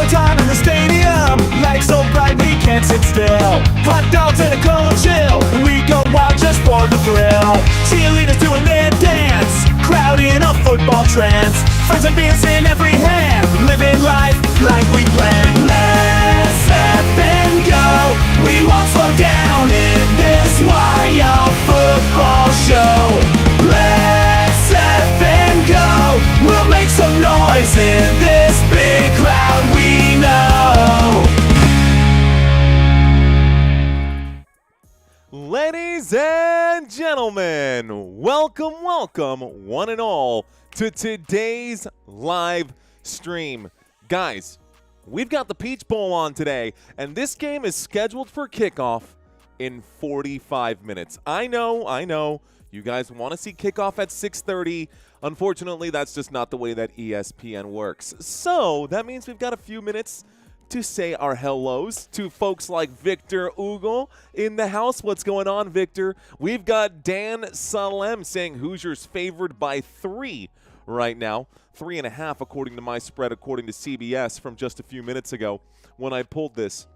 more time in the stadium. Lights so bright we can't sit still. Hot dogs and a cold chill. We go wild just for the thrill. Cheerleaders doing their dance. Crowd in a football trance. Friends and beers in every hand. Living life like we planned. Let's up and go. We won't slow down in this wild football show. Let's up and go. We'll make some noise in this big crowd we know. Ladies and gentlemen, welcome, one and all, to today's live stream. Guys, we've got the Peach Bowl on today, and this game is scheduled for kickoff in 45 minutes. I know, you guys want to see kickoff at 6:30. Unfortunately, that's just not the way that ESPN works. So that means we've got a few minutes to say our hellos to folks like Victor Hugo in the house. What's going on, Victor? We've got Dan Salem saying Hoosiers favored by 3 right now. 3.5 according to my spread, according to CBS from just a few minutes ago when I pulled this.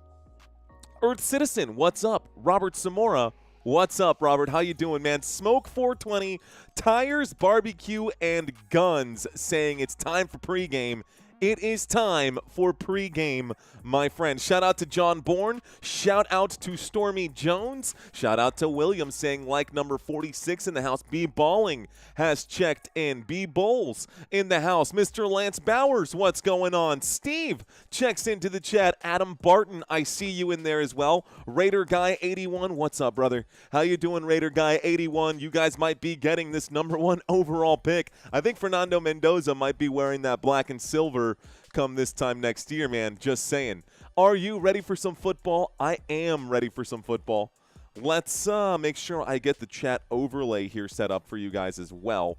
Earth Citizen, what's up? Robert Zamora, what's up, Robert? How you doing, man? Smoke 420, tires, barbecue, and guns saying it's time for pregame. It is time for pregame, my friend. Shout out to John Bourne. Shout out to Stormy Jones. Shout out to William saying like number 46 in the house. B Balling has checked in. B Bowles in the house. Mr. Lance Bowers, what's going on? Steve checks into the chat. Adam Barton, I see you in there as well. Raider Guy 81, what's up, brother? How you doing, Raider Guy 81? You guys might be getting this number 1 overall pick. I think Fernando Mendoza might be wearing that black and silver come this time next year, man. Just saying. Are you ready for some football? I am ready for some football. Let's make sure I get the chat overlay here set up for you guys as well.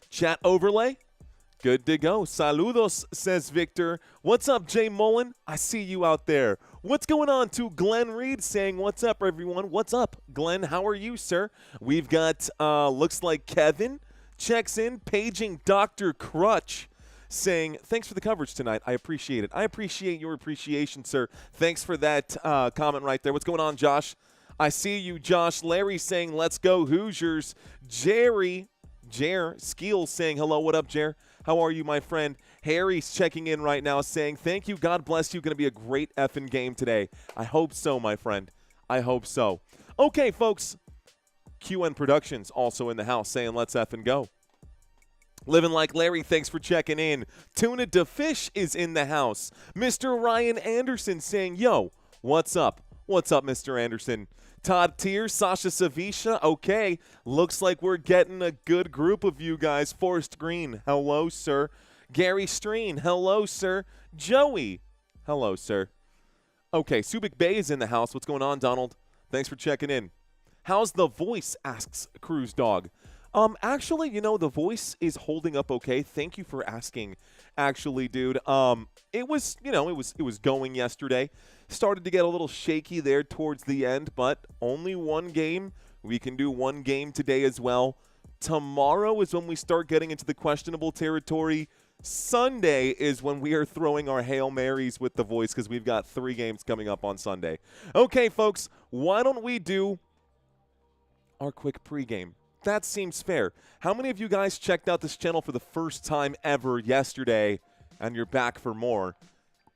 Chat overlay? Good to go. Saludos, says Victor. What's up, Jay Mullen? I see you out there. What's going on to Glenn Reed saying, what's up, everyone? What's up, Glenn? How are you, sir? We've got, looks like Kevin checks in, paging Dr. Crutch, saying, thanks for the coverage tonight. I appreciate it. I appreciate your appreciation, sir. Thanks for that comment right there. What's going on, Josh? I see you, Josh. Larry saying, let's go, Hoosiers. Jer Skeel saying, hello, what up, Jer? How are you, my friend? Harry's checking in right now saying, thank you, God bless you. Going to be a great effing game today. I hope so, my friend. I hope so. Okay, folks. QN Productions also in the house saying, let's effing go. Living Like Larry, thanks for checking in. Tuna to Fish is in the house. Mr. Ryan Anderson saying, yo, what's up? What's up, Mr. Anderson? Todd Tier, Sasha Savisha, okay. Looks like we're getting a good group of you guys. Forrest Green, hello, sir. Gary Streen, hello, sir. Joey, hello, sir. Okay, Subic Bay is in the house. What's going on, Donald? Thanks for checking in. How's the voice, asks Cruise Dog. Actually, you know, the voice is holding up okay. Thank you for asking, actually, dude. It was, you know, it was going yesterday. Started to get a little shaky there towards the end, but only one game. We can do one game today as well. Tomorrow is when we start getting into the questionable territory. Sunday is when we are throwing our Hail Marys with the voice because we've got 3 games coming up on Sunday. Okay, folks, why don't we do our quick pregame? That seems fair. How many of you guys checked out this channel for the first time ever yesterday and you're back for more?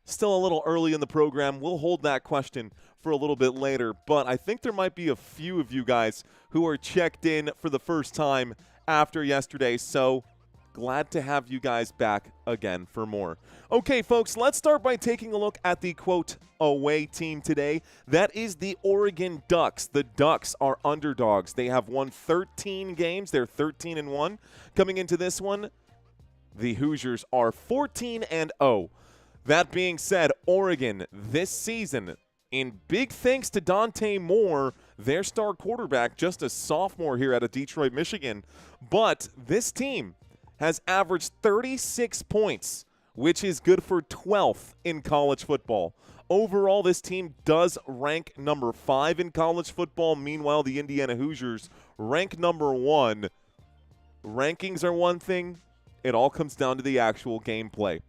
Still a little early in the program. We'll hold that question for a little bit later, but I think there might be a few of you guys who are checked in for the first time after yesterday, so glad to have you guys back again for more. Okay, folks, let's start by taking a look at the, quote, away team today. That is the Oregon Ducks. The Ducks are underdogs. They have won 13 games. They're 13-1. Coming into this one, the Hoosiers are 14-0. That being said, Oregon this season, in big thanks to Dante Moore, their star quarterback, just a sophomore here out of Detroit, Michigan, but this team has averaged 36 points, which is good for 12th in college football. Overall, this team does rank number 5 in college football. Meanwhile, the Indiana Hoosiers rank number 1. Rankings are one thing. It all comes down to the actual gameplay.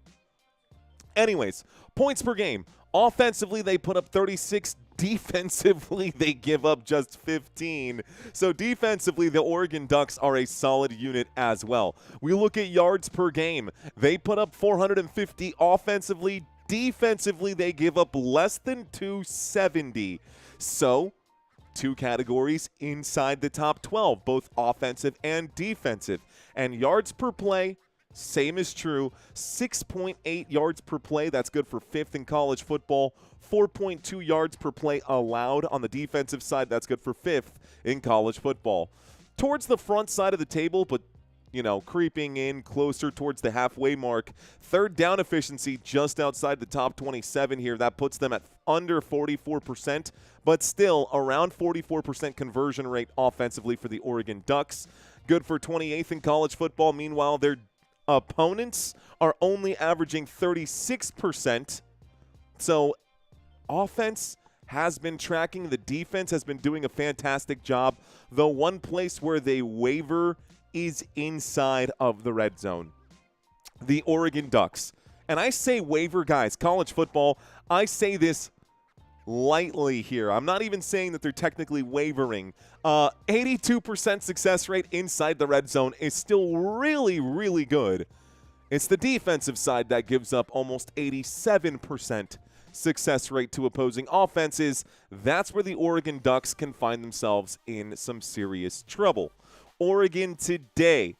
Anyways, points per game. Offensively, they put up 36. Defensively, they give up just 15. So defensively, the Oregon Ducks are a solid unit as well. We look at yards per game. They put up 450 offensively. Defensively, they give up less than 270. So, two categories inside the top 12, both offensive and defensive. And yards per play, same is true. 6.8 yards per play. That's good for 5th in college football. 4.2 yards per play allowed on the defensive side. That's good for 5th in college football. Towards the front side of the table, but creeping in closer towards the halfway mark. Third down efficiency just outside the top 27 here. That puts them at under 44%, but still around 44% conversion rate offensively for the Oregon Ducks. Good for 28th in college football. Meanwhile, their opponents are only averaging 36%. So offense has been tracking. The defense has been doing a fantastic job. The one place where they waver is inside of the red zone. The Oregon Ducks. And I say waver, guys, college football, I say this lightly here. I'm not even saying that they're technically wavering. 82% success rate inside the red zone is still really, really good. It's the defensive side that gives up almost 87% success rate to opposing offenses. That's where the Oregon Ducks can find themselves in some serious trouble. Oregon today.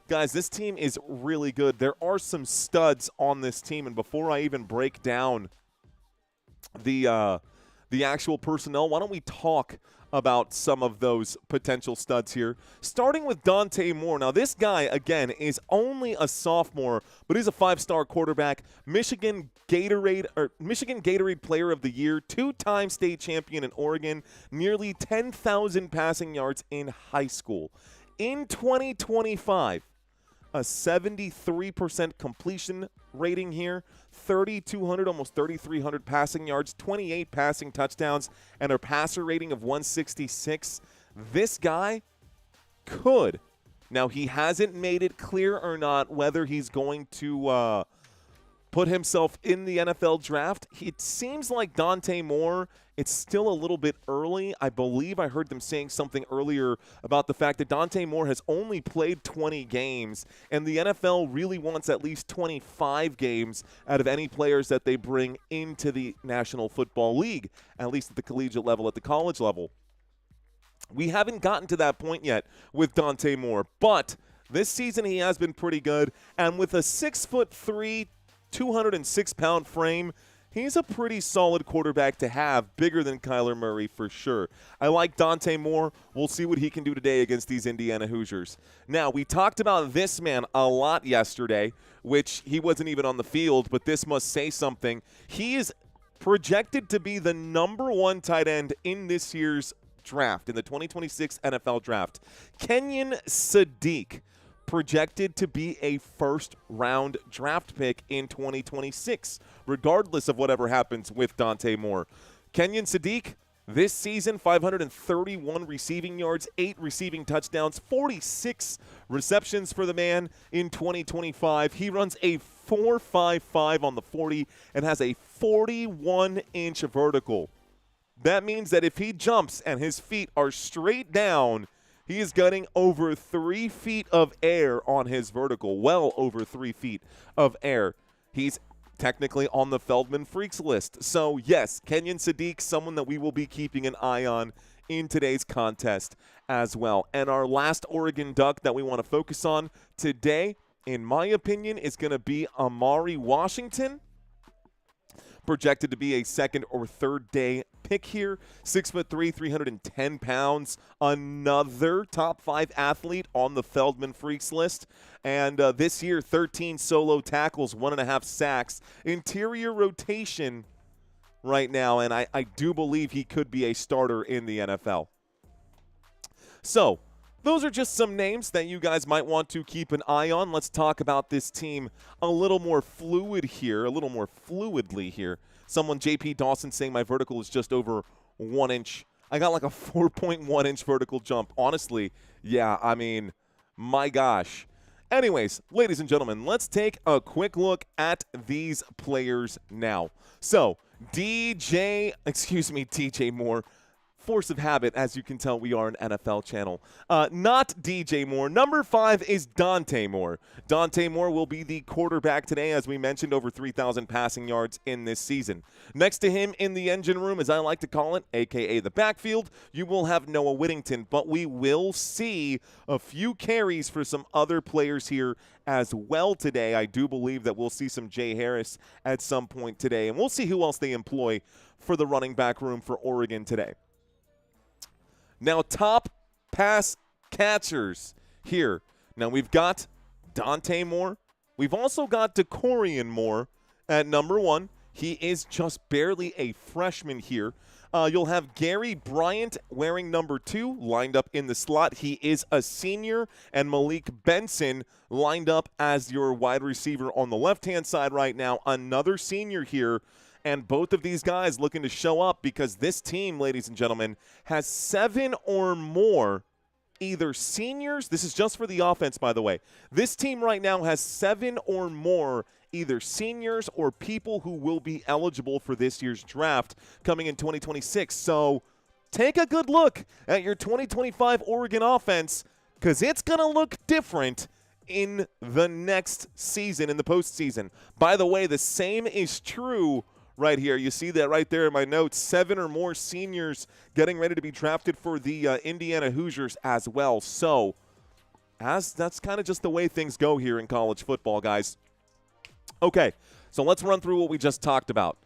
Guys, this team is really good. There are some studs on this team, and before I even break down the actual personnel, why don't we talk about some of those potential studs here, starting with Dante Moore. Now, this guy, again, is only a sophomore, but he's a 5-star quarterback, Michigan Gatorade Player of the Year, 2-time state champion in Oregon, nearly 10,000 passing yards in high school. In 2025, a 73% completion rating here, 3,200, almost 3,300 passing yards, 28 passing touchdowns, and a passer rating of 166. This guy could. Now, he hasn't made it clear or not whether he's going to put himself in the NFL draft. It seems like Dante Moore, it's still a little bit early. I believe I heard them saying something earlier about the fact that Dante Moore has only played 20 games, and the NFL really wants at least 25 games out of any players that they bring into the National Football League, at least at the collegiate level, at the college level. We haven't gotten to that point yet with Dante Moore, but this season he has been pretty good, and with a 6'3", 206-pound frame, he's a pretty solid quarterback to have, bigger than Kyler Murray for sure. I like Dante Moore. We'll see what he can do today against these Indiana Hoosiers. Now, we talked about this man a lot yesterday, which he wasn't even on the field, but this must say something. He is projected to be the #1 tight end in this year's draft, in the 2026 NFL draft. Kenyon Sadiq, projected to be a first-round draft pick in 2026, regardless of whatever happens with Dante Moore. Kenyon Sadiq, this season, 531 receiving yards, 8 receiving touchdowns, 46 receptions for the man in 2025. He runs a 4.55 on the 40 and has a 41-inch vertical. That means that if he jumps and his feet are straight down, he is getting over 3 feet of air on his vertical, well over 3 feet of air. He's technically on the Feldman Freaks list. So, yes, Kenyon Sadiq, someone that we will be keeping an eye on in today's contest as well. And our last Oregon Duck that we want to focus on today, in my opinion, is going to be Amari Washington, projected to be a second or third day pick here. 6'3", 310 pounds. Another top 5 athlete on the Feldman Freaks list. And this year, 13 solo tackles, 1.5 sacks. Interior rotation right now, and I do believe he could be a starter in the NFL. So, those are just some names that you guys might want to keep an eye on. Let's talk about this team a little more fluidly here. Someone, JP Dawson, saying my vertical is just over 1 inch. I got like a 4.1 inch vertical jump. Honestly, yeah, I mean, my gosh. Anyways, ladies and gentlemen, let's take a quick look at these players now. So, DJ Moore. Force of habit, as you can tell, we are an NFL channel. Not DJ Moore. Number 5 is Dante Moore. Dante Moore will be the quarterback today, as we mentioned, over 3,000 passing yards in this season. Next to him in the engine room, as I like to call it, a.k.a. the backfield, you will have Noah Whittington, but we will see a few carries for some other players here as well today. I do believe that we'll see some Jay Harris at some point today, and we'll see who else they employ for the running back room for Oregon today. Now, top pass catchers here. Now, we've got Dante Moore. We've also got DeCorian Moore at number 1. He is just barely a freshman here. You'll have Gary Bryant wearing number 2, lined up in the slot. He is a senior. And Malik Benson lined up as your wide receiver on the left-hand side right now. Another senior here. And both of these guys looking to show up because this team, ladies and gentlemen, has 7 or more either seniors. This is just for the offense, by the way. This team right now has 7 or more either seniors or people who will be eligible for this year's draft coming in 2026. So take a good look at your 2025 Oregon offense because it's going to look different in the next season, in the postseason. By the way, the same is true right here. You see that right there in my notes. 7 or more seniors getting ready to be drafted for the Indiana Hoosiers as well. So that's kind of just the way things go here in college football, guys. Okay, so let's run through what we just talked about.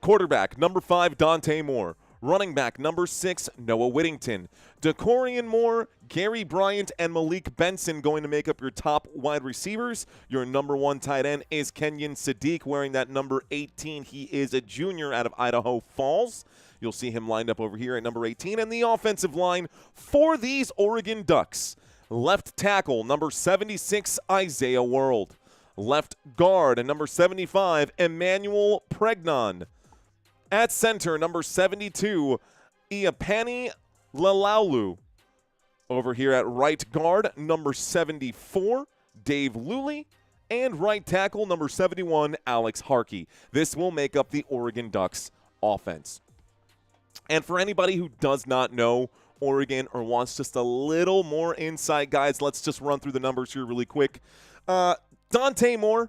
Quarterback, number 5, Dante Moore. Running back, number 6, Noah Whittington. DeCorian Moore, Gary Bryant, and Malik Benson going to make up your top wide receivers. Your number 1 tight end is Kenyon Sadiq wearing that number 18. He is a junior out of Idaho Falls. You'll see him lined up over here at number 18. And the offensive line for these Oregon Ducks. Left tackle, number 76, Isaiah World. Left guard, and number 75, Emmanuel Pregnon. At center, number 72, Iapani Lalaulu. Over here at right guard, number 74, Dave Luley. And right tackle, number 71, Alex Harkey. This will make up the Oregon Ducks offense. And for anybody who does not know Oregon or wants just a little more insight, guys, let's just run through the numbers here really quick. Dante Moore,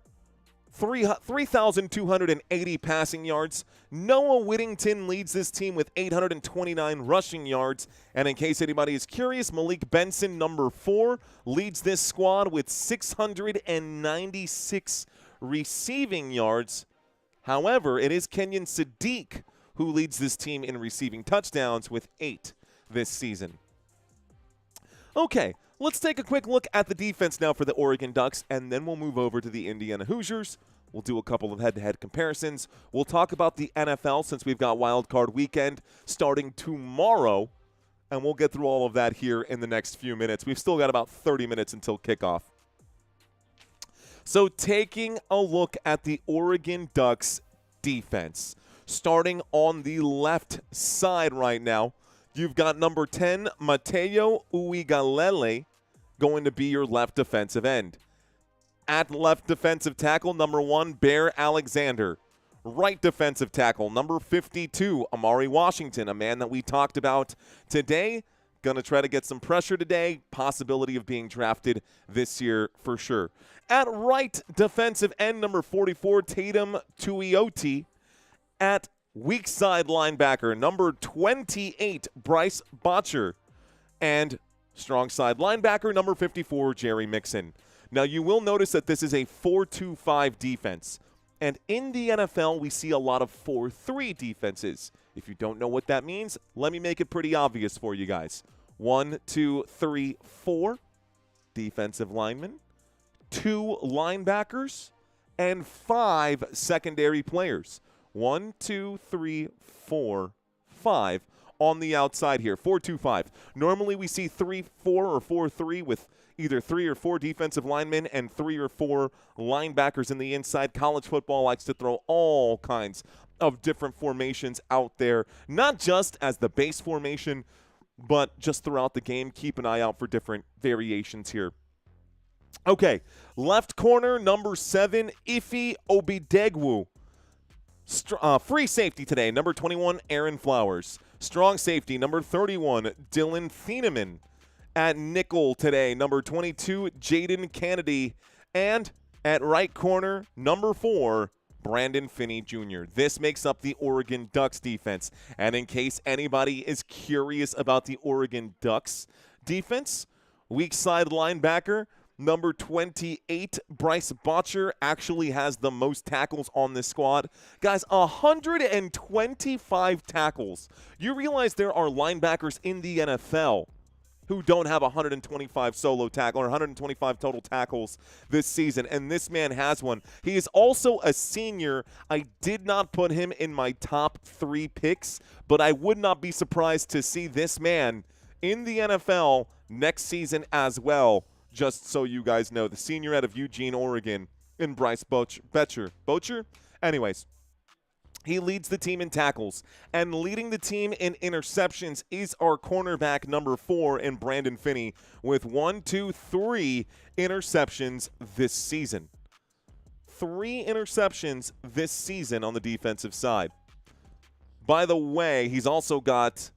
3,280 passing yards. Noah Whittington leads this team with 829 rushing yards. And in case anybody is curious, Malik Benson, number 4, leads this squad with 696 receiving yards. However, it is Kenyon Sadiq who leads this team in receiving touchdowns with 8 this season. Okay, let's take a quick look at the defense now for the Oregon Ducks, and then we'll move over to the Indiana Hoosiers. We'll do a couple of head-to-head comparisons. We'll talk about the NFL since we've got Wild Card Weekend starting tomorrow, and we'll get through all of that here in the next few minutes. We've still got about 30 minutes until kickoff. So taking a look at the Oregon Ducks defense, starting on the left side right now, you've got number 10, Mateo Uigalele, going to be your left defensive end. At left defensive tackle, number 1, Bear Alexander. Right defensive tackle, number 52, Amari Washington, a man that we talked about today. Going to try to get some pressure today. Possibility of being drafted this year for sure. At right defensive end, number 44, Tatum Tuioti. At weak side linebacker, number 28, Bryce Botcher. And strong side linebacker, number 54, Jerry Mixon. Now, you will notice that this is a 4-2-5 defense. And in the NFL, we see a lot of 4-3 defenses. If you don't know what that means, let me make it pretty obvious for you guys. 1, 2, 3, 4 defensive linemen, 2 linebackers, and 5 secondary players. 1, 2, 3, 4, 5 on the outside here. 4-2-5. Normally we see 3-4 or 4-3 with either 3 or 4 defensive linemen and 3 or 4 linebackers in the inside. College football likes to throw all kinds of different formations out there, not just as the base formation, but just throughout the game. Keep an eye out for different variations here. Okay, left corner, number 7, Ife Obidegwu. Free safety today, number 21, Aaron Flowers. Strong safety, number 31, Dylan Thieneman. At nickel today, number 22, Jaden Kennedy. And at right corner, number 4, Brandon Finney Jr. This makes up the Oregon Ducks defense. And in case anybody is curious about the Oregon Ducks defense, weak side linebacker, number 28, Bryce Botcher, actually has the most tackles on this squad. Guys, 125 tackles. You realize there are linebackers in the NFL who don't have 125 solo tackle or 125 total tackles this season, and this man has one. He is also a senior. I did not put him in my top 3 picks, but I would not be surprised to see this man in the NFL next season as well. Just so you guys know, the senior out of Eugene, Oregon, in Bryce Botcher. Anyways, he leads the team in tackles, and leading the team in interceptions is our cornerback number 4 in Brandon Finney with 3 interceptions this season. 3 interceptions this season on the defensive side. By the way, he's also got,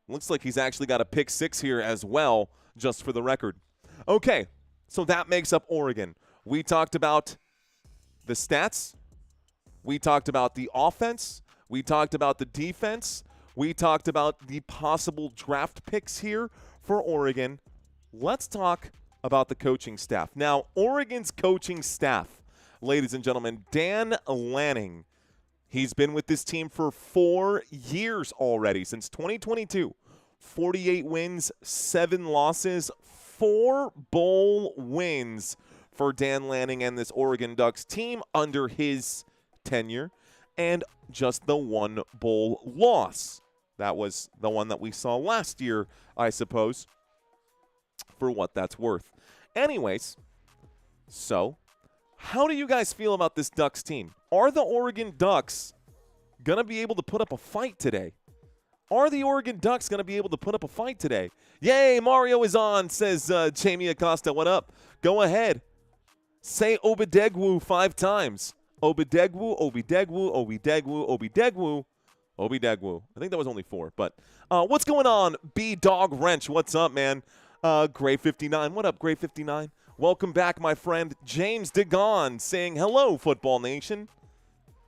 looks like he's actually got a pick 6 here as well, just for the record. Okay, so that makes up Oregon. We talked about the stats. We talked about the offense. We talked about the defense. We talked about the possible draft picks here for Oregon. Let's talk about the coaching staff. Now, Oregon's coaching staff, ladies and gentlemen, Dan Lanning, he's been with this team for 4 years already, since 2022. 48 wins, 7 losses, 4 bowl wins for Dan Lanning and this Oregon Ducks team under his tenure, and just the 1 bowl loss. That was the one that we saw last year, I suppose, for what that's worth. Anyways, so how do you guys feel about this Ducks team? Are the Oregon Ducks going to be able to put up a fight today? Are the Oregon Ducks going to be able to put up a fight today? Yay, Mario is on, says Jamie Acosta. What up? Go ahead. Say Obidegwu 5 times. Obidegwu, Obidegwu, Obidegwu, Obidegwu, Obidegwu. I think that was only 4, but what's going on, B-Dog Wrench? What's up, man? Gray 59. What up, Gray 59? Welcome back, my friend. James DeGon saying hello, Football Nation.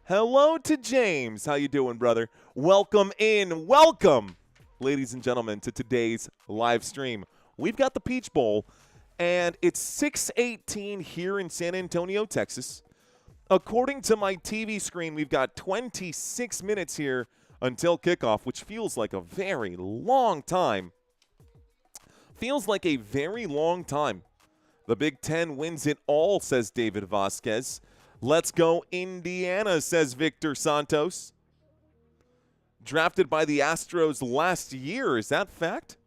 Hello to James. How you doing, brother? Welcome in. Welcome, ladies and gentlemen, to today's live stream. We've got the Peach Bowl, and it's 6:18 here in San Antonio, Texas. According to my TV screen, we've got 26 minutes here until kickoff, which feels like a very long time. Feels like a very long time. The Big Ten wins it all, says David Vasquez. Let's go Indiana, says Victor Santos. Drafted by the Astros last year. Is that fact?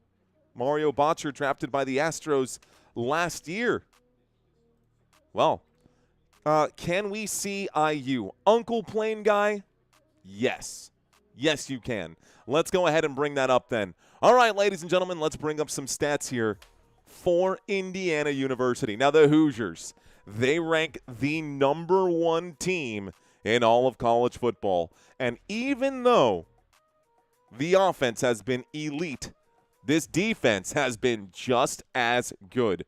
Mario Botcher drafted by the Astros last year. Well, can we see IU? Uncle Plain Guy? Yes. Yes, you can. Let's go ahead and bring that up then. All right, ladies and gentlemen, let's bring up some stats here for Indiana University. Now, the Hoosiers, they rank the number 1 team in all of college football. And even though the offense has been elite, this defense has been just as good.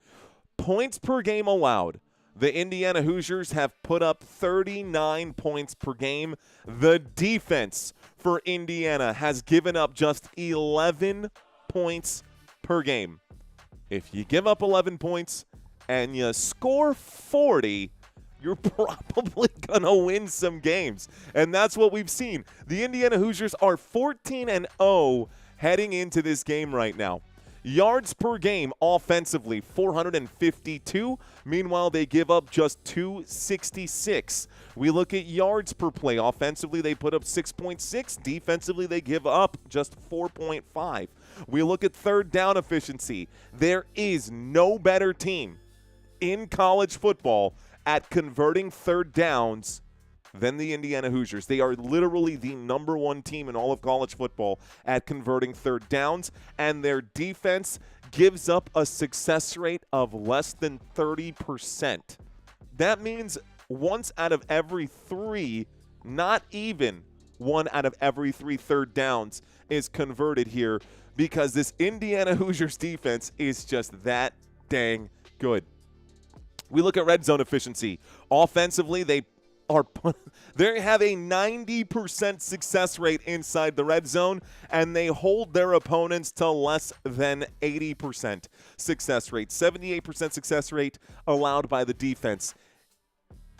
Points per game allowed. The Indiana Hoosiers have put up 39 points per game. The defense for Indiana has given up just 11 points per game. If you give up 11 points and you score 40, you're probably going to win some games. And that's what we've seen. The Indiana Hoosiers are 14-0 heading into this game right now. Yards per game offensively, 452. Meanwhile, they give up just 266. We look at yards per play. Offensively, they put up 6.6. Defensively, they give up just 4.5. We look at third down efficiency. There is no better team in college football at converting third downs than the Indiana Hoosiers. They are literally the number 1 team in all of college football at converting third downs, and their defense gives up a success rate of less than 30%. That means once out of every 3, not even 1 out of every 3 third downs is converted here, because this Indiana Hoosiers defense is just that dang good. We look at red zone efficiency. Offensively, they have a 90% success rate inside the red zone, and they hold their opponents to less than 80% success rate. 78% success rate allowed by the defense.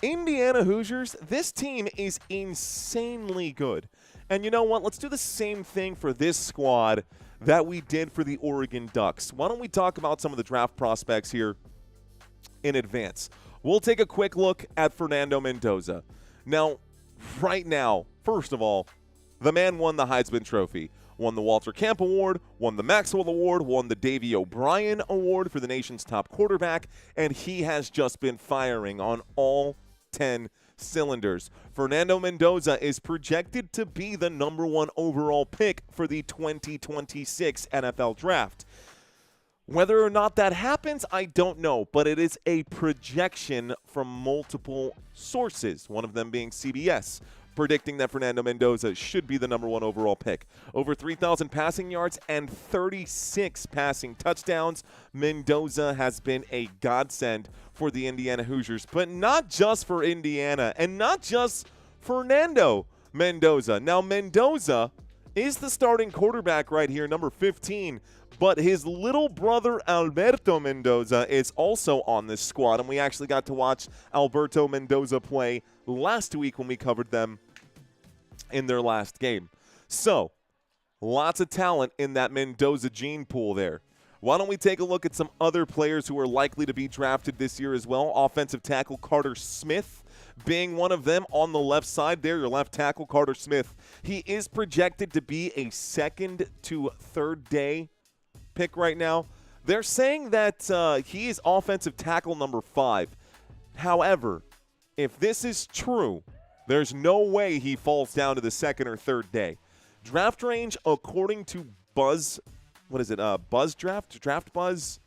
Indiana Hoosiers, this team is insanely good. And you know what? Let's do the same thing for this squad that we did for the Oregon Ducks. Why don't we talk about some of the draft prospects here in advance? We'll take a quick look at Fernando Mendoza. Now, right now, first of all, the man won the Heisman Trophy, won the Walter Camp Award, won the Maxwell Award, won the Davey O'Brien Award for the nation's top quarterback, and he has just been firing on all 10 cylinders. Fernando Mendoza is projected to be the number 1 overall pick for the 2026 NFL Draft. Whether or not that happens, I don't know, but it is a projection from multiple sources, one of them being CBS, predicting that Fernando Mendoza should be the number 1 overall pick. Over 3,000 passing yards and 36 passing touchdowns. Mendoza has been a godsend for the Indiana Hoosiers, but not just for Indiana and not just Fernando Mendoza. Now, Mendoza is the starting quarterback right here, number 15, but his little brother Alberto Mendoza is also on this squad, and we actually got to watch Alberto Mendoza play last week when we covered them in their last game. So, lots of talent in that Mendoza gene pool there. Why don't we take a look at some other players who are likely to be drafted this year as well? Offensive tackle Carter Smith being one of them on the left side there, your left tackle Carter Smith. He is projected to be a 2nd to 3rd day pick right now. They're saying that he is offensive tackle number 5. However, if this is true, there's no way he falls down to the 2nd or 3rd day. Draft range, according to Buzz, what is it? Buzz Draft? Draft Buzz?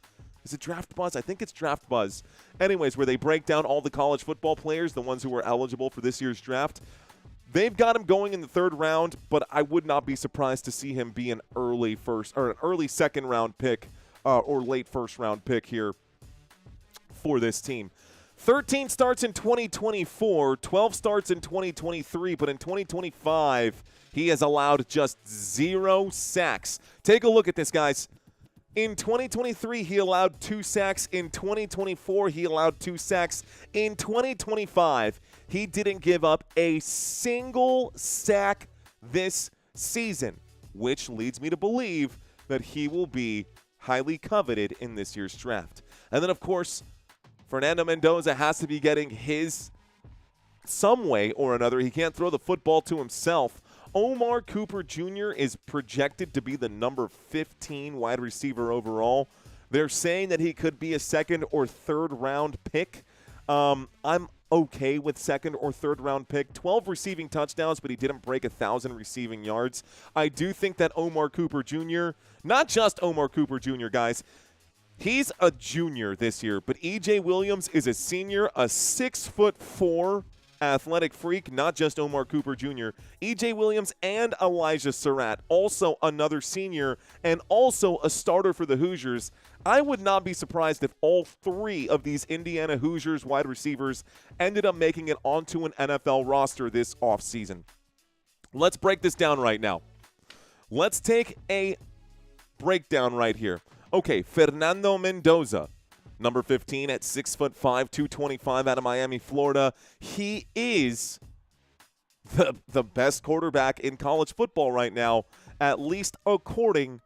Is it Draft Buzz? I think it's Draft Buzz. Anyways, where they break down all the college football players, the ones who are eligible for this year's draft. They've got him going in the 3rd round, but I would not be surprised to see him be an early 2nd round pick or late 1st round pick here for this team. 13 starts in 2024, 12 starts in 2023, but in 2025, he has allowed just 0 sacks. Take a look at this, guys. In 2023, he allowed 2 sacks. In 2024, he allowed 2 sacks. In 2025, he didn't give up a single sack this season, which leads me to believe that he will be highly coveted in this year's draft. And then, of course, Fernando Mendoza has to be getting his some way or another. He can't throw the football to himself. Omar Cooper Jr. is projected to be the number 15 wide receiver overall. They're saying that he could be a 2nd or 3rd round pick. I'm okay with 2nd or 3rd round pick. 12 receiving touchdowns, but he didn't break 1,000 receiving yards. I do think that Omar Cooper Jr., not just Omar Cooper Jr., guys, he's a junior this year, but E.J. Williams is a senior, a 6'4" athletic freak, not just Omar Cooper Jr. E.J. Williams and Elijah Surratt, also another senior and also a starter for the Hoosiers. I would not be surprised if all 3 of these Indiana Hoosiers wide receivers ended up making it onto an NFL roster this offseason. Let's break this down right now. Let's take a breakdown right here. Okay, Fernando Mendoza, number 15 at 6'5", 225 out of Miami, Florida. He is the best quarterback in college football right now, at least according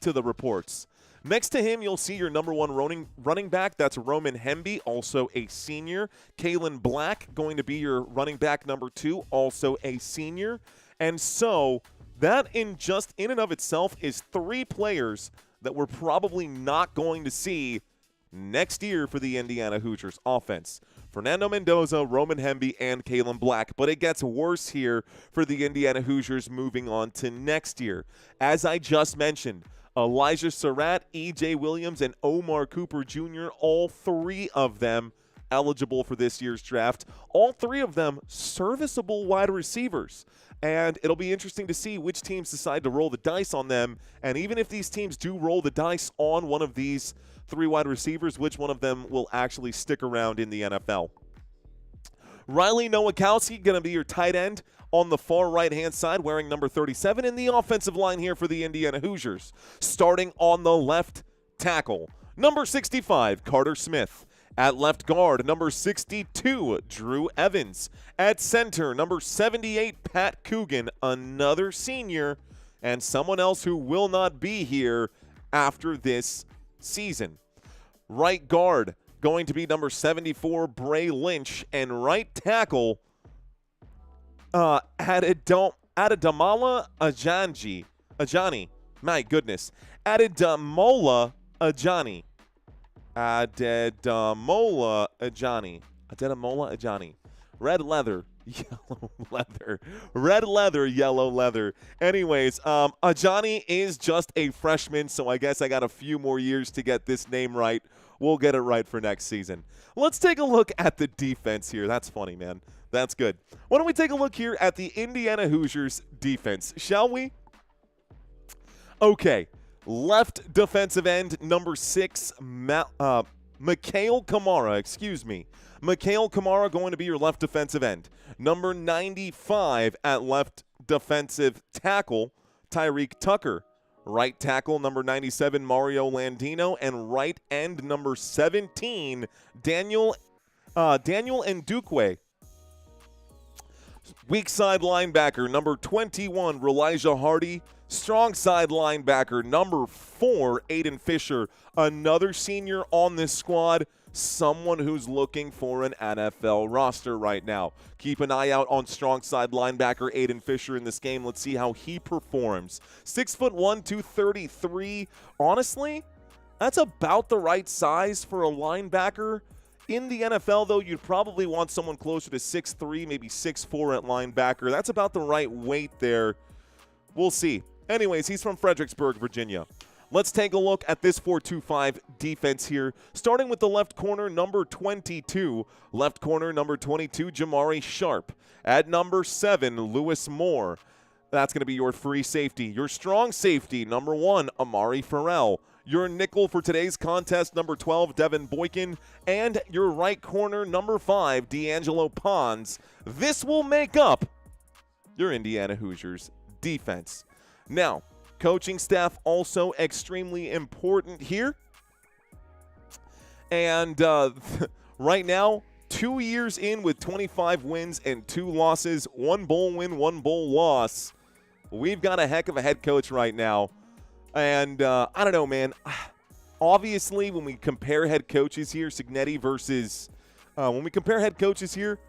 to the reports. Next to him, you'll see your number 1 running back. That's Roman Hemby, also a senior. Kalen Black going to be your running back number 2, also a senior. And so that in and of itself is 3 players that we're probably not going to see next year for the Indiana Hoosiers offense. Fernando Mendoza, Roman Hemby, and Kalen Black. But it gets worse here for the Indiana Hoosiers moving on to next year. As I just mentioned, Elijah Surratt, E.J. Williams, and Omar Cooper Jr., all three of them eligible for this year's draft. All three of them serviceable wide receivers. And it'll be interesting to see which teams decide to roll the dice on them. And even if these teams do roll the dice on one of these three wide receivers, which one of them will actually stick around in the NFL. Riley Nowakowski going to be your tight end on the far right-hand side, wearing number 37 in the offensive line here for the Indiana Hoosiers. Starting on the left tackle, number 65, Carter Smith. At left guard, number 62, Drew Evans. At center, number 78, Pat Coogan, another senior, and someone else who will not be here after this season. Right guard, going to be number 74, Bray Lynch. And right tackle, Adedamala Ajani. My goodness. Adedamola Ajani. Adedamola Ajani. Red leather, yellow leather. Red leather, yellow leather. Anyways, Ajani is just a freshman, so I guess I got a few more years to get this name right. We'll get it right for next season. Let's take a look at the defense here. That's funny, man. That's good. Why don't we take a look here at the Indiana Hoosiers defense, shall we? Okay. Left defensive end, number 6, Mikhail Kamara, Mikhail Kamara going to be your left defensive end. Number 95 at left defensive tackle, Tyreek Tucker. Right tackle, number 97, Mario Landino. And right end, number 17, Daniel Ndukwe. Weak side linebacker, number 21, Elijah Hardy. Strong side linebacker, number 4, Aiden Fisher. Another senior on this squad, someone who's looking for an NFL roster right now. Keep an eye out on strong side linebacker Aiden Fisher in this game. Let's see how he performs. 6'1", 233. Honestly, that's about the right size for a linebacker. In the NFL, though, you'd probably want someone closer to 6'3", maybe 6'4" at linebacker. That's about the right weight there. We'll see. Anyways, he's from Fredericksburg, Virginia. Let's take a look at this 4-2-5 defense here. Starting with the left corner, number 22. Left corner, number 22, Jamari Sharp. At number 7, Lewis Moore. That's going to be your free safety. Your strong safety, number 1, Amari Farrell. Your nickel for today's contest, number 12, Devin Boykin. And your right corner, number 5, D'Angelo Pons. This will make up your Indiana Hoosiers defense. Now, coaching staff also extremely important here. And right now, 2 years in with 25 wins and 2 losses, 1 bowl win, 1 bowl loss. We've got a heck of a head coach right now. And I don't know, man. Obviously, when we compare head coaches here, Signetti versus when we compare head coaches here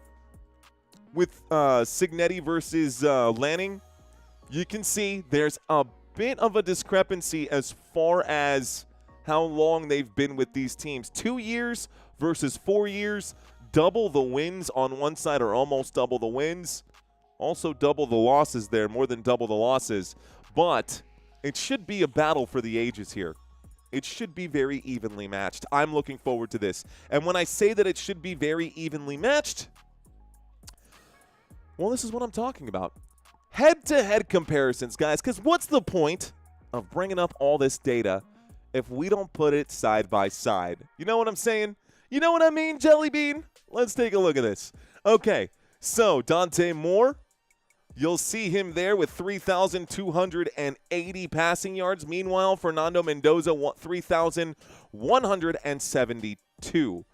with Signetti versus Lanning, you can see there's a bit of a discrepancy as far as how long they've been with these teams. 2 years versus 4 years. Double the wins on one side, or almost double the wins. Also double the losses there, more than double the losses. But it should be a battle for the ages here. It should be very evenly matched. I'm looking forward to this. And when I say that it should be very evenly matched, well, this is what I'm talking about. Head-to-head comparisons, guys, because what's the point of bringing up all this data if we don't put it side by side? You know what I'm saying? You know what I mean, Jelly Bean? Let's take a look at this. Okay, so Dante Moore, you'll see him there with 3,280 passing yards. Meanwhile, Fernando Mendoza, 3,172.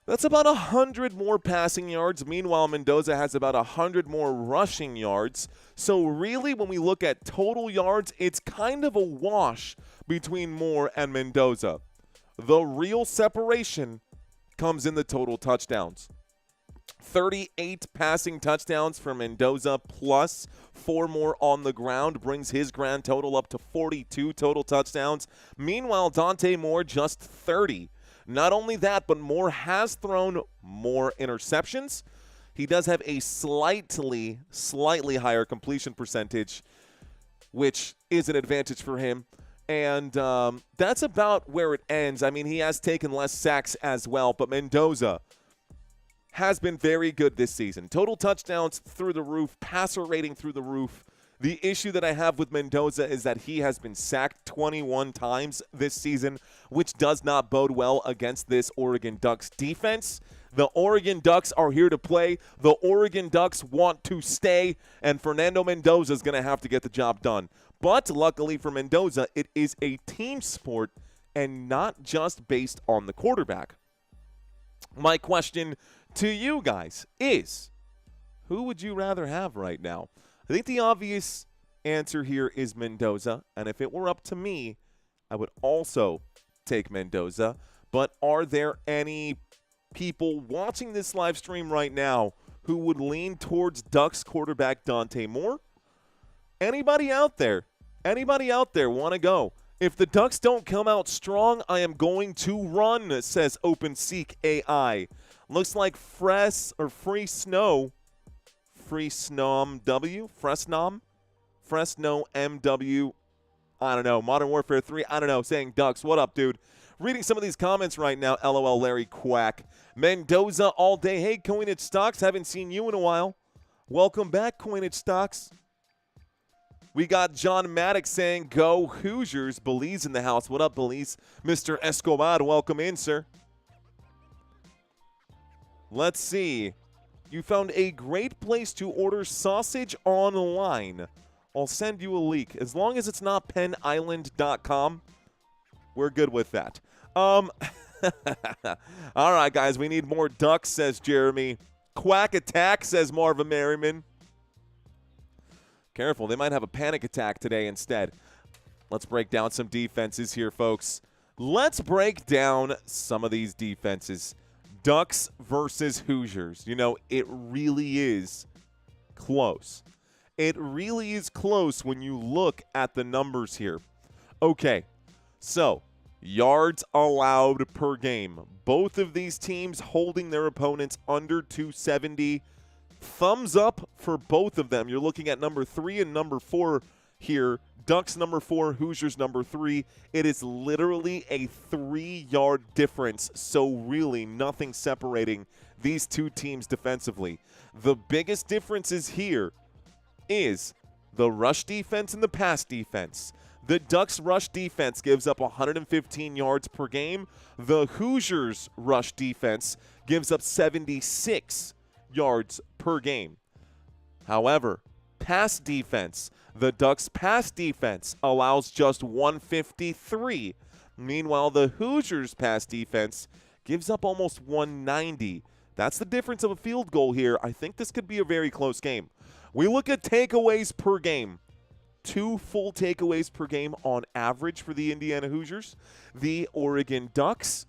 That's about 100 more passing yards. Meanwhile, Mendoza has about 100 more rushing yards. So really, when we look at total yards, it's kind of a wash between Moore and Mendoza. The real separation comes in the total touchdowns. 38 passing touchdowns for Mendoza, plus 4 more on the ground, brings his grand total up to 42 total touchdowns. Meanwhile, Dante Moore, just 30. Not only that, but Moore has thrown more interceptions. He does have a slightly higher completion percentage, which is an advantage for him. And that's about where it ends. I mean, he has taken less sacks as well, but Mendoza has been very good this season. Total touchdowns through the roof, passer rating through the roof. The issue that I have with Mendoza is that he has been sacked 21 times this season, which does not bode well against this Oregon Ducks defense. The Oregon Ducks are here to play. The Oregon Ducks want to stay, and Fernando Mendoza is going to have to get the job done. But luckily for Mendoza, it is a team sport and not just based on the quarterback. My question to you guys is, who would you rather have right now? I think the obvious answer here is Mendoza, and if it were up to me, I would also take Mendoza. But are there any people watching this live stream right now who would lean towards Ducks quarterback Dante Moore? Anybody out there? Anybody out there want to go? If the Ducks don't come out strong, I am going to run, says OpenSeek AI. Looks like Fresno MW, I don't know, Modern Warfare 3, I don't know, saying Ducks. What up, dude? Reading some of these comments right now, LOL Larry Quack. Mendoza all day. Hey, Coinage Stocks, haven't seen you in a while. Welcome back, Coinage Stocks. We got John Maddox saying, go Hoosiers. Belize in the house. What up, Belize? Mr. Escobar, welcome in, sir. Let's see. You found a great place to order sausage online. I'll send you a link. As long as it's not penisland.com, we're good with that. All right, guys, we need more Ducks, says Jeremy. Quack attack, says Marva Merriman. Careful, they might have a panic attack today instead. Let's break down some defenses here, folks. Let's break down some of these defenses. Ducks versus Hoosiers. You know, it really is close. It really is close when you look at the numbers here. Okay, so yards allowed per game. Both of these teams holding their opponents under 270. Thumbs up for both of them. You're looking at number 3 and number 4 here. Ducks number 4, Hoosiers number 3. It is literally a 3-yard difference, so really nothing separating these two teams defensively. The biggest differences here is the rush defense and the pass defense. The Ducks rush defense gives up 115 yards per game. The Hoosiers rush defense gives up 76 yards per game. However, pass defense, the Ducks pass defense allows just 153. Meanwhile, the Hoosiers pass defense gives up almost 190. That's the difference of a field goal here. I think this could be a very close game. We look at takeaways per game. 2 full takeaways per game on average for the Indiana Hoosiers. The Oregon Ducks,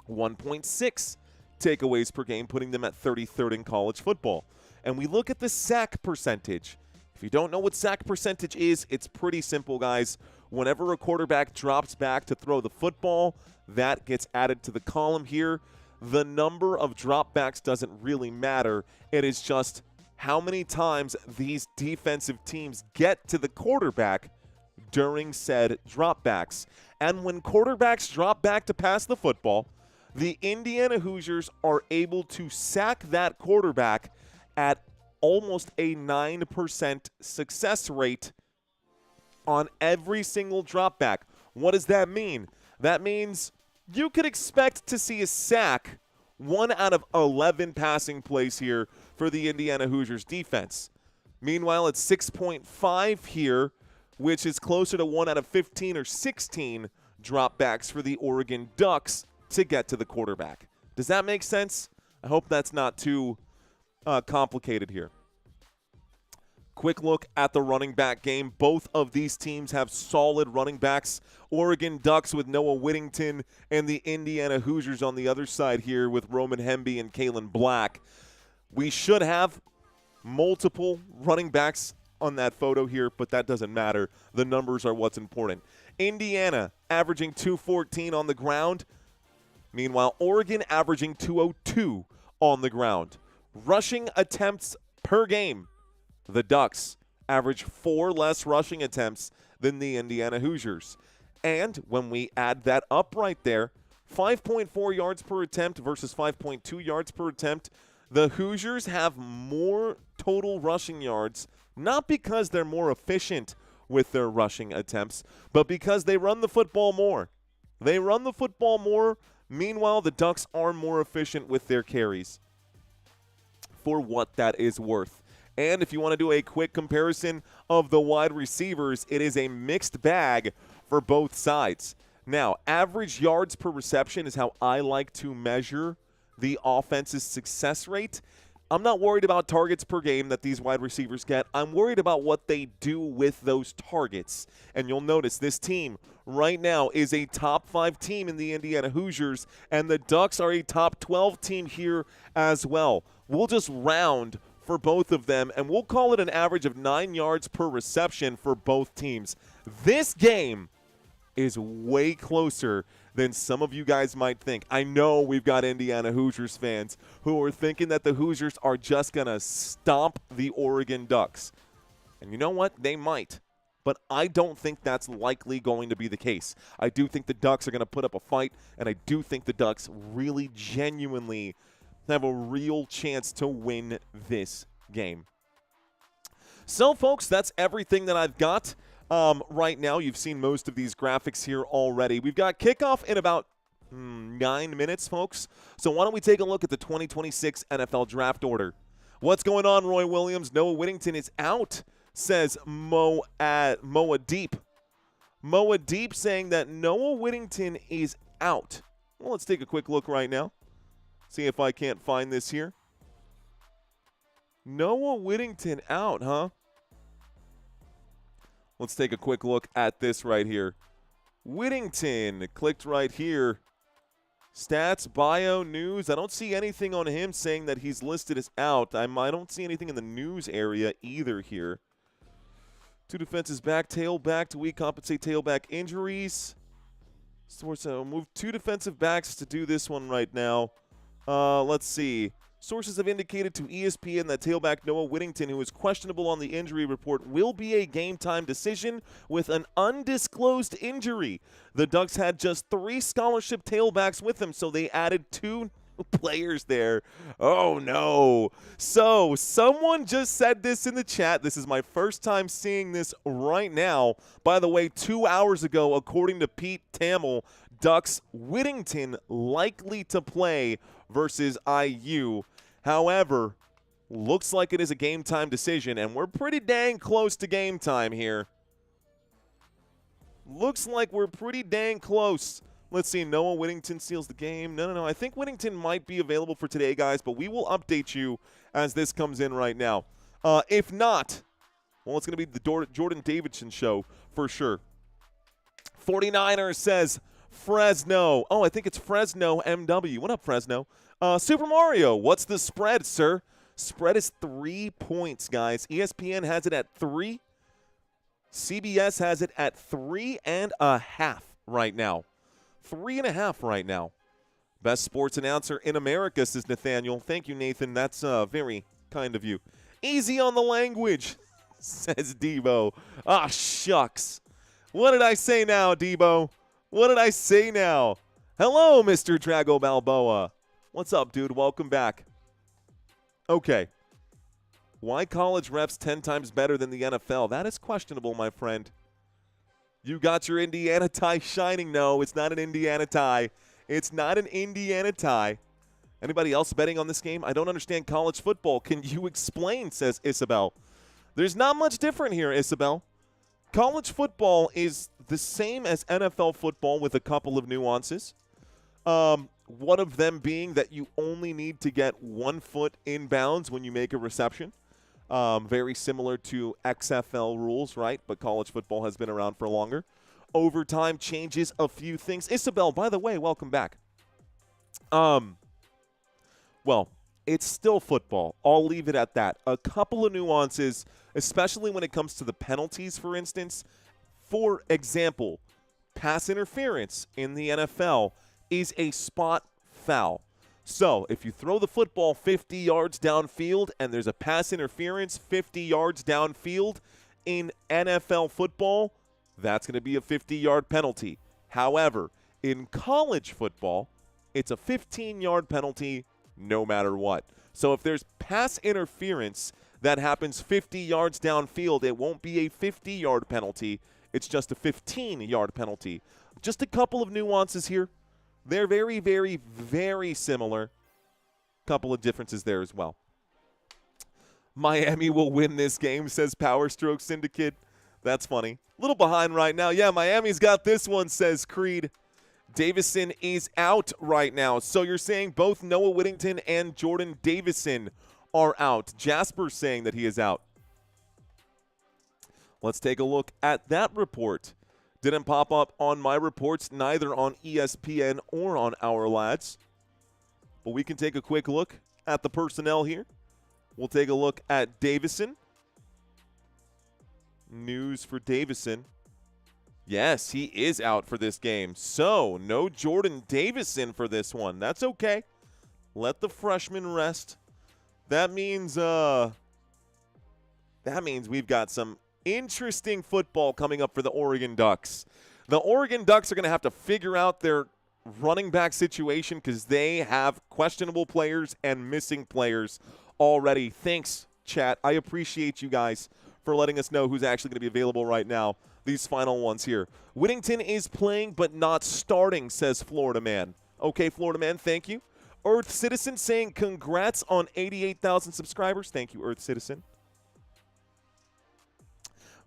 1.6 takeaways per game, putting them at 33rd in college football. And we look at the sack percentage. If you don't know what sack percentage is, it's pretty simple, guys. Whenever a quarterback drops back to throw the football, that gets added to the column here. The number of dropbacks doesn't really matter. It is just how many times these defensive teams get to the quarterback during said dropbacks. And when quarterbacks drop back to pass the football, the Indiana Hoosiers are able to sack that quarterback at almost a 9% success rate on every single dropback. What does that mean? That means you could expect to see a sack 1 out of 11 passing plays here for the Indiana Hoosiers defense. Meanwhile, it's 6.5 here, which is closer to 1 out of 15 or 16 dropbacks for the Oregon Ducks to get to the quarterback. Does that make sense? I hope that's not too complicated here. Quick look at the running back game. Both of these teams have solid running backs. Oregon Ducks with Noah Whittington and the Indiana Hoosiers on the other side here with Roman Hemby and Kalen Black. We should have multiple running backs on that photo here, but that doesn't matter. The numbers are what's important. Indiana averaging 214 on the ground. Meanwhile, Oregon averaging 202 on the ground. Rushing attempts per game. The Ducks average 4 less rushing attempts than the Indiana Hoosiers. And when we add that up right there, 5.4 yards per attempt versus 5.2 yards per attempt, the Hoosiers have more total rushing yards, not because they're more efficient with their rushing attempts, but because they run the football more. They run the football more. Meanwhile, the Ducks are more efficient with their carries, for what that is worth. And if you want to do a quick comparison of the wide receivers, it is a mixed bag for both sides. Now, average yards per reception is how I like to measure the offense's success rate. I'm not worried about targets per game that these wide receivers get. I'm worried about what they do with those targets. And you'll notice this team right now is a top 5 team in the Indiana Hoosiers, and the Ducks are a top 12 team here as well. We'll just round for both of them, and we'll call it an average of 9 yards per reception for both teams. This game is way closer than some of you guys might think. I know we've got Indiana Hoosiers fans who are thinking that the Hoosiers are just going to stomp the Oregon Ducks. And you know what? They might. But I don't think that's likely going to be the case. I do think the Ducks are going to put up a fight, and I do think the Ducks really genuinely have a real chance to win this game. So, folks, that's everything that I've got. Right now, you've seen most of these graphics here already. We've got kickoff in about 9 minutes, folks. So why don't we take a look at the 2026 NFL draft order. What's going on, Roy Williams? Noah Whittington is out, says Moa Deep. Moa Deep saying that Noah Whittington is out. Well, let's take a quick look right now. See if I can't find this here. Noah Whittington out, huh? Let's take a quick look at this right here. Whittington, clicked right here. Stats, bio, news. I don't see anything on him saying that he's listed as out. I don't see anything in the news area either here. 2 defenses back, tailback to weak compensate tailback injuries. So move 2 defensive backs to do this one right now. Let's see. Sources have indicated to ESPN that tailback Noah Whittington, who is questionable on the injury report, will be a game-time decision with an undisclosed injury. The Ducks had just 3 scholarship tailbacks with them, so they added 2 players there. Oh, no. So someone just said this in the chat. This is my first time seeing this right now. By the way, 2 hours ago, according to Pete Thamel, Ducks Whittington likely to play versus IU. However, looks like it is a game-time decision, and we're pretty dang close to game time here. Looks like we're pretty dang close. Let's see, Noah Whittington seals the game. No. I think Whittington might be available for today, guys, but we will update you as this comes in right now. If not, well, it's going to be the Jordan Davidson show for sure. 49er says Fresno. Oh, I think it's Fresno MW. What up, Fresno? Super Mario, what's the spread, sir? Spread is 3 points, guys. ESPN has it at 3. CBS has it at 3.5 right now. 3.5 right now. Best sports announcer in America, says Nathaniel. Thank you, Nathan. That's very kind of you. Easy on the language, says Debo. Ah, shucks. What did I say now, Debo? What did I say now? Hello, Mr. Drago Balboa. What's up, dude? Welcome back. Okay. Why college refs 10 times better than the NFL? That is questionable, my friend. You got your Indiana tie shining. No, it's not an Indiana tie. It's not an Indiana tie. Anybody else betting on this game? I don't understand college football. Can you explain, says Isabel. There's not much different here, Isabel. College football is the same as NFL football with a couple of nuances. One of them being that you only need to get 1 foot in bounds when you make a reception. Very similar to XFL rules, right? But college football has been around for longer. Overtime changes a few things. Isabel, by the way, welcome back. Well, it's still football. I'll leave it at that. A couple of nuances, especially when it comes to the penalties, for instance. For example, pass interference in the NFL is a spot foul. So if you throw the football 50 yards downfield and there's a pass interference 50 yards downfield in NFL football, that's going to be a 50-yard penalty. However, in college football, it's a 15-yard penalty no matter what. So if there's pass interference that happens 50 yards downfield, it won't be a 50-yard penalty. It's just a 15-yard penalty. Just a couple of nuances here. They're very, very, very similar. Couple of differences there as well. Miami will win this game, says Power Stroke Syndicate. That's funny. A little behind right now. Yeah, Miami's got this one, says Creed. Davison is out right now. So you're saying both Noah Whittington and Jordan Davison are out. Jasper's saying that he is out. Let's take a look at that report. Didn't pop up on my reports, neither on ESPN or on Our Lads. But we can take a quick look at the personnel here. We'll take a look at Davison. News for Davison. Yes, he is out for this game. So, no Jordan Davison for this one. That's okay. Let the freshman rest. That means we've got some interesting football coming up for the Oregon Ducks. The Oregon Ducks are going to have to figure out their running back situation because they have questionable players and missing players already. Thanks, chat. I appreciate you guys for letting us know who's actually going to be available right now. These final ones here. Whittington is playing but not starting, says Florida Man. Okay, Florida Man, thank you. Earth Citizen saying congrats on 88,000 subscribers. Thank you, Earth Citizen.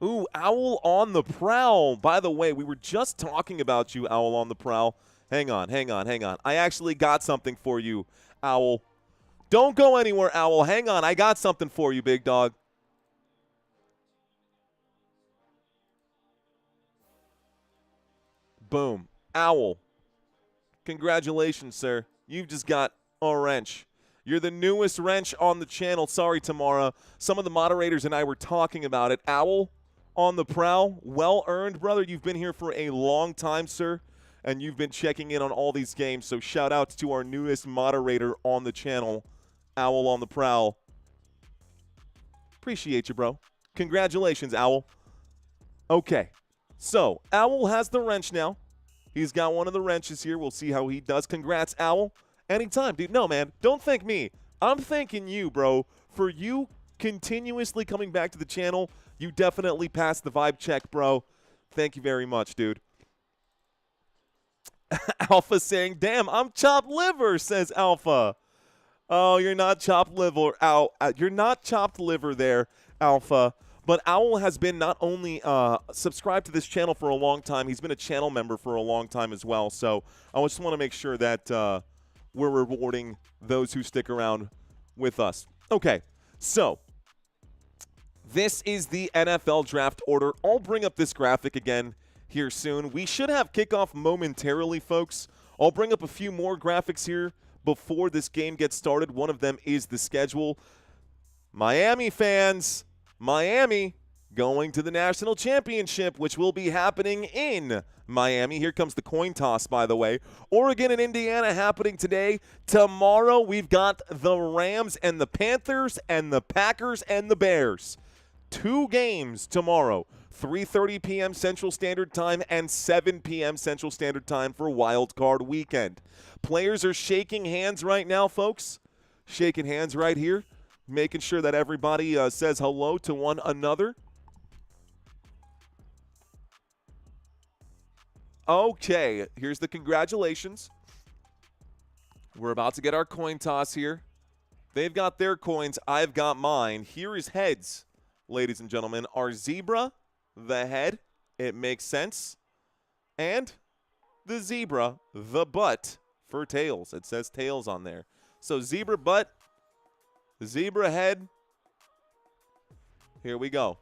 Ooh, Owl on the Prowl. By the way, we were just talking about you, Owl on the Prowl. Hang on. I actually got something for you, Owl. Don't go anywhere, Owl. Hang on. I got something for you, big dog. Boom. Owl. Congratulations, sir. You've just got a wrench. You're the newest wrench on the channel. Sorry, Tamara. Some of the moderators and I were talking about it. Owl on the Prowl. Well earned, brother. You've been here for a long time, sir, and you've been checking in on all these games. So shout out to our newest moderator on the channel, Owl on the Prowl. Appreciate you, bro. Congratulations, Owl. Okay. So, Owl has the wrench now. He's got one of the wrenches here. We'll see how he does. Congrats, Owl. Anytime, dude. No, man. Don't thank me. I'm thanking you, bro, for you continuously coming back to the channel. You definitely passed the vibe check, bro. Thank you very much, dude. Alpha saying, damn, I'm chopped liver, says Alpha. Oh, you're not chopped liver. You're not chopped liver there, Alpha. But Owl has been not only subscribed to this channel for a long time, he's been a channel member for a long time as well. So I just want to make sure that we're rewarding those who stick around with us. Okay, so this is the NFL draft order. I'll bring up this graphic again here soon. We should have kickoff momentarily, folks. I'll bring up a few more graphics here before this game gets started. One of them is the schedule. Miami fans, Miami going to the national championship, which will be happening in Miami. Here comes the coin toss, by the way. Oregon and Indiana happening today. Tomorrow, we've got the Rams and the Panthers and the Packers and the Bears. 2 games tomorrow, 3:30 p.m. Central Standard Time and 7 p.m. Central Standard Time for Wild Card Weekend. Players are shaking hands right now, folks. Shaking hands right here. Making sure that everybody says hello to one another. Okay, here's the congratulations. We're about to get our coin toss here. They've got their coins. I've got mine. Here is heads, ladies and gentlemen. Our zebra, the head, it makes sense. And the zebra, the butt, for tails. It says tails on there. So zebra butt, zebra head. Here we go.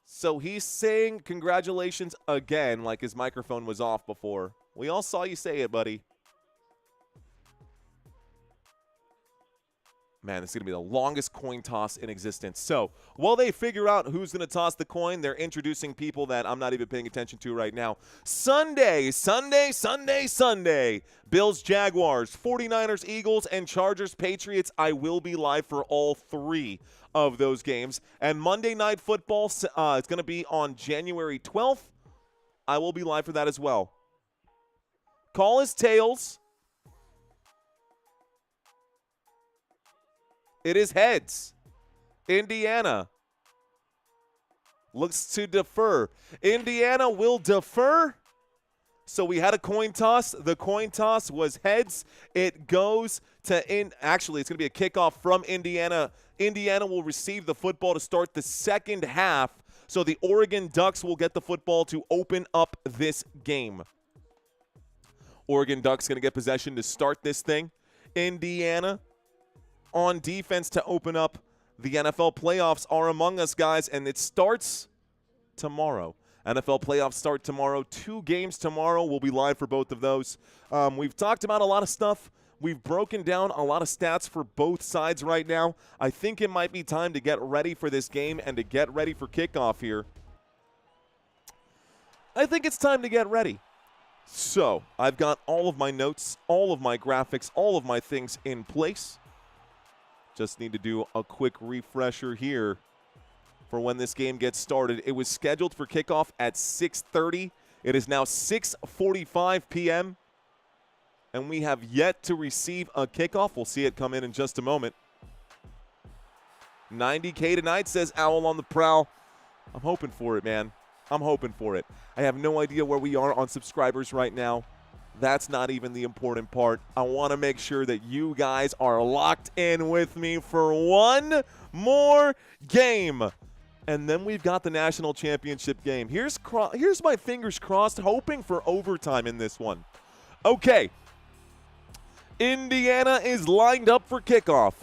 So he's saying congratulations again, like his microphone was off before. We all saw you say it, buddy. Man, this is going to be the longest coin toss in existence. So while they figure out who's going to toss the coin, they're introducing people that I'm not even paying attention to right now. Sunday. Bills, Jaguars, 49ers, Eagles, and Chargers, Patriots. I will be live for all 3 of those games. And Monday Night Football, it's going to be on January 12th. I will be live for that as well. Call is tails. It is heads. Indiana looks to defer. Indiana will defer. So we had a coin toss. The coin toss was heads. It goes to actually, it's going to be a kickoff from Indiana. Indiana will receive the football to start the second half. So the Oregon Ducks will get the football to open up this game. Oregon Ducks going to get possession to start this thing. Indiana on defense to open up. The NFL playoffs are among us, guys, and it starts tomorrow. NFL playoffs start tomorrow. 2 games tomorrow. We'll be live for both of those. We've talked about a lot of stuff. We've broken down a lot of stats for both sides right now. I think it might be time to get ready for this game and to get ready for kickoff here. I think it's time to get ready. So I've got all of my notes, all of my graphics, all of my things in place. Just need to do a quick refresher here for when this game gets started. It was scheduled for kickoff at 6:30. It is now 6:45 p.m. And we have yet to receive a kickoff. We'll see it come in just a moment. 90K tonight, says Owl on the Prowl. I'm hoping for it, man. I'm hoping for it. I have no idea where we are on subscribers right now. That's not even the important part. I want to make sure that you guys are locked in with me for one more game. And then we've got the national championship game. Here's my fingers crossed, hoping for overtime in this one. Okay. Indiana is lined up for kickoff.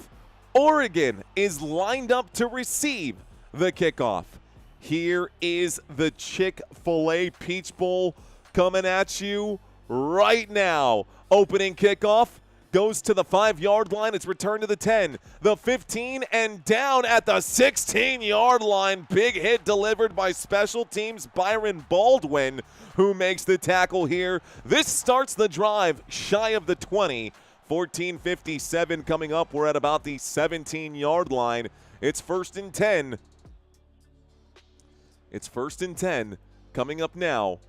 Oregon is lined up to receive the kickoff. Here is the Chick-fil-A Peach Bowl coming at you right now. Opening kickoff goes to the 5-yard line. It's returned to the 10, the 15, and down at the 16-yard line. Big hit delivered by special teams Byron Baldwin, who makes the tackle here. This starts the drive shy of the 20. 14:57 coming up. We're at about the 17-yard line. It's 1st and 10. It's 1st and 10 coming up now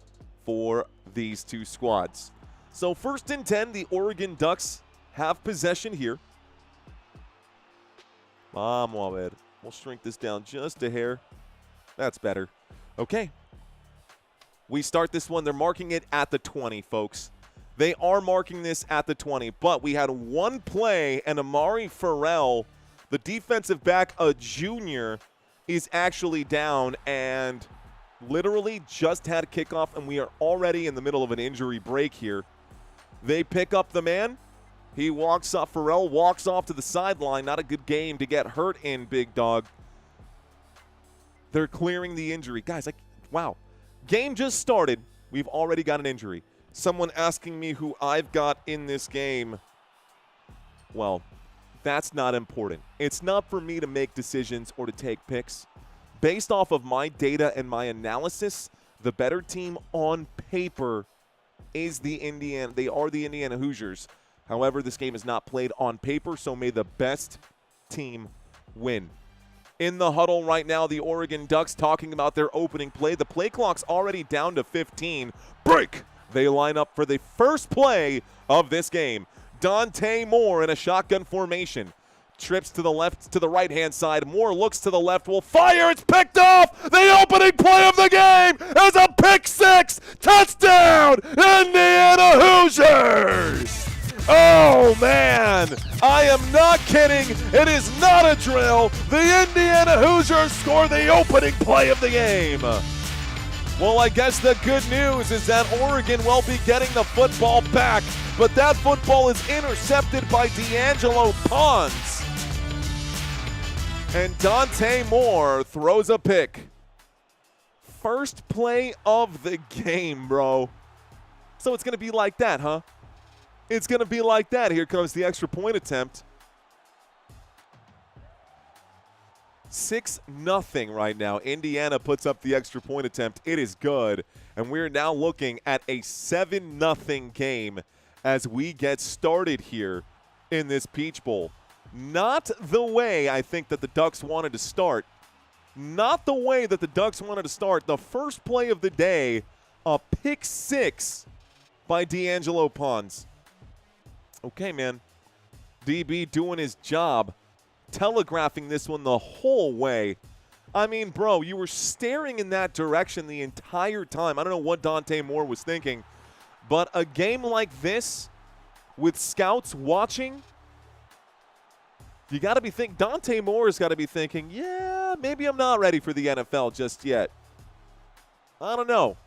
for these two squads. So 1st and 10, the Oregon Ducks have possession here. We'll shrink this down just a hair. That's better. Okay. We start this one. They're marking it at the 20, folks. They are marking this at the 20, but we had one play, and Amari Farrell, the defensive back, a junior, is actually down and literally just had kickoff, and we are already in the middle of an injury break here. They pick up the man. He walks off. Farrell walks off to the sideline. Not a good game to get hurt in, big dog. They're clearing the injury. Guys, wow. Game just started. We've already got an injury. Someone asking me who I've got in this game. Well, that's not important. It's not for me to make decisions or to take picks. Based off of my data and my analysis, the better team on paper is the Indiana. They are the Indiana Hoosiers. However, this game is not played on paper, so may the best team win. In the huddle right now, the Oregon Ducks talking about their opening play. The play clock's already down to 15. Break! They line up for the first play of this game. Dante Moore in a shotgun formation. Trips to the left, to the right-hand side. Moore looks to the left, will fire. It's picked off. The opening play of the game is a pick six. Touchdown, Indiana Hoosiers. Oh, man. I am not kidding. It is not a drill. The Indiana Hoosiers score the opening play of the game. Well, I guess the good news is that Oregon will be getting the football back, but that football is intercepted by D'Angelo Pons. And Dante Moore throws a pick. First play of the game, bro. So it's going to be like that, huh? It's going to be like that. Here comes the extra point attempt. 6-0 right now. Indiana puts up the extra point attempt. It is good. And we're now looking at a 7-0 game as we get started here in this Peach Bowl. Not the way I think that the Ducks wanted to start. Not the way that the Ducks wanted to start. The first play of the day, a pick six by D'Angelo Pons. Okay, man. DB doing his job, telegraphing this one the whole way. I mean, bro, you were staring in that direction the entire time. I don't know what Dante Moore was thinking, but a game like this with scouts watching, you got to be thinking, Dante Moore has got to be thinking, yeah, maybe I'm not ready for the NFL just yet. I don't know.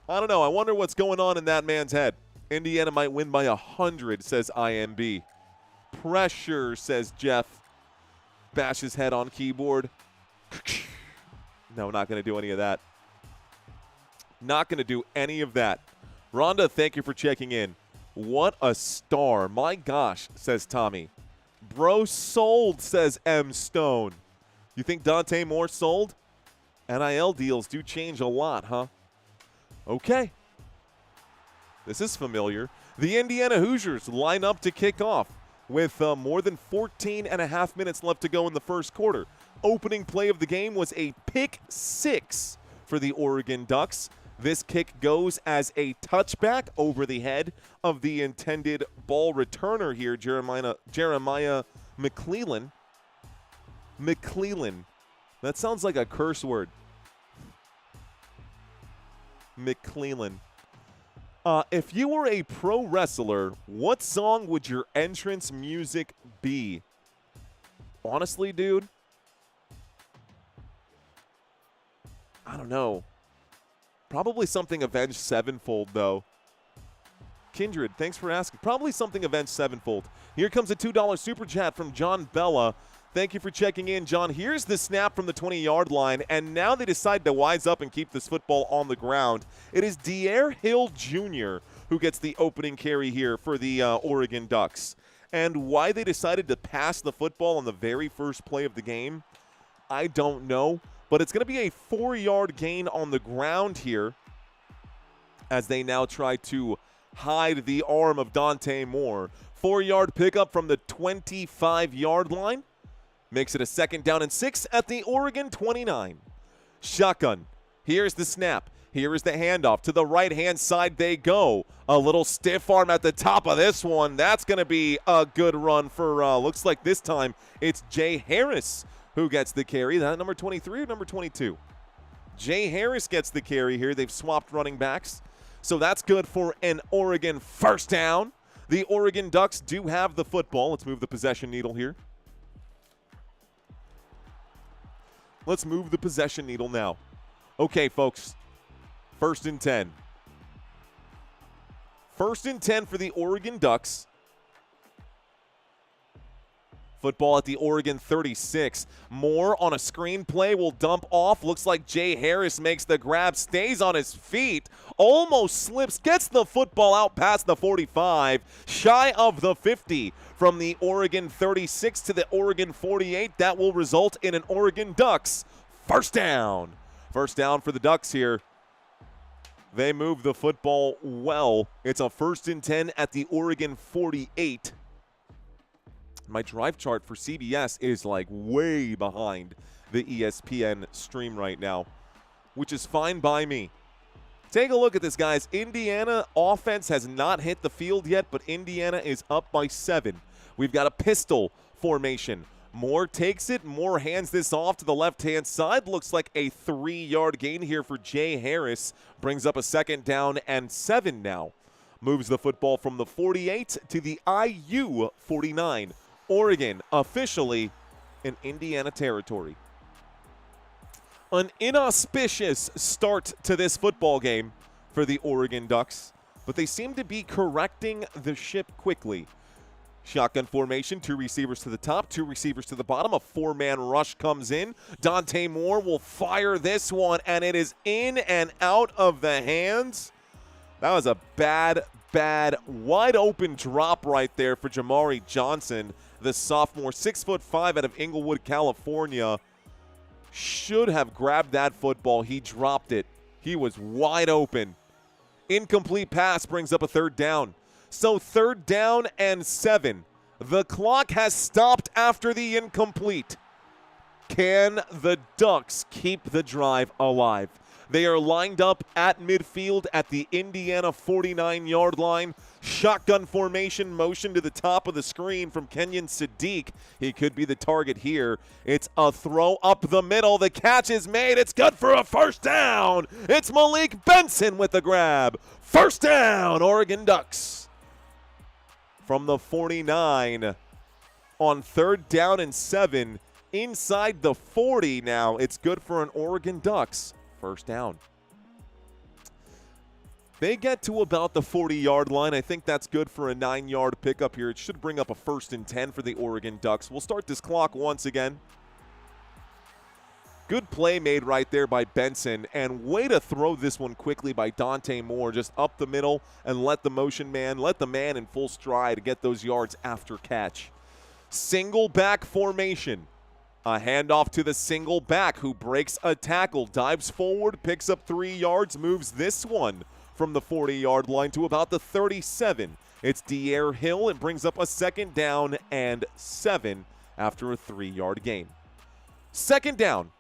I wonder what's going on in that man's head. Indiana might win by 100, says IMB. Pressure, says Jeff. Bash his head on keyboard. No, not going to do any of that. Not going to do any of that. Rhonda, thank you for checking in. What a star. My gosh, says Tommy. Bro sold, says M. Stone. You think Dante Moore sold? NIL deals do change a lot, huh? Okay. This is familiar. The Indiana Hoosiers line up to kick off with more than 14 and a half minutes left to go in the first quarter. Opening play of the game was a pick six for the Oregon Ducks. This kick goes as a touchback over the head of the intended ball returner here, Jeremiah McClellan. McClellan. That sounds like a curse word. McClellan. If you were a pro wrestler, what song would your entrance music be? Honestly, dude, I don't know. Probably something Avenged Sevenfold, though. Kindred, thanks for asking. Probably something Avenged Sevenfold. Here comes a $2 super chat from John Bella. Thank you for checking in, John. Here's the snap from the 20-yard line, and now they decide to wise up and keep this football on the ground. It is De'Air Hill Jr. who gets the opening carry here for the Oregon Ducks. And why they decided to pass the football on the very first play of the game, I don't know. But it's going to be a 4-yard gain on the ground here as they now try to hide the arm of Dante Moore. 4-yard pickup from the 25-yard line. Makes it a 2nd down and 6 at the Oregon 29. Shotgun. Here's the snap. Here is the handoff. To the right-hand side they go. A little stiff arm at the top of this one. That's going to be a good run for, looks like this time it's Jay Harris who gets the carry. That number 23 or number 22? Jay Harris gets the carry here. They've swapped running backs. So that's good for an Oregon first down. The Oregon Ducks do have the football. Let's move the possession needle here. Let's move the possession needle now. Okay, folks. 1st and 10. 1st and 10 for the Oregon Ducks. Football at the Oregon 36. Moore on a screen play will dump off. Looks like Jay Harris makes the grab, stays on his feet, almost slips, gets the football out past the 45, shy of the 50. From the Oregon 36 to the Oregon 48, that will result in an Oregon Ducks first down. First down for the Ducks here. They move the football well. It's a 1st and 10 at the Oregon 48. My drive chart for CBS is like way behind the ESPN stream right now, which is fine by me. Take a look at this, guys. Indiana offense has not hit the field yet, but Indiana is up by 7. We've got a pistol formation. Moore takes it. Moore hands this off to the left-hand side. Looks like a 3-yard gain here for Jay Harris. Brings up a 2nd down and 7 now. Moves the football from the 48 to the IU 49. Oregon officially in Indiana territory. An inauspicious start to this football game for the Oregon Ducks, but they seem to be correcting the ship quickly. Shotgun formation, 2 receivers to the top, 2 receivers to the bottom. A 4-man rush comes in. Dante Moore will fire this one, and it is in and out of the hands. That was a bad, wide open drop right there for Jamari Johnson, the sophomore, 6'5" out of Inglewood, California. should have grabbed that football. He dropped it. He was wide open. Incomplete pass brings up a third down. So 3rd down and 7. The clock has stopped after the incomplete. Can the Ducks keep the drive alive? They are lined up at midfield at the Indiana 49-yard line. Shotgun formation, motion to the top of the screen from Kenyon Sadiq. He could be the target here. It's a throw up the middle. The catch is made. It's good for a first down. It's Malik Benson with the grab. First down, Oregon Ducks. From the 49 on 3rd down and 7. Inside the 40 now. It's good for an Oregon Ducks. First down. They get to about the 40-yard line. I think that's good for a 9-yard pickup here. It should bring up a 1st and 10 for the Oregon Ducks. We'll start this clock once again. Good play made right there by Benson, and way to throw this one quickly by Dante Moore, just up the middle and let the man in full stride get those yards after catch. Single back formation. A handoff to the single back who breaks a tackle, dives forward, picks up 3 yards, moves this one from the 40-yard line to about the 37. It's De'Air Hill. It brings up a 2nd down and 7 after a 3-yard gain. 2nd down.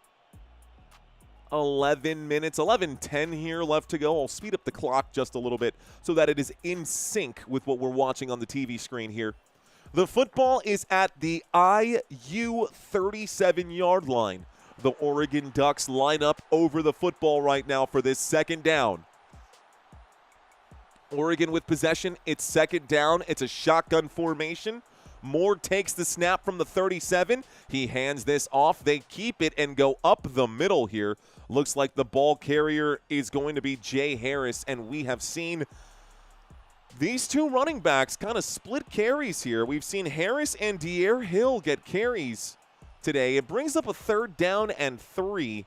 11:10 here left to go. I'll speed up the clock just a little bit so that it is in sync with what we're watching on the TV screen here. The football is at the IU 37-yard line. The Oregon Ducks line up over the football right now for this 2nd down. Oregon with possession. It's 2nd down. It's a shotgun formation. Moore takes the snap from the 37. He hands this off. They keep it and go up the middle here. Looks like the ball carrier is going to be Jay Harris, and we have seen these two running backs kind of split carries here. We've seen Harris and De'Air Hill get carries today. It brings up a 3rd down and 3.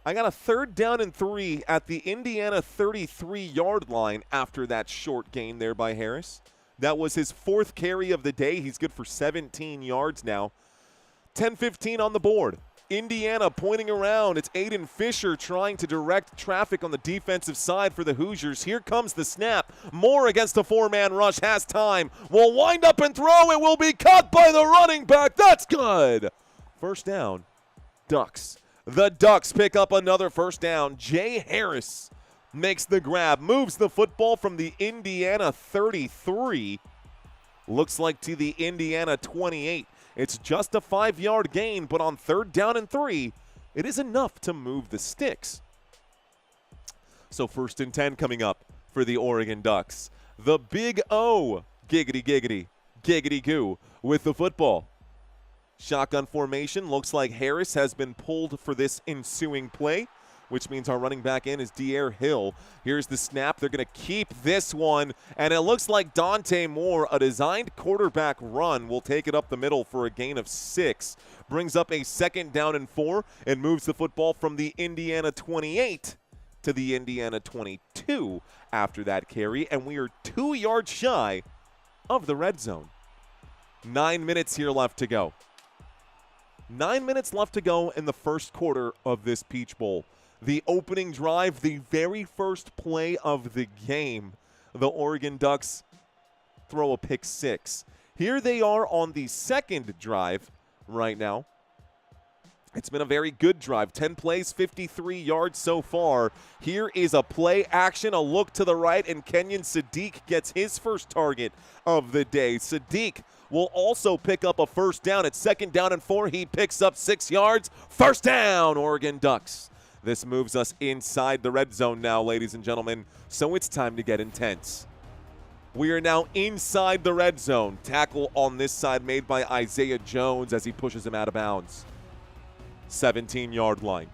I got a 3rd down and 3 at the Indiana 33-yard line after that short gain there by Harris. That was his 4th carry of the day. He's good for 17 yards now. 10-15 on the board. Indiana pointing around. It's Aiden Fisher trying to direct traffic on the defensive side for the Hoosiers. Here comes the snap. Moore against a 4-man rush. Has time. Will wind up and throw. It will be caught by the running back. That's good. First down. Ducks. The Ducks pick up another first down. Jay Harris makes the grab. Moves the football from the Indiana 33. Looks like to the Indiana 28. It's just a 5-yard gain, but on 3rd down and 3, it is enough to move the sticks. So 1st and 10 coming up for the Oregon Ducks. The Big O, giggity, giggity, giggity goo, with the football. Shotgun formation. Looks like Harris has been pulled for this ensuing play, which means our running back in is De'Air Hill. Here's the snap. They're going to keep this one, and it looks like Dante Moore, a designed quarterback run, will take it up the middle for a gain of 6. Brings up a 2nd down and 4 and moves the football from the Indiana 28 to the Indiana 22 after that carry, and we are 2 yards shy of the red zone. 9 minutes here left to go. 9 minutes left to go in the first quarter of this Peach Bowl. The opening drive, the very first play of the game, the Oregon Ducks throw a pick 6. Here they are on the 2nd drive right now. It's been a very good drive. 10 plays, 53 yards so far. Here is a play action, a look to the right, and Kenyon Sadiq gets his first target of the day. Sadiq will also pick up a first down. At 2nd down and 4, he picks up 6 yards. First down, Oregon Ducks. This moves us inside the red zone now, ladies and gentlemen, so it's time to get intense. We are now inside the red zone. Tackle on this side made by Isaiah Jones as he pushes him out of bounds. 17-yard line.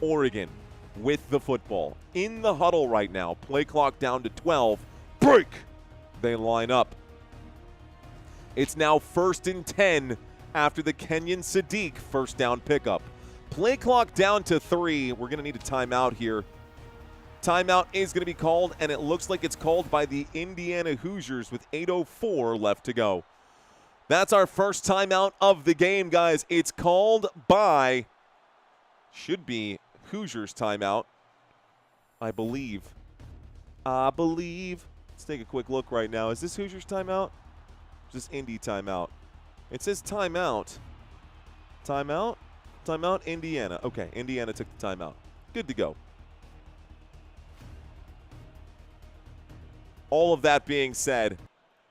Oregon with the football. In the huddle right now. Play clock down to 12. Break! They line up. It's now 1st and 10 after the Kenyon Sadiq first down pickup. Play clock down to 3. We're going to need a timeout here. Timeout is going to be called, and it looks like it's called by the Indiana Hoosiers with 8:04 left to go. That's our first timeout of the game, guys. It's called by, should be Hoosiers timeout, I believe. Let's take a quick look right now. Is this Hoosiers timeout? Is this Indy timeout? It says timeout. Timeout? Timeout, Indiana. Okay, Indiana took the timeout. Good to go. All of that being said,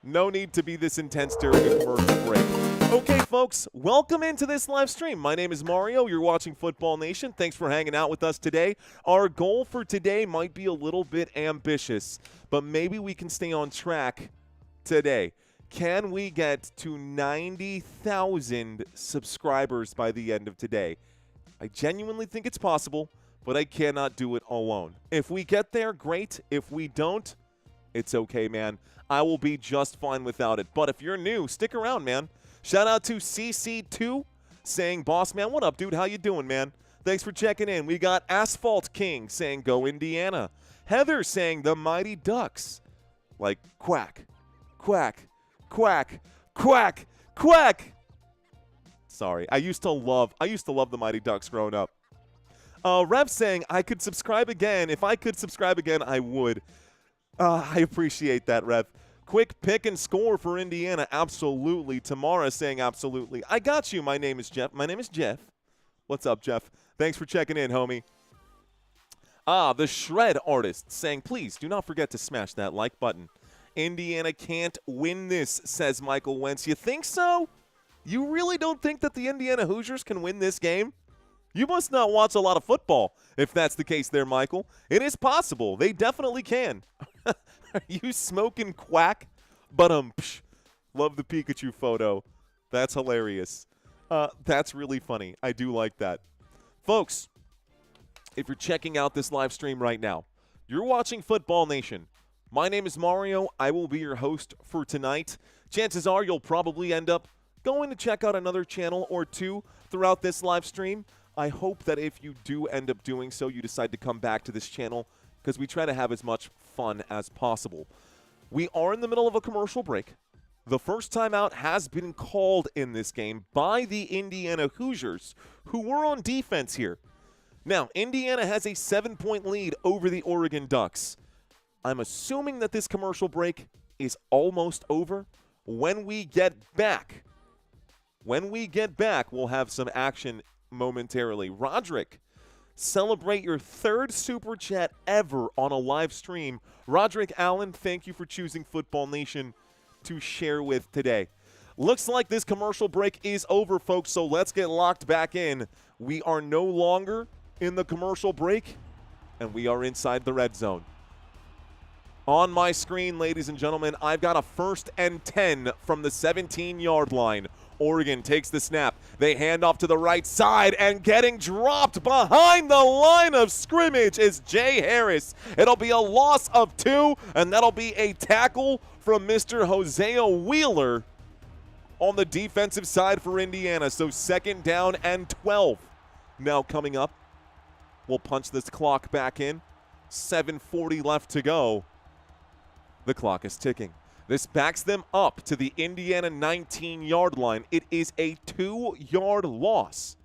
no need to be this intense during a commercial break. Okay, folks, welcome into this live stream. My name is Mario. You're watching Football Nation. Thanks for hanging out with us today. Our goal for today might be a little bit ambitious, but maybe we can stay on track today. Can we get to 90,000 subscribers by the end of today? I genuinely think it's possible, but I cannot do it alone. If we get there, great. If we don't, it's okay, man. I will be just fine without it. But if you're new, stick around, man. Shout out to CC2 saying, "Boss man, what up, dude? How you doing, man? Thanks for checking in." We got Asphalt King saying, "Go Indiana." Heather saying, "The Mighty Ducks." Like quack, quack, quack, quack, quack. Sorry, I used to love the Mighty Ducks growing up. Rev saying, "I could subscribe again. If I could subscribe again, I would." I appreciate that, Rev. Quick pick and score for Indiana. Absolutely. Tamara saying absolutely. I got you. My name is Jeff. What's up, Jeff? Thanks for checking in, homie. The Shred Artist saying, "Please do not forget to smash that like button." Indiana can't win this, says Michael Wentz. You think so? You really don't think that the Indiana Hoosiers can win this game? You must not watch a lot of football if that's the case there, Michael. It is possible. They definitely can. Are you smoking quack? But love the Pikachu photo. That's hilarious. That's really funny. I do like that. Folks, if you're checking out this live stream right now, you're watching Football Nation. My name is Mario. I will be your host for tonight. Chances are you'll probably end up going to check out another channel or two throughout this live stream. I hope that if you do end up doing so, you decide to come back to this channel because we try to have as much fun as possible. We are in the middle of a commercial break. The first timeout has been called in this game by the Indiana Hoosiers, who were on defense here. Now, Indiana has a 7-point lead over the Oregon Ducks. I'm assuming that this commercial break is almost over. When we get back, we'll have some action momentarily. Roderick, celebrate your 3rd Super Chat ever on a live stream. Roderick Allen, thank you for choosing Football Nation to share with today. Looks like this commercial break is over, folks, so let's get locked back in. We are no longer in the commercial break, and we are inside the red zone. On my screen, ladies and gentlemen, I've got a 1st and 10 from the 17-yard line. Oregon takes the snap. They hand off to the right side, and getting dropped behind the line of scrimmage is Jay Harris. It'll be a loss of 2, and that'll be a tackle from Mr. Hosea Wheeler on the defensive side for Indiana. So 2nd down and 12 now coming up. We'll punch this clock back in. 7:40 left to go. The clock is ticking. This backs them up to the Indiana 19-yard line. It is a 2-yard loss.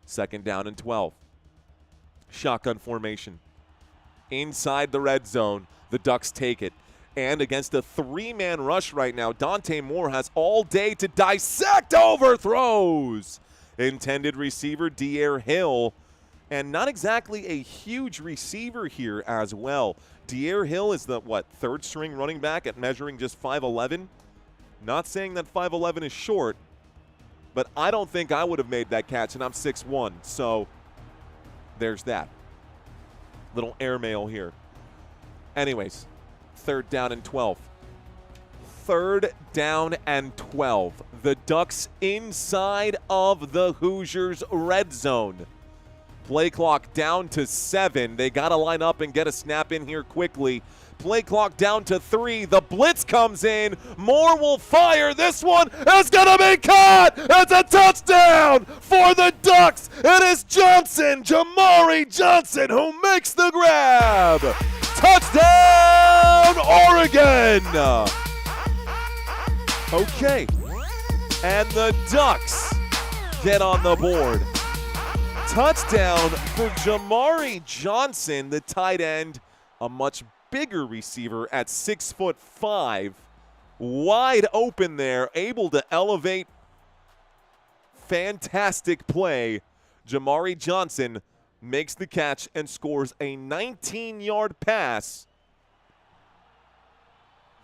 2nd down and 12. Shotgun formation. Inside the red zone, the Ducks take it. And against a 3-man rush right now, Dante Moore has all day to dissect overthrows. Intended receiver, De'Air Hill. And not exactly a huge receiver here as well. De'Air Hill is the, 3rd-string running back at measuring just 5'11"? Not saying that 5'11" is short, but I don't think I would have made that catch, and I'm 6'1", so there's that. Little airmail here. Anyways, 3rd down and 12. 3rd down and 12. The Ducks inside of the Hoosiers' red zone. Play clock down to 7. They got to line up and get a snap in here quickly. Play clock down to 3. The blitz comes in. Moore will fire. This one is going to be caught. It's a touchdown for the Ducks. It is Johnson, Jamari Johnson, who makes the grab. Touchdown, Oregon. Okay. And the Ducks get on the board. Touchdown for Jamari Johnson, the tight end, a much bigger receiver at 6'5", wide open there, able to elevate. Fantastic play. Jamari Johnson makes the catch and scores a 19-yard pass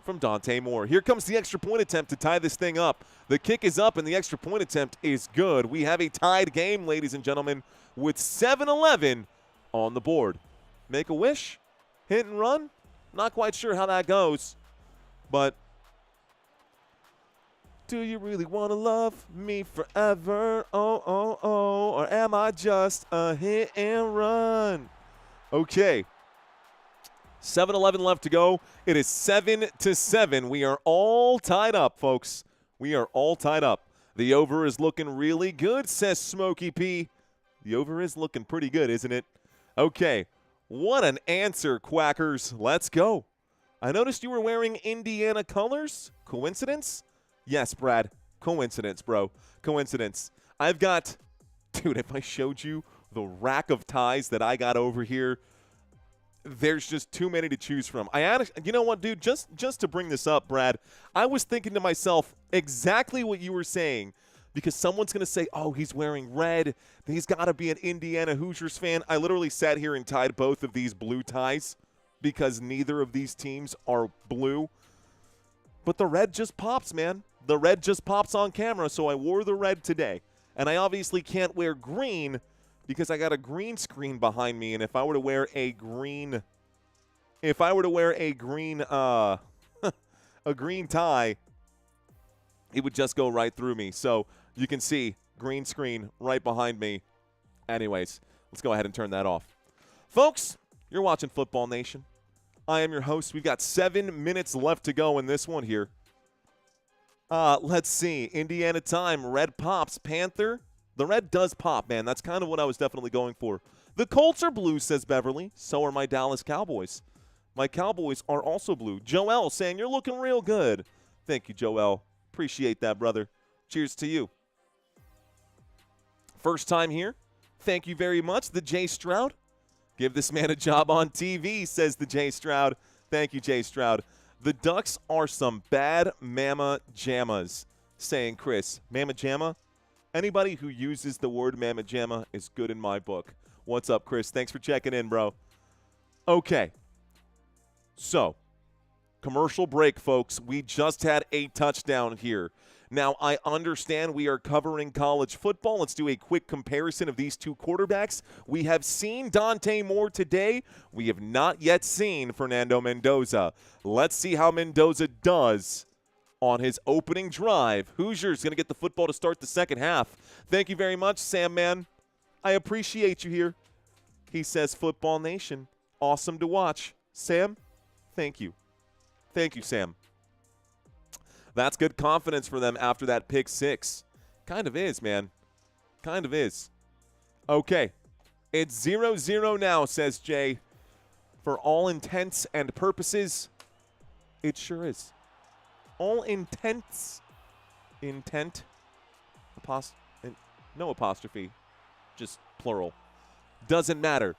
from Dante Moore. Here comes the extra point attempt to tie this thing up. The kick is up and the extra point attempt is good. We have a tied game, ladies and gentlemen, with 7-11 on the board. Make a wish, hit and run. Not quite sure how that goes, but do you really want to love me forever? Oh, oh, oh, or am I just a hit and run? Okay. 7-11 left to go. It is 7-7. We are all tied up, folks. We are all tied up. The over is looking really good, says Smokey P. The over is looking pretty good, isn't it? Okay. What an answer, Quackers. Let's go. I noticed you were wearing Indiana colors. Coincidence? Yes, Brad. Coincidence, bro. Coincidence. I've got, dude, if I showed you the rack of ties that I got over here, there's just too many to choose from. You know what, dude? Just to bring this up, Brad, I was thinking to myself exactly what you were saying, because someone's going to say, oh, he's wearing red. He's got to be an Indiana Hoosiers fan. I literally sat here and tied both of these blue ties because neither of these teams are blue. But the red just pops, man. The red just pops on camera, so I wore the red today. And I obviously can't wear green because I got a green screen behind me, and if I were to wear a green a green tie, it would just go right through me. So you can see green screen right behind me. Anyways, let's go ahead and turn that off. Folks, you're watching Football Nation. I am your host. We've got 7 minutes left to go in this one here. Let's see. Indiana time. Red pops. Panther. The red does pop, man. That's kind of what I was definitely going for. The Colts are blue, says Beverly. So are my Dallas Cowboys. My Cowboys are also blue. Joel saying, you're looking real good. Thank you, Joel. Appreciate that, brother. Cheers to you. First time here. Thank you very much. The J. Stroud. Give this man a job on TV, says the J. Stroud. Thank you, J. Stroud. The Ducks are some bad mama jammas, saying Chris. Mama jamma? Anybody who uses the word mama jamma is good in my book. What's up, Chris? Thanks for checking in, bro. Okay. So, commercial break, folks. We just had a touchdown here. Now, I understand we are covering college football. Let's do a quick comparison of these two quarterbacks. We have seen Dante Moore today. We have not yet seen Fernando Mendoza. Let's see how Mendoza does on his opening drive. Hoosiers going to get the football to start the second half. Thank you very much, Sam, man. I appreciate you here. He says, Football Nation, awesome to watch. Sam, thank you. Thank you, Sam. That's good confidence for them after that pick six. Kind of is, man. Kind of is. Okay. It's 0-0 now, says Jay. For all intents and purposes, it sure is. All intents. Intent. No apostrophe. Just plural. Doesn't matter.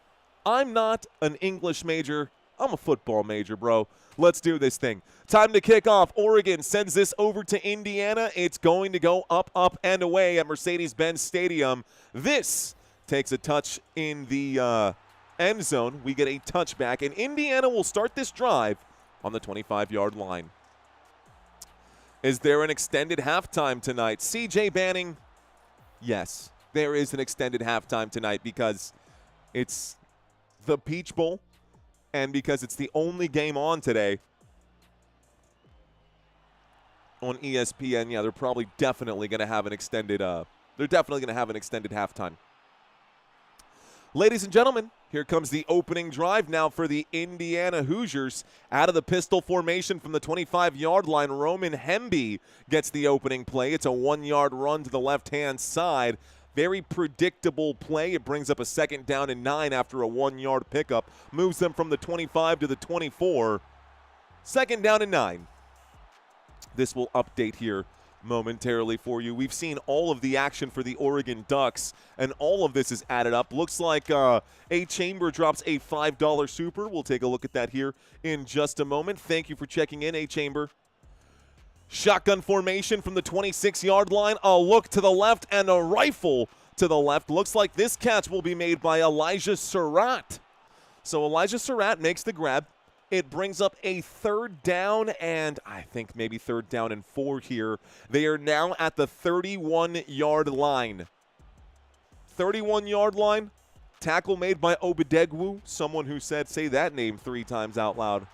I'm not an English major. I'm a football major, bro. Let's do this thing. Time to kick off. Oregon sends this over to Indiana. It's going to go up, up, and away at Mercedes-Benz Stadium. This takes a touch in the end zone. We get a touchback, and Indiana will start this drive on the 25-yard line. Is there an extended halftime tonight? CJ Banning, yes, there is an extended halftime tonight because it's the Peach Bowl. And because it's the only game on today on ESPN, yeah, they're probably definitely going to have an extended halftime. Ladies and gentlemen, here comes the opening drive now for the Indiana Hoosiers. Out of the pistol formation from the 25-yard line, Roman Hemby gets the opening play. It's a 1-yard run to the left-hand side. Very predictable play. It brings up a 2nd down and 9 after a 1-yard pickup. Moves them from the 25 to the 24. 2nd down and 9. This will update here momentarily for you. We've seen all of the action for the Oregon Ducks, and all of this is added up. Looks like A Chamber drops a $5 super. We'll take a look at that here in just a moment. Thank you for checking in, A Chamber. Shotgun formation from the 26-yard line. A look to the left and a rifle to the left. Looks like this catch will be made by Elijah Surratt. So Elijah Surratt makes the grab. It brings up a 3rd down and I think maybe 3rd down and 4 here. They are now at the 31-yard line. 31-yard line. Tackle made by Obidegwu, someone who said say that name 3 times out loud.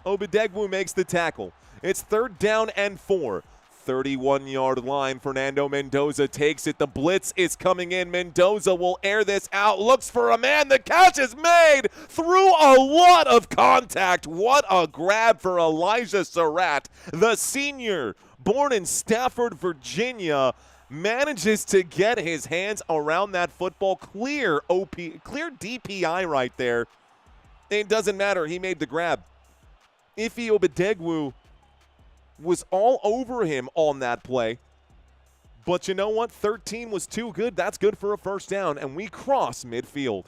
Obidegwu makes the tackle. It's 3rd down and 4. 31-yard line. Fernando Mendoza takes it. The blitz is coming in. Mendoza will air this out. Looks for a man. The catch is made through a lot of contact. What a grab for Elijah Surratt. The senior, born in Stafford, Virginia, manages to get his hands around that football. Clear DPI right there. It doesn't matter. He made the grab. Ife Obidegwu was all over him on that play. But you know what? 13 was too good. That's good for a 1st down, and we cross midfield.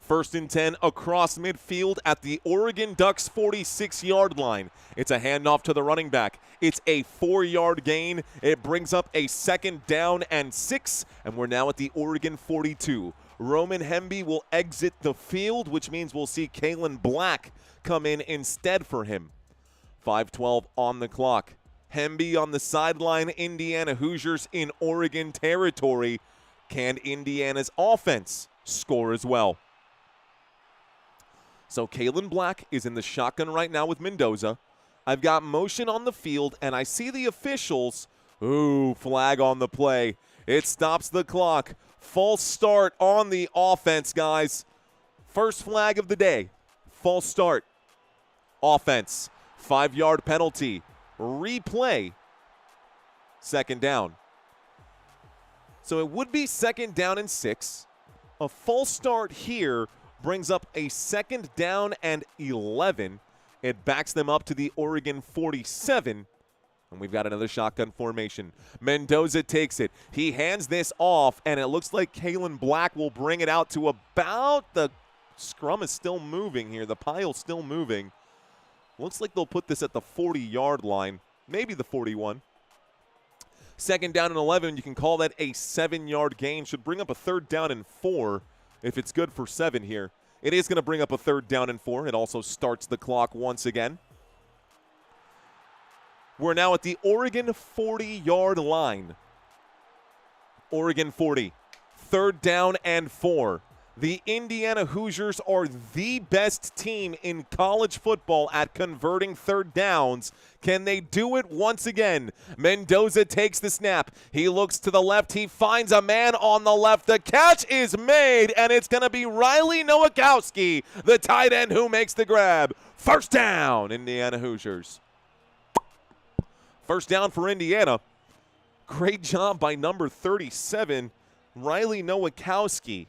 1st and 10 across midfield at the Oregon Ducks 46-yard line. It's a handoff to the running back. It's a 4-yard gain. It brings up a 2nd down and 6, and we're now at the Oregon 42. Roman Hemby will exit the field, which means we'll see Kalen Black come in instead for him. 5:12 on the clock. Hemby on the sideline. Indiana Hoosiers in Oregon territory. Can Indiana's offense score as well? So Kalen Black is in the shotgun right now with Mendoza. I've got motion on the field, and I see the officials. Ooh, flag on the play. It stops the clock. False start on the offense, guys. First flag of the day. False start. Offense. 5-yard penalty. Replay. 2nd down. So it would be 2nd down and 6. A false start here brings up a 2nd down and 11. It backs them up to the Oregon 47. And we've got another shotgun formation. Mendoza takes it. He hands this off, and it looks like Kalen Black will bring it out to about the scrum is still moving here. The pile's still moving. Looks like they'll put this at the 40-yard line, maybe the 41. 2nd down and 11, you can call that a 7-yard gain. Should bring up a 3rd down and 4 if it's good for 7 here. It is going to bring up a 3rd down and 4. It also starts the clock once again. We're now at the Oregon 40-yard line. Oregon 40. 3rd down and 4. The Indiana Hoosiers are the best team in college football at converting 3rd downs. Can they do it once again? Mendoza takes the snap. He looks to the left. He finds a man on the left. The catch is made, and it's going to be Riley Nowakowski, the tight end, who makes the grab. 1st down, Indiana Hoosiers. 1st down for Indiana. Great job by number 37, Riley Nowakowski.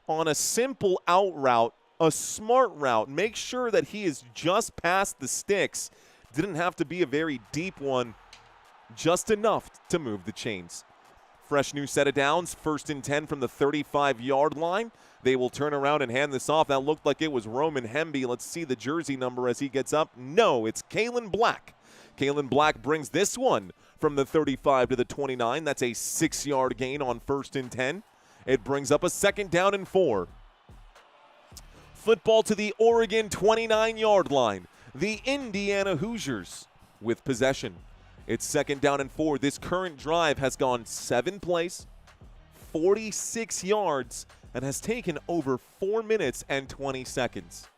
On a simple out route, a smart route. Make sure that he is just past the sticks. Didn't have to be a very deep one, just enough to move the chains. Fresh new set of downs, 1st and 10 from the 35-yard line. They will turn around and hand this off. That looked like it was Roman Hemby. Let's see the jersey number as he gets up. No, it's Kalen Black. Kalen Black brings this one from the 35 to the 29. That's a 6-yard gain on 1st and 10. It brings up a 2nd down and 4. Football to the Oregon 29-yard line. The Indiana Hoosiers with possession. It's 2nd down and 4. This current drive has gone 7 plays, 46 yards, and has taken over 4 minutes and 20 seconds.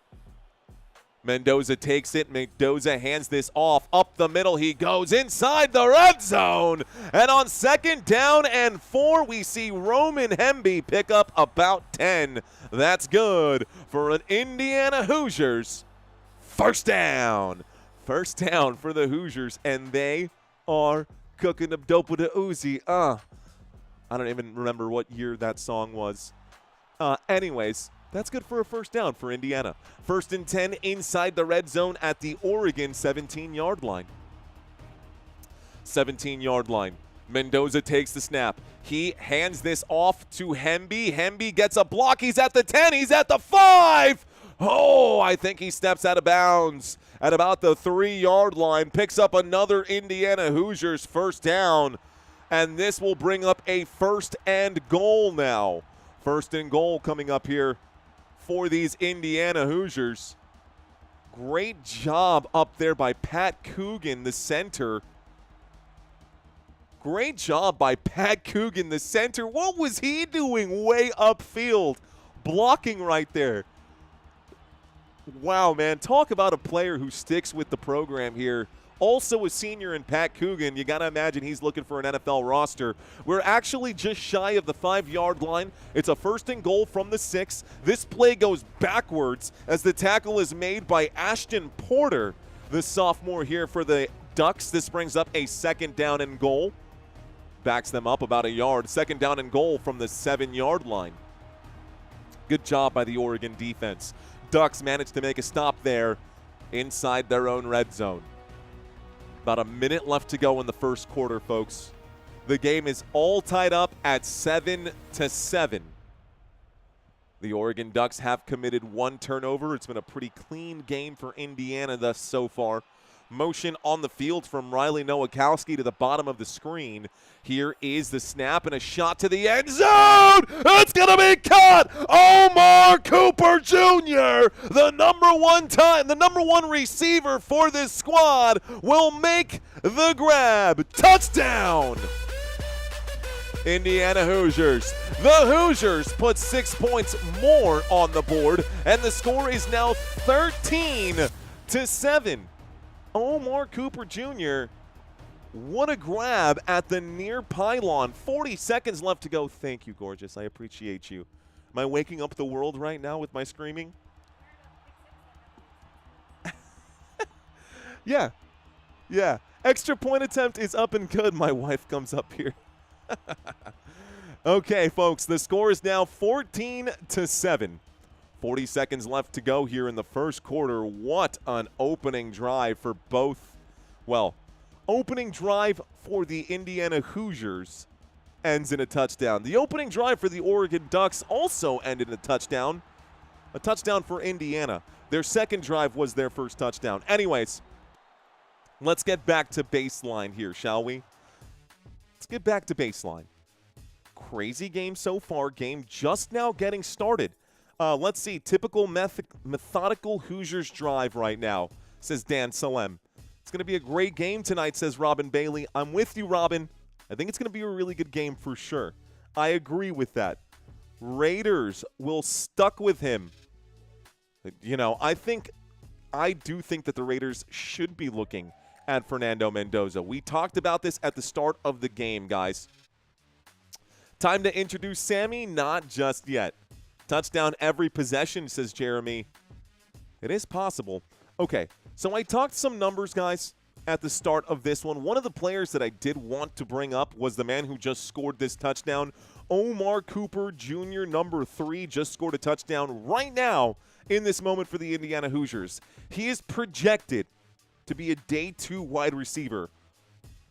Mendoza takes it. Mendoza hands this off. Up the middle he goes inside the red zone. And on 2nd down and 4, we see Roman Hemby pick up about 10. That's good for an Indiana Hoosiers. 1st down. 1st down for the Hoosiers, and they are cooking up dope with the Uzi. I don't even remember what year that song was. Anyways. That's good for a 1st down for Indiana. 1st and 10 inside the red zone at the Oregon 17-yard line. 17-yard line. Mendoza takes the snap. He hands this off to Hemby. Hemby gets a block. He's at the 10. He's at the 5. Oh, I think he steps out of bounds at about the 3-yard line. Picks up another Indiana Hoosiers first down. And this will bring up a 1st and goal now. 1st and goal coming up here for these Indiana Hoosiers. Great job up there by Pat Coogan, the center. Great job by Pat Coogan, the center. What was he doing way upfield? Blocking right there. Wow, man. Talk about a player who sticks with the program here. Also a senior in Pat Coogan. You got to imagine he's looking for an NFL roster. We're actually just shy of the 5-yard line. It's a 1st and goal from the 6. This play goes backwards as the tackle is made by Ashton Porter, the sophomore here for the Ducks. This brings up a 2nd down and goal. Backs them up about a yard. 2nd down and goal from the 7-yard line. Good job by the Oregon defense. Ducks managed to make a stop there inside their own red zone. About a minute left to go in the first quarter, folks. The game is all tied up at 7-7. The Oregon Ducks have committed 1 turnover. It's been a pretty clean game for Indiana thus so far. Motion on the field from Riley Nowakowski to the bottom of the screen. Here is the snap and a shot to the end zone. It's going to be caught. Omar Cooper Jr., the number one receiver for this squad, will make the grab. Touchdown. Indiana Hoosiers. The Hoosiers put 6 points more on the board, and the score is now 13-7. Omar Cooper Jr., what a grab at the near pylon. 40 seconds left to go. Thank you, gorgeous. I appreciate you. Am I waking up the world right now with my screaming? Yeah. Extra point attempt is up and good. My wife comes up here. Okay, folks, the score is now 14-7. 40 seconds left to go here in the first quarter. What an opening drive for both. Well, opening drive for the Indiana Hoosiers ends in a touchdown. The opening drive for the Oregon Ducks also ended in a touchdown. A touchdown for Indiana. Their second drive was their first touchdown. Anyways, let's get back to baseline here, shall we? Let's get back to baseline. Crazy game so far. Game just now getting started. Let's see. Typical methodical Hoosiers drive right now, says Dan Salem. It's going to be a great game tonight, says Robin Bailey. I'm with you, Robin. I think it's going to be a really good game for sure. I agree with that. Raiders will stuck with him. You know, I do think that the Raiders should be looking at Fernando Mendoza. We talked about this at the start of the game, guys. Time to introduce Sammy? Not just yet. Touchdown every possession, says Jeremy. It is possible. Okay, so I talked some numbers, guys, at the start of this one. One of the players that I did want to bring up was the man who just scored this touchdown. Omar Cooper Jr., number 3, just scored a touchdown right now in this moment for the Indiana Hoosiers. He is projected to be a day 2 wide receiver,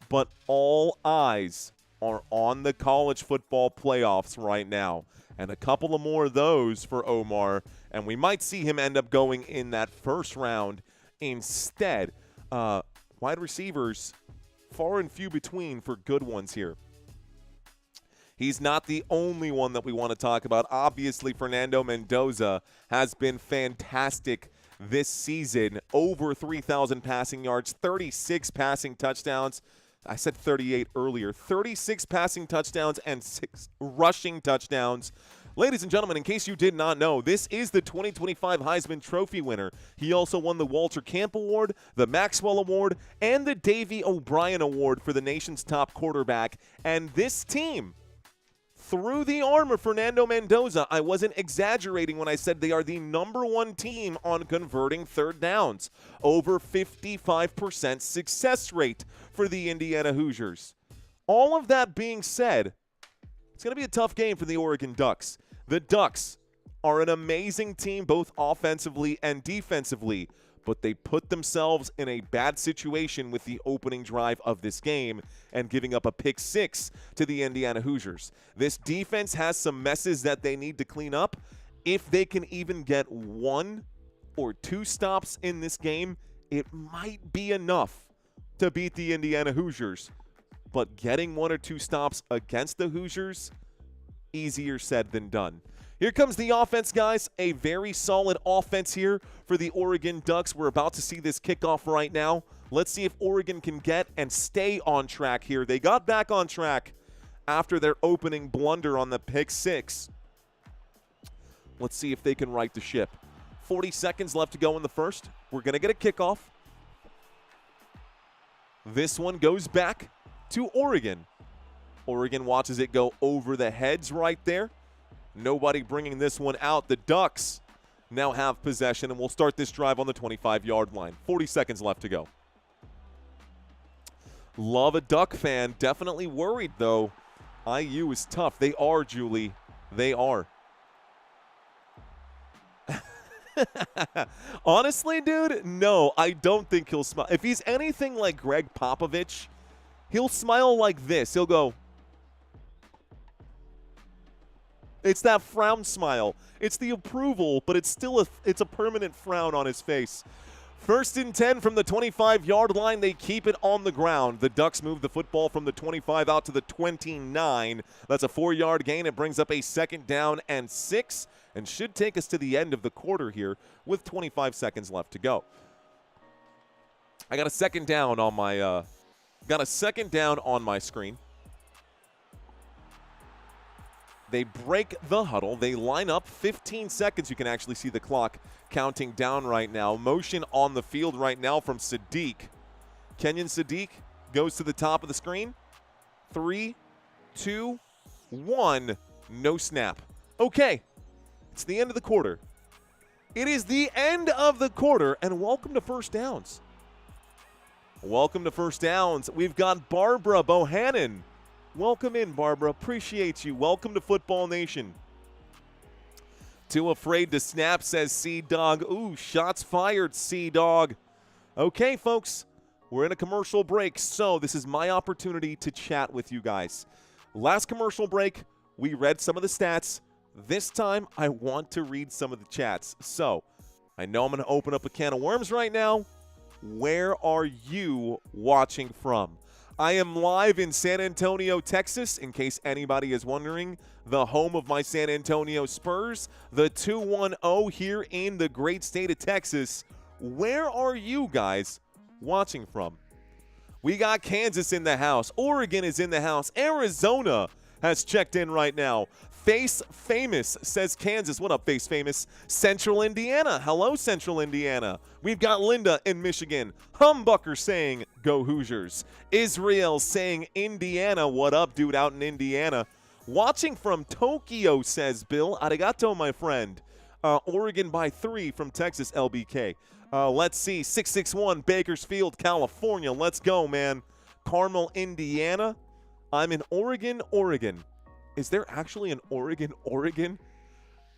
but all eyes are on the college football playoffs right now. And a couple of more of those for Omar, and we might see him end up going in that first round instead. Wide receivers, far and few between for good ones here. He's not the only one that we want to talk about. Obviously, Fernando Mendoza has been fantastic this season. Over 3,000 passing yards, 36 passing touchdowns. I said 38 earlier. 36 passing touchdowns and 6 rushing touchdowns. Ladies and gentlemen, in case you did not know, this is the 2025 Heisman Trophy winner. He also won the Walter Camp Award, the Maxwell Award, and the Davey O'Brien Award for the nation's top quarterback. And this team, through the arm of Fernando Mendoza, I wasn't exaggerating when I said they are the number 1 team on converting third downs. Over 55% success rate for the Indiana Hoosiers. All of that being said, it's going to be a tough game for the Oregon Ducks. The Ducks are an amazing team both offensively and defensively, but they put themselves in a bad situation with the opening drive of this game and giving up a pick 6 to the Indiana Hoosiers. This defense has some messes that they need to clean up. If they can even get 1 or 2 stops in this game, it might be enough to beat the Indiana Hoosiers. But getting 1 or 2 stops against the Hoosiers, easier said than done. Here comes the offense, guys. A very solid offense here for the Oregon Ducks. We're about to see this kickoff right now. Let's see if Oregon can get and stay on track here. They got back on track after their opening blunder on the pick 6. Let's see if they can right the ship. 40 seconds left to go in the first. We're going to get a kickoff. This one goes back to Oregon. Oregon watches it go over the heads right there. Nobody bringing this one out. The Ducks now have possession, and we'll start this drive on the 25-yard line. 40 seconds left to go. Love a Duck fan. Definitely worried, though. IU is tough. They are, Julie. They are. Honestly, dude, no, I don't think he'll smile. If he's anything like Greg Popovich, he'll smile like this. He'll go. It's that frown smile. It's the approval, but it's still it's a permanent frown on his face. 1st and 10 from the 25-yard line. They keep it on the ground. The Ducks move the football from the 25 out to the 29. That's a 4-yard gain. It brings up a 2nd down and 6 and should take us to the end of the quarter here with 25 seconds left to go. I got a 2nd down on my screen. They break the huddle. They line up. 15 seconds. You can actually see the clock counting down right now. Motion on the field right now from Sadiq. Kenyon Sadiq goes to the top of the screen. 3, 2, 1. No snap. Okay. It's the end of the quarter. It is the end of the quarter, and welcome to first downs. Welcome to first downs. We've got Barbara Bohannon. Welcome in, Barbara. Appreciate you. Welcome to Football Nation. Too afraid to snap, says C-Dog. Ooh, shots fired, C-Dog. Okay, folks, we're in a commercial break, so this is my opportunity to chat with you guys. Last commercial break, we read some of the stats. This time, I want to read some of the chats. So, I know I'm going to open up a can of worms right now. Where are you watching from? I am live in San Antonio, Texas, in case anybody is wondering, the home of my San Antonio Spurs, the 2-1-0 here in the great state of Texas. Where are you guys watching from? We got Kansas in the house. Oregon is in the house. Arizona has checked in right now. Face Famous says Kansas. What up, Face Famous? Central Indiana. Hello, Central Indiana. We've got Linda in Michigan. Humbucker saying, go Hoosiers. Israel saying Indiana. What up, dude, out in Indiana? Watching from Tokyo, says Bill. Arigato, my friend. Oregon by 3 from Texas, LBK. Let's see. 661 Bakersfield, California. Let's go, man. Carmel, Indiana. I'm in Oregon, Oregon. Is there actually an Oregon, Oregon?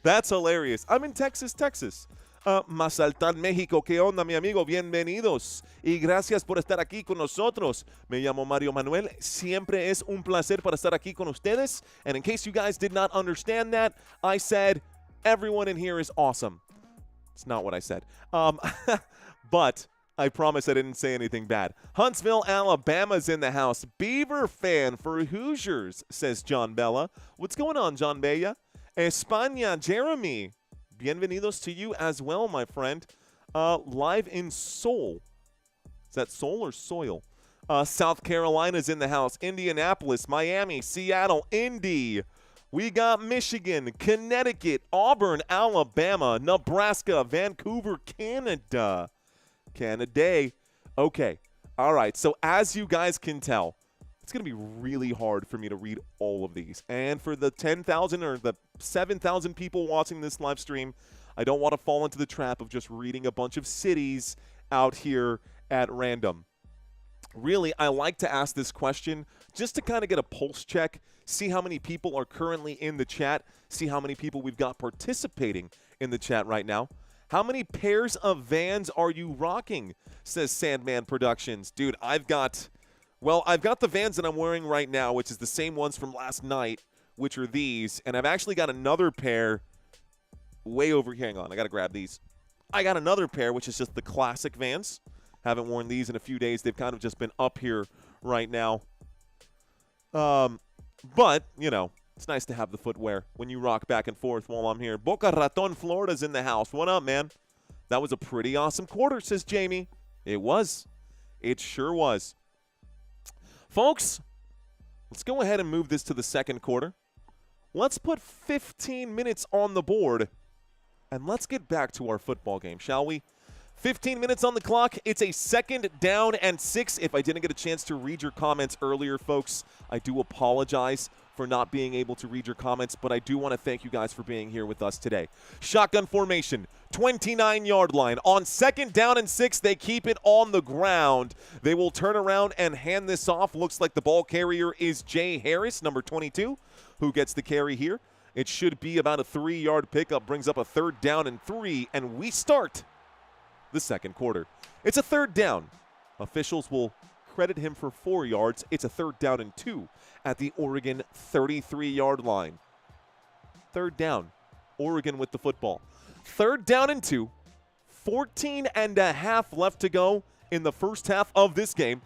That's hilarious. I'm in Texas, Texas. Mazatán, México. ¿Qué onda, mi amigo? Bienvenidos. Y gracias por estar aquí con nosotros. Me llamo Mario Manuel. Siempre es un placer para estar aquí con ustedes. And in case you guys did not understand that, I said everyone in here is awesome. It's not what I said. But I promise I didn't say anything bad. Huntsville, Alabama's in the house. Beaver fan for Hoosiers, says John Bella. What's going on, John Bella? España, Jeremy. Bienvenidos to you as well, my friend. Live in Seoul. Is that Seoul or Soil? South Carolina's in the house. Indianapolis, Miami, Seattle, Indy. We got Michigan, Connecticut, Auburn, Alabama, Nebraska, Vancouver, Canada. Canada. Okay. All right. So as you guys can tell, it's going to be really hard for me to read all of these. And for the 10,000 or the 7,000 people watching this live stream, I don't want to fall into the trap of just reading a bunch of cities out here at random. Really, I like to ask this question just to kind of get a pulse check, see how many people are currently in the chat, see how many people we've got participating in the chat right now. How many pairs of Vans are you rocking? Says Sandman Productions. Dude, I've got the Vans that I'm wearing right now, which is the same ones from last night, which are these. And I've actually got another pair way over here. Hang on, I got to grab these. I got another pair, which is just the classic Vans. Haven't worn these in a few days. They've kind of just been up here right now. But, you know, it's nice to have the footwear when you rock back and forth while I'm here. Boca Raton, Florida's in the house. What up, man? That was a pretty awesome quarter, says Jamie. It was. It sure was. Folks, let's go ahead and move this to the second quarter. Let's put 15 minutes on the board, and let's get back to our football game, shall we? 15 minutes on the clock. It's a 2nd down and 6. If I didn't get a chance to read your comments earlier, folks, I do apologize for not being able to read your comments, but I do want to thank you guys for being here with us today. Shotgun formation, 29-yard line. On 2nd down and 6, they keep it on the ground. They will turn around and hand this off. Looks like the ball carrier is Jay Harris, number 22, who gets the carry here. It should be about a 3-yard pickup, brings up a 3rd down and 3, and we start the second quarter. It's a 3rd down. Officials will credit him for 4 yards. It's a 3rd down and 2 at the Oregon 33-yard line. 3rd down. Oregon with the football. 3rd down and 2. 14 and a half left to go in the first half of this game.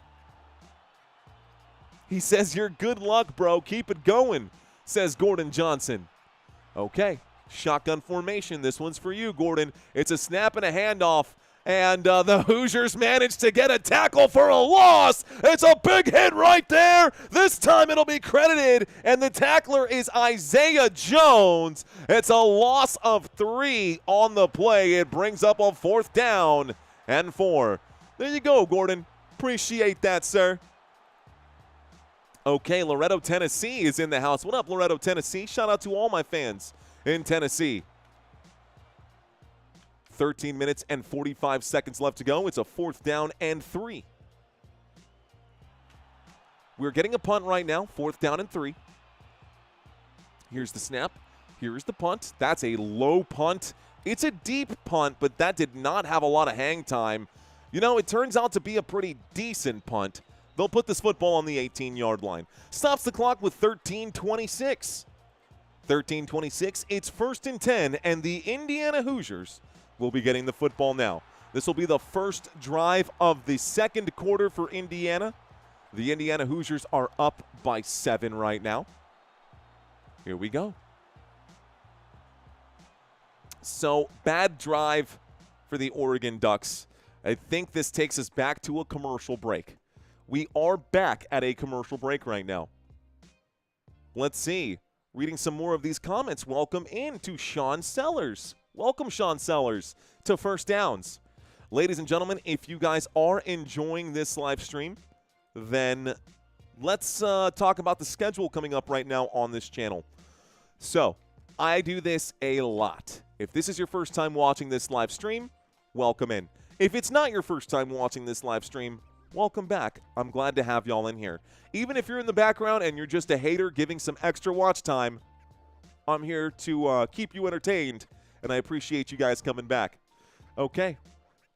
He says, "You're good luck, bro. Keep it going," says Gordon Johnson. Okay, shotgun formation. This one's for you, Gordon. It's a snap and a handoff. And the Hoosiers managed to get a tackle for a loss. It's a big hit right there. This time it'll be credited, and the tackler is Isaiah Jones. It's a loss of 3 on the play. It brings up a 4th down and 4. There you go, Gordon. Appreciate that, sir. Okay, Loretto, Tennessee is in the house. What up, Loretto, Tennessee? Shout out to all my fans in Tennessee. 13 minutes and 45 seconds left to go. It's a 4th down and 3. We're getting a punt right now, 4th down and 3. Here's the snap. Here's the punt. That's a low punt. It's a deep punt, but that did not have a lot of hang time. You know, it turns out to be a pretty decent punt. They'll put this football on the 18-yard line. Stops the clock with 13:26. 13:26. It's 1st and 10, and the Indiana Hoosiers will be getting the football now. This will be the first drive of the second quarter for Indiana. The Indiana Hoosiers are up by 7 right now. Here we go. So, bad drive for the Oregon Ducks. I think this takes us back to a commercial break. We are back at a commercial break right now. Let's see. Reading some more of these comments. Welcome in to Sean Sellers. Welcome, Sean Sellers, to First Downs. Ladies and gentlemen, if you guys are enjoying this live stream, then let's talk about the schedule coming up right now on this channel. So, I do this a lot. If this is your first time watching this live stream, welcome in. If it's not your first time watching this live stream, welcome back. I'm glad to have y'all in here. Even if you're in the background and you're just a hater giving some extra watch time, I'm here to keep you entertained, and I appreciate you guys coming back. Okay,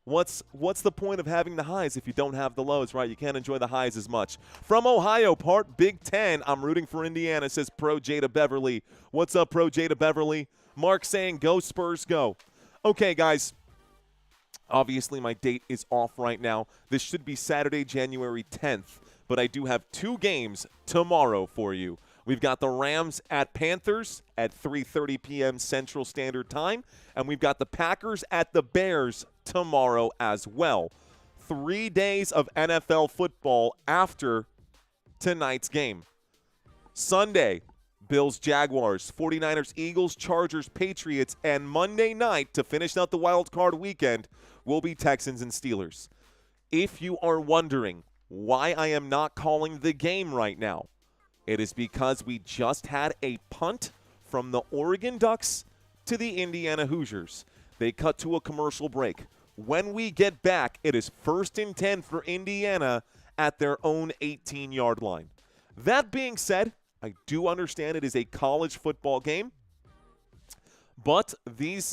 what's the point of having the highs if you don't have the lows, right? You can't enjoy the highs as much. From Ohio, part Big Ten, I'm rooting for Indiana, says Pro Jada Beverly. What's up, Pro Jada Beverly? Mark saying, go Spurs, go. Okay, guys. Obviously, my date is off right now. This should be Saturday, January 10th, but I do have 2 games tomorrow for you. We've got the Rams at Panthers at 3:30 p.m. Central Standard Time, and we've got the Packers at the Bears tomorrow as well. 3 days of NFL football after tonight's game. Sunday, Bills, Jaguars, 49ers, Eagles, Chargers, Patriots, and Monday night to finish out the wild card weekend will be Texans and Steelers. If you are wondering why I am not calling the game right now, it is because we just had a punt from the Oregon Ducks to the Indiana Hoosiers. They cut to a commercial break. When we get back, it is 1st and 10 for Indiana at their own 18-yard line. That being said, I do understand it is a college football game, But these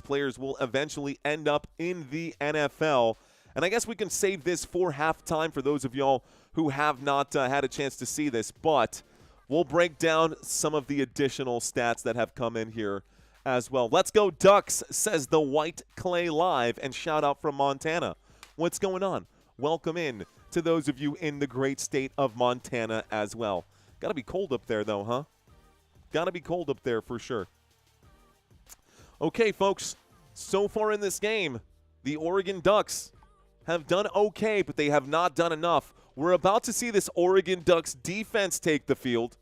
players will eventually end up in the NFL. And I guess we can save this for halftime for those of y'all who have not had a chance to see this. But we'll break down some of the additional stats that have come in here as well. Let's go Ducks, says the White Clay Live, and shout out from Montana. What's going on? Welcome in to those of you in the great state of Montana as well. Got to be cold up there, though, huh? Got to be cold up there for sure. Okay, folks, so far in this game, the Oregon Ducks have done okay, but they have not done enough. We're about to see this Oregon Ducks defense take the field,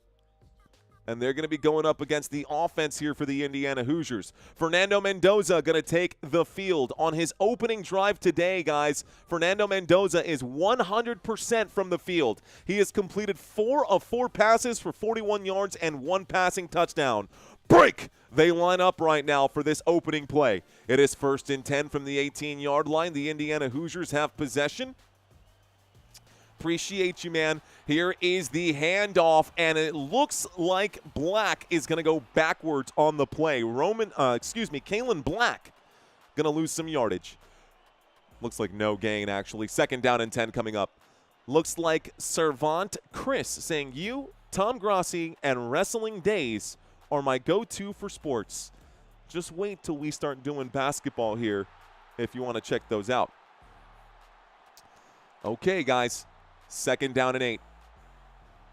and they're going to be going up against the offense here for the Indiana Hoosiers. Fernando Mendoza going to take the field on his opening drive today, guys. Fernando Mendoza is 100% from the field. He has completed 4 of 4 passes for 41 yards and 1 passing touchdown. Break! They line up right now for this opening play. It is 1st and 10 from the 18-yard line. The Indiana Hoosiers have possession. Appreciate you, man. Here is the handoff, and it looks like Black is going to go backwards on the play. Kalen Black going to lose some yardage. Looks like no gain, actually. 2nd down and 10 coming up. Looks like Servant Chris saying, you, Tom Grossi, and Wrestling Days are my go-to for sports. Just wait till we start doing basketball here if you want to check those out. Okay, guys. 2nd down and 8.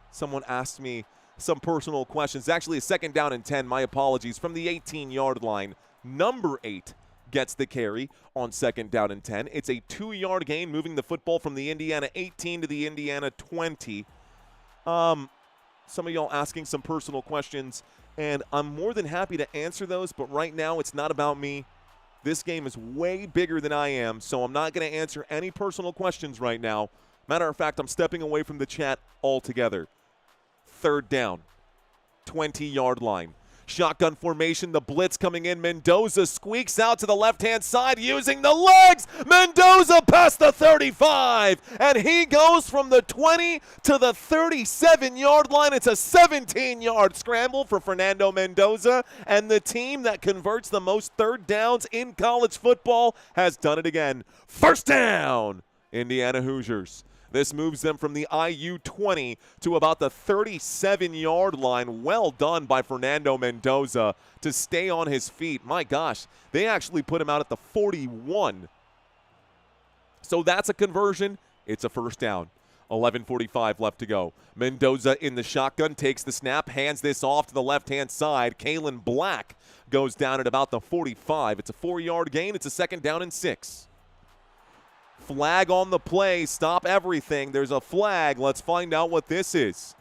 Someone asked me some personal questions. Actually, a 2nd down and 10. My apologies. From the 18-yard line, number 8 gets the carry on 2nd down and 10. It's a 2-yard gain, moving the football from the Indiana 18 to the Indiana 20. Some of y'all asking some personal questions, and I'm more than happy to answer those, but right now it's not about me. This game is way bigger than I am, so I'm not going to answer any personal questions right now. Matter of fact, I'm stepping away from the chat altogether. 3rd down, 20-yard line. Shotgun formation, the blitz coming in. Mendoza squeaks out to the left-hand side using the legs. Mendoza past the 35, and he goes from the 20 to the 37-yard line. It's a 17-yard scramble for Fernando Mendoza, and the team that converts the most 3rd downs in college football has done it again. 1st down, Indiana Hoosiers. This moves them from the IU 20 to about the 37-yard line. Well done by Fernando Mendoza to stay on his feet. My gosh, they actually put him out at the 41. So that's a conversion. It's a 1st down. 11:45 left to go. Mendoza in the shotgun, takes the snap, hands this off to the left-hand side. Kalen Black goes down at about the 45. It's a 4-yard gain. It's a 2nd down and 6. Flag on the play. Stop everything. There's a flag. Let's find out what this is.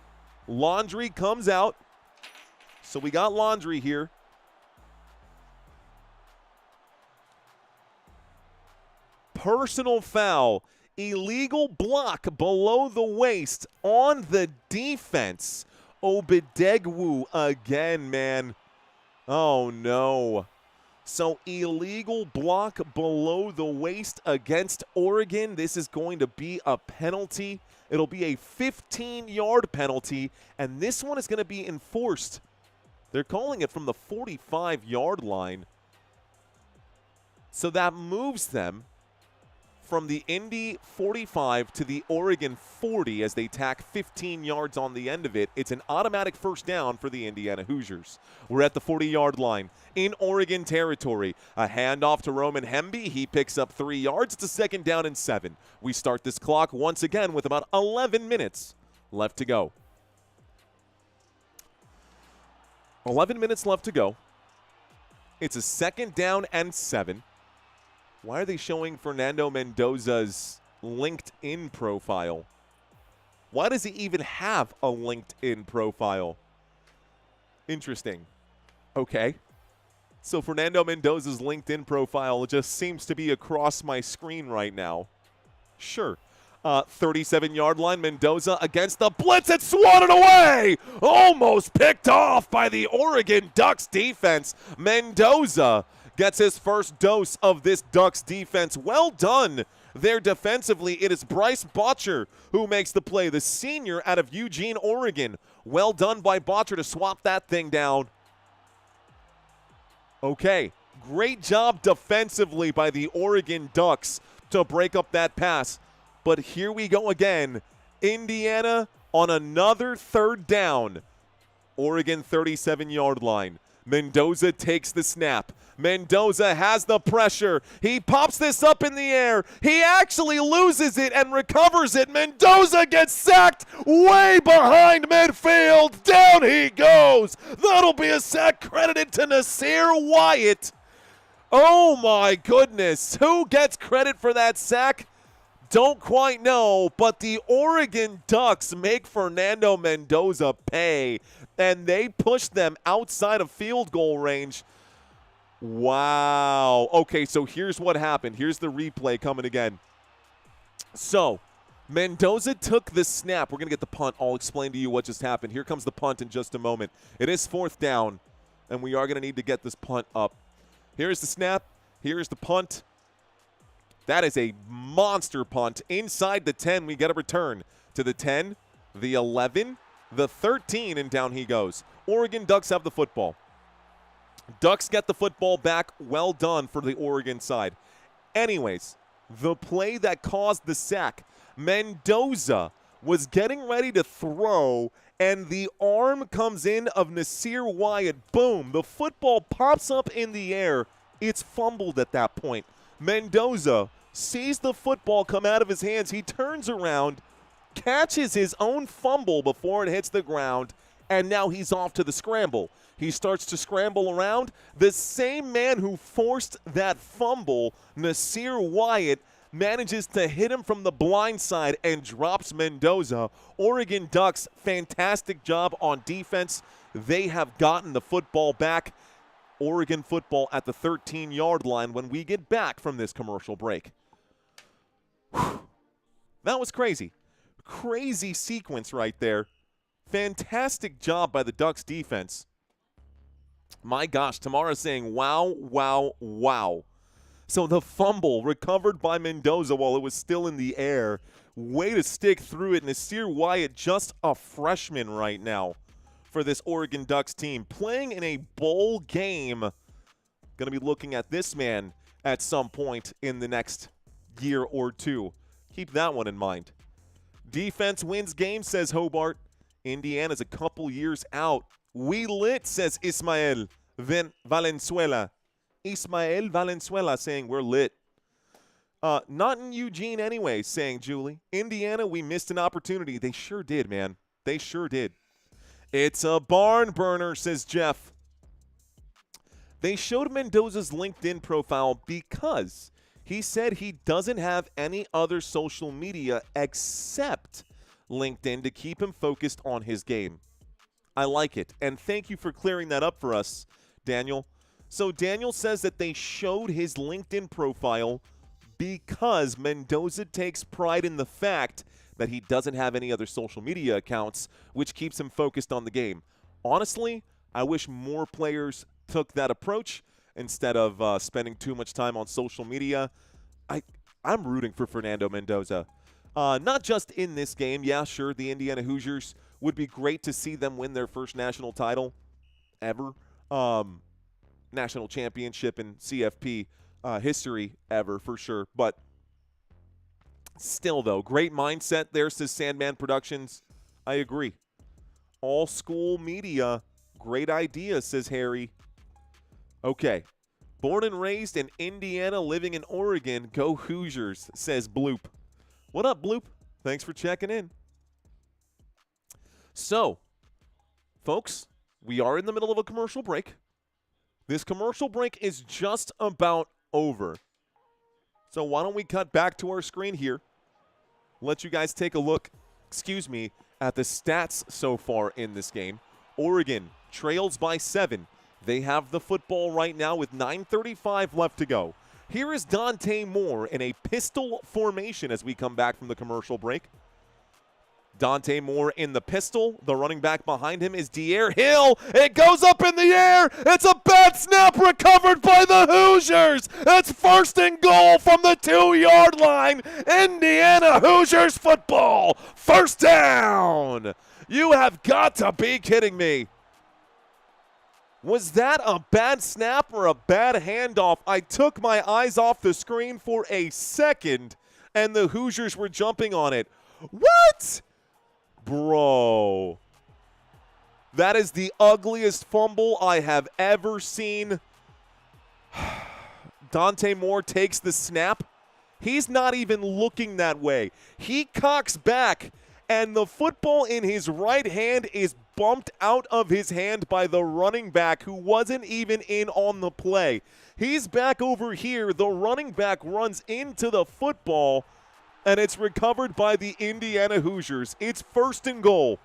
Laundry comes out. So we got Laundry here. Personal foul. Illegal block below the waist on the defense. Obidegwu again, man. Oh, no. So illegal block below the waist against Oregon. This is going to be a penalty. It'll be a 15-yard penalty, and this one is going to be enforced. They're calling it from the 45-yard line. So that moves them from the Indy 45 to the Oregon 40 as they tack 15 yards on the end of it. It's an automatic 1st down for the Indiana Hoosiers. We're at the 40-yard line in Oregon territory. A handoff to Roman Hemby. He picks up 3 yards. It's a 2nd down and 7. We start this clock once again with about 11 minutes left to go. 11 minutes left to go. It's a 2nd down and 7. Why are they showing Fernando Mendoza's LinkedIn profile? Why does he even have a LinkedIn profile? Interesting. Okay. So Fernando Mendoza's LinkedIn profile just seems to be across my screen right now. Sure. 37-yard line, Mendoza against the blitz. It's swatted away! Almost picked off by the Oregon Ducks defense. Mendoza gets his first dose of this Ducks defense. Well done there defensively. It is Bryce Botcher who makes the play, the senior out of Eugene, Oregon. Well done by Botcher to swap that thing down. Okay, great job defensively by the Oregon Ducks to break up that pass. But here we go again. Indiana on another third down. Oregon 37-yard line. Mendoza takes the snap. Mendoza has the pressure. He pops this up in the air. He actually loses it and recovers it. Mendoza gets sacked way behind midfield. Down he goes. That'll be a sack credited to Nasir Wyatt. Oh my goodness. Who gets credit for that sack? Don't quite know, but the Oregon Ducks make Fernando Mendoza pay, and they push them outside of field goal range. Wow. Okay, so here's what happened. Here's the replay coming again. So, Mendoza took the snap. We're going to get the punt. I'll explain to you what just happened. Here comes the punt in just a moment. It is 4th down, and we are going to need to get this punt up. Here's the snap. Here's the punt. That is a monster punt. Inside the 10, we get a return to the 10, the 11, the 13, and down he goes. Oregon Ducks have the football. Ducks get the football back. Well done for the Oregon side. Anyways, the play that caused the sack, Mendoza was getting ready to throw, and the arm comes in of Nasir Wyatt. Boom. The football pops up in the air. It's fumbled at that point. Mendoza sees the football come out of his hands. He turns around, catches his own fumble before it hits the ground, and now he's off to the scramble. He starts to scramble around. The same man who forced that fumble, Nasir Wyatt, manages to hit him from the blind side and drops Mendoza. Oregon Ducks, fantastic job on defense. They have gotten the football back. Oregon football at the 13-yard line when we get back from this commercial break. Whew. That was crazy. Crazy sequence right there. Fantastic job by the Ducks defense. My gosh, Tamara saying, wow, wow, wow. So the fumble recovered by Mendoza while it was still in the air. Way to stick through it. Nasir Wyatt, just a freshman right now for this Oregon Ducks team, playing in a bowl game. Going to be looking at this man at some point in the next year or two. Keep that one in mind. Defense wins game, says Hobart. Indiana's a couple years out. We lit, says Ismael Valenzuela. Ismael Valenzuela saying we're lit. Not in Eugene anyway, saying Julie. Indiana, we missed an opportunity. They sure did, man. They sure did. It's a barn burner, says Jeff. They showed Mendoza's LinkedIn profile because he said he doesn't have any other social media except LinkedIn to keep him focused on his game. I like it, and thank you for clearing that up for us, Daniel. So Daniel says that they showed his LinkedIn profile because Mendoza takes pride in the fact that he doesn't have any other social media accounts, which keeps him focused on the game. Honestly, I wish more players took that approach instead of spending too much time on social media. I'm rooting for Fernando Mendoza. Not just in this game. Yeah, sure, the Indiana Hoosiers would be great to see them win their first national title ever. National championship in CFP history ever, for sure. But still, though, great mindset there, says Sandman Productions. I agree. All school media, great idea, says Harry. Okay. Born and raised in Indiana, living in Oregon, go Hoosiers, says Bloop. What up, Bloop? Thanks for checking in. So, folks, we are in the middle of a commercial break. This commercial break is just about over. So why don't we cut back to our screen here, let you guys take a look, at the stats so far in this game. Oregon trails by 7. They have the football right now with 9:35 left to go. Here is Dante Moore in a pistol formation as we come back from the commercial break. Dante Moore in the pistol. The running back behind him is De'Air Hill. It goes up in the air. It's a bad snap recovered by the Hoosiers. It's 1st and goal from the 2-yard line. Indiana Hoosiers football. 1st down. You have got to be kidding me. Was that a bad snap or a bad handoff? I took my eyes off the screen for a second, and the Hoosiers were jumping on it. What? Bro. That is the ugliest fumble I have ever seen. Dante Moore takes the snap. He's not even looking that way. He cocks back, and the football in his right hand is bumped out of his hand by the running back who wasn't even in on the play. He's back over here. The running back runs into the football, and it's recovered by the Indiana Hoosiers. It's 1st and goal.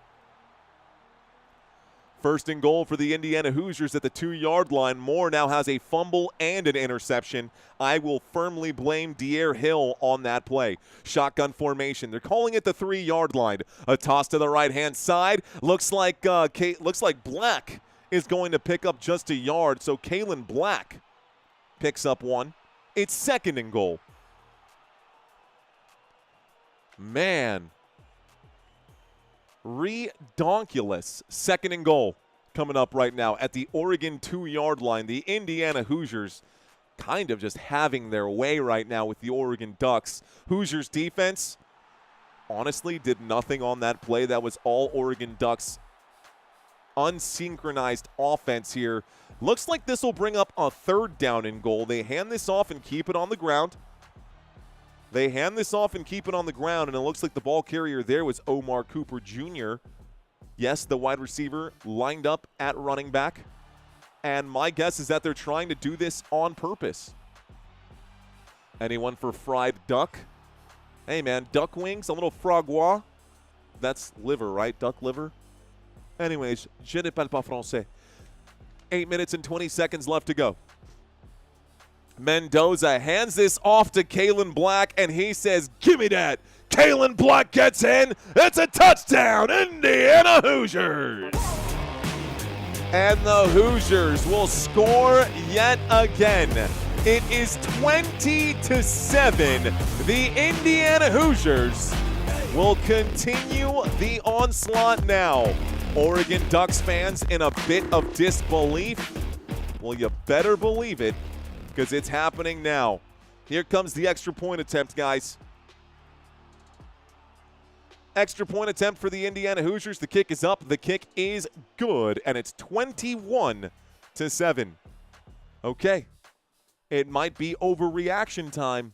1st and goal for the Indiana Hoosiers at the 2-yard line. Moore now has a fumble and an interception. I will firmly blame Dier Hill on that play. Shotgun formation. They're calling it the 3-yard line. A toss to the right-hand side. Looks like Black is going to pick up just a yard. So Kalen Black picks up one. It's 2nd and goal. Man. Redonkulous. 2nd and goal coming up right now at the Oregon 2-yard line. The Indiana Hoosiers kind of just having their way right now with the Oregon Ducks. Hoosiers defense honestly did nothing on that play. That was all Oregon Ducks unsynchronized offense here. Looks like this will bring up a 3rd down and goal. They hand this off and keep it on the ground. They hand this off and keep it on the ground, and it looks like the ball carrier there was Omar Cooper Jr. Yes, the wide receiver lined up at running back. And my guess is that they're trying to do this on purpose. Anyone for fried duck? Hey, man, duck wings, a little frogois. That's liver, right? Duck liver? Anyways, je ne parle pas français. 8 minutes and 20 seconds left to go. Mendoza hands this off to Kalen Black, and he says, "Give me that." Kalen Black gets in. It's a touchdown, Indiana Hoosiers. And the Hoosiers will score yet again. It is 20-7. The Indiana Hoosiers will continue the onslaught now. Oregon Ducks fans in a bit of disbelief. Well, you better believe it, because it's happening now. Here comes the extra point attempt, guys. Extra point attempt for the Indiana Hoosiers. The kick is up. The kick is good, and it's 21-7. Okay. It might be overreaction time,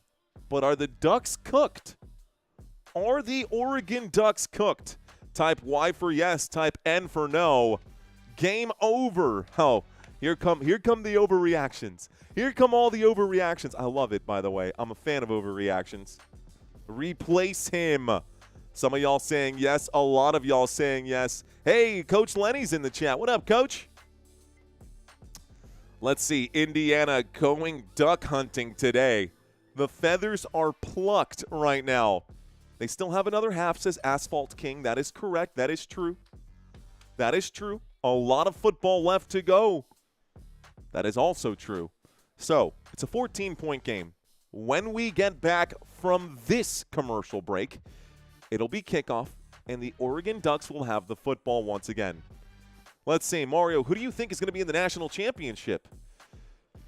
but are the Ducks cooked? Are the Oregon Ducks cooked? Type Y for yes, type N for no. Game over. Oh, here come the overreactions. Here come all the overreactions. I love it, by the way. I'm a fan of overreactions. Replace him. Some of y'all saying yes. A lot of y'all saying yes. Hey, Coach Lenny's in the chat. What up, Coach? Let's see. Indiana going duck hunting today. The feathers are plucked right now. They still have another half, says Asphalt King. That is correct. That is true. That is true. A lot of football left to go. That is also true. So, it's a 14-point game. When we get back from this commercial break, it'll be kickoff, and the Oregon Ducks will have the football once again. Let's see, Mario, who do you think is going to be in the national championship?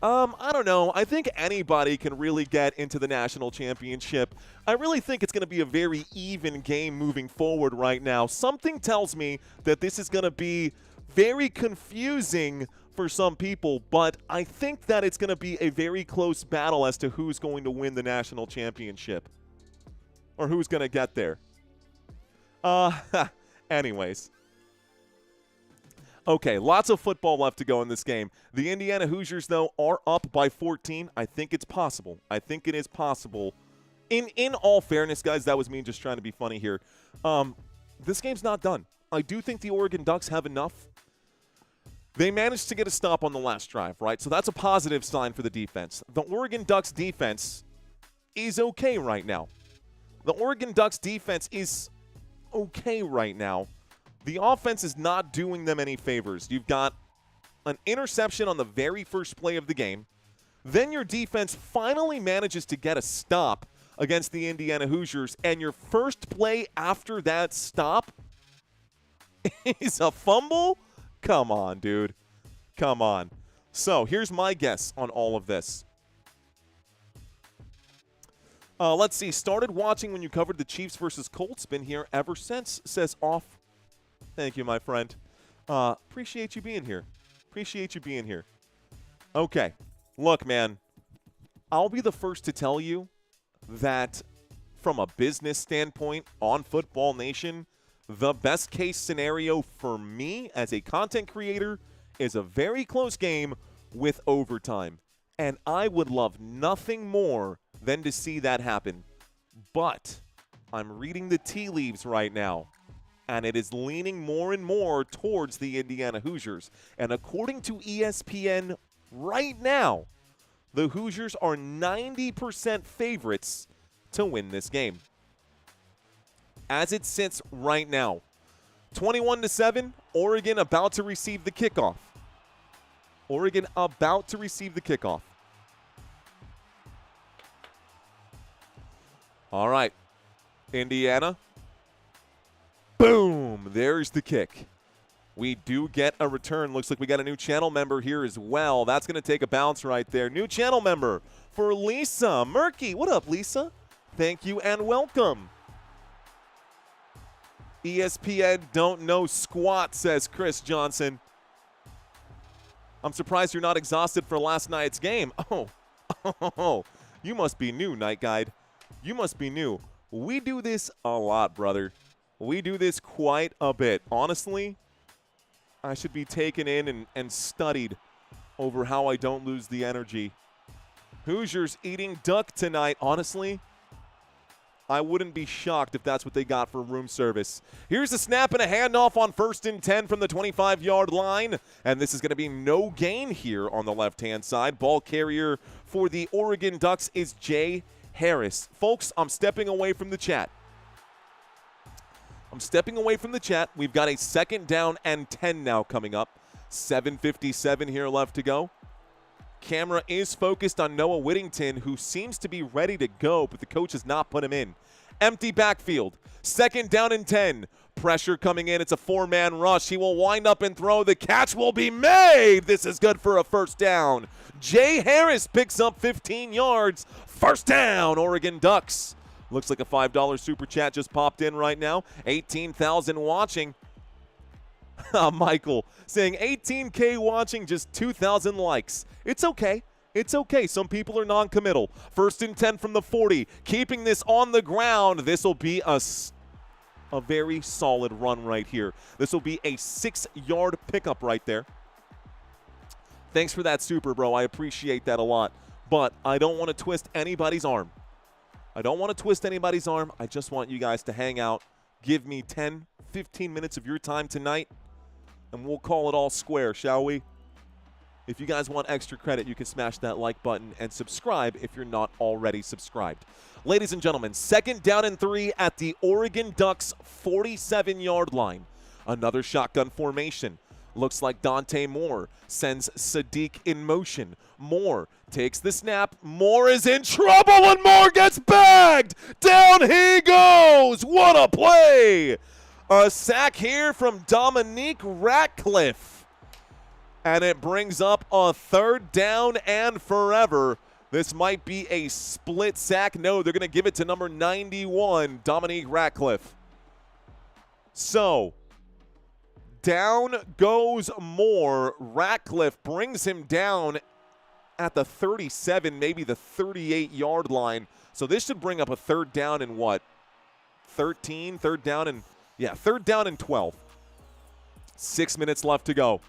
I don't know. I think anybody can really get into the national championship. I really think it's going to be a very even game moving forward right now. Something tells me that this is going to be very confusing for some people, but I think that it's going to be a very close battle as to who's going to win the national championship or who's going to get there. Anyways. Okay, lots of football left to go in this game. The Indiana Hoosiers, though, are up by 14. I think it's possible. I think it is possible. In all fairness, guys, that was me just trying to be funny here. This game's not done. I do think the Oregon Ducks have enough. They managed to get a stop on the last drive, right? So that's a positive sign for the defense. The Oregon Ducks defense is okay right now. The Oregon Ducks defense is okay right now. The offense is not doing them any favors. You've got an interception on the very first play of the game. Then your defense finally manages to get a stop against the Indiana Hoosiers, and your first play after that stop is a fumble? Come on, dude. Come on. So here's my guess on all of this. Let's see. Started watching when you covered the Chiefs versus Colts. Been here ever since, says Off. Thank you, my friend. Appreciate you being here. Appreciate you being here. Okay. Look, man. I'll be the first to tell you that from a business standpoint on Football Nation, the best case scenario for me as a content creator is a very close game with overtime. And I would love nothing more than to see that happen. But I'm reading the tea leaves right now, and it is leaning more and more towards the Indiana Hoosiers. And according to ESPN right now, the Hoosiers are 90% favorites to win this game. As it sits right now, 21-7, Oregon about to receive the kickoff. Oregon about to receive the kickoff. All right, Indiana. Boom, there's the kick. We do get a return. Looks like we got a new channel member here as well. That's going to take a bounce right there. New channel member for Lisa Murky. What up, Lisa? Thank you and welcome. ESPN don't know squat, says Chris Johnson. I'm surprised you're not exhausted for last night's game. Oh, you must be new, Night Guide. You must be new. We do this a lot, brother. We do this quite a bit. Honestly, I should be taken in and studied over how I don't lose the energy. Hoosiers eating duck tonight. Honestly, I wouldn't be shocked if that's what they got for room service. Here's a snap and a handoff on 1st and 10 from the 25-yard line. And this is going to be no gain here on the left-hand side. Ball carrier for the Oregon Ducks is Jay Harris. Folks, I'm stepping away from the chat. We've got a 2nd down and 10 now coming up. 7:57 here left to go. Camera is focused on Noah Whittington, who seems to be ready to go, but the coach has not put him in. Empty backfield. 2nd down and 10. Pressure coming in. It's a 4-man rush. He will wind up and throw. The catch will be made. This is good for a 1st down. Jay Harris picks up 15 yards. 1st down, Oregon Ducks. Looks like a $5 super chat just popped in right now. 18,000 watching. Michael saying 18K watching, just 2,000 likes. It's okay. It's okay. Some people are non-committal. 1st and 10 from the 40. Keeping this on the ground. This will be a very solid run right here. This will be a 6-yard pickup right there. Thanks for that super, bro. I appreciate that a lot. But I don't want to twist anybody's arm. I just want you guys to hang out. Give me 10, 15 minutes of your time tonight, and we'll call it all square, shall we? If you guys want extra credit, you can smash that like button and subscribe if you're not already subscribed. Ladies and gentlemen, 2nd down and 3 at the Oregon Ducks 47-yard line. Another shotgun formation. Looks like Dante Moore sends Sadiq in motion. Moore takes the snap. Moore is in trouble and Moore gets bagged. Down he goes. What a play. A sack here from Dominique Ratcliffe. And it brings up a 3rd down and forever. This might be a split sack. No, they're going to give it to number 91, Dominique Ratcliffe. So, down goes Moore. Ratcliffe brings him down at the 37, maybe the 38-yard line. So this should bring up a 3rd down and what? 13, 3rd down and, 3rd down and 12. 6 minutes left to go.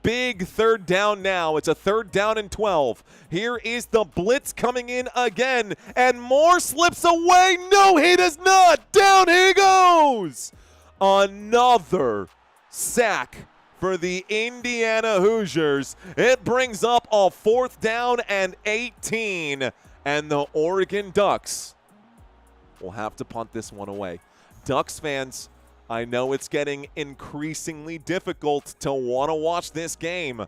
Big 3rd down now. It's a 3rd down and 12. Here is the blitz coming in again, and Moore slips away. No, he does not. Down he goes. Another sack for the Indiana Hoosiers. It brings up a 4th down and 18, and the Oregon Ducks will have to punt this one away. Ducks fans, I know it's getting increasingly difficult to want to watch this game,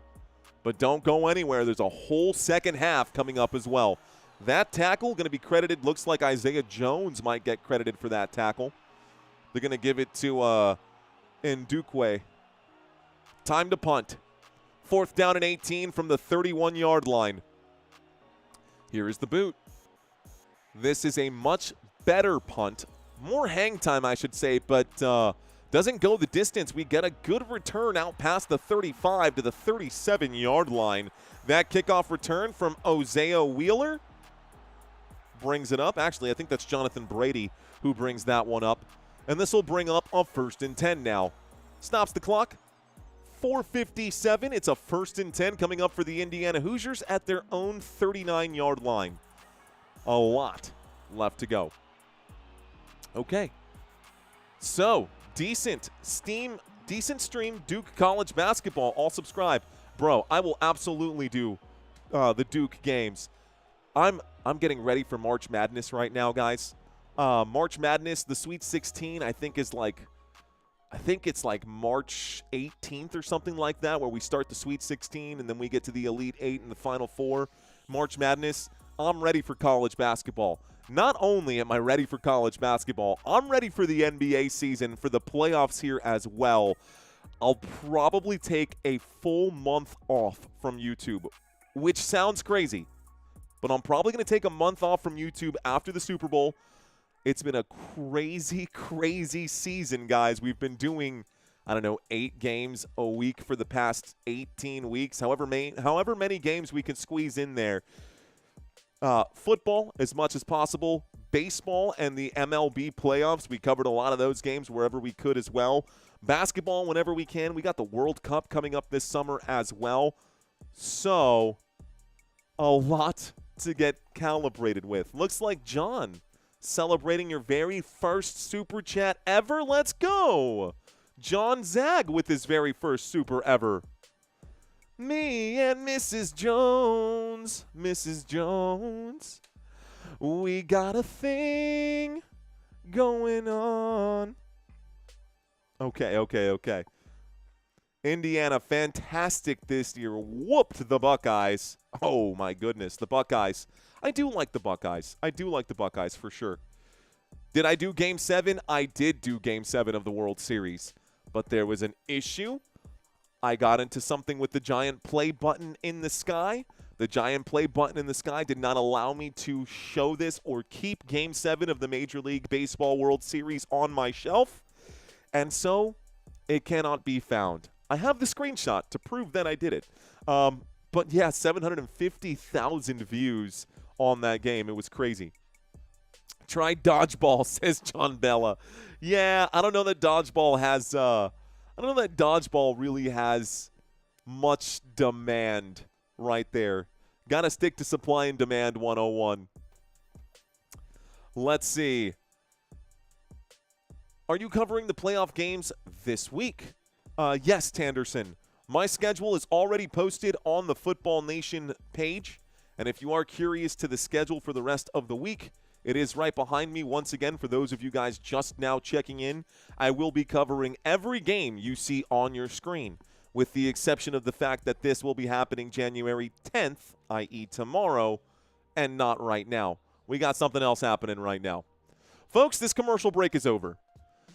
but don't go anywhere. There's a whole 2nd half coming up as well. That tackle going to be credited. Looks like Isaiah Jones might get credited for that tackle. They're going to give it to Ndukwe. Time to punt. 4th down and 18 from the 31-yard line. Here is the boot. This is a much better punt. More hang time, I should say, but doesn't go the distance. We get a good return out past the 35 to the 37-yard line. That kickoff return from Ozeo Wheeler brings it up. Actually, I think that's Jonathan Brady who brings that one up. And this will bring up a 1st and 10 now. Stops the clock. 4:57. It's a 1st and 10 coming up for the Indiana Hoosiers at their own 39-yard line. A lot left to go. Okay. So, decent stream Duke college basketball. All subscribe. Bro, I will absolutely do the Duke games. I'm getting ready for March Madness right now, guys. March Madness, the Sweet 16, I think it's like March 18th or something like that, where we start the Sweet 16 and then we get to the Elite 8 and the Final 4. March Madness, I'm ready for college basketball. Not only am I ready for college basketball, I'm ready for the NBA season, for the playoffs here as well. I'll probably take a full month off from YouTube, which sounds crazy, but I'm probably going to take a month off from YouTube after the Super Bowl. It's been a crazy, crazy season, guys. We've been doing, 8 games a week for the past 18 weeks, however many games we can squeeze in there. Football as much as possible. Baseball and the MLB playoffs. We covered a lot of those games wherever we could as well. Basketball whenever we can. We got the World Cup coming up this summer as well. So, a lot to get calibrated with. Looks like John celebrating your very first Super Chat ever. Let's go. John Zag with his very first Super ever. Me and Mrs. Jones, we got a thing going on. Okay. Indiana, fantastic this year. Whooped the Buckeyes. Oh, my goodness, the Buckeyes. I do like the Buckeyes for sure. Did I do Game 7? I did do Game 7 of the World Series, but there was an issue. I got into something with the giant play button in the sky. The giant play button in the sky did not allow me to show this or keep Game 7 of the Major League Baseball World Series on my shelf, and so it cannot be found. I have the screenshot to prove that I did it. But yeah, 750,000 views on that game. It was crazy. Try dodgeball, says John Bella. Yeah, I don't know that dodgeball has I don't know that dodgeball really has much demand right there. Got to stick to supply and demand 101. Let's see. Are you covering the playoff games this week? Yes, Tanderson. My schedule is already posted on the Football Nation page. And if you are curious to the schedule for the rest of the week, it is right behind me. Once again, for those of you guys just now checking in, I will be covering every game you see on your screen, with the exception of the fact that this will be happening January 10th, i.e. tomorrow, and not right now. We got something else happening right now. Folks, this commercial break is over.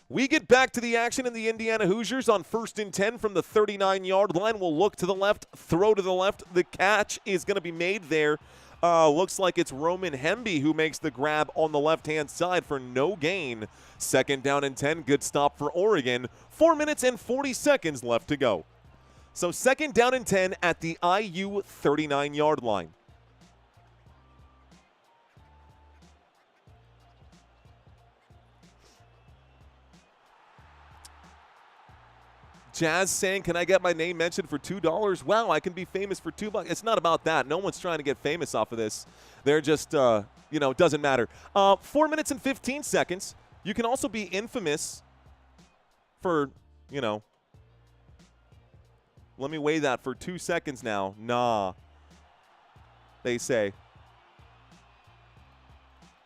We get back to the action in the Indiana Hoosiers on 1st and 10 from the 39-yard line. We'll look to the left, throw to the left. The catch is going to be made there. Looks like it's Roman Hemby who makes the grab on the left-hand side for no gain. 2nd down and 10. Good stop for Oregon. 4 minutes and 40 seconds left to go. So 2nd down and 10 at the IU 39-yard line. Jazz saying, can I get my name mentioned for $2? Wow, I can be famous for $2. It's not about that. No one's trying to get famous off of this. They're just, it doesn't matter. 4 minutes and 15 seconds. You can also be infamous for, let me weigh that for 2 seconds now. Nah, they say.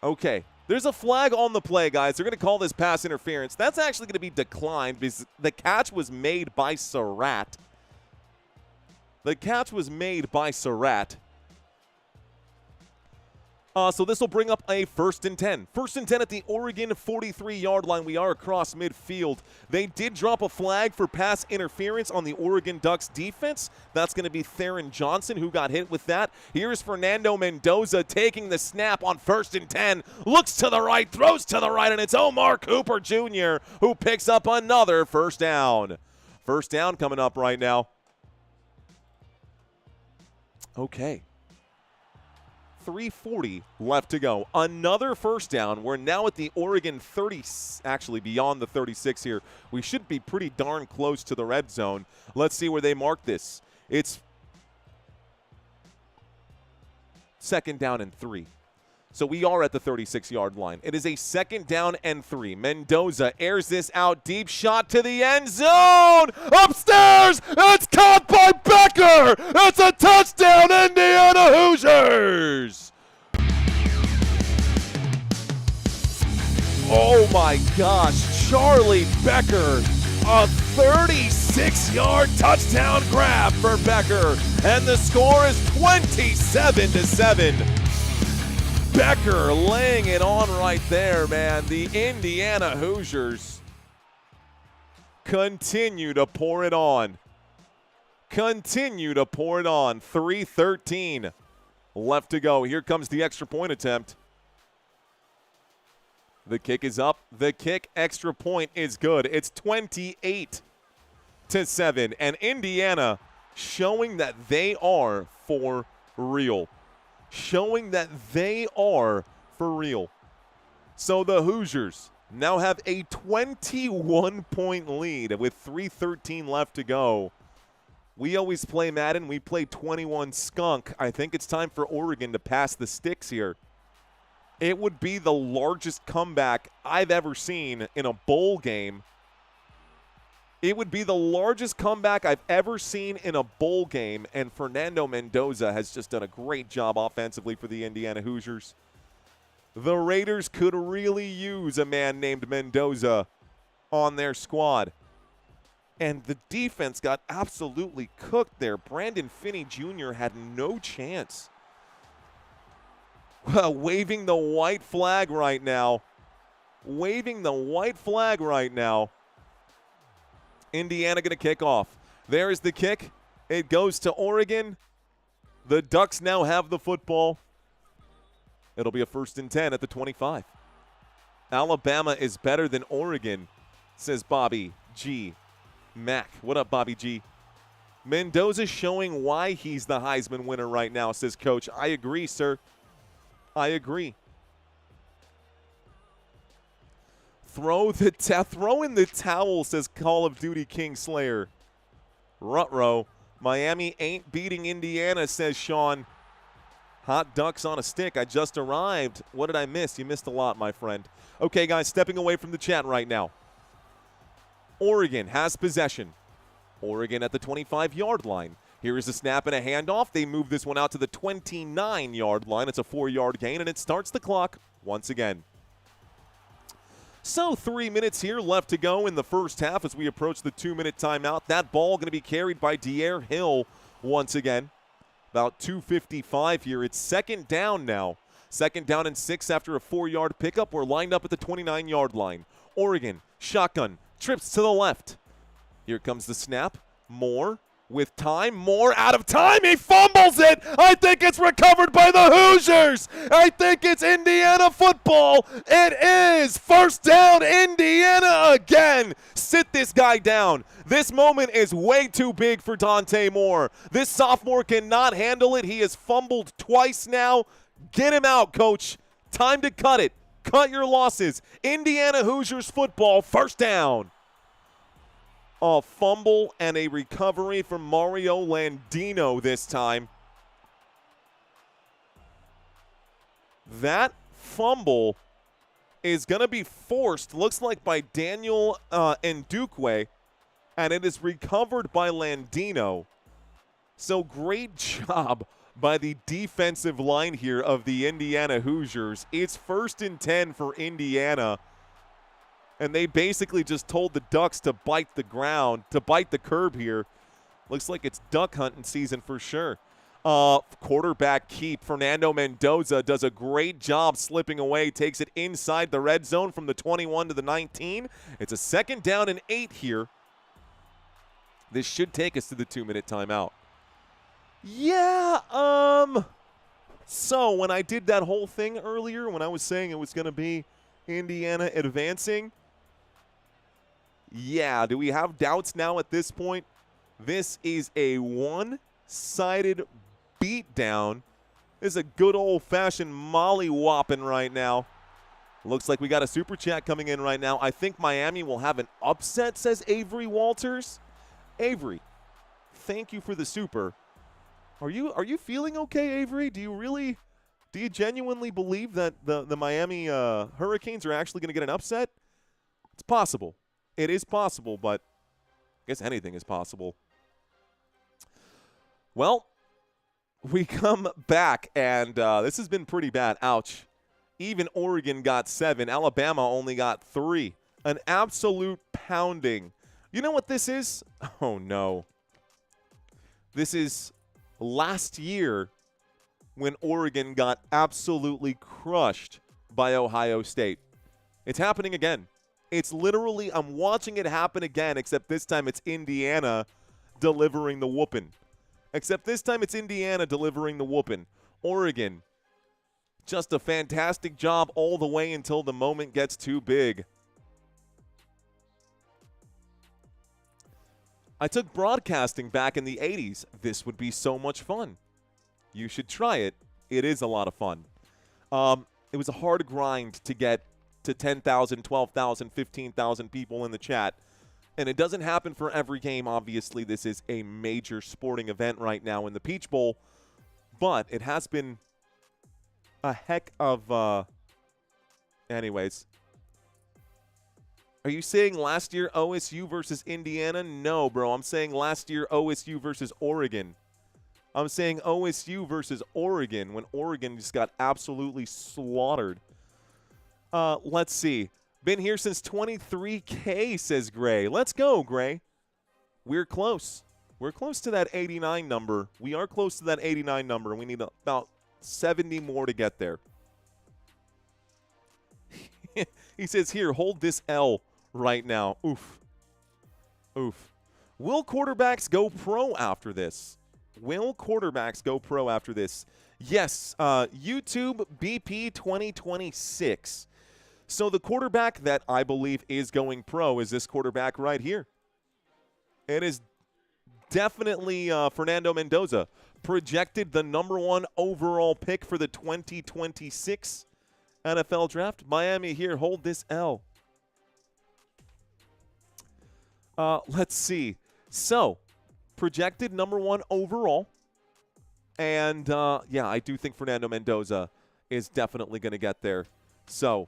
Okay. There's a flag on the play, guys. They're going to call this pass interference. That's actually going to be declined because the catch was made by Surratt. The catch was made by Surratt. So this will bring up a 1st and 10. 1st and 10 at the Oregon 43-yard line. We are across midfield. They did drop a flag for pass interference on the Oregon Ducks defense. That's going to be Theron Johnson who got hit with that. Here's Fernando Mendoza taking the snap on 1st and 10. Looks to the right, throws to the right, and it's Omar Cooper Jr. who picks up another 1st down. 1st down coming up right now. Okay. 3:40 left to go. Another 1st down. We're now at the Oregon 30, actually beyond the 36 here. We should be pretty darn close to the red zone. Let's see where they mark this. It's 2nd down and 3. So we are at the 36-yard line. It is a 2nd down and 3. Mendoza airs this out deep, shot to the end zone. Upstairs, it's caught by Becker. It's a touchdown, Indiana Hoosiers. Oh my gosh, Charlie Becker. A 36-yard touchdown grab for Becker. And the score is 27-7. Becker laying it on right there, man. The Indiana Hoosiers continue to pour it on. 3:13 left to go. Here comes the extra point attempt. The kick is up. The kick extra point is good. It's 28-7. And Indiana showing that they are for real. Showing that they are for real. So the Hoosiers now have a 21-point lead with 3:13 left to go. We always play Madden. We play 21 skunk. I think it's time for Oregon to pass the sticks here. It would be the largest comeback I've ever seen in a bowl game. It would be the largest comeback I've ever seen in a bowl game, and Fernando Mendoza has just done a great job offensively for the Indiana Hoosiers. The Raiders could really use a man named Mendoza on their squad. And the defense got absolutely cooked there. Brandon Finney Jr. had no chance. Waving the white flag right now. Waving the white flag right now. Indiana going to kick off. There is the kick. It goes to Oregon. The Ducks now have the football. It'll be a 1st and 10 at the 25. Alabama is better than Oregon, says Bobby G. Mack. What up, Bobby G? Mendoza showing why he's the Heisman winner right now, says Coach. I agree, sir. I agree. Throw in the towel, says Call of Duty King Slayer. Rutrow. Miami ain't beating Indiana, says Sean. Hot Ducks on a stick. I just arrived. What did I miss? You missed a lot, my friend. Okay, guys, stepping away from the chat right now. Oregon has possession. Oregon at the 25-yard line. Here is a snap and a handoff. They move this one out to the 29-yard line. It's a 4-yard gain, and it starts the clock once again. So 3 minutes here left to go in the first half as we approach the 2-minute timeout. That ball going to be carried by De'Air Hill once again. About 2:55 here. It's 2nd down now. 2nd down and 6 after a 4-yard pickup. We're lined up at the 29-yard line. Oregon, shotgun, trips to the left. Here comes the snap. Moore with time. Moore out of time. He fumbles it. I think it's recovered by the Hoosiers. I think it's Indiana football. It is 1st down Indiana again. Sit this guy down. This moment is way too big for Dante Moore. This sophomore cannot handle it. He has fumbled twice now. Get him out, coach. Time to cut it. Cut your losses. Indiana Hoosiers football, 1st down. A fumble and a recovery from Mario Landino this time. That fumble is going to be forced, looks like by Daniel Ndukwe, and it is recovered by Landino. So great job by the defensive line here of the Indiana Hoosiers. It's 1st and 10 for Indiana. And they basically just told the Ducks to bite the ground, to bite the curb here. Looks like it's duck hunting season for sure. Quarterback keep. Fernando Mendoza does a great job slipping away, takes it inside the red zone from the 21 to the 19. It's a 2nd down and 8 here. This should take us to the 2-minute timeout. Yeah, so when I did that whole thing earlier, when I was saying it was going to be Indiana advancing, yeah, do we have doubts now at this point? This is a one-sided beatdown. This is a good old-fashioned molly-whopping right now. Looks like we got a super chat coming in right now. I think Miami will have an upset, says Avery Walters. Avery, thank you for the super. Are you feeling okay, Avery? Do you genuinely believe that the Miami Hurricanes are actually going to get an upset? It's possible. It is possible, but I guess anything is possible. Well, we come back, and this has been pretty bad. Ouch. Even Oregon got 7. Alabama only got 3. An absolute pounding. You know what this is? Oh, no. This is last year when Oregon got absolutely crushed by Ohio State. It's happening again. It's literally, I'm watching it happen again, except this time it's Indiana delivering the whooping. Except this time it's Indiana delivering the whooping. Oregon, just a fantastic job all the way until the moment gets too big. I took broadcasting back in the 80s. This would be so much fun. You should try it. It is a lot of fun. It was a hard grind to get to 10,000, 12,000, 15,000 people in the chat. And it doesn't happen for every game. Obviously, this is a major sporting event right now in the Peach Bowl. But it has been a heck of anyways. Are you saying last year OSU versus Indiana? No, bro. I'm saying last year OSU versus Oregon. I'm saying OSU versus Oregon when Oregon just got absolutely slaughtered. Let's see. Been here since 23K, says Gray. Let's go, Gray. We're close. We're close to that 89 number. We are close to that 89 number. We need about 70 more to get there. He says, here, hold this L right now. Oof. Oof. Will quarterbacks go pro after this? Will quarterbacks go pro after this? Yes. YouTube BP 2026. So the quarterback that I believe is going pro is this quarterback right here. It is definitely Fernando Mendoza, projected the #1 overall pick for the 2026 NFL draft. Miami here, hold this L. Let's see. So, projected #1 overall. And, yeah, I do think Fernando Mendoza is definitely going to get there. So,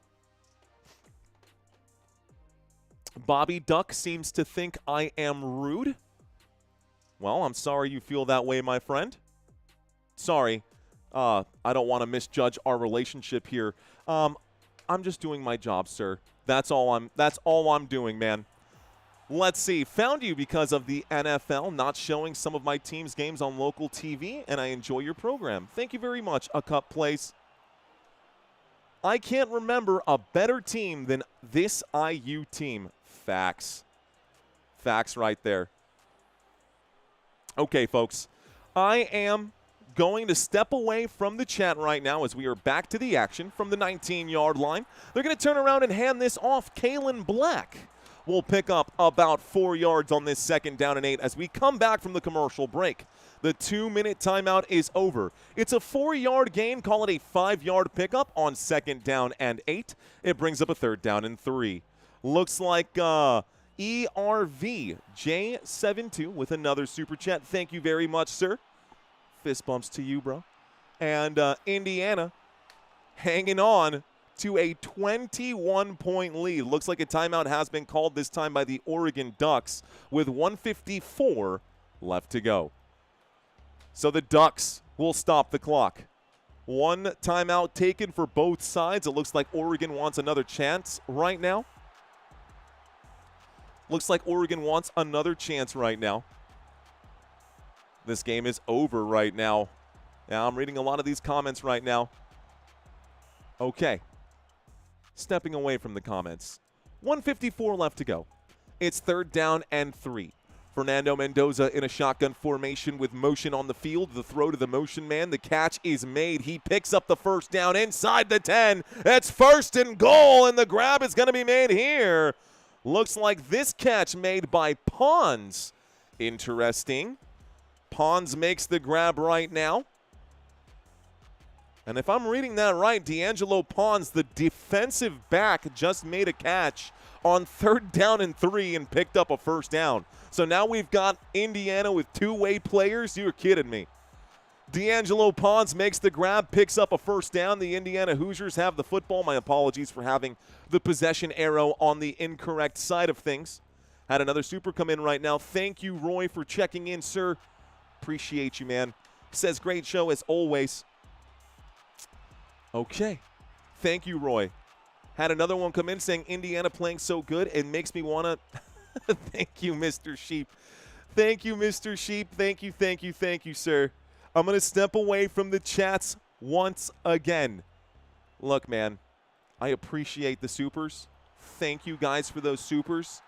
Bobby Duck seems to think I am rude. Well, I'm sorry you feel that way, my friend. Sorry. I don't want to misjudge our relationship here. I'm just doing my job, sir. That's all I'm doing, man. Let's see. Found you because of the NFL not showing some of my team's games on local TV, and I enjoy your program. Thank you very much, A Cup Place. I can't remember a better team than this IU team. Facts. Facts right there. Okay, folks. I am going to step away from the chat right now as we are back to the action from the 19-yard line. They're going to turn around and hand this off. Kalen Black will pick up about 4 yards on this 2nd down and 8 as we come back from the commercial break. The 2-minute timeout is over. It's a 4-yard gain. Call it a 5-yard pickup on 2nd down and 8. It brings up a 3rd down and 3. Looks like ERV J72 with another super chat. Thank you very much, sir. Fist bumps to you, bro. And Indiana hanging on to a 21-point lead. Looks like a timeout has been called this time by the Oregon Ducks with 1:54 left to go. So the Ducks will stop the clock. One timeout taken for both sides. It looks like Oregon wants another chance right now. Looks like Oregon wants another chance right now. This game is over right now. Yeah, I'm reading a lot of these comments right now. Okay. Stepping away from the comments. 1:54 left to go. It's 3rd down and 3. Fernando Mendoza in a shotgun formation with motion on the field. The throw to the motion man. The catch is made. He picks up the 1st down inside the 10. It's 1st and goal, and the grab is going to be made here. Looks like this catch made by Pons. Interesting. Pons makes the grab right now. And if I'm reading that right, D'Angelo Pons, the defensive back, just made a catch on 3rd down and 3 and picked up a 1st down. So now we've got Indiana with two-way players. You're kidding me. D'Angelo Pons makes the grab, picks up a 1st down. The Indiana Hoosiers have the football. My apologies for having the possession arrow on the incorrect side of things. Had another super come in right now. Thank you, Roy, for checking in, sir. Appreciate you, man. Says great show as always. Okay. Thank you, Roy. Had another one come in saying Indiana playing so good it makes me want to. Thank you, Mr. Sheep. Thank you, Mr. Sheep. Thank you, sir. I'm going to step away from the chats once again. Look, man, I appreciate the supers. Thank you guys for those supers.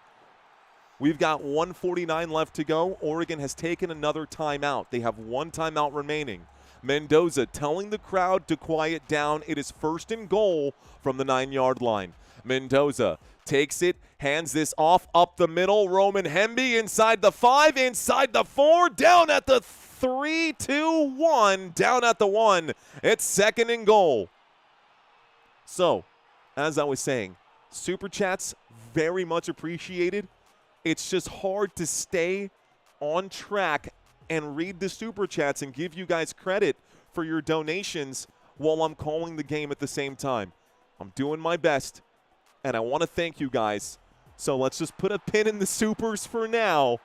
We've got 1:49 left to go. Oregon has taken another timeout. They have one timeout remaining. Mendoza telling the crowd to quiet down. It is 1st and goal from the 9-yard line. Mendoza takes it, hands this off up the middle. Roman Hemby inside the 5, inside the 4, down at the 3, 2, 1, down at the 1. It's 2nd and goal. So, as I was saying, super chats very much appreciated. It's just hard to stay on track and read the super chats and give you guys credit for your donations while I'm calling the game at the same time. I'm doing my best, and I want to thank you guys. So let's just put a pin in the supers for now.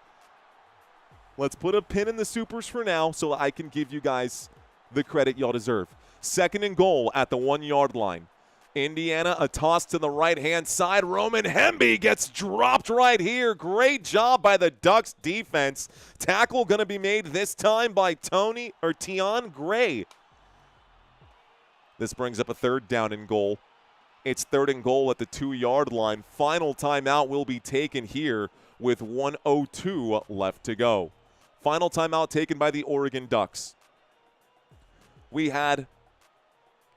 Let's put a pin in the supers for now so I can give you guys the credit y'all deserve. 2nd and goal at the 1-yard line. Indiana, a toss to the right-hand side. Roman Hemby gets dropped right here. Great job by the Ducks defense. Tackle going to be made this time by Tion Gray. This brings up a 3rd down and goal. It's 3rd and goal at the 2-yard line. Final timeout will be taken here with 1:02 left to go. Final timeout taken by the Oregon Ducks. We had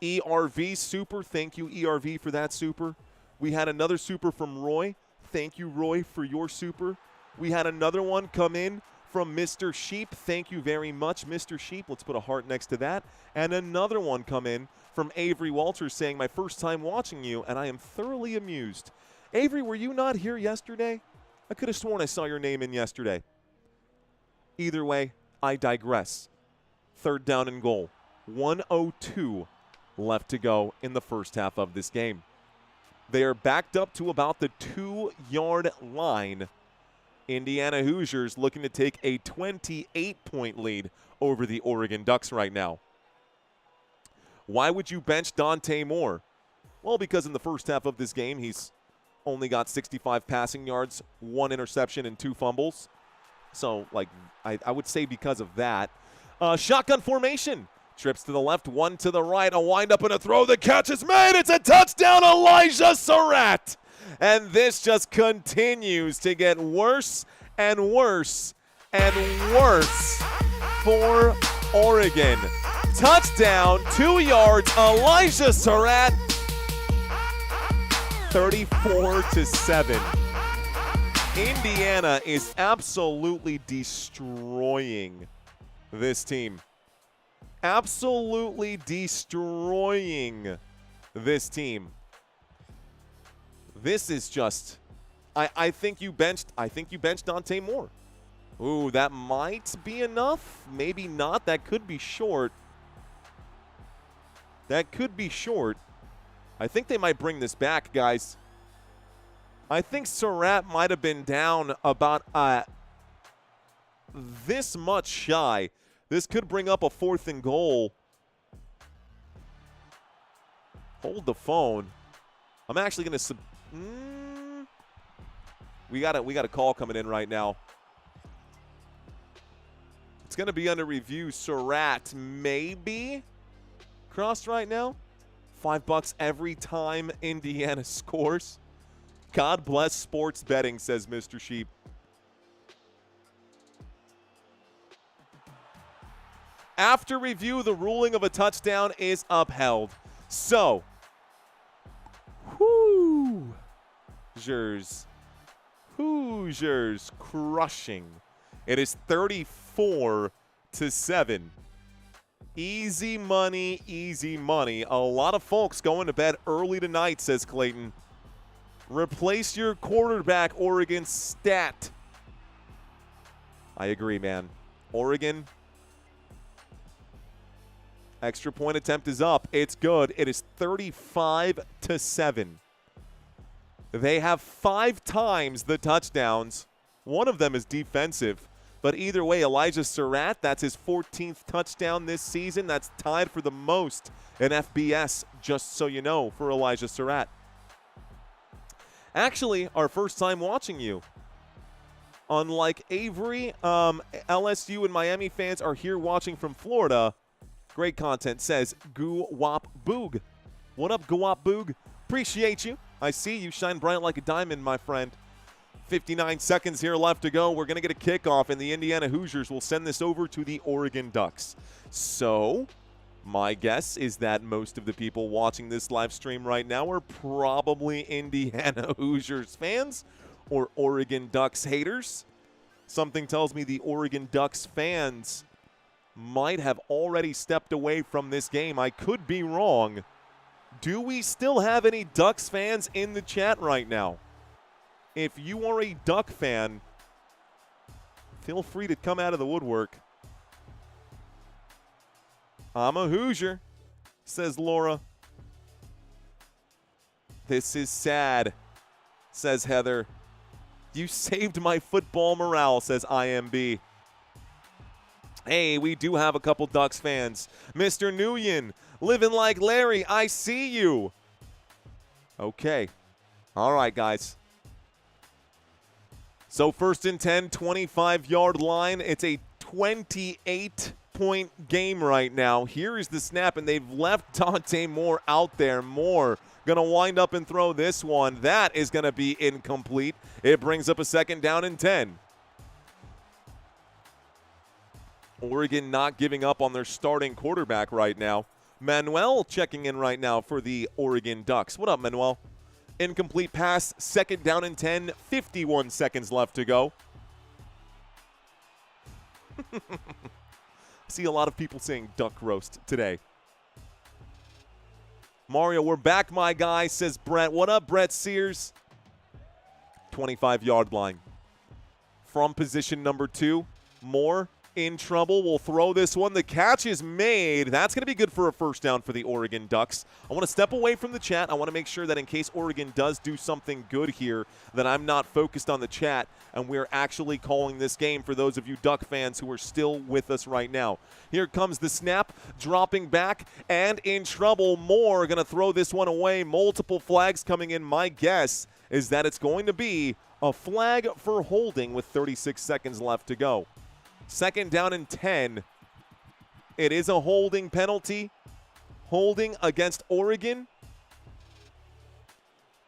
ERV super. Thank you, ERV, for that super. We had another super from Roy. Thank you, Roy, for your super. We had another one come in from Mr. Sheep. Thank you very much, Mr. Sheep. Let's put a heart next to that. And another one come in from Avery Walters saying, my first time watching you, and I am thoroughly amused. Avery, were you not here yesterday? I could have sworn I saw your name in yesterday. Either way, I digress. 3rd down and goal. 1:02 left to go in the first half of this game. They are backed up to about the 2-yard line. Indiana Hoosiers looking to take a 28-point lead over the Oregon Ducks right now. Why would you bench Dante Moore? Well, because in the first half of this game, he's only got 65 passing yards, 1 interception, and 2 fumbles. So, I would say because of that. Shotgun formation. Trips to the left, 1 to the right, a windup and a throw. The catch is made. It's a touchdown, Elijah Surratt. And this just continues to get worse and worse and worse for Oregon. Touchdown, 2 yards, Elijah Surratt, 34-7. Indiana is absolutely destroying this team. Absolutely destroying this team. This is just, I think you benched Dante Moore. Ooh, that might be enough. Maybe not. That could be short. That could be short. I think they might bring this back, guys. I think Surratt might have been down about this much shy. This could bring up a 4th and goal. Hold the phone. I'm actually going to we got a call coming in right now. It's going to be under review. Surratt maybe crossed right now. $5 every time Indiana scores. God bless sports betting, says Mr. Sheep. After review, the ruling of a touchdown is upheld. So, Hoosiers crushing. It is 34-7. Easy money, easy money. A lot of folks going to bed early tonight, says Clayton. Replace your quarterback, Oregon stat. I agree, man. Oregon. Extra point attempt is up. It's good. It is 35-7. They have 5 times the touchdowns. One of them is defensive. But either way, Elijah Surratt, that's his 14th touchdown this season. That's tied for the most in FBS, just so you know, for Elijah Surratt. Actually, our first time watching you. Unlike Avery, LSU and Miami fans are here watching from Florida. Great content, says Goo Wop Boog. What up, Goo Wop Boog? Appreciate you. I see you shine bright like a diamond, my friend. 59 seconds here left to go. We're going to get a kickoff, and the Indiana Hoosiers will send this over to the Oregon Ducks. So, my guess is that most of the people watching this live stream right now are probably Indiana Hoosiers fans or Oregon Ducks haters. Something tells me the Oregon Ducks fans might have already stepped away from this game. I could be wrong. Do we still have any Ducks fans in the chat right now? If you are a Duck fan, feel free to come out of the woodwork. I'm a Hoosier, says Laura. This is sad, says Heather. You saved my football morale, says IMB. Hey, we do have a couple Ducks fans. Mr. Nguyen, living like Larry, I see you. Okay. All right, guys. So first and 10, 25-yard line. It's a 28-point game right now. Here is the snap, and they've left Dante Moore out there. Moore going to wind up and throw this one. That is going to be incomplete. It brings up a second down and 10. Oregon not giving up on their starting quarterback right now. Manuel checking in right now for the Oregon Ducks. What up, Manuel? Incomplete pass, second down and 10, 51 seconds left to go. I see a lot of people saying duck roast today. Mario, we're back, my guy, says Brett. What up, Brett Sears? 25-yard line. From position number 2, Moore in trouble. We'll throw this one. The catch is made. That's going to be good for a first down for the Oregon Ducks. I want to step away from the chat. I want to make sure that in case Oregon does do something good here, that I'm not focused on the chat and we're actually calling this game for those of you Duck fans who are still with us right now. Here comes the snap, dropping back and in trouble. Moore going to throw this one away. Multiple flags coming in. My guess is that it's going to be a flag for holding with 36 seconds left to go. Second down and 10. It is a holding penalty. Holding against Oregon.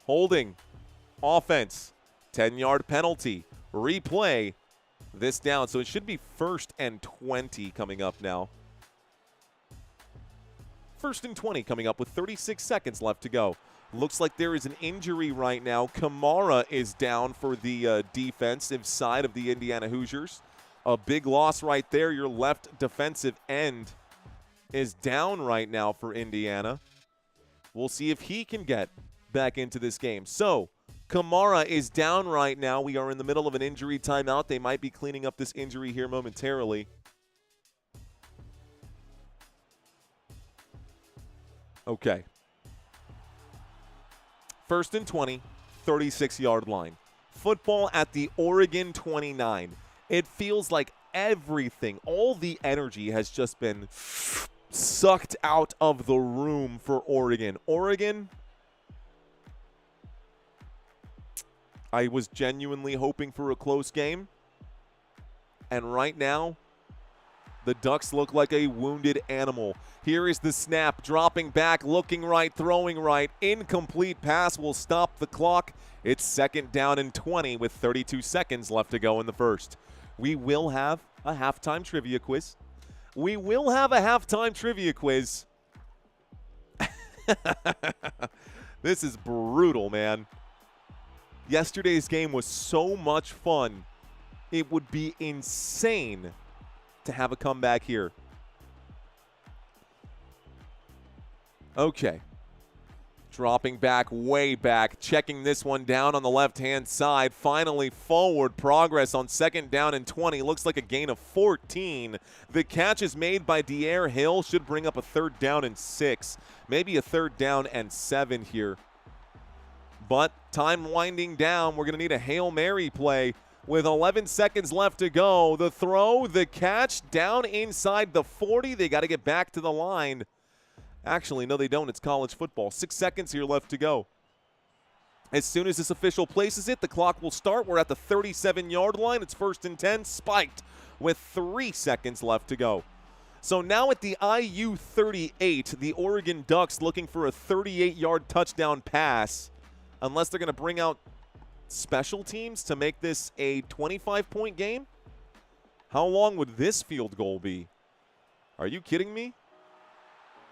Holding. Offense. 10-yard penalty. Replay this down. So it should be 1st and 20 coming up now. 1st and 20 coming up with 36 seconds left to go. Looks like there is an injury right now. Kamara is down for the defensive side of the Indiana Hoosiers. A big loss right there. Your left defensive end is down right now for Indiana. We'll see if he can get back into this game. So, Kamara is down right now. We are in the middle of an injury timeout. They might be cleaning up this injury here momentarily. Okay. 1st and 20, 36-yard line. Football at the Oregon 29. It feels like everything, all the energy has just been sucked out of the room for Oregon. Oregon, I was genuinely hoping for a close game. And right now, The Ducks look like a wounded animal. Here is the snap, dropping back, looking right, throwing right. Incomplete pass will stop the clock. It's 2nd down and 20 with 32 seconds left to go in the first. We will have a halftime trivia quiz. We will have a halftime trivia quiz. This is brutal, man. Yesterday's game was so much fun. It would be insane to have a comeback here. Okay. Dropping back, way back, checking this one down on the left-hand side. Finally forward progress on 2nd down and 20. Looks like a gain of 14. The catch is made by De'Air Hill. Should bring up a 3rd down and 6. Maybe a 3rd down and 7 here. But time winding down. We're going to need a Hail Mary play with 11 seconds left to go. The throw, the catch, down inside the 40. They got to get back to the line. Actually, no, they don't. It's college football. 6 seconds here left to go. As soon as this official places it, the clock will start. We're at the 37-yard line. It's 1st and 10, spiked with 3 seconds left to go. So now at the IU 38, the Oregon Ducks looking for a 38-yard touchdown pass, unless they're going to bring out special teams to make this a 25-point game. How long would this field goal be? Are you kidding me?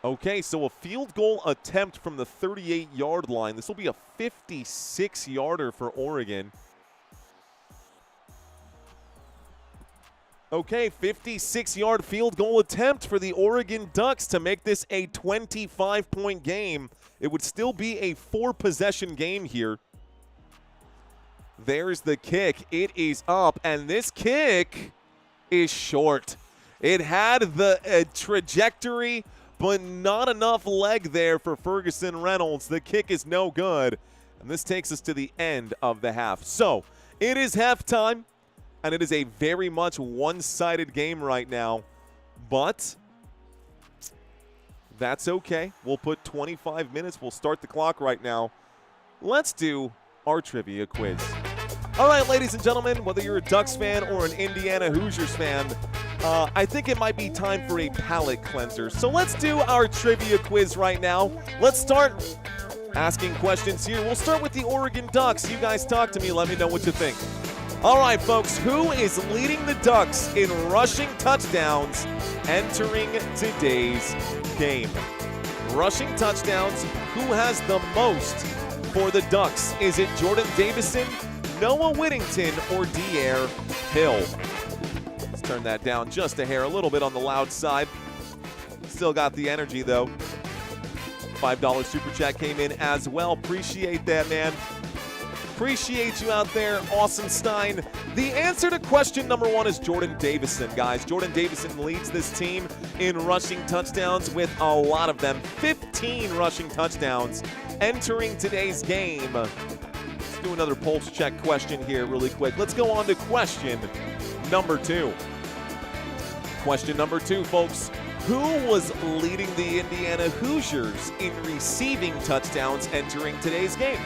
Okay, so a field goal attempt from the 38-yard line. This will be a 56-yarder for Oregon. Okay, 56-yard field goal attempt for the Oregon Ducks to make this a 25-point game. It would still be a 4-possession game here. There's the kick. It is up, and this kick is short. It had the trajectory, but not enough leg there for Ferguson Reynolds. The kick is no good, and this takes us to the end of the half. So it is halftime, and it is a very much one-sided game right now, but that's okay. We'll put 25 minutes. We'll start the clock right now. Let's do our trivia quiz. All right, ladies and gentlemen, whether you're a Ducks fan or an Indiana Hoosiers fan, I think it might be time for a palate cleanser. So let's do our trivia quiz right now. Let's start asking questions here. We'll start with the Oregon Ducks. You guys talk to me. Let me know what you think. All right, folks, who is leading the Ducks in rushing touchdowns entering today's game? Rushing touchdowns, who has the most for the Ducks? Is it Jordan Davison, Noah Whittington, or De'Air Hill? Let's turn that down just a hair, a little bit on the loud side. Still got the energy, though. $5 super chat came in as well. Appreciate that, man. Appreciate you out there, Awesome Stein. The answer to question number 1 is Jordan Davison, guys. Jordan Davison leads this team in rushing touchdowns with a lot of them. 15 rushing touchdowns entering today's game. Let's do another pulse check question here really quick. Let's go on to question number 2. Question number 2, folks. Who was leading the Indiana Hoosiers in receiving touchdowns entering today's game?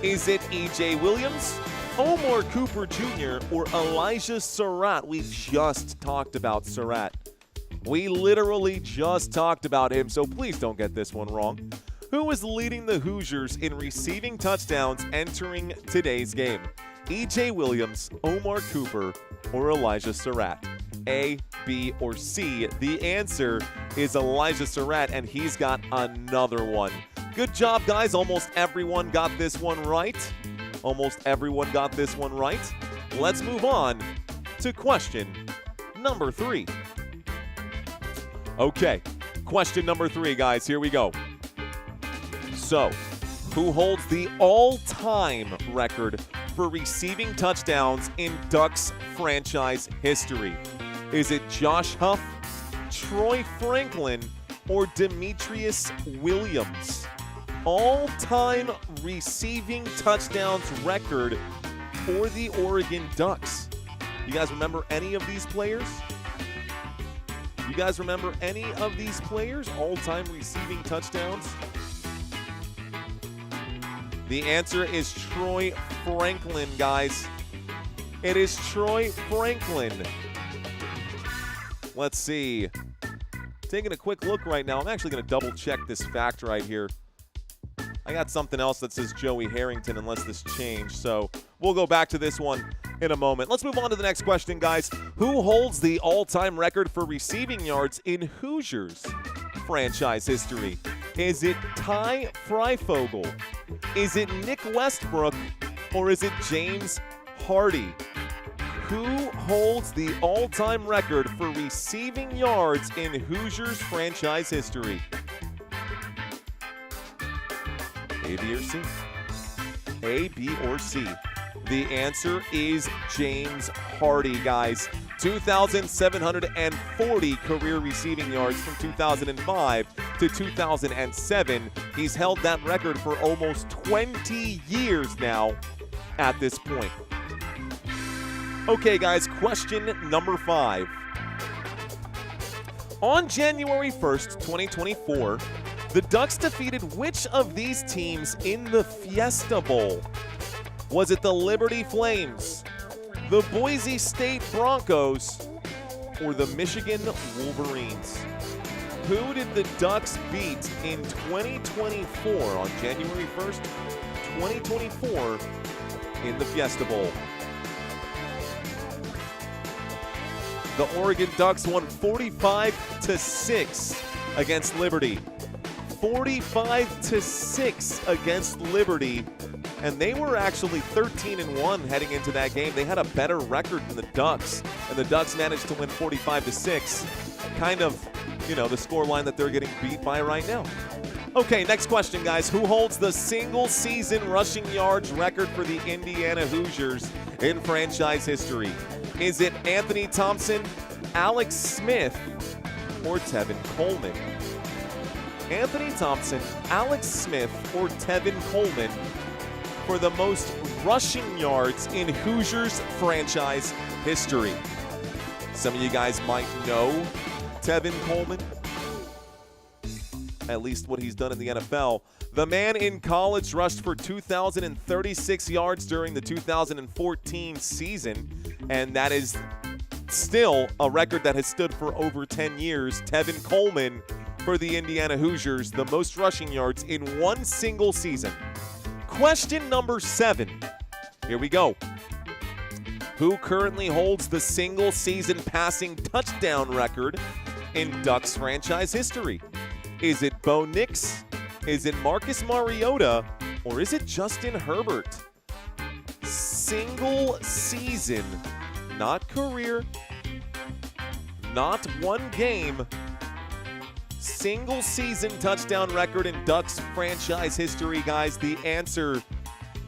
Is it E.J. Williams, Omar Cooper Jr., or Elijah Surratt? We just talked about Surratt. We literally just talked about him, so please don't get this one wrong. Who is leading the Hoosiers in receiving touchdowns entering today's game? E.J. Williams, Omar Cooper, or Elijah Surratt? A, B, or C? The answer is Elijah Surratt, and he's got another one. Good job, guys. Almost everyone got this one right. Almost everyone got this one right. Let's move on to question number 3. Okay, question number 3, guys. Here we go. So, who holds the all-time record for receiving touchdowns in Ducks franchise history? Is it Josh Huff, Troy Franklin, or Demetrius Williams? All-time receiving touchdowns record for the Oregon Ducks. You guys remember any of these players? You guys remember any of these players? All-time receiving touchdowns? The answer is Troy Franklin, guys. It is Troy Franklin. Let's see. Taking a quick look right now. I'm actually going to double check this fact right here. I got something else that says Joey Harrington unless this changed. So we'll go back to this one in a moment. Let's move on to the next question, guys. Who holds the all-time record for receiving yards in Hoosiers franchise history? Is it Ty Freifogel? Is it Nick Westbrook? Or is it James Hardy? Who holds the all-time record for receiving yards in Hoosiers franchise history? A, B, or C? A, B, or C? The answer is James Hardy, guys. 2,740 career receiving yards from 2005 to 2007. He's held that record for almost 20 years now at this point. Okay, guys, question number 5. On January 1st, 2024, the Ducks defeated which of these teams in the Fiesta Bowl? Was it the Liberty Flames, the Boise State Broncos, or the Michigan Wolverines? Who did the Ducks beat in 2024 on January 1st, 2024 in the Fiesta Bowl? The Oregon Ducks won 45-6 against Liberty. 45-6 against Liberty. And they were actually 13-1 heading into that game. They had a better record than the Ducks. And the Ducks managed to win 45-6. Kind of, the scoreline that they're getting beat by right now. Okay, next question, guys. Who holds the single-season rushing yards record for the Indiana Hoosiers in franchise history? Is it Anthony Thompson, Alex Smith, or Tevin Coleman? Anthony Thompson, Alex Smith, or Tevin Coleman for the most rushing yards in Hoosiers franchise history? Some of you guys might know Tevin Coleman, at least what he's done in the NFL. The man in college rushed for 2,036 yards during the 2014 season, and that is still a record that has stood for over 10 years. Tevin Coleman for the Indiana Hoosiers, the most rushing yards in one single season. Question number 7. Here we go. Who currently holds the single-season passing touchdown record in Ducks franchise history? Is it Bo Nix? Is it Marcus Mariota? Or is it Justin Herbert? Single season, not career, not one game. Single season touchdown record in Ducks franchise history, guys. The answer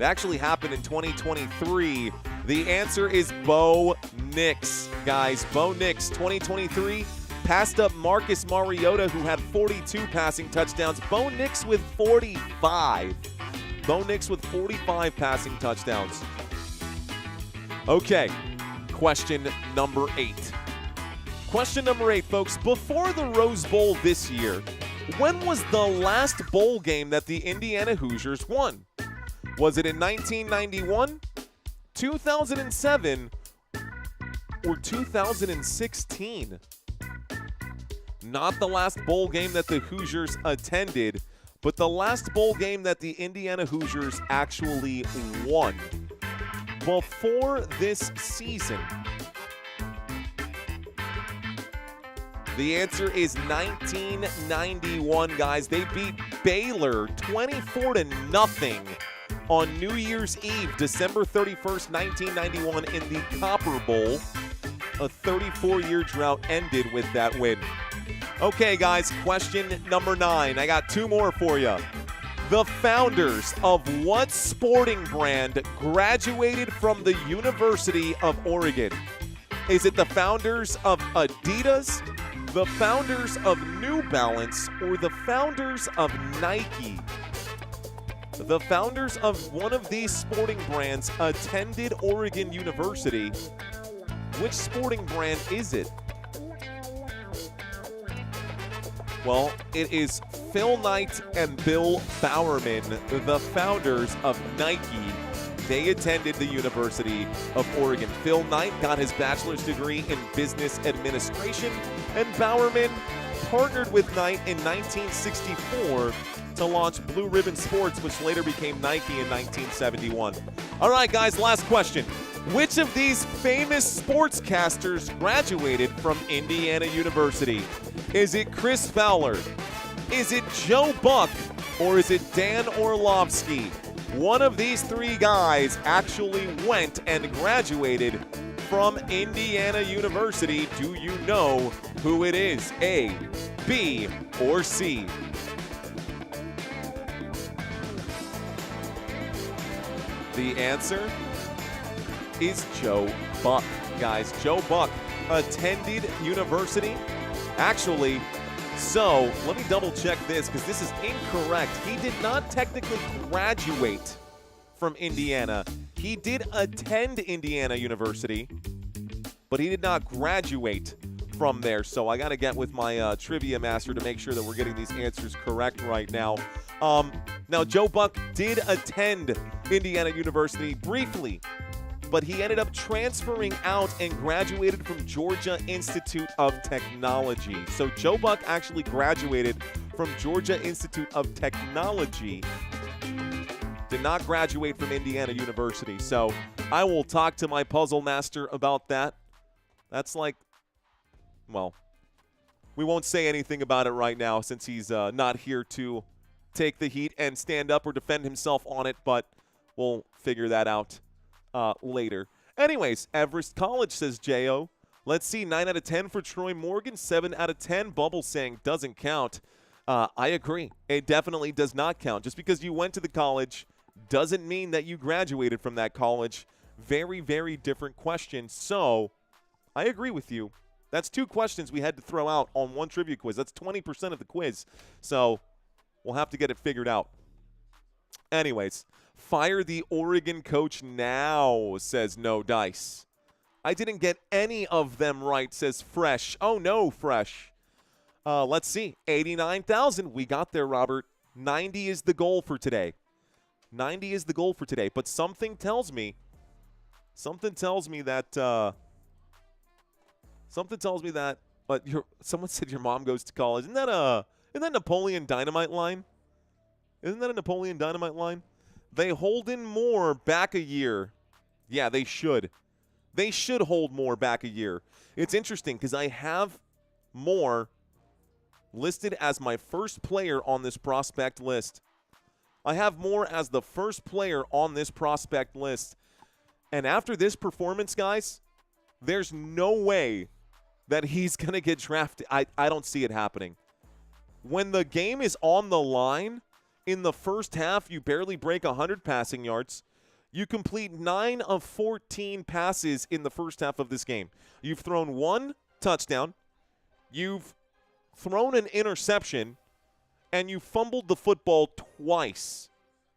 actually happened in 2023. The answer is Bo Nix, guys. Bo Nix, 2023. Passed up Marcus Mariota, who had 42 passing touchdowns. Bo Nix with 45. Bo Nix with 45 passing touchdowns. Okay, question number 8. Question number 8, folks. Before the Rose Bowl this year, when was the last bowl game that the Indiana Hoosiers won? Was it in 1991, 2007, or 2016? Not the last bowl game that the Hoosiers attended, but the last bowl game that the Indiana Hoosiers actually won. Before this season, the answer is 1991, guys. They beat Baylor 24-0 on New Year's Eve, December 31st, 1991 in the Copper Bowl. A 34-year drought ended with that win. Okay, guys, question number 9. I got 2 more for you. The founders of what sporting brand graduated from the University of Oregon? Is it the founders of Adidas, the founders of New Balance, or the founders of Nike? The founders of one of these sporting brands attended Oregon University. Which sporting brand is it? Well, it is Phil Knight and Bill Bowerman, the founders of Nike. They attended the University of Oregon. Phil Knight got his bachelor's degree in business administration. And Bowerman partnered with Knight in 1964 to launch Blue Ribbon Sports, which later became Nike in 1971. All right, guys, last question. Which of these famous sportscasters graduated from Indiana University? Is it Chris Fowler? Is it Joe Buck? Or is it Dan Orlovsky? One of these three guys actually went and graduated from Indiana University. Do you know who it is? A, B, or C? The answer is Joe Buck, guys. Joe Buck attended university. Actually, so let me double check this because this is incorrect. He did not technically graduate from Indiana. He did attend Indiana University, but he did not graduate from there. So I got to get with my trivia master to make sure that we're getting these answers correct right now. Now, Joe Buck did attend Indiana University briefly, but he ended up transferring out and graduated from Georgia Institute of Technology. So Joe Buck actually graduated from Georgia Institute of Technology, did not graduate from Indiana University. So I will talk to my puzzle master about that. That's like, well, we won't say anything about it right now since he's not here to take the heat and stand up or defend himself on it, but we'll figure that out later. Anyways, Everest College, says J.O. Let's see, 9 out of 10 for Troy Morgan, 7 out of 10. Bubble saying doesn't count. I agree. It definitely does not count. Just because you went to the college doesn't mean that you graduated from that college. Very, very different question. So I agree with you. That's 2 questions we had to throw out on one trivia quiz. That's 20% of the quiz. So we'll have to get it figured out. Anyways, fire the Oregon coach now, says No Dice. I didn't get any of them right, says Fresh. Oh, no, Fresh. Let's see. 89,000. We got there, Robert. 90 is the goal for today. 90 is the goal for today. But something tells me that but someone said your mom goes to college. Isn't that Napoleon Dynamite line? Isn't that a Napoleon Dynamite line? They hold in more back a year. Yeah, they should. They should hold more back a year. It's interesting because I have Moore listed as my first player on this prospect list. I have Moore as the first player on this prospect list. And after this performance, guys, there's no way that he's going to get drafted. I don't see it happening. When the game is on the line, in the first half, you barely break 100 passing yards. You complete 9 of 14 passes in the first half of this game. You've thrown 1 touchdown. You've thrown an interception. And you fumbled the football twice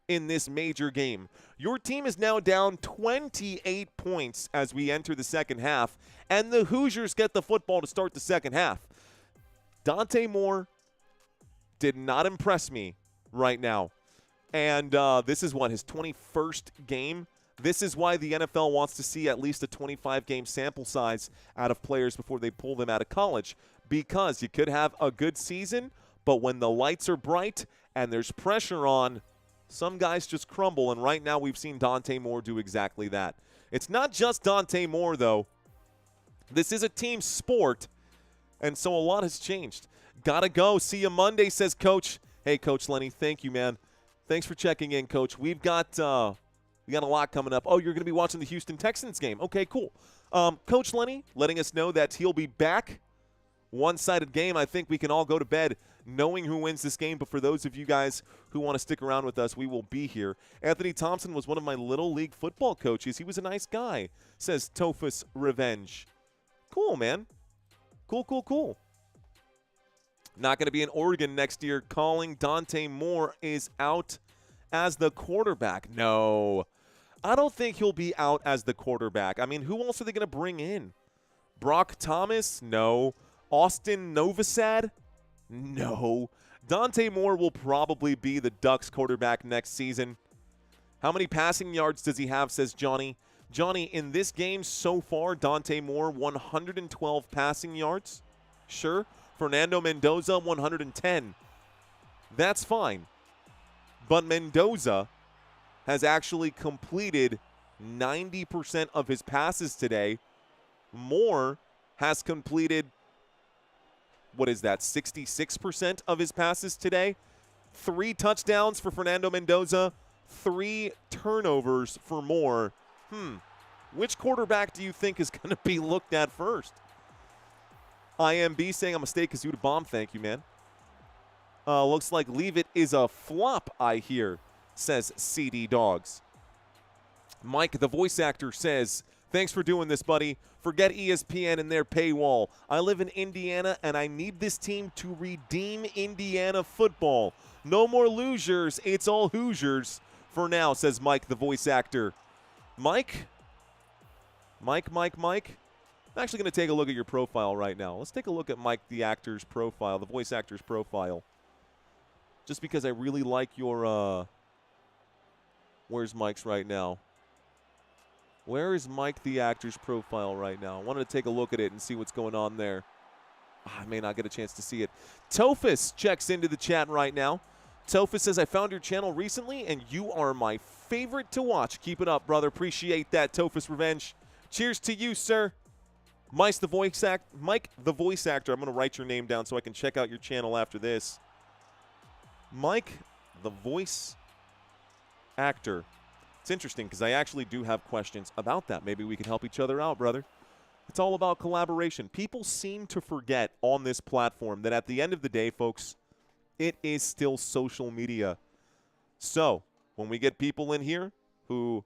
in this major game. Your team is now down 28 points as we enter the second half. And the Hoosiers get the football to start the second half. Dante Moore did not impress me right now. And this is his 21st game. This is why the NFL wants to see at least a 25-game sample size out of players before they pull them out of college. Because you could have a good season, but when the lights are bright and there's pressure on, some guys just crumble. And right now we've seen Dante Moore do exactly that. It's not just Dante Moore, though. This is a team sport, and so a lot has changed. Gotta go. See you Monday, says Coach. Hey, Coach Lenny, thank you, man. Thanks for checking in, Coach. We got a lot coming up. Oh, you're going to be watching the Houston Texans game. Okay, cool. Coach Lenny letting us know that he'll be back. One-sided game. I think we can all go to bed knowing who wins this game. But for those of you guys who want to stick around with us, we will be here. Anthony Thompson was one of my Little League football coaches. He was a nice guy, says Tophus Revenge. Cool, man. Cool. Not going to be in Oregon next year. Calling Dante Moore is out as the quarterback. No, I don't think he'll be out as the quarterback. I mean, who else are they going to bring in? Brock Thomas? No. Austin Novosad? No. Dante Moore will probably be the Ducks quarterback next season. How many passing yards does he have, says Johnny. Johnny, in this game so far, Dante Moore, 112 passing yards. Sure. Fernando Mendoza, 110. That's fine. But Mendoza has actually completed 90% of his passes today. Moore has completed, 66% of his passes today. 3 touchdowns for Fernando Mendoza, 3 turnovers for Moore. Which quarterback do you think is going to be looked at first? IMB saying I'm a Stay Kazuda bomb. Thank you, man. Looks like Leave It is a flop, I hear, says CD Dogs. Mike, the voice actor, says, thanks for doing this, buddy. Forget ESPN and their paywall. I live in Indiana, and I need this team to redeem Indiana football. No more losers. It's all Hoosiers for now, says Mike, the voice actor. Mike? I'm actually going to take a look at your profile right now. Let's take a look at Mike, the actor's profile, the voice actor's profile. Just because I really like your, where's Mike's right now? Where is Mike, the actor's profile right now? I wanted to take a look at it and see what's going on there. I may not get a chance to see it. Tophus checks into the chat right now. Tophus says, I found your channel recently, and you are my favorite to watch. Keep it up, brother. Appreciate that, Tophus Revenge. Cheers to you, sir. Mike, the voice actor. I'm going to write your name down so I can check out your channel after this. Mike, the voice actor. It's interesting because I actually do have questions about that. Maybe we can help each other out, brother. It's all about collaboration. People seem to forget on this platform that at the end of the day, folks, it is still social media. So when we get people in here who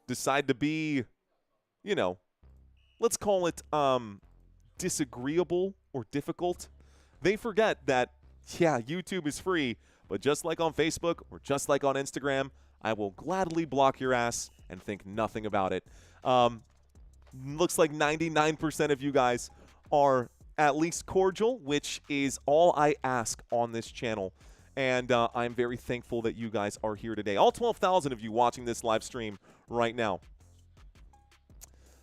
decide to be, you know, let's call it disagreeable or difficult, they forget that, yeah, YouTube is free, but just like on Facebook or just like on Instagram, I will gladly block your ass and think nothing about it. Looks like 99% of you guys are at least cordial, which is all I ask on this channel. And I'm very thankful that you guys are here today. All 12,000 of you watching this live stream right now.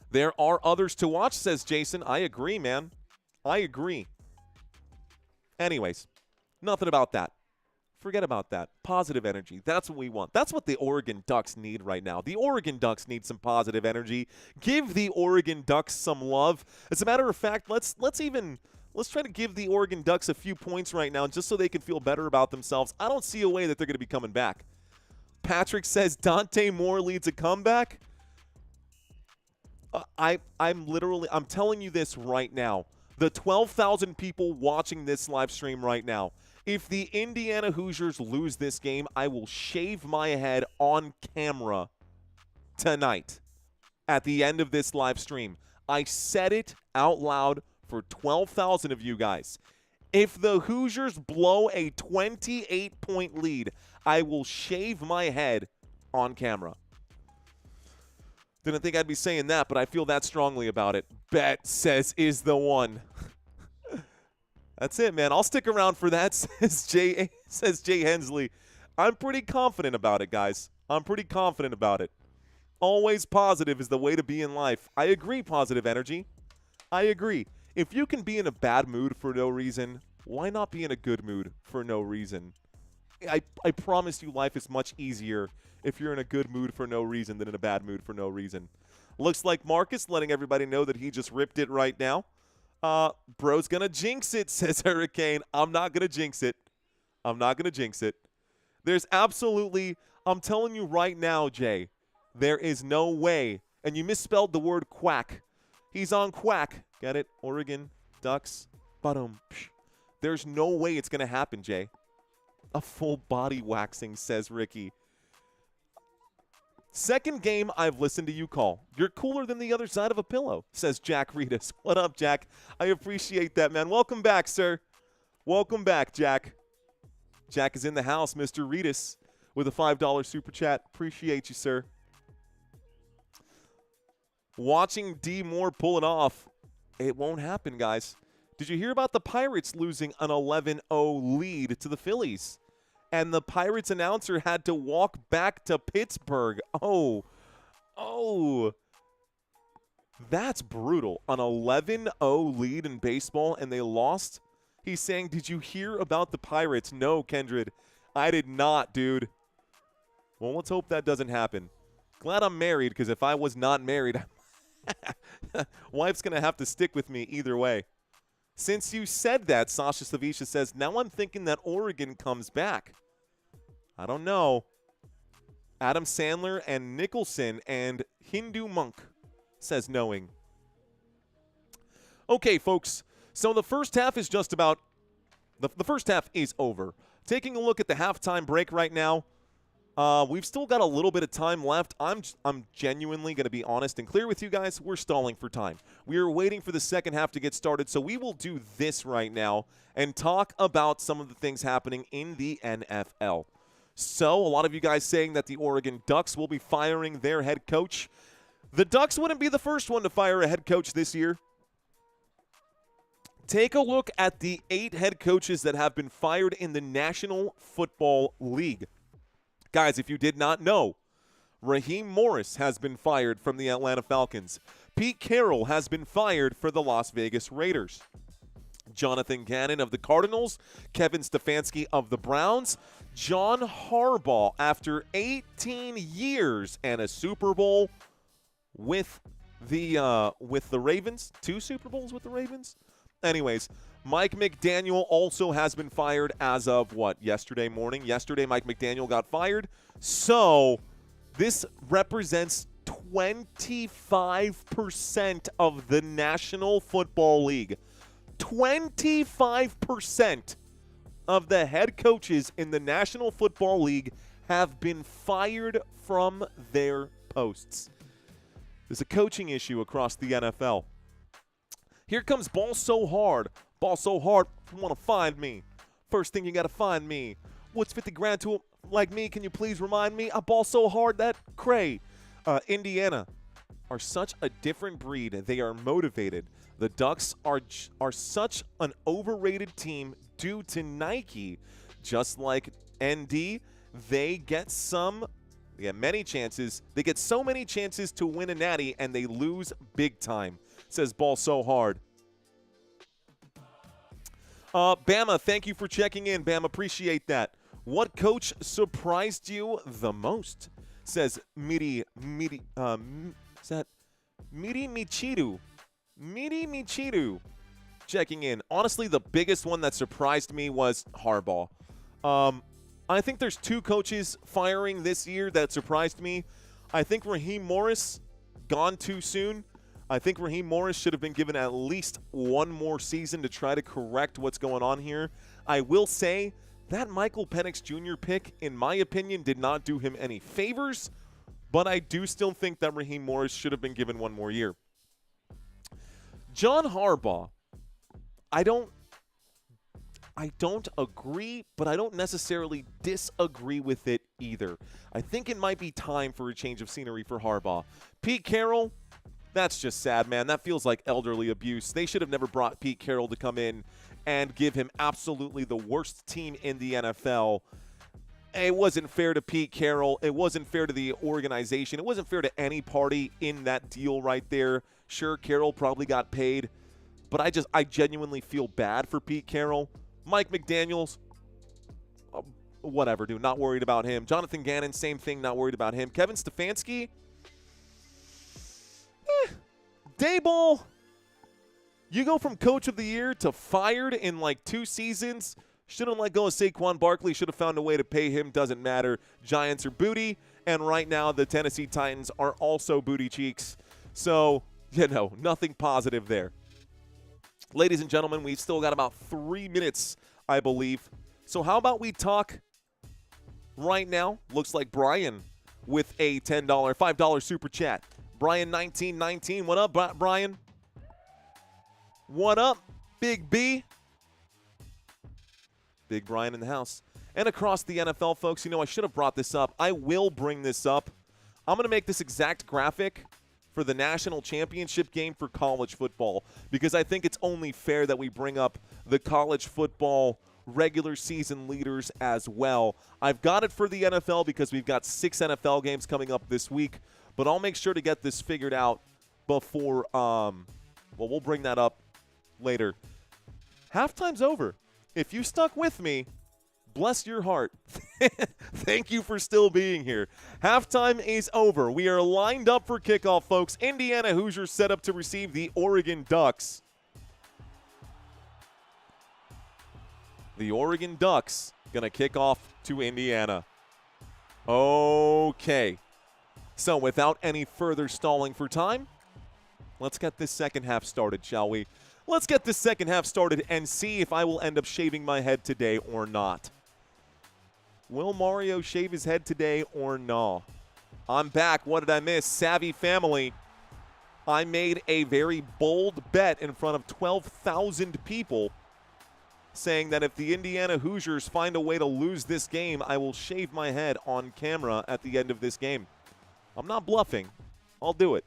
There are others to watch, says Jason. I agree, man. I agree. Anyways, nothing about that. Forget about that. Positive energy. That's what we want. That's what the Oregon Ducks need right now. The Oregon Ducks need some positive energy. Give the Oregon Ducks some love. As a matter of fact, let's try to give the Oregon Ducks a few points right now just so they can feel better about themselves. I don't see a way that they're going to be coming back. Patrick says Dante Moore leads a comeback. I'm telling you this right now. The 12,000 people watching this live stream right now, if the Indiana Hoosiers lose this game, I will shave my head on camera tonight at the end of this live stream. I said it out loud for 12,000 of you guys. If the Hoosiers blow a 28-point lead, I will shave my head on camera. Didn't think I'd be saying that, but I feel that strongly about it. Bet says is the one. That's it, man. I'll stick around for that, says Jay Hensley. I'm pretty confident about it, guys. I'm pretty confident about it. Always positive is the way to be in life. I agree, positive energy. I agree. If you can be in a bad mood for no reason, why not be in a good mood for no reason? I promise you life is much easier if you're in a good mood for no reason than in a bad mood for no reason. Looks like Marcus letting everybody know that he just ripped it right now. Bro's going to jinx it, says Hurricane. I'm not going to jinx it. I'm not going to jinx it. There's absolutely, I'm telling you right now, Jay, there is no way. And you misspelled the word quack. He's on quack. Get it? Oregon Ducks. Ba-dum. There's no way it's going to happen, Jay. A full body waxing, says Ricky. Second game I've listened to you call. You're cooler than the other side of a pillow, says Jack Reedus. What up, Jack? I appreciate that, man. Welcome back, sir. Welcome back, Jack. Jack is in the house, Mr. Reedus, with a $5 super chat. Appreciate you, sir. Watching D. Moore pull it off, it won't happen, guys. Did you hear about the Pirates losing an 11-0 lead to the Phillies? And the Pirates announcer had to walk back to Pittsburgh. Oh. That's brutal. An 11-0 lead in baseball, and they lost? He's saying, did you hear about the Pirates? No, Kendred, I did not, dude. Well, let's hope that doesn't happen. Glad I'm married, because if I was not married, wife's going to have to stick with me either way. Since you said that, Sasha Slavisha says, now I'm thinking that Oregon comes back. I don't know. Adam Sandler and Nicholson and Hindu Monk says knowing. Okay, folks. So the first half is just about the first half is over. Taking a look at the halftime break right now. We've still got a little bit of time left. I'm genuinely going to be honest and clear with you guys. We're stalling for time. We are waiting for the second half to get started, so we will do this right now and talk about some of the things happening in the NFL. So a lot of you guys saying that the Oregon Ducks will be firing their head coach. The Ducks wouldn't be the first one to fire a head coach this year. Take a look at the 8 head coaches that have been fired in the National Football League. Guys, if you did not know, Raheem Morris has been fired from the Atlanta Falcons. Pete Carroll has been fired for the Las Vegas Raiders. Jonathan Gannon of the Cardinals, Kevin Stefanski of the Browns, John Harbaugh after 18 years and a Super Bowl with the Ravens, 2 Super Bowls with the Ravens. Anyways, Mike McDaniel also has been fired as of, yesterday morning? Yesterday, Mike McDaniel got fired. So this represents 25% of the National Football League. 25% of the head coaches in the National Football League have been fired from their posts. There's a coaching issue across the NFL. Here comes Ball So Hard. Ball so hard, you want to find me. First thing you got to find me. What's 50 grand to a like me? Can you please remind me? I ball so hard that cray. Indiana are such a different breed. They are motivated. The Ducks are such an overrated team due to Nike. Just like ND, they get many chances. They get so many chances to win a natty, and they lose big time, says Ball So Hard. Bama, thank you for checking in. Bama, appreciate that. What coach surprised you the most? Says Miri Michiru. Miri Michiru checking in. Honestly, the biggest one that surprised me was Harbaugh. I think there's 2 coaches firing this year that surprised me. I think Raheem Morris gone too soon. I think Raheem Morris should have been given at least 1 more season to try to correct what's going on here. I will say that Michael Penix Jr. pick, in my opinion, did not do him any favors, but I do still think that Raheem Morris should have been given 1 more year. John Harbaugh, I don't agree, but I don't necessarily disagree with it either. I think it might be time for a change of scenery for Harbaugh. Pete Carroll, that's just sad, man. That feels like elderly abuse. They should have never brought Pete Carroll to come in and give him absolutely the worst team in the NFL. It wasn't fair to Pete Carroll. It wasn't fair to the organization. It wasn't fair to any party in that deal right there. Sure, Carroll probably got paid, but I genuinely feel bad for Pete Carroll. Mike McDaniels, whatever, dude. Not worried about him. Jonathan Gannon, same thing. Not worried about him. Kevin Stefanski, Dayball, you go from coach of the year to fired in like 2 seasons. Shouldn't let go of Saquon Barkley. Should have found a way to pay him. Doesn't matter. Giants are booty. And right now the Tennessee Titans are also booty cheeks. So, nothing positive there. Ladies and gentlemen, we've still got about 3 minutes, I believe. So how about we talk right now? Looks like Brian with a $5 super chat. Brian1919. What up, Brian? What up, Big B? Big Brian in the house. And across the NFL, folks, I should have brought this up. I will bring this up. I'm going to make this exact graphic for the national championship game for college football because I think it's only fair that we bring up the college football regular season leaders as well. I've got it for the NFL because we've got 6 NFL games coming up this week, but I'll make sure to get this figured out before, well, we'll bring that up later. Halftime's over. If you stuck with me, bless your heart. Thank you for still being here. Halftime is over. We are lined up for kickoff, folks. Indiana Hoosiers set up to receive the Oregon Ducks. The Oregon Ducks going to kick off to Indiana. Okay. So without any further stalling for time, let's get this second half started, shall we? Let's get this second half started and see if I will end up shaving my head today or not. Will Mario shave his head today or no? I'm back. What did I miss? Savvy family. I made a very bold bet in front of 12,000 people saying that if the Indiana Hoosiers find a way to lose this game, I will shave my head on camera at the end of this game. I'm not bluffing. I'll do it.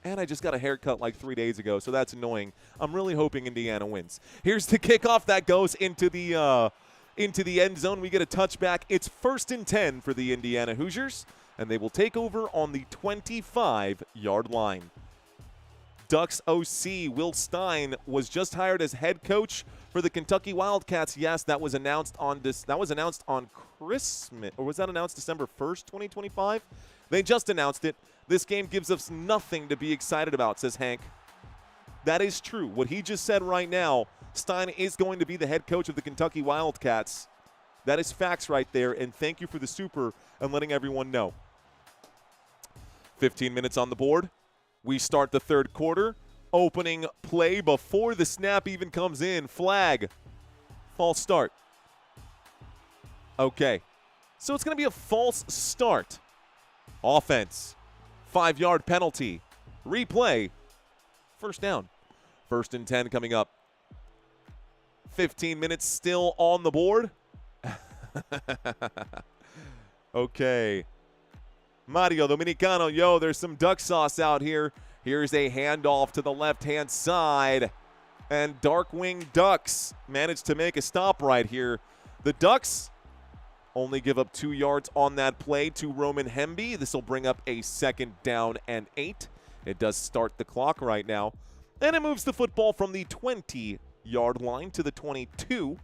And I just got a haircut like 3 days ago, so that's annoying. I'm really hoping Indiana wins. Here's the kickoff that goes into the end zone. We get a touchback. It's 1st and 10 for the Indiana Hoosiers, and they will take over on the 25-yard line. Ducks OC Will Stein was just hired as head coach for the Kentucky Wildcats. Yes, that was announced on Christmas, or was that announced December 1st, 2025? They just announced it. This game gives us nothing to be excited about, says Hank. That is true. What he just said right now, Stein is going to be the head coach of the Kentucky Wildcats. That is facts right there, and thank you for the super and letting everyone know. 15 minutes on the board. We start the third quarter. Opening play before the snap even comes in. Flag. False start. Okay. So it's going to be a false start. Offense. 5-yard penalty. Replay. First down. 1st and 10 coming up. 15 minutes still on the board. Okay. Mario Dominicano, yo, there's some duck sauce out here. Here's a handoff to the left-hand side. And Darkwing Ducks managed to make a stop right here. The Ducks only give up 2 yards on that play to Roman Hemby. This will bring up a 2nd down and 8. It does start the clock right now. And it moves the football from the 20-yard line to the 22.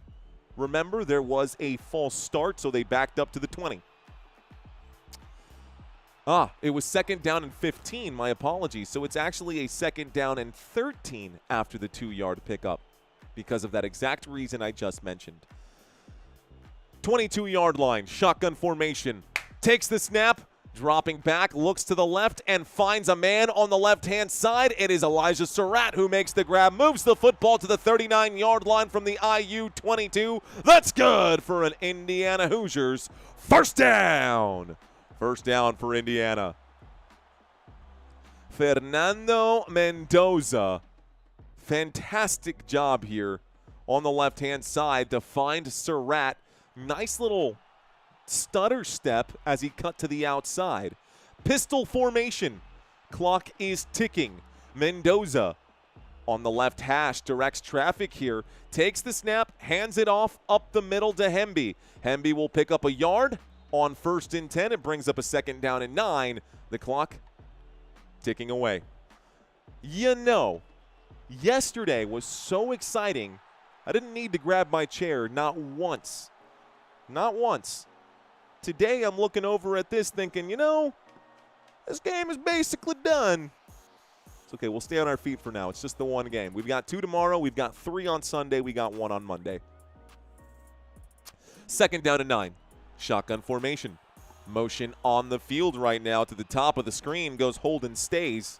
Remember, there was a false start, so they backed up to the 20. It was 2nd down and 15. My apologies. So it's actually a 2nd down and 13 after the 2-yard pickup because of that exact reason I just mentioned. 22-yard line, shotgun formation. Takes the snap, dropping back, looks to the left, and finds a man on the left-hand side. It is Elijah Surratt who makes the grab, moves the football to the 39-yard line from the IU 22. That's good for an Indiana Hoosiers. 1st down. 1st down for Indiana. Fernando Mendoza. Fantastic job here on the left-hand side to find Surratt. Nice little stutter step as he cut to the outside. Pistol formation. Clock is ticking. Mendoza on the left hash directs traffic here. Takes the snap, hands it off up the middle to Hemby. Hemby will pick up a yard. On 1st and 10, it brings up a 2nd down and 9. The clock ticking away. You know, yesterday was so exciting, I didn't need to grab my chair, not once. Not once. Today, I'm looking over at this thinking, you know, this game is basically done. It's okay, we'll stay on our feet for now. It's just the one game. We've got 2 tomorrow. We've got 3 on Sunday. We got 1 on Monday. 2nd down and 9. Shotgun formation. Motion on the field right now to the top of the screen. Goes Holden stays.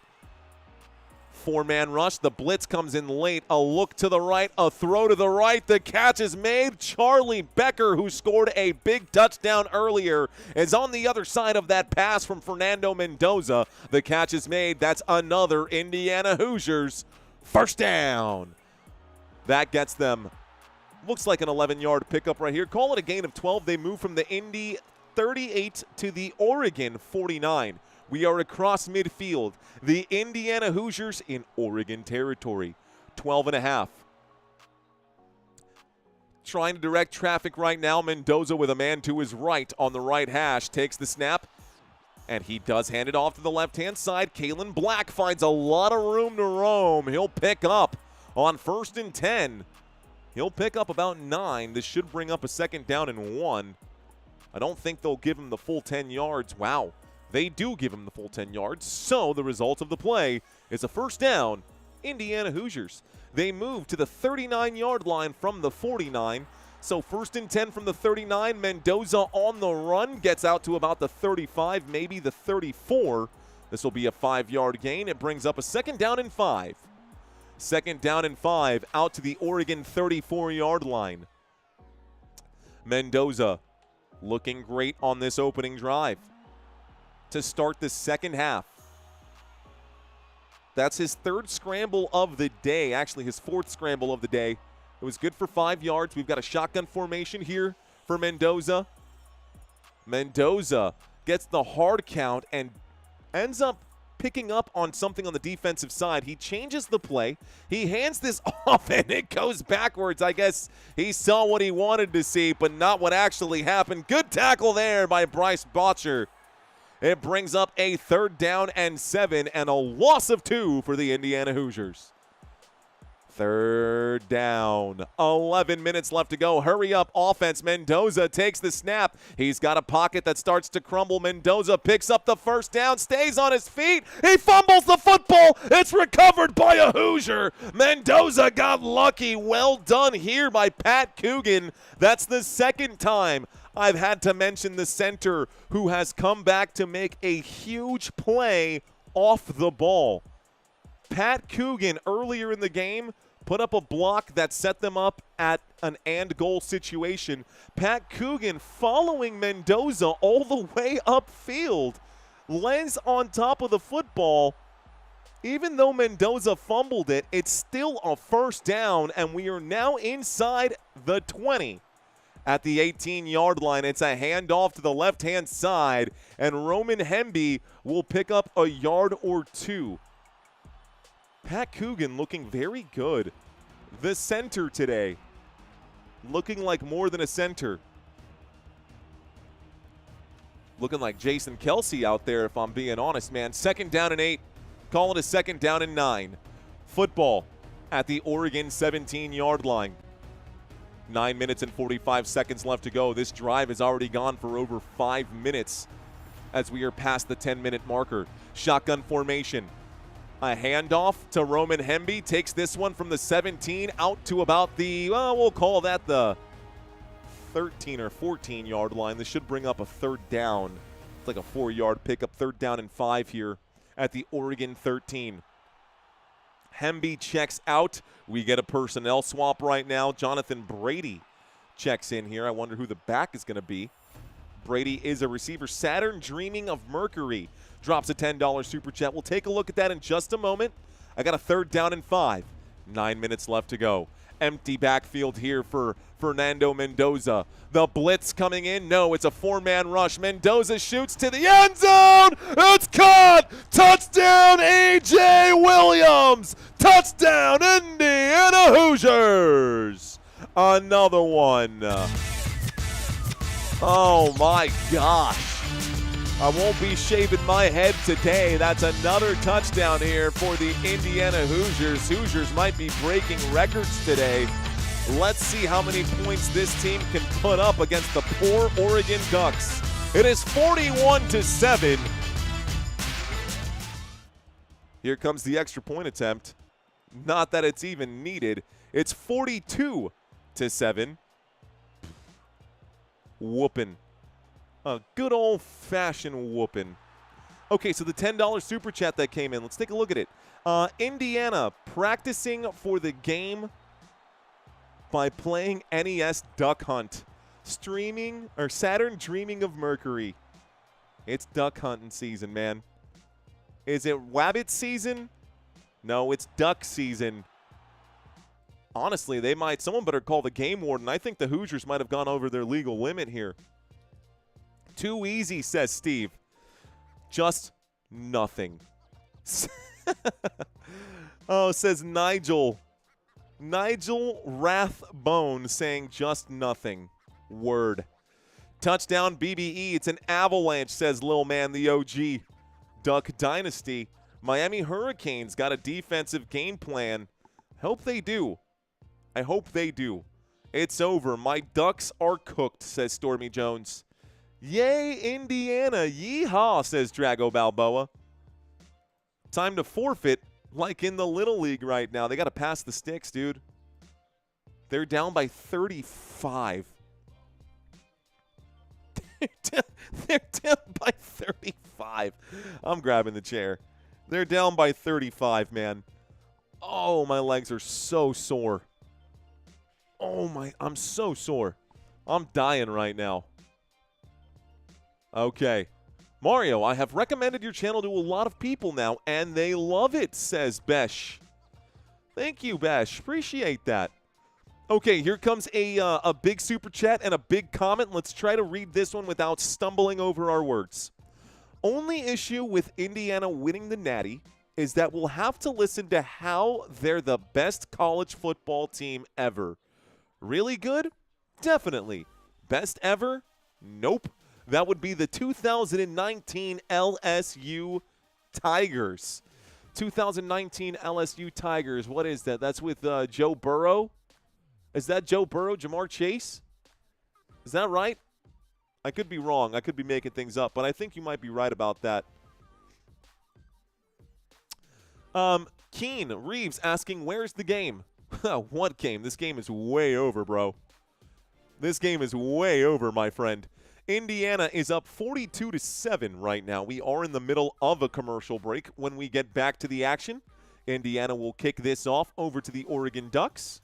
4-man rush. The blitz comes in late. A look to the right. A throw to the right. The catch is made. Charlie Becker, who scored a big touchdown earlier, is on the other side of that pass from Fernando Mendoza. The catch is made. That's another Indiana Hoosiers. 1st down. That gets them. Looks like an 11-yard pickup right here. Call it a gain of 12. They move from the Indy 38 to the Oregon 49. We are across midfield. The Indiana Hoosiers in Oregon territory. 12.5. Trying to direct traffic right now. Mendoza with a man to his right on the right hash. Takes the snap. And he does hand it off to the left-hand side. Kalen Black finds a lot of room to roam. He'll pick up on 1st and 10. He'll pick up about 9. This should bring up a 2nd down and 1. I don't think they'll give him the full 10 yards. Wow, they do give him the full 10 yards. So the result of the play is a 1st down, Indiana Hoosiers. They move to the 39-yard line from the 49. So 1st and 10 from the 39. Mendoza on the run, gets out to about the 35, maybe the 34. This will be a 5-yard gain. It brings up a 2nd down and 5. 2nd down and 5 out to the Oregon 34-yard line. Mendoza looking great on this opening drive to start the second half. That's his 3rd scramble of the day, actually his 4th scramble of the day. It was good for 5 yards. We've got a shotgun formation here for Mendoza. Mendoza gets the hard count and ends up picking up on something on the defensive side. He changes the play. He hands this off, and it goes backwards. I guess he saw what he wanted to see, but not what actually happened. Good tackle there by Bryce Botcher. It brings up a 3rd down and 7 and a loss of 2 for the Indiana Hoosiers. 3rd down. 11 minutes left to go. Hurry up offense. Mendoza takes the snap. He's got a pocket that starts to crumble. Mendoza picks up the 1st down, stays on his feet. He fumbles the football. It's recovered by a Hoosier. Mendoza got lucky. Well done here by Pat Coogan. That's the 2nd time I've had to mention the center who has come back to make a huge play off the ball. Pat Coogan earlier in the game put up a block that set them up at an and goal situation. Pat Coogan following Mendoza all the way upfield, lands on top of the football. Even though Mendoza fumbled it, it's still a 1st down, and we are now inside the 20. At the 18-yard line, it's a handoff to the left-hand side, and Roman Hemby will pick up a yard or 2. Pat Coogan looking very good. The center today, looking like more than a center. Looking like Jason Kelsey out there, if I'm being honest, man. 2nd down and 8. Call it a 2nd down and 9. Football at the Oregon 17-yard line. 9 minutes and 45 seconds left to go. This drive has already gone for over 5 minutes as we are past the 10-minute marker. Shotgun formation. A handoff to Roman Hemby. Takes this one from the 17 out to about the, well, we'll call that the 13 or 14-yard line. This should bring up a 3rd down. It's like a 4-yard pickup. 3rd down and 5 here at the Oregon 13. Hemby checks out. We get a personnel swap right now. Jonathan Brady checks in here. I wonder who the back is going to be. Brady is a receiver. Saturn Dreaming of Mercury drops a $10 super chat. We'll take a look at that in just a moment. I got a 3rd down and 5. 9 minutes left to go. Empty backfield here for Fernando Mendoza. The blitz coming in. No, it's a 4-man rush. Mendoza shoots to the end zone. It's caught. Touchdown, A.J. Williams. Touchdown, Indiana Hoosiers. Another one. Oh, my gosh. I won't be shaving my head today. That's another touchdown here for the Indiana Hoosiers. Hoosiers might be breaking records today. Let's see how many points this team can put up against the poor Oregon Ducks. It is 41-7. Here comes the extra point attempt. Not that it's even needed. It's 42-7. Whooping. A good old-fashioned whooping. Okay, so the $10 super chat that came in. Let's take a look at it. Indiana practicing for the game by playing NES Duck Hunt. Streaming, or Saturn Dreaming of Mercury. It's duck hunting season, man. Is it rabbit season? No, it's duck season. Honestly, someone better call the game warden. I think the Hoosiers might have gone over their legal limit here. Too easy, says Steve. Just nothing. Oh, says Nigel. Nigel Rathbone saying just nothing. Word. Touchdown BBE. It's an avalanche, says Lil Man, the OG. Duck Dynasty. Miami Hurricanes got a defensive game plan. Hope they do. I hope they do. It's over. My Ducks are cooked, says Stormy Jones. Yay, Indiana. Yeehaw, says Drago Balboa. Time to forfeit like in the Little League right now. They got to pass the sticks, dude. They're down by 35. They're down by 35. I'm grabbing the chair. They're down by 35, man. Oh, my legs are so sore. Oh, I'm so sore. I'm dying right now. Okay. Mario, I have recommended your channel to a lot of people now, and they love it, says Besh. Thank you, Besh. Appreciate that. Okay, here comes a big super chat and a big comment. Let's try to read this one without stumbling over our words. Only issue with Indiana winning the Natty is that we'll have to listen to how they're the best college football team ever. Really good? Definitely. Best ever? Nope. That would be the 2019 LSU Tigers. 2019 LSU Tigers. What is that? That's with Joe Burrow? Is that Joe Burrow, Jamar Chase? Is that right? I could be wrong. I could be making things up, but I think you might be right about that. Keen Reeves asking, where's the game? What game? This game is way over, bro. This game is way over, my friend. Indiana is up 42-7 right now. We are in the middle of a commercial break. When we get back to the action, Indiana will kick this off over to the Oregon Ducks.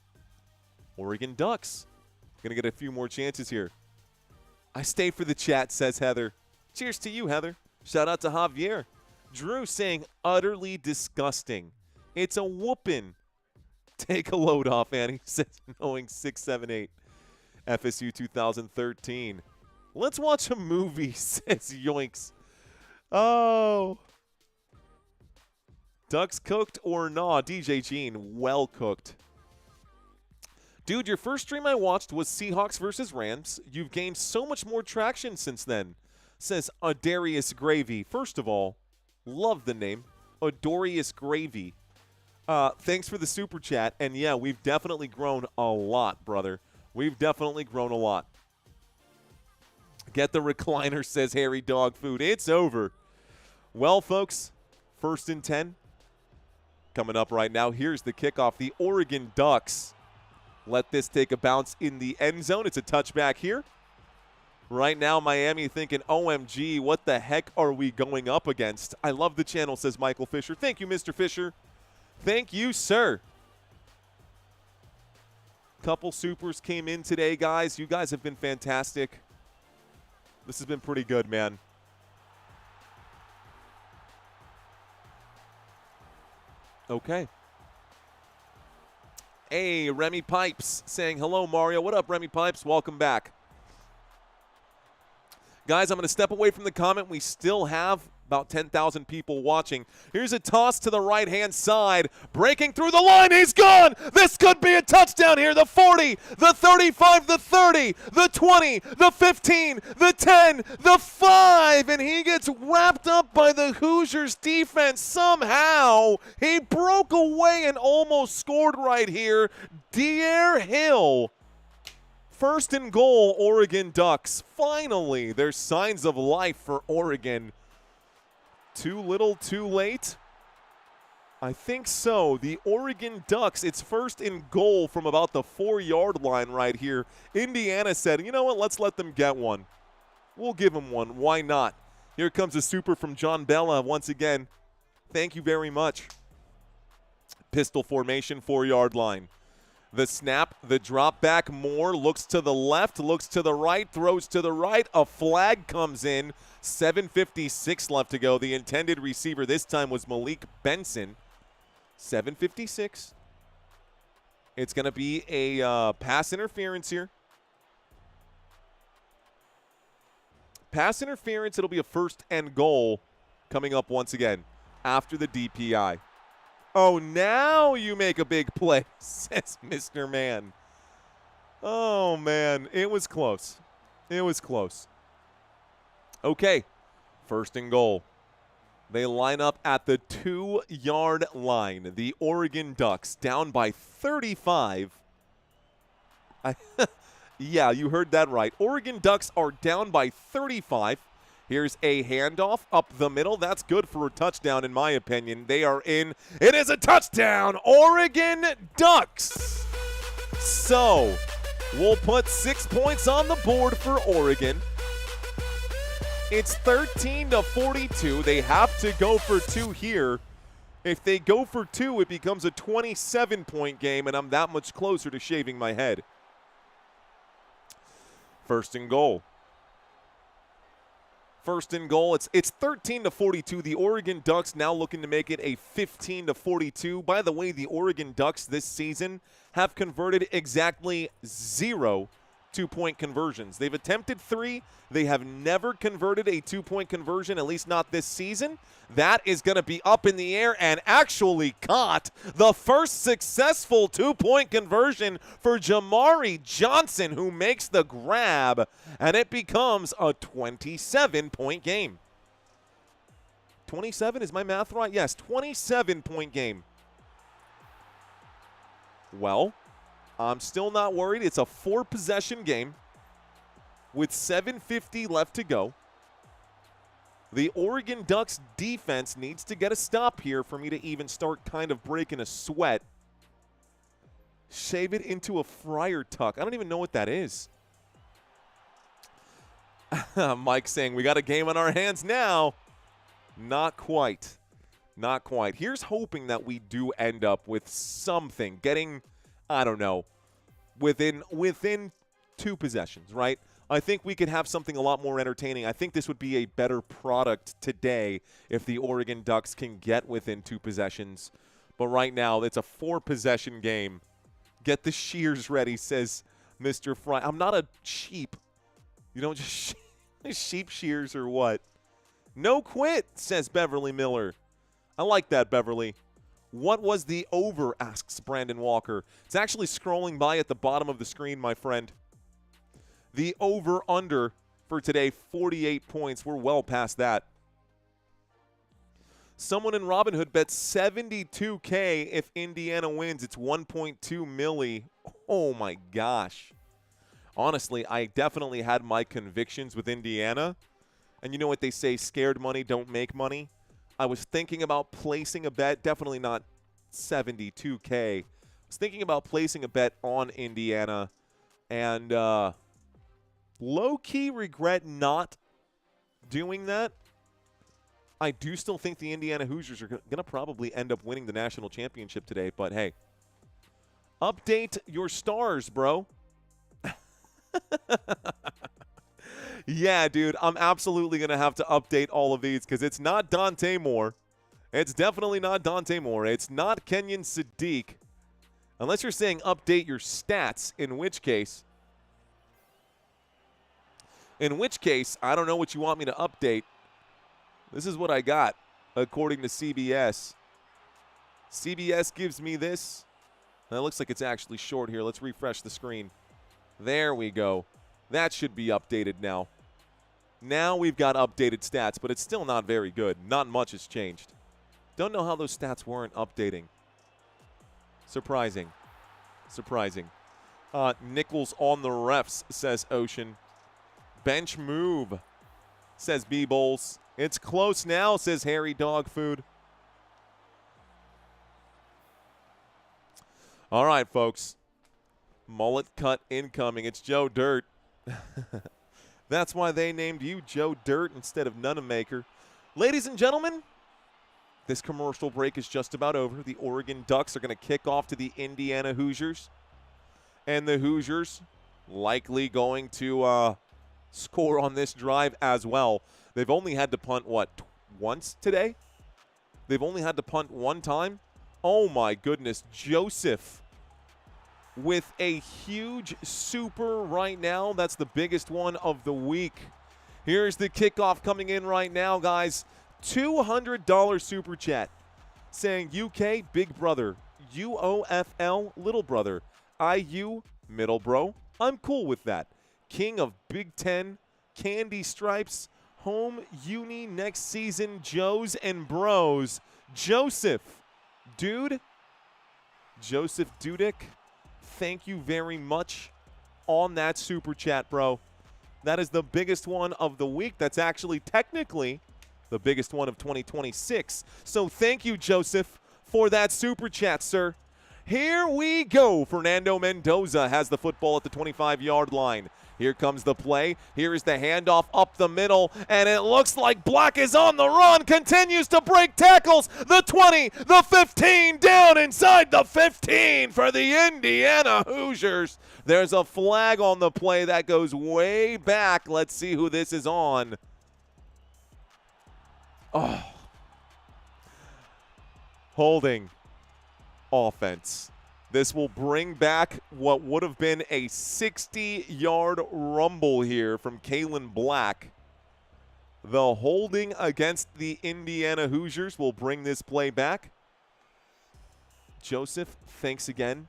Oregon Ducks. Going to get a few more chances here. I stay for the chat, says Heather. Cheers to you, Heather. Shout out to Javier. Drew saying utterly disgusting. It's a whoopin'. Take a load off, Annie, says knowing 678. FSU 2013. Let's watch a movie, says Yoinks. Oh. Ducks cooked or nah? DJ Gene, well cooked. Dude, your first stream I watched was Seahawks versus Rams. You've gained so much more traction since then, says Adarius Gravy. First of all, love the name, Adorius Gravy. Thanks for the super chat. And yeah, we've definitely grown a lot, brother. We've definitely grown a lot. Get the recliner, says Harry Dog Food. It's over. Well, folks, 1st and 10 coming up right now. Here's the kickoff. The Oregon Ducks let this take a bounce in the end zone. It's a touchback here. Right now, Miami thinking, OMG, what the heck are we going up against? I love the channel, says Michael Fisher. Thank you, Mr. Fisher. Thank you, sir. Couple supers came in today, guys. You guys have been fantastic. This has been pretty good, man. Okay. Hey, Remy Pipes saying, hello, Mario. What up, Remy Pipes? Welcome back. Guys, I'm going to step away from the comment. We still have about 10,000 people watching. Here's a toss to the right-hand side. Breaking through the line. He's gone. This could be a touchdown here. The 40, the 35, the 30, the 20, the 15, the 10, the 5. And he gets wrapped up by the Hoosiers defense somehow. He broke away and almost scored right here. De'Air Hill. 1st and goal, Oregon Ducks. Finally, there's signs of life for Oregon. Too little, too late? I think so. The Oregon Ducks, it's 1st and goal from about the 4-yard line right here. Indiana said, you know what, let's let them get one. We'll give them one. Why not? Here comes a super from John Bella once again. Thank you very much. Pistol formation, 4-yard line. The snap, the drop back, Moore looks to the left, looks to the right, throws to the right. A flag comes in. 7:56 left to go. The intended receiver this time was Malik Benson. 7:56. It's going to be a pass interference here. Pass interference, it'll be a 1st and goal coming up once again after the DPI. Oh, now you make a big play, says Mr. Man. Oh, man, it was close. It was close. Okay, first and goal. They line up at the 2-yard line. The Oregon Ducks down by 35. Yeah, you heard that right. Oregon Ducks are down by 35. Here's a handoff up the middle. That's good for a touchdown, in my opinion. They are in. It is a touchdown, Oregon Ducks. So, we'll put 6 points on the board for Oregon. It's 13-42. They have to go for 2 here. If they go for 2, it becomes a 27-point game, and I'm that much closer to shaving my head. First and goal. First and goal. It's 13-42. The Oregon Ducks now looking to make it a 15-42. By the way, the Oregon Ducks this season have converted exactly 0 2-point conversions. They've attempted 3. They have never converted a 2-point conversion, at least not this season. That is going to be up in the air and actually caught. The first successful 2-point conversion for Jamari Johnson, who makes the grab, and it becomes a 27-point game. 27, is my math right? Yes, 27-point game. Well, I'm still not worried. It's a 4-possession game with 7:50 left to go. The Oregon Ducks defense needs to get a stop here for me to even start kind of breaking a sweat. Shave it into a fryer tuck. I don't even know what that is. Mike saying, we got a game on our hands now. Not quite. Not quite. Here's hoping that we do end up with something. Getting, I don't know, within 2 possessions, right? I think we could have something a lot more entertaining. I think this would be a better product today if the Oregon Ducks can get within 2 possessions. But right now, it's a 4-possession game. Get the shears ready, says Mr. Fry. I'm not a sheep. You don't just sheep shears or what? No quit, says Beverly Miller. I like that, Beverly. What was the over, asks Brandon Walker. It's actually scrolling by at the bottom of the screen, my friend. The over-under for today, 48 points. We're well past that. Someone in Robinhood bet $72K if Indiana wins. It's 1.2 milli. Oh, my gosh. Honestly, I definitely had my convictions with Indiana. And you know what they say, scared money don't make money? I was thinking about placing a bet, definitely not $72K. I was thinking about placing a bet on Indiana, and low-key regret not doing that. I do still think the Indiana Hoosiers are going to probably end up winning the national championship today, but hey, update your stars, bro. Yeah, dude, I'm absolutely going to have to update all of these because it's not Dante Moore. It's definitely not Dante Moore. It's not Kenyon Sadiq. Unless you're saying update your stats, in which case, I don't know what you want me to update. This is what I got, according to CBS. CBS gives me this. And it looks like it's actually short here. Let's refresh the screen. There we go. That should be updated now. Now we've got updated stats, but it's still not very good. Not much has changed. Don't know how those stats weren't updating. Surprising. Surprising. Nichols on the refs, says Ocean. Bench move, says B-Bowls. It's close now, says Harry Dog Food. All right, folks. Mullet cut incoming. It's Joe Dirt. That's why they named you Joe Dirt instead of Nunamaker. Ladies and gentlemen, this commercial break is just about over. The Oregon Ducks are going to kick off to the Indiana Hoosiers. And the Hoosiers likely going to score on this drive as well. They've only had to punt, what, once today? They've only had to punt one time? Oh, my goodness. Joseph with a huge super right now. That's the biggest one of the week. Here's the kickoff coming in right now, guys. $200 super chat saying UK big brother, UOFL little brother, IU middle bro. I'm cool with that. king of Big Ten, candy stripes, home uni next season, Joes and Bros, Joseph Dudick, thank you very much on that super chat, bro. That is the biggest one of the week. That's actually technically the biggest one of 2026. So thank you, Joseph, for that super chat, sir. Here we go. Fernando Mendoza has the football at the 25-yard line. Here comes the play. Here is the handoff up the middle, and it looks like Black is on the run, continues to break tackles. The 20, the 15, down inside the 15 for the Indiana Hoosiers. There's a flag on the play that goes way back. Let's see who this is on. Oh. Holding offense. This will bring back what would have been a 60-yard rumble here from Kalen Black. The holding against the Indiana Hoosiers will bring this play back. Joseph, thanks again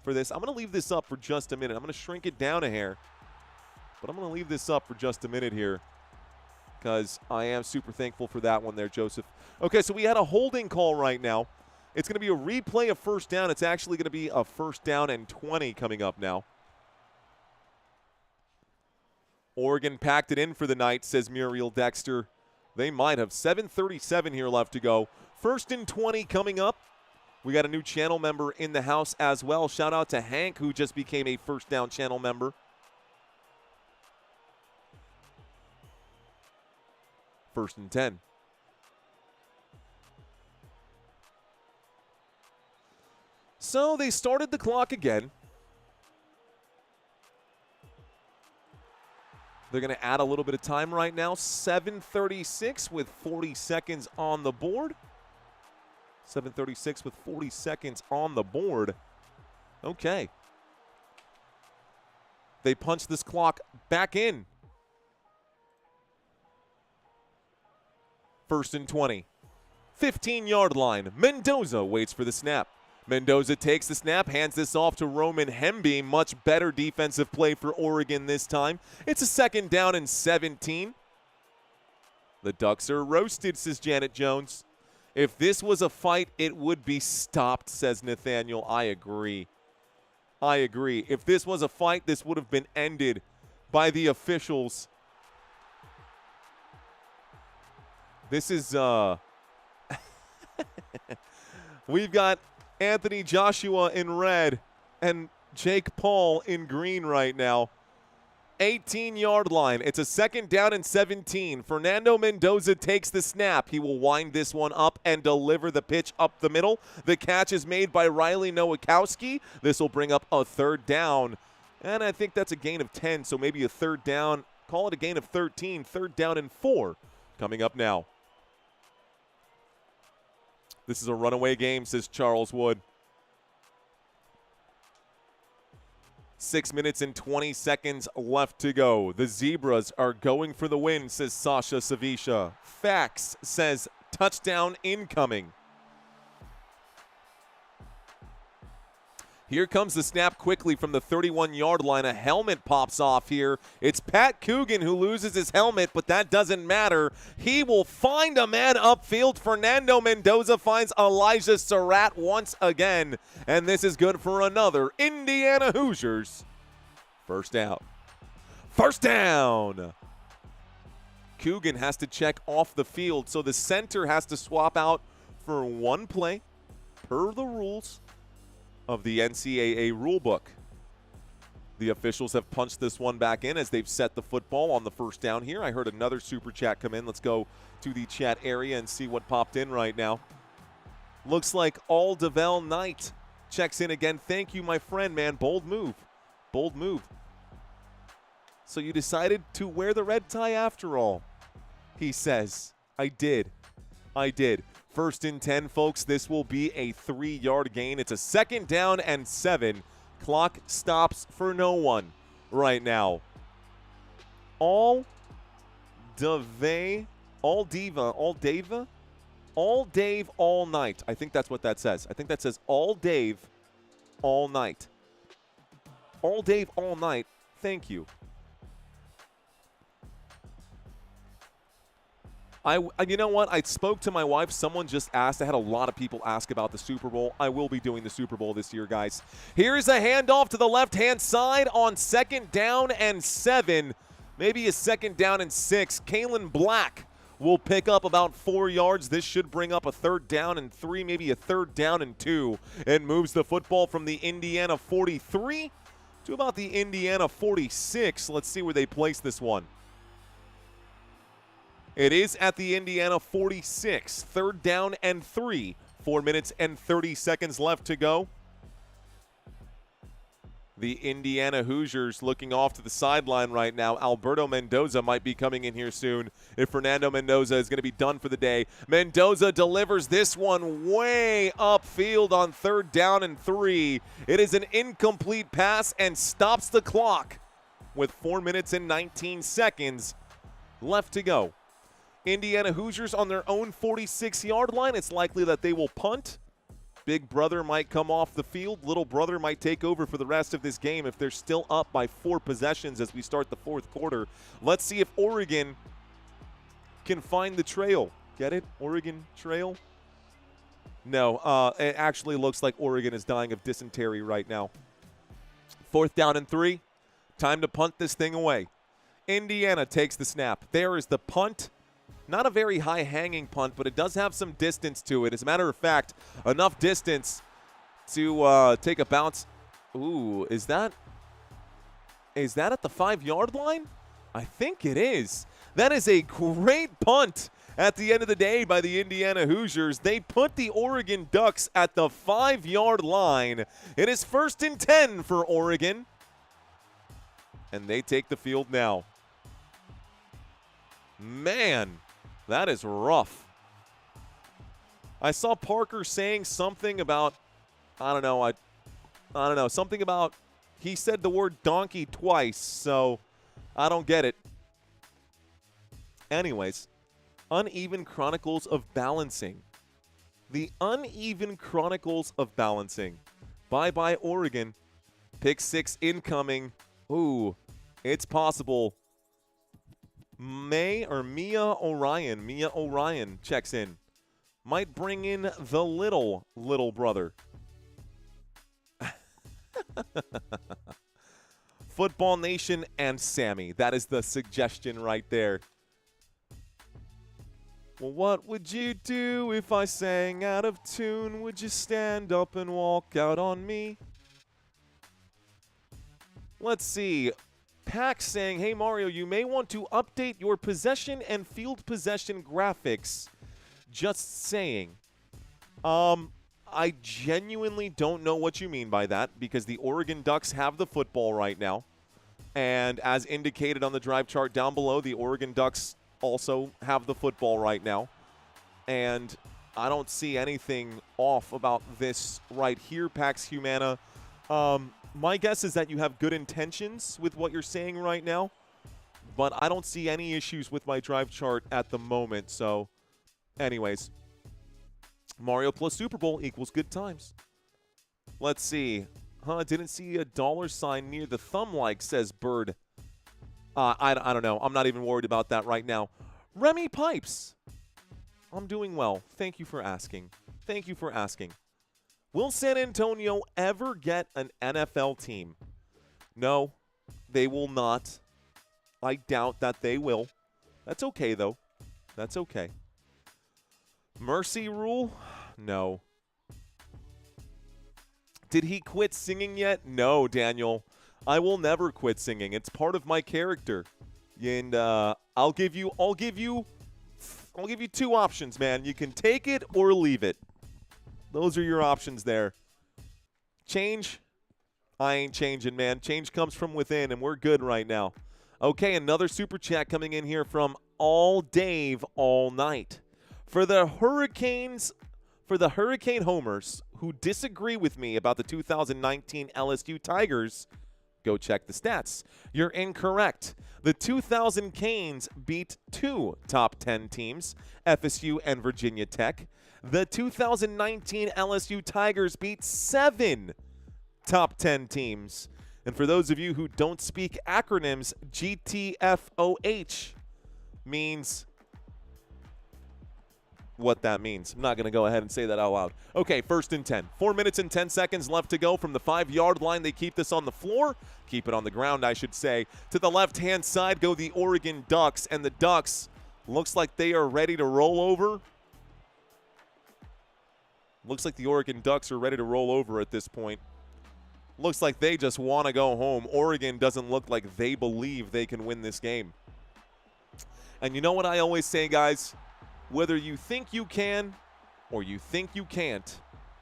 for this. I'm going to leave this up for just a minute. I'm going to shrink it down a hair, but I'm going to leave this up for just a minute here because I am super thankful for that one there, Joseph. Okay, so we had a holding call right now. It's going to be a replay of first down. It's actually going to be a 1st down and 20 coming up now. Oregon packed it in for the night, says Muriel Dexter. They might have. 7:37 here left to go. 1st and 20 coming up. We got a new channel member in the house as well. Shout out to Hank, who just became a 1st down channel member. 1st and 10. So they started the clock again. They're going to add a little bit of time right now. 7:36 with 40 seconds on the board. 7:36 with 40 seconds on the board. Okay. They punch this clock back in. 1st and 20. 15-yard line. Mendoza waits for the snap. Mendoza takes the snap, hands this off to Roman Hemby. Much better defensive play for Oregon this time. It's a 2nd down and 17. The Ducks are roasted, says Janet Jones. If this was a fight, it would be stopped, says Nathaniel. I agree. I agree. If this was a fight, this would have been ended by the officials. This is, we've got Anthony Joshua in red and Jake Paul in green right now. 18-yard line. It's a 2nd down and 17. Fernando Mendoza takes the snap. He will wind this one up and deliver the pitch up the middle. The catch is made by Riley Nowakowski. This will bring up a 3rd down. And I think that's a gain of 10, so maybe a 3rd down. Call it a gain of 13. 3rd down and 4 coming up now. This is a runaway game, says Charles Wood. 6 minutes and 20 seconds left to go. The Zebras are going for the win, says Sasha Savisha. Fax says touchdown incoming. Here comes the snap quickly from the 31-yard line. A helmet pops off here. It's Pat Coogan who loses his helmet, but that doesn't matter. He will find a man upfield. Fernando Mendoza finds Elijah Surratt once again, and this is good for another Indiana Hoosiers. 1st down. 1st down. Coogan has to check off the field, so the center has to swap out for one play per the rules of the NCAA rulebook. The officials have punched this one back in as they've set the football on the 1st down here. I heard another super chat come in. Let's go to the chat area and see what popped in right now. Looks like Aldevel Knight checks in again. Thank you, my friend, man. Bold move. Bold move. So you decided to wear the red tie after all, he says. I did. 1st and 10, folks. This will be a 3-yard gain. It's a 2nd down and 7. Clock stops for no one right now. All Dave, all night. I think that's what that says. I think that says all Dave, all night. All Dave, all night. Thank you. You know what? I spoke to my wife. Someone just asked. I had a lot of people ask about the Super Bowl. I will be doing the Super Bowl this year, guys. Here's a handoff to the left-hand side on 2nd down and 7. Maybe a 2nd down and 6. Kalen Black will pick up about 4 yards. This should bring up a 3rd down and 3, maybe a 3rd down and 2. It moves the football from the Indiana 43 to about the Indiana 46. Let's see where they place this one. It is at the Indiana 46, 3rd down and 3. 4 minutes and 30 seconds left to go. The Indiana Hoosiers looking off to the sideline right now. Alberto Mendoza might be coming in here soon if Fernando Mendoza is going to be done for the day. Mendoza delivers this one way upfield on 3rd down and 3. It is an incomplete pass and stops the clock with 4 minutes and 19 seconds left to go. Indiana Hoosiers on their own 46-yard line. It's likely that they will punt. Big brother might come off the field. Little brother might take over for the rest of this game if they're still up by 4 possessions as we start the 4th quarter. Let's see if Oregon can find the trail. Get it? Oregon Trail? No, it actually looks like Oregon is dying of dysentery right now. 4th down and 3. Time to punt this thing away. Indiana takes the snap. There is the punt. Not a very high-hanging punt, but it does have some distance to it. As a matter of fact, enough distance to take a bounce. Ooh, is that at the 5-yard line? I think it is. That is a great punt at the end of the day by the Indiana Hoosiers. They put the Oregon Ducks at the 5-yard line. It is 1st and 10 for Oregon. And they take the field now. Man, that is rough. I saw Parker saying something about, I don't know, something about, he said the word donkey twice, so I don't get it. Anyways, uneven chronicles of balancing. The uneven chronicles of balancing. Bye-bye, Oregon. Pick 6 incoming. Ooh, it's possible. Mia Orion checks in. Might bring in the little brother. Football Nation and Sammy. That is the suggestion right there. Well, what would you do if I sang out of tune? Would you stand up and walk out on me? Let's see. Pack saying, hey, Mario, you may want to update your possession and field possession graphics. Just saying. I genuinely don't know what you mean by that because the Oregon Ducks have the football right now. And as indicated on the drive chart down below, the Oregon Ducks also have the football right now. And I don't see anything off about this right here, Pax Humana. My guess is that you have good intentions with what you're saying right now, but I don't see any issues with my drive chart at the moment. So, anyways, Mario plus Super Bowl equals good times. Let's see. Didn't see a $ near the thumb like, says Bird. I don't know. I'm not even worried about that right now. Remy Pipes. I'm doing well. Thank you for asking. Thank you for asking. Will San Antonio ever get an NFL team? No, they will not. I doubt that they will. That's okay, though. That's okay. Mercy rule? No. Did he quit singing yet? No, Daniel. I will never quit singing. It's part of my character. And I'll give you 2 options, man. You can take it or leave it. Those are your options there. Change? I ain't changing, man. Change comes from within, and we're good right now. Okay, another super chat coming in here from All Dave All Night. For the Hurricane homers who disagree with me about the 2019 LSU Tigers, go check the stats. You're incorrect. The 2000 Canes beat 2 top 10 teams, FSU and Virginia Tech. The 2019 LSU Tigers beat 7 top 10 teams. And for those of you who don't speak acronyms, GTFOH means what that means. I'm not going to go ahead and say that out loud. Okay, 1st and 10. 4 minutes and 10 seconds left to go from the 5-yard line. They keep this on the floor. Keep it on the ground, I should say. To the left-hand side go the Oregon Ducks, and the Ducks looks like they are ready to roll over. Looks like the Oregon Ducks are ready to roll over at this point. Looks like they just want to go home. Oregon doesn't look like they believe they can win this game. And you know what I always say, guys? Whether you think you can or you think you can't,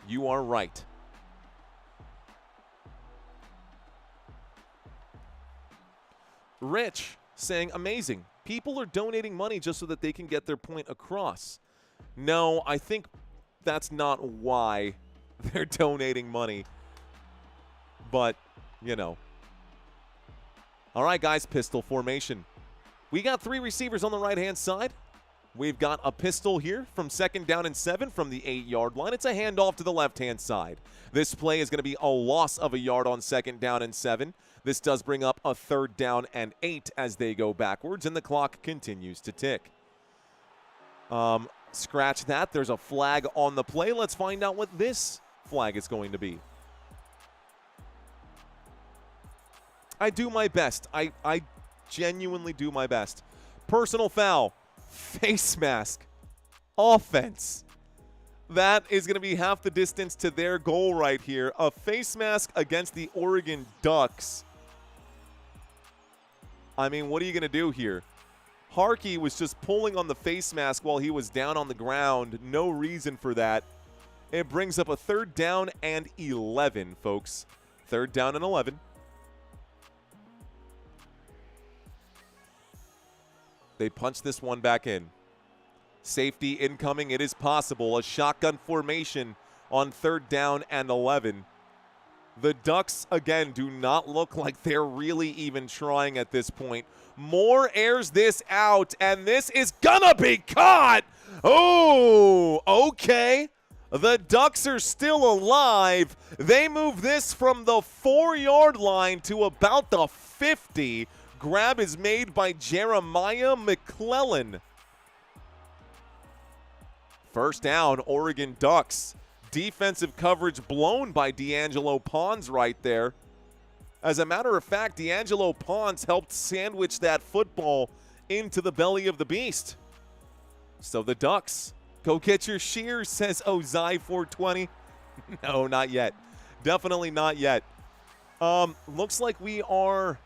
you are right. Rich saying, amazing. People are donating money just so that they can get their point across. No, I think that's not why they're donating money. But, you know. All right, guys, pistol formation. We got 3 receivers on the right-hand side. We've got a pistol here from 2nd down and 7 from the 8-yard line. It's a handoff to the left-hand side. This play is going to be a loss of a yard on 2nd down and 7. This does bring up a 3rd down and 8 as they go backwards, and the clock continues to tick. Scratch that. There's a flag on the play. Let's find out what this flag is going to be. I do my best. I genuinely do my best. Personal foul. Face mask. Offense. That is going to be half the distance to their goal right here. A face mask against the Oregon Ducks. I mean, what are you going to do here? Harkey was just pulling on the face mask while he was down on the ground. No reason for that. It brings up a 3rd down and 11, folks. 3rd down and 11. They punch this one back in. Safety incoming. It is possible. A shotgun formation on 3rd down and 11. The Ducks, again, do not look like they're really even trying at this point. Moore airs this out, and this is gonna be caught. Oh, okay. The Ducks are still alive. They move this from the 4-yard line to about the 50. Grab is made by Jeremiah McClellan. 1st down, Oregon Ducks. Defensive coverage blown by D'Angelo Pons right there. As a matter of fact, D'Angelo Pons helped sandwich that football into the belly of the beast. So the Ducks, go get your shears, says Ozai 420. No, not yet. Definitely not yet. Looks like we are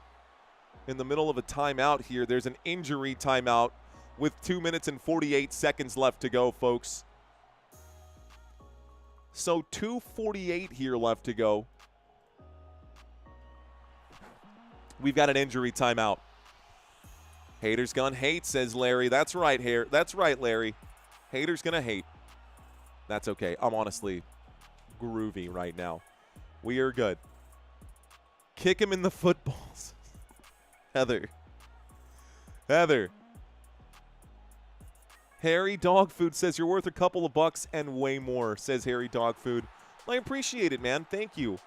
in the middle of a timeout here. There's an injury timeout with 2 minutes and 48 seconds left to go, folks. So 2:48 here left to go. We've got an injury timeout. Haters gonna hate, says Larry. That's right, That's right, Larry. Haters gonna hate. That's okay. I'm honestly groovy right now. We are good. Kick him in the footballs. Heather. Harry Dogfood says you're worth a couple of bucks and way more, says Harry Dogfood. I appreciate it, man. Thank you.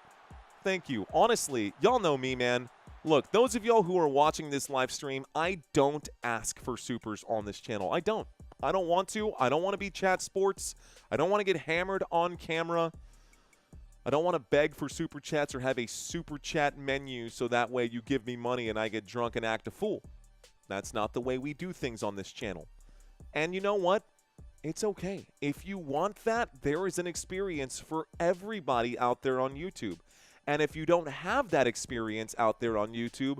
Honestly, y'all know me, man. Look, those of y'all who are watching this live stream, I don't ask for supers on this channel. I don't want to. I don't want to be chat sports. I don't want to get hammered on camera. I don't want to beg for super chats or have a super chat menu so that way you give me money and I get drunk and act a fool. That's not the way we do things on this channel. And you know what? It's okay. If you want that, there is an experience for everybody out there on YouTube. And if you don't have that experience out there on YouTube,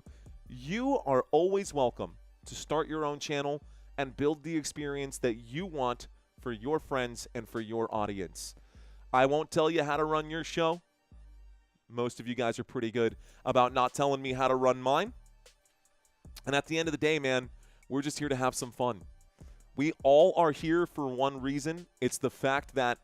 you are always welcome to start your own channel and build the experience that you want for your friends and for your audience. I won't tell you how to run your show. Most of you guys are pretty good about not telling me how to run mine. And at the end of the day, man, we're just here to have some fun. We all are here for one reason. It's the fact that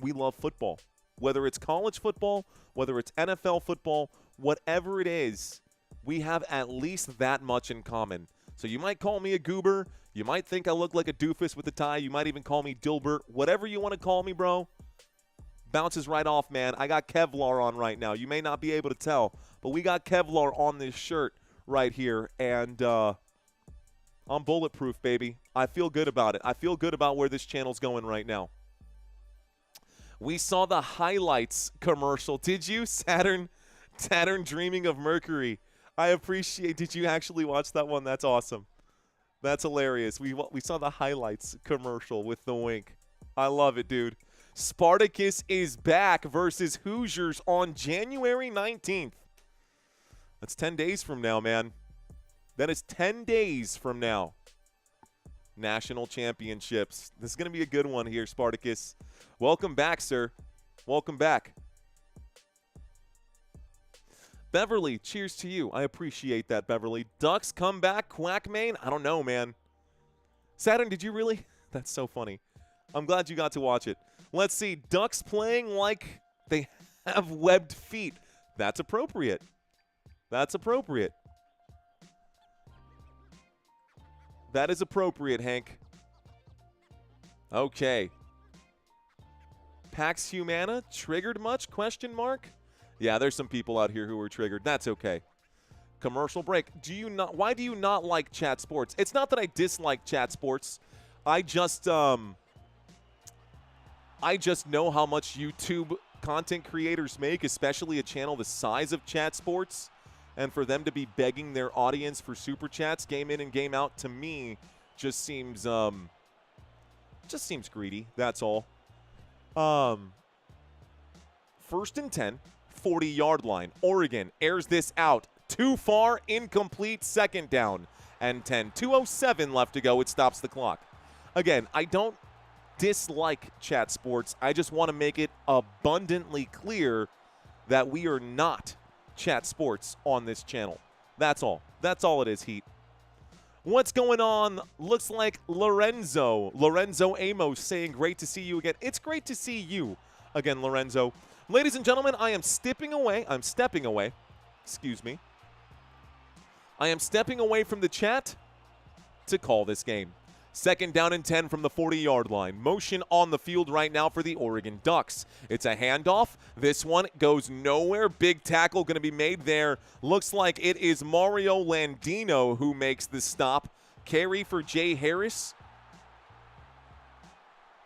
we love football. Whether it's college football, whether it's NFL football, whatever it is, we have at least that much in common. So you might call me a goober. You might think I look like a doofus with a tie. You might even call me Dilbert. Whatever you want to call me, bro, bounces right off, man. I got Kevlar on right now. You may not be able to tell, but we got Kevlar on this shirt right here. And I'm bulletproof, baby. I feel good about it. I feel good about where this channel's going right now. We saw the highlights commercial. Did you? Saturn Dreaming of Mercury. I appreciate. Did you actually watch that one? That's awesome. That's hilarious. We saw the highlights commercial with the wink. I love it, dude. Spartacus is back versus Hoosiers on January 19th. That's 10 days from now, man. That is 10 days from now. National championships. This is going to be a good one here, Spartacus. Welcome back, sir. Welcome back. Beverly, cheers to you. I appreciate that, Beverly. Ducks come back. Quackmane? I don't know, man. Saturn, did you really? That's so funny. I'm glad you got to watch it. Let's see. Ducks playing like they have webbed feet. That's appropriate. That's appropriate. That is appropriate, Hank. Okay. Pax Humana, triggered much? Question mark? Yeah, there's some people out here who were triggered. That's okay. Commercial break. Why do you not like chat sports? It's not that I dislike chat sports. I just know how much YouTube content creators make, especially a channel the size of chat sports. And for them to be begging their audience for super chats game in and game out, to me, just seems greedy. That's all. 1st and 10, 40-yard line. Oregon airs this out. Too far, incomplete, 2nd down and 10. 2:07 left to go. It stops the clock. Again, I don't dislike chat sports. I just want to make it abundantly clear that we are not chat sports on this channel. That's all. That's all it is, Heat. What's going on? Looks like Lorenzo Amos saying great to see you again. It's great to see you again, Lorenzo. Ladies and gentlemen, I am stepping away. Excuse me. I am stepping away from the chat to call this game. 2nd down and 10 from the 40-yard line. Motion on the field right now for the Oregon Ducks. It's a handoff. This one goes nowhere. Big tackle going to be made there. Looks like it is Mario Landino who makes the stop. Carry for Jay Harris.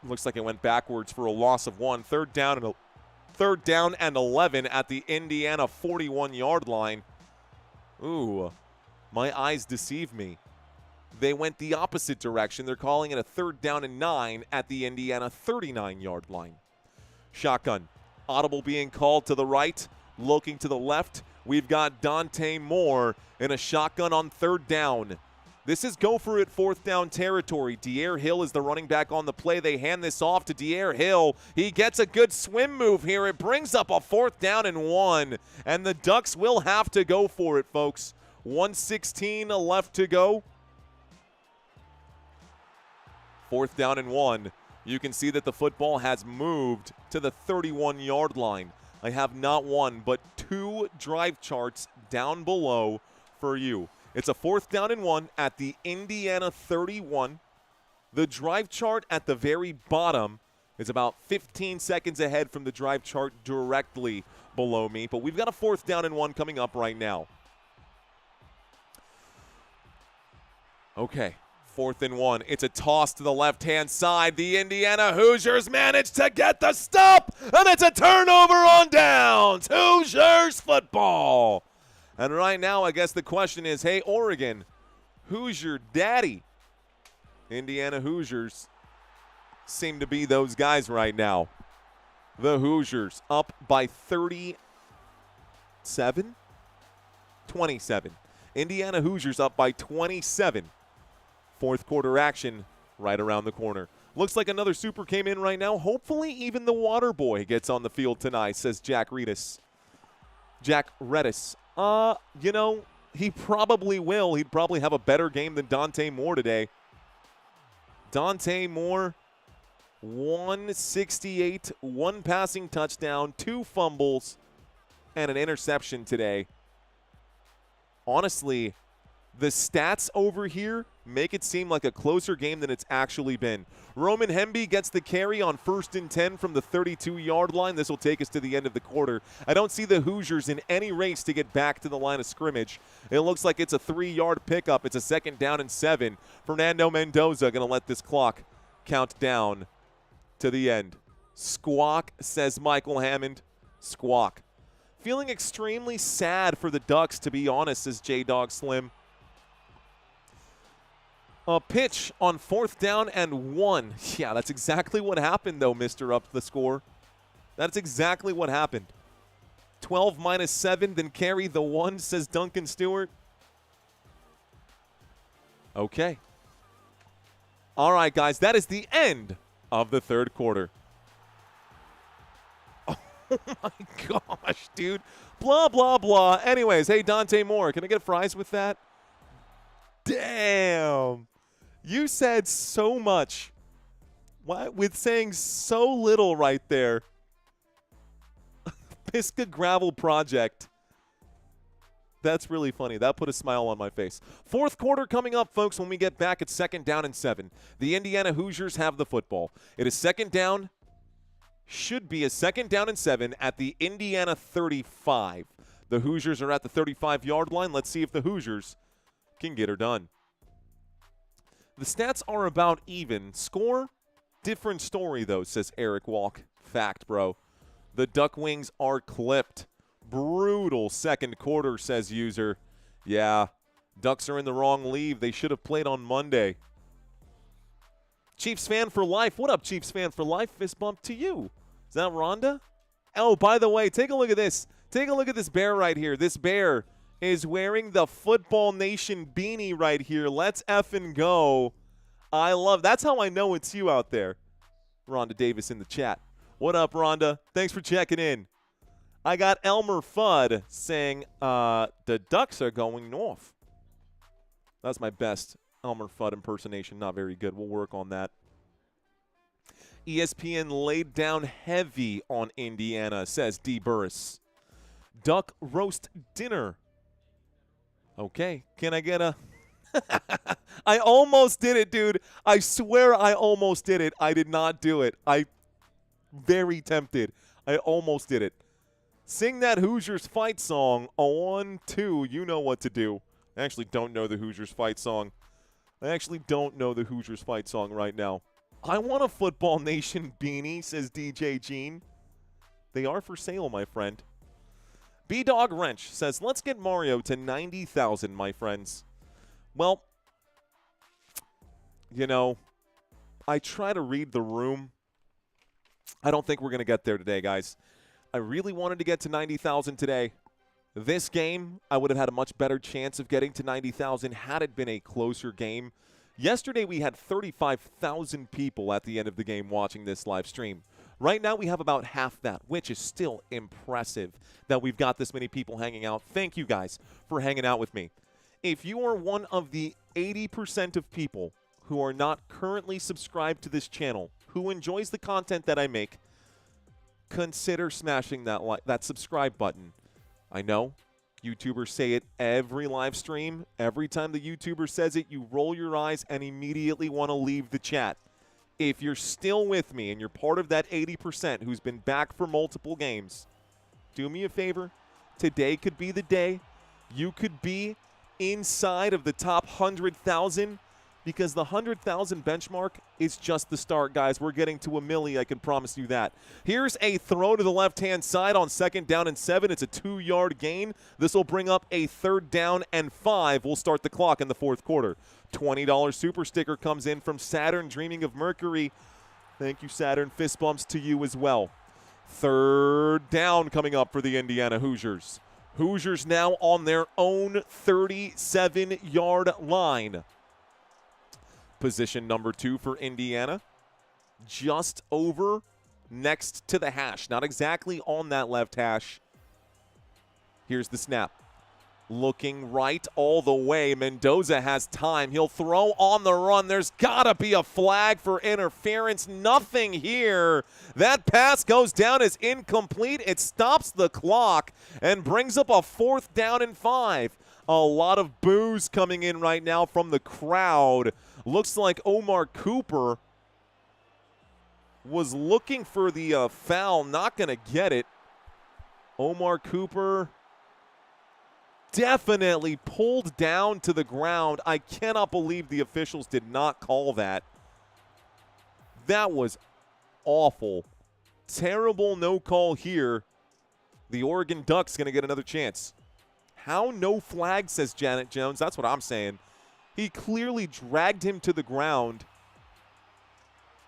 Looks like it went backwards for a loss of 1. 3rd down and 11 at the Indiana 41-yard line. Ooh, my eyes deceive me. They went the opposite direction. They're calling it a 3rd down and 9 at the Indiana 39-yard line. Shotgun. Audible being called to the right. Looking to the left. We've got Dante Moore in a shotgun on 3rd down. This is go for it 4th down territory. De'Air Hill is the running back on the play. They hand this off to De'Air Hill. He gets a good swim move here. It brings up a 4th down and 1. And the Ducks will have to go for it, folks. 1:16 left to go. 4th down and 1. You can see that the football has moved to the 31-yard line. I have not one, but 2 drive charts down below for you. It's a 4th down and 1 at the Indiana 31. The drive chart at the very bottom is about 15 seconds ahead from the drive chart directly below me. But we've got a 4th down and 1 coming up right now. Okay. 4th and 1. It's a toss to the left-hand side. The Indiana Hoosiers manage to get the stop, and it's a turnover on downs. Hoosiers football. And right now, I guess the question is, hey, Oregon, who's your daddy? Indiana Hoosiers seem to be those guys right now. The Hoosiers up by 37? 27. Indiana Hoosiers up by 27. 4th quarter action right around the corner. Looks like another super came in right now. Hopefully even the water boy gets on the field tonight, says Jack Redis. Jack Redis. You know, he probably will. He'd probably have a better game than Dante Moore today. Dante Moore, 168, 1 passing touchdown, 2 fumbles, and an interception today. Honestly, The stats over here make it seem like a closer game than it's actually been. Roman Hemby gets the carry on 1st and 10 from the 32-yard line. This will take us to the end of the quarter. I don't see the Hoosiers in any race to get back to the line of scrimmage. It looks like it's a 3-yard pickup. It's a 2nd down and 7. Fernando Mendoza going to let this clock count down to the end. Squawk, says Michael Hammond. Squawk. Feeling extremely sad for the Ducks, to be honest, says J-Dog Slim. A pitch on 4th down and 1. Yeah, that's exactly what happened, though, Mr. Up the Score. That's exactly what happened. 12 minus 7, then carry the 1, says Duncan Stewart. Okay. All right, guys, that is the end of the 3rd quarter. Oh, my gosh, dude. Blah, blah, blah. Anyways, hey, Dante Moore, can I get fries with that? Damn. You said so much with saying so little right there. Pisgah Gravel Project. That's really funny. That put a smile on my face. 4th quarter coming up, folks, when we get back at 2nd down and 7. The Indiana Hoosiers have the football. It is 2nd down. Should be a 2nd down and 7 at the Indiana 35. The Hoosiers are at the 35-yard line. Let's see if the Hoosiers can get her done. The stats are about even. Score, different story, though, says Eric Walk. Fact, bro. The Duck Wings are clipped. Brutal 2nd quarter, says user. Yeah, Ducks are in the wrong league. They should have played on Monday. Chiefs fan for life. What up, Chiefs fan for life? Fist bump to you. Is that Rhonda? Oh, by the way, take a look at this. Take a look at this bear right here. This bear is wearing the Football Nation beanie right here. Let's effing go. I love, that's how I know it's you out there. Rhonda Davis in the chat. What up, Rhonda? Thanks for checking in. I got Elmer Fudd saying the Ducks are going north. That's my best Elmer Fudd impersonation. Not very good. We'll work on that. ESPN laid down heavy on Indiana, says D. Burris. Duck roast dinner. Okay, can I get a... I almost did it, dude. I swear I almost did it. I did not do it. Very tempted. I almost did it. Sing that Hoosiers fight song. 1, 2, you know what to do. I actually don't know the Hoosiers fight song. I actually don't know the Hoosiers fight song right now. I want a Football Nation beanie, says DJ Gene. They are for sale, my friend. B-Dog Wrench says, let's get Mario to 90,000, my friends. Well, you know, I try to read the room. I don't think we're going to get there today, guys. I really wanted to get to 90,000 today. This game, I would have had a much better chance of getting to 90,000 had it been a closer game. Yesterday, we had 35,000 people at the end of the game watching this live stream. Right now, we have about half that, which is still impressive that we've got this many people hanging out. Thank you guys for hanging out with me. If you are one of the 80% of people who are not currently subscribed to this channel, who enjoys the content that I make, consider smashing that subscribe button. I know YouTubers say it every live stream. Every time the YouTuber says it, you roll your eyes and immediately want to leave the chat. If you're still with me and you're part of that 80% who's been back for multiple games, do me a favor. Today could be the day. You could be inside of the top 100,000 because the 100,000 benchmark is just the start, guys. We're getting to a milli, I can promise you that. Here's a throw to the left-hand side on 2nd down and 7. It's a 2-yard gain. This will bring up a 3rd down and 5. We'll start the clock in the 4th quarter. $20 super sticker comes in from Saturn Dreaming of Mercury. Thank you, Saturn. Fist bumps to you as well. 3rd down coming up for the Indiana Hoosiers. Hoosiers now on their own 37-yard line. Position number 2 for Indiana. Just over next to the hash. Not exactly on that left hash. Here's the snap. Looking right all the way. Mendoza has time. He'll throw on the run. There's got to be a flag for interference. Nothing here. That pass goes down as incomplete. It stops the clock and brings up a 4th down and 5. A lot of boos coming in right now from the crowd. Looks like Omar Cooper was looking for the foul, not going to get it. Omar Cooper definitely pulled down to the ground. I cannot believe the officials did not call that. That was awful. Terrible no call here. The Oregon Ducks going to get another chance. How no flag, says Janet Jones. That's what I'm saying. He clearly dragged him to the ground.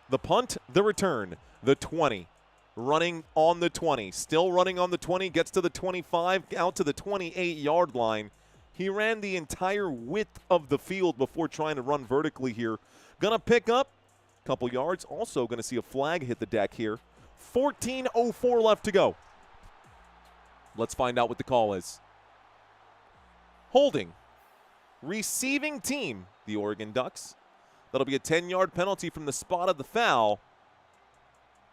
The punt, the return, the 20. Running on the 20. Still running on the 20. Gets to the 25, out to the 28-yard line. He ran the entire width of the field before trying to run vertically here. Going to pick up a couple yards. Also going to see a flag hit the deck here. 14:04 left to go. Let's find out what the call is. Holding. Receiving team, the Oregon Ducks. That'll be a 10-yard penalty from the spot of the foul.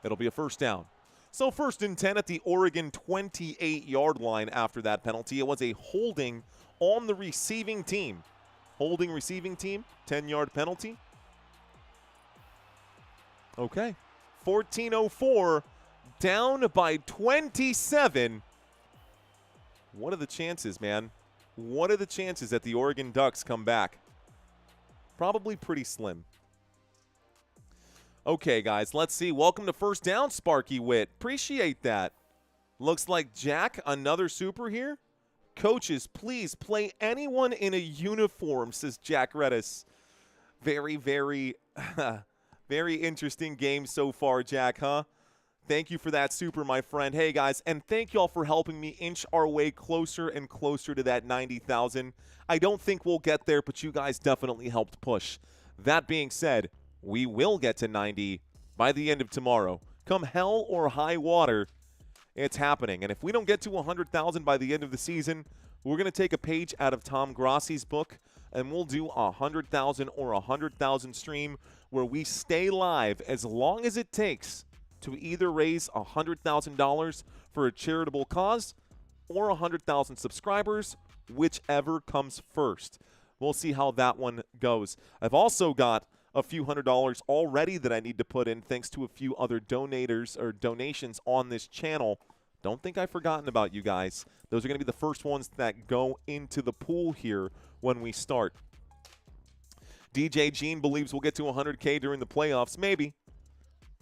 It'll be a first down. So 1st and 10 at the Oregon 28-yard line after that penalty. It was a holding on the receiving team. Holding receiving team, 10-yard penalty. Okay. 14:04, down by 27. What are the chances, man? What are the chances that the Oregon Ducks come back? Probably pretty slim. Okay, guys, let's see. Welcome to First Down, Sparky Witt. Appreciate that. Looks like Jack, another super here. Coaches, please play anyone in a uniform, says Jack Redis. Very, very, very interesting game so far, Jack, huh? Thank you for that super, my friend. Hey, guys, and thank you all for helping me inch our way closer and closer to that 90,000. I don't think we'll get there, but you guys definitely helped push. That being said, we will get to 90 by the end of tomorrow. Come hell or high water, it's happening. And if we don't get to 100,000 by the end of the season, we're going to take a page out of Tom Grossi's book, and we'll do a 100,000 or 100,000 stream where we stay live as long as it takes to either raise $100,000 for a charitable cause or 100,000 subscribers, whichever comes first. We'll see how that one goes. I've also got a few $100s already that I need to put in thanks to a few other donators or donations on this channel. Don't think I've forgotten about you guys. Those are going to be the first ones that go into the pool here when we start. DJ Gene believes we'll get to 100K during the playoffs. Maybe.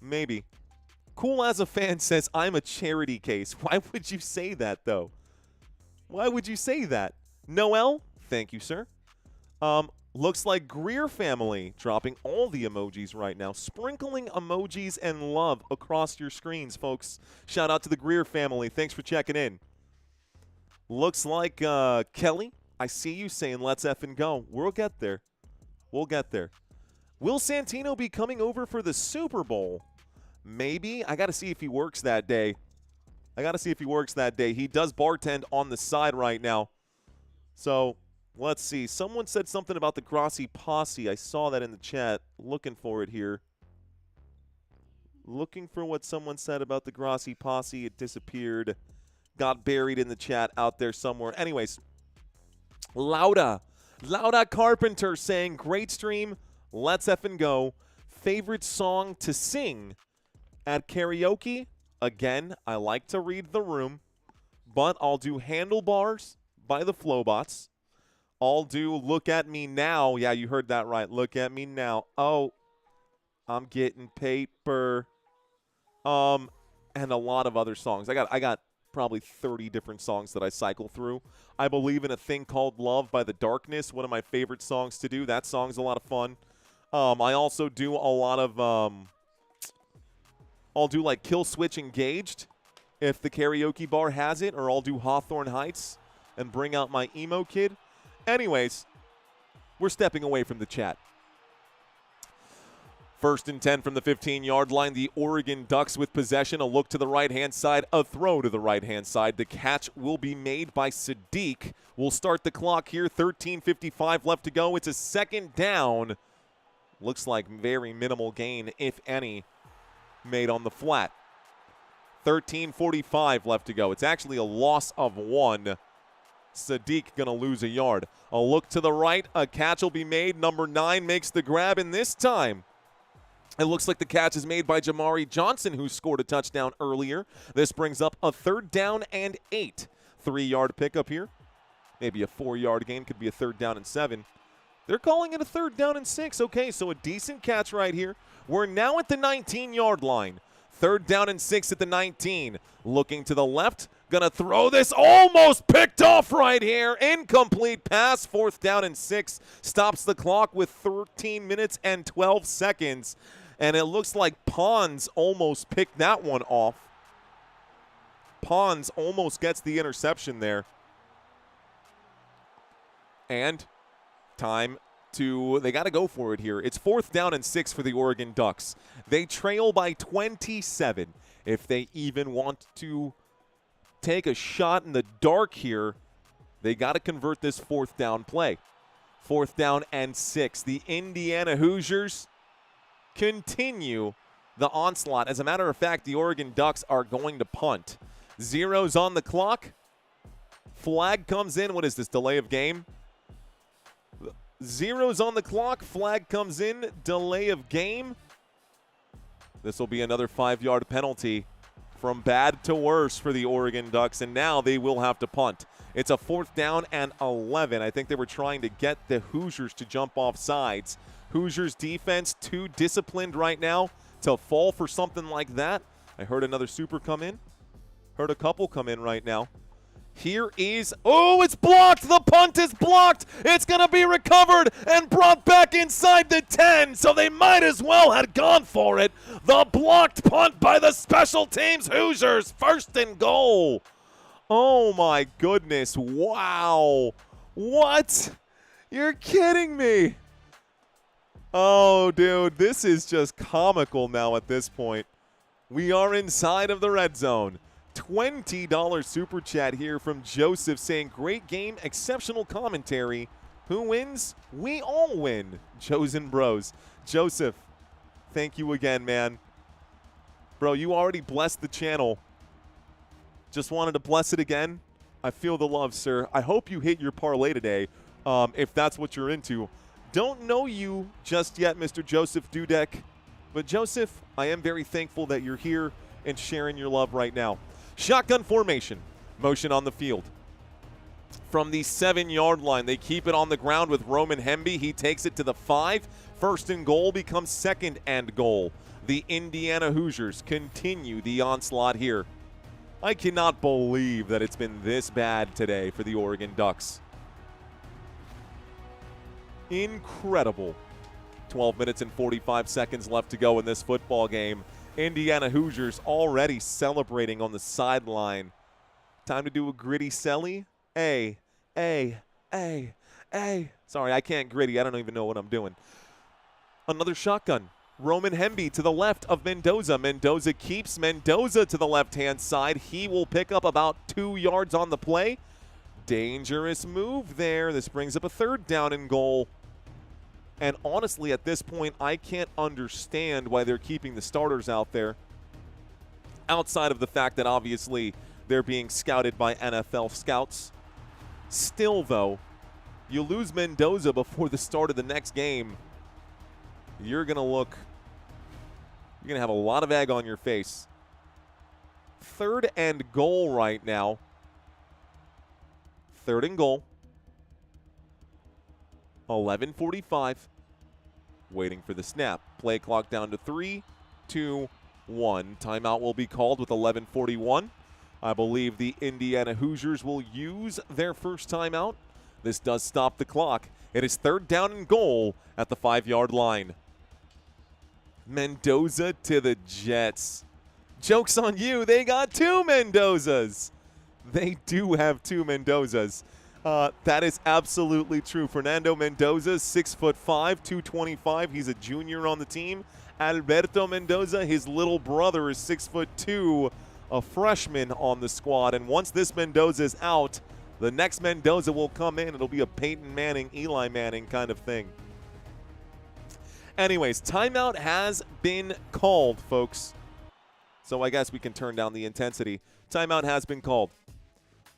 Maybe. Cool as a fan says, I'm a charity case. Why would you say that, though? Why would you say that? Noel, thank you, sir. Looks like Greer family dropping all the emojis right now. Sprinkling emojis and love across your screens, folks. Shout out to the Greer family. Thanks for checking in. Looks like Kelly, I see you saying let's effing go. We'll get there. We'll get there. Will Santino be coming over for the Super Bowl? Maybe. I got to see if he works that day. He does bartend on the side right now. So, let's see. Someone said something about the Grossi Posse. I saw that in the chat. Looking for it here. Looking for what someone said about the Grossi Posse. It disappeared. Got buried in the chat out there somewhere. Anyways, Lauda Carpenter saying, great stream. Let's effing go. Favorite song to sing at karaoke? Again, I like to read the room, but I'll do Handlebars by the Flowbots. I'll do Look at Me Now. Yeah, you heard that right. Look at Me Now. Oh, I'm getting paper. And a lot of other songs. I got probably 30 different songs that I cycle through. I Believe in a Thing Called Love by The Darkness, one of my favorite songs to do. That song's a lot of fun. I also do a lot of I'll do like Kill Switch Engaged if the karaoke bar has it, or I'll do Hawthorne Heights and bring out my emo kid. Anyways, we're stepping away from the chat. 1st and 10 from the 15-yard line. The Oregon Ducks with possession. A look to the right-hand side, a throw to the right-hand side. The catch will be made by Sadiq. We'll start the clock here. 13:55 left to go. It's a 2nd down. Looks like very minimal gain, if any, made on the flat. 13:45 left to go. It's actually a loss of 1. Sadiq going to lose a yard. A look to the right. A catch will be made. Number 9 makes the grab, and this time it looks like the catch is made by Jamari Johnson, who scored a touchdown earlier. This brings up a 3rd down and 8. 3-yard pickup here. Maybe a 4-yard gain. Could be a 3rd down and 7. They're calling it a 3rd down and 6. Okay, so a decent catch right here. We're now at the 19-yard line. 3rd down and 6 at the 19. Looking to the left. Gonna throw this. Almost picked off right here. Incomplete pass. 4th down and 6. Stops the clock with 13 minutes and 12 seconds. And it looks like Pons almost picked that one off. Pons almost gets the interception there. And time to, they got to go for it here. It's 4th down and 6 for the Oregon Ducks. They trail by 27. If they even want to take a shot in the dark here, they got to convert this 4th down play. 4th down and 6. The Indiana Hoosiers continue the onslaught. As a matter of fact, the Oregon Ducks are going to punt. 0's on the clock. Flag comes in. What is this, delay of game? 0's on the clock. Flag comes in. Delay of game. This will be another 5-yard penalty. From bad to worse for the Oregon Ducks, and now they will have to punt. It's a 4th down and 11. I think they were trying to get the Hoosiers to jump off sides. Hoosiers defense too disciplined right now to fall for something like that. I heard another super come in. Heard a couple come in right now. Here is, oh, it's blocked. The punt is blocked. It's going to be recovered and brought back inside the 10, so they might as well have gone for it. The blocked punt by the special teams Hoosiers. 1st and goal. Oh, my goodness. Wow. What? You're kidding me. Oh, dude, this is just comical now at this point. We are inside of the red zone. $20 super chat here from Joseph saying, great game, exceptional commentary. Who wins? We all win. Chosen Bros. Joseph, thank you again, man. Bro, you already blessed the channel. Just wanted to bless it again. I feel the love, sir. I hope you hit your parlay today, if that's what you're into. Don't know you just yet, Mr. Joseph Dudek. But Joseph, I am very thankful that you're here and sharing your love right now. Shotgun formation. Motion on the field. From the 7-yard line, they keep it on the ground with Roman Hemby. He takes it to the 5. 1st and goal becomes 2nd and goal. The Indiana Hoosiers continue the onslaught here. I cannot believe that it's been this bad today for the Oregon Ducks. Incredible. 12 minutes and 45 seconds left to go in this football game. Indiana Hoosiers already celebrating on the sideline. Time to do a gritty celly. Sorry, I can't gritty. I don't even know what I'm doing. Another shotgun. Roman Hemby to the left of Mendoza. Mendoza keeps Mendoza to the left-hand side. He will pick up about 2 yards on the play. Dangerous move there. This brings up a 3rd down and goal. And honestly, at this point, I can't understand why they're keeping the starters out there. Outside of the fact that obviously they're being scouted by NFL scouts. Still, though, you lose Mendoza before the start of the next game. You're going to have a lot of egg on your face. 3rd and goal right now. 3rd and goal. 11:45. Waiting for the snap. Play clock down to 3, 2, 1. Timeout will be called with 11:41. I believe the Indiana Hoosiers will use their first timeout. This does stop the clock. It is 3rd down and goal at the 5-yard line. Mendoza to the Jets. Joke's on you. They got 2 Mendozas. They do have 2 Mendozas. That is absolutely true. Fernando Mendoza, 6'5", 225. He's a junior on the team. Alberto Mendoza, his little brother, is 6'2", a freshman on the squad. And once this Mendoza is out, the next Mendoza will come in. It'll be a Peyton Manning, Eli Manning kind of thing. Anyways, timeout has been called, folks. So I guess we can turn down the intensity. Timeout has been called.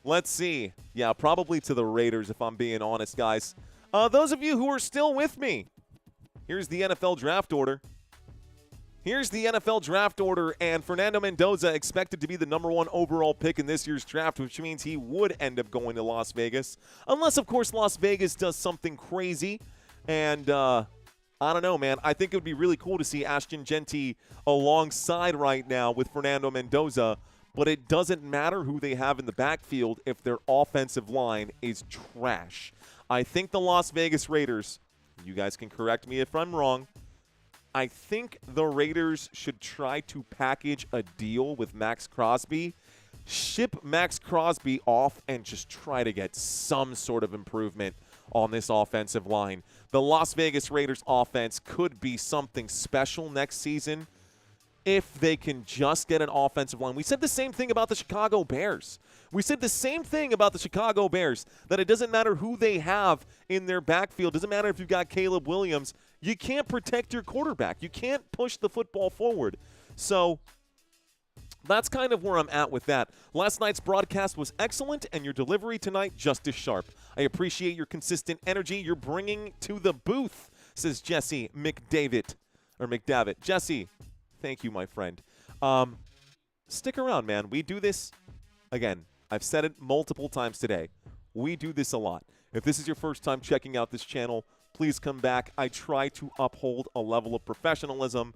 Let's see. Yeah, probably to the Raiders, if I'm being honest, guys. Those of you who are still with me, here's the NFL draft order. Here's the NFL draft order, and Fernando Mendoza expected to be the #1 overall pick in this year's draft, which means he would end up going to Las Vegas. Unless, of course, Las Vegas does something crazy. And I don't know, man. I think it would be really cool to see Ashton Genty alongside right now with Fernando Mendoza. But it doesn't matter who they have in the backfield if their offensive line is trash. I think the Las Vegas Raiders, you guys can correct me if I'm wrong, I think the Raiders should try to package a deal with Max Crosby, ship Max Crosby off, and just try to get some sort of improvement on this offensive line. The Las Vegas Raiders offense could be something special next season if they can just get an offensive line. We said the same thing about the Chicago Bears. We said the same thing about the Chicago Bears, that it doesn't matter who they have in their backfield. Doesn't matter if you've got Caleb Williams. You can't protect your quarterback. You can't push the football forward. So that's kind of where I'm at with that. Last night's broadcast was excellent, and your delivery tonight just as sharp. I appreciate your consistent energy you're bringing to the booth, says Jesse McDavid. Jesse, thank you, my friend. Stick around, man. We do this, again, I've said it multiple times today. We do this a lot. If this is your first time checking out this channel, please come back. I try to uphold a level of professionalism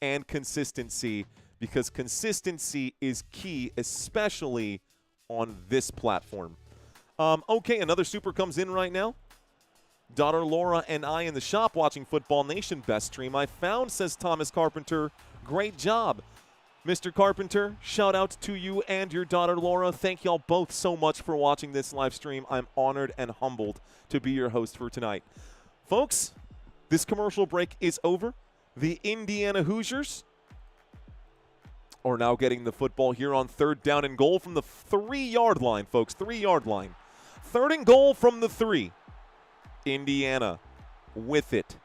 and consistency because consistency is key, especially on this platform. Okay, another super comes in right now. Daughter Laura and I in the shop watching Football Nation. Best stream I found, says Thomas Carpenter. Great job, Mr. Carpenter. Shout out to you and your daughter Laura. Thank y'all both so much for watching this live stream. I'm honored and humbled to be your host for tonight. Folks, this commercial break is over. The Indiana Hoosiers are now getting the football here on 3rd down and goal from the 3-yard line, folks. 3-yard line. 3rd and goal from the 3. Indiana with it.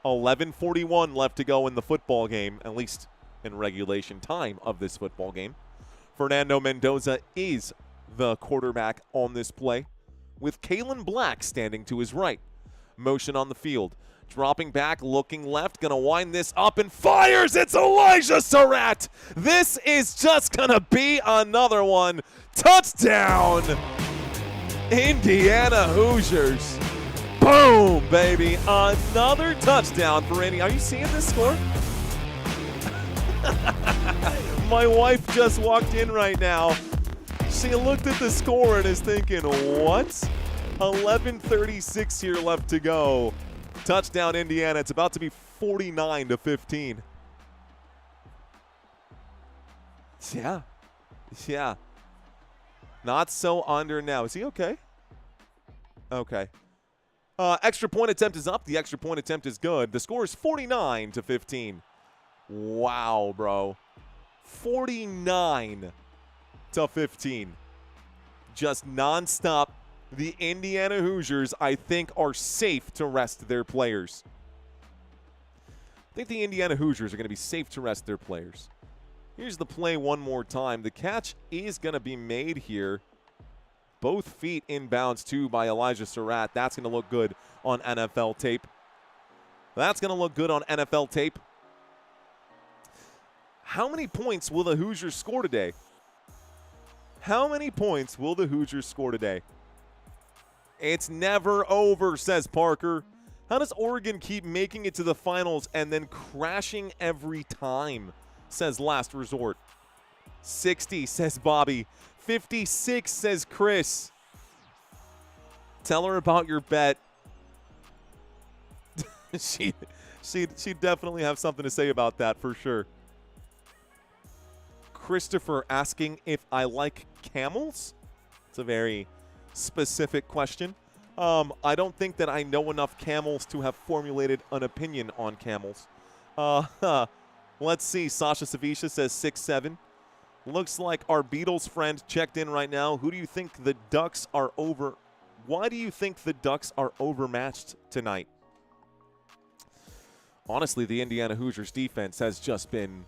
11:41 left to go in the football game, at least in regulation time of this football game. Fernando Mendoza is the quarterback on this play, with Kalen Black standing to his right. Motion on the field. Dropping back, looking left, going to wind this up and fires. It's Elijah Surratt. This is just going to be another one. Touchdown, Indiana Hoosiers. Boom, baby. Another touchdown for Indy. Are you seeing this score? My wife just walked in right now. She looked at the score and is thinking, what? 11:36 here left to go. Touchdown, Indiana. It's about to be 49-15. Yeah. Not so under now. Is he okay? Okay. Extra point attempt is up. The extra point attempt is good. The score is 49-15. Wow, bro. 49-15. Just nonstop. The Indiana Hoosiers, I think, are safe to rest their players. I think the Indiana Hoosiers are going to be safe to rest their players. Here's the play one more time. The catch is going to be made here. Both feet inbounds, too, by Elijah Surratt. That's going to look good on NFL tape. That's going to look good on NFL tape. How many points will the Hoosiers score today? How many points will the Hoosiers score today? It's never over, says Parker. How does Oregon keep making it to the finals and then crashing every time, says Last Resort. 60, says Bobby. 56, says Chris. Tell her about your bet. She'd definitely have something to say about that for sure. Christopher asking if I like camels. It's a very specific question. I don't think that I know enough camels to have formulated an opinion on camels. Let's see. Sasha Savisha says 6'7". Looks like our Beatles friend checked in right now. Who do you think the Ducks are over? Why do you think the Ducks are overmatched tonight? Honestly, the Indiana Hoosiers defense has just been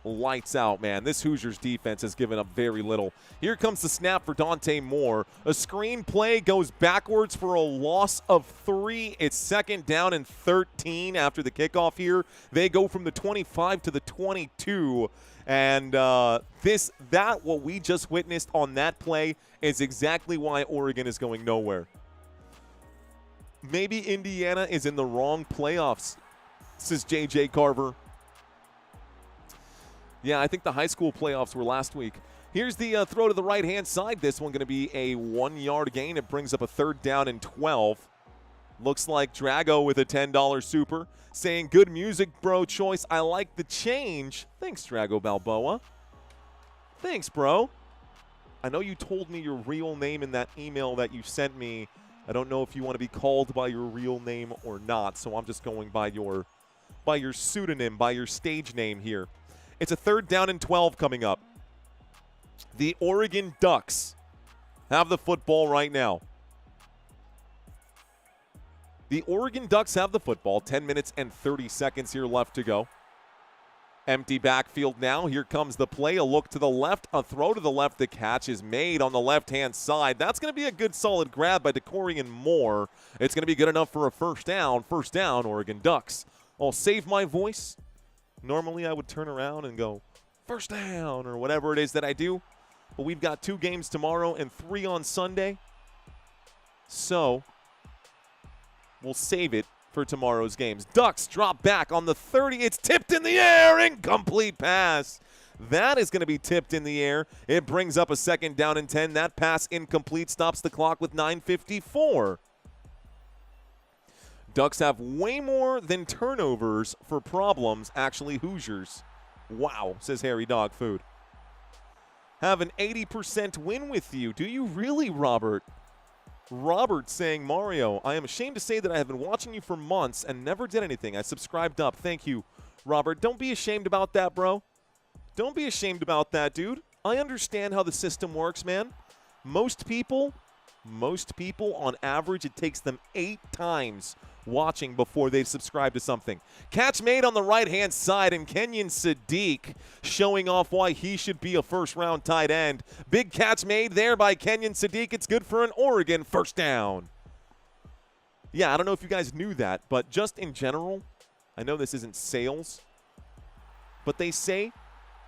lights out, man. This Hoosiers defense has given up very little. Here comes the snap for Dante Moore. A screen play goes backwards for a loss of 3. It's second down and 13 after the kickoff here. They go from the 25 to the 22. And what we just witnessed on that play is exactly why Oregon is going nowhere. Maybe Indiana is in the wrong playoffs, says J.J. Carver. Yeah, I think the high school playoffs were last week. Here's the throw to the right-hand side. This one going to be a 1-yard gain. It brings up a third down and 12. Looks like Drago with a $10 super saying, good music, bro choice. I like the change. Thanks, Drago Balboa. Thanks, bro. I know you told me your real name in that email that you sent me. I don't know if you want to be called by your real name or not, so I'm just going by your pseudonym, by your stage name here. It's a third down and 12 coming up. The Oregon Ducks have the football right now. The Oregon Ducks have the football. 10 minutes and 30 seconds here left to go. Empty backfield now. Here comes the play. A look to the left. A throw to the left. The catch is made on the left-hand side. That's going to be a good solid grab by DeCorian Moore. It's going to be good enough for a first down. First down, Oregon Ducks. I'll save my voice. Normally I would turn around and go, first down, or whatever it is that I do. But we've got 2 games tomorrow and 3 on Sunday. So we'll save it for tomorrow's games. Ducks drop back on the 30. It's tipped in the air. Incomplete pass. That is going to be tipped in the air. It brings up a second down and 10. That pass incomplete, stops the clock with 9:54. Ducks have way more than turnovers for problems, actually, Hoosiers. Wow, says Harry Dog Food. Have an 80% win with you. Do you really, Robert? Robert saying, Mario, I am ashamed to say that I have been watching you for months and never did anything. I subscribed up. Thank you, Robert. Don't be ashamed about that, bro. Don't be ashamed about that, dude. I understand how the system works, man. Most people, on average, it takes them 8 times watching before they subscribe to something. Catch made on the right-hand side, and Kenyon Sadiq showing off why he should be a first-round tight end. Big catch made there by Kenyon Sadiq. It's good for an Oregon first down. Yeah, I don't know if you guys knew that, but just in general, I know this isn't sales, but they say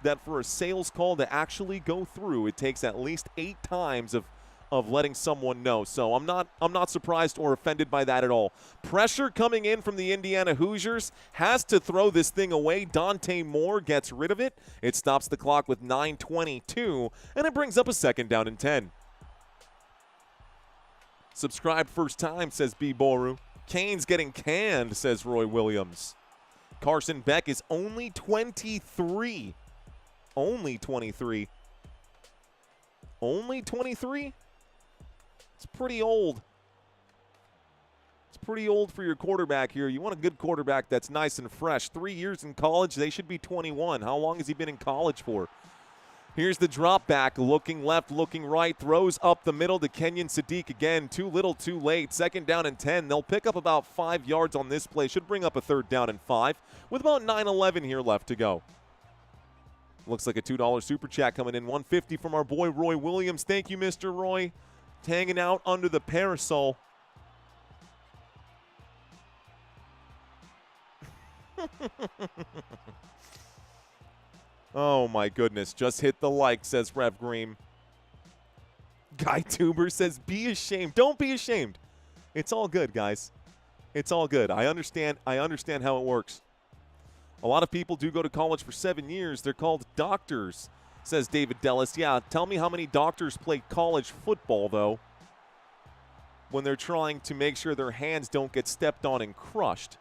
that for a sales call to actually go through, it takes at least 8 times of letting someone know. So I'm not surprised or offended by that at all. Pressure coming in from the Indiana Hoosiers. Has to throw this thing away. Dante Moore gets rid of it. It stops the clock with 9:22, and it brings up a second down and 10. Subscribed first time, says B. Boru. Kane's getting canned, says Roy Williams. Carson Beck is only 23. Only 23. Only 23? It's pretty old. It's pretty old for your quarterback here. You want a good quarterback that's nice and fresh. 3 years in college, they should be 21. How long has he been in college for? Here's the drop back, looking left, looking right, throws up the middle to Kenyon Sadiq again. Too little, too late. Second down and 10. They'll pick up about 5 yards on this play. Should bring up a third down and 5 with about 9:11 here left to go. Looks like a $2 super chat coming in. $150 from our boy Roy Williams. Thank you, Mr. Roy. Hanging out under the parasol. Oh, my goodness. Just hit the like, says Rev Green. Guy Tuber says, be ashamed. Don't be ashamed. It's all good, guys. It's all good. I understand how it works. A lot of people do go to college for 7 years. They're called doctors, says David Dellis. Yeah, tell me how many doctors play college football, though, when they're trying to make sure their hands don't get stepped on and crushed.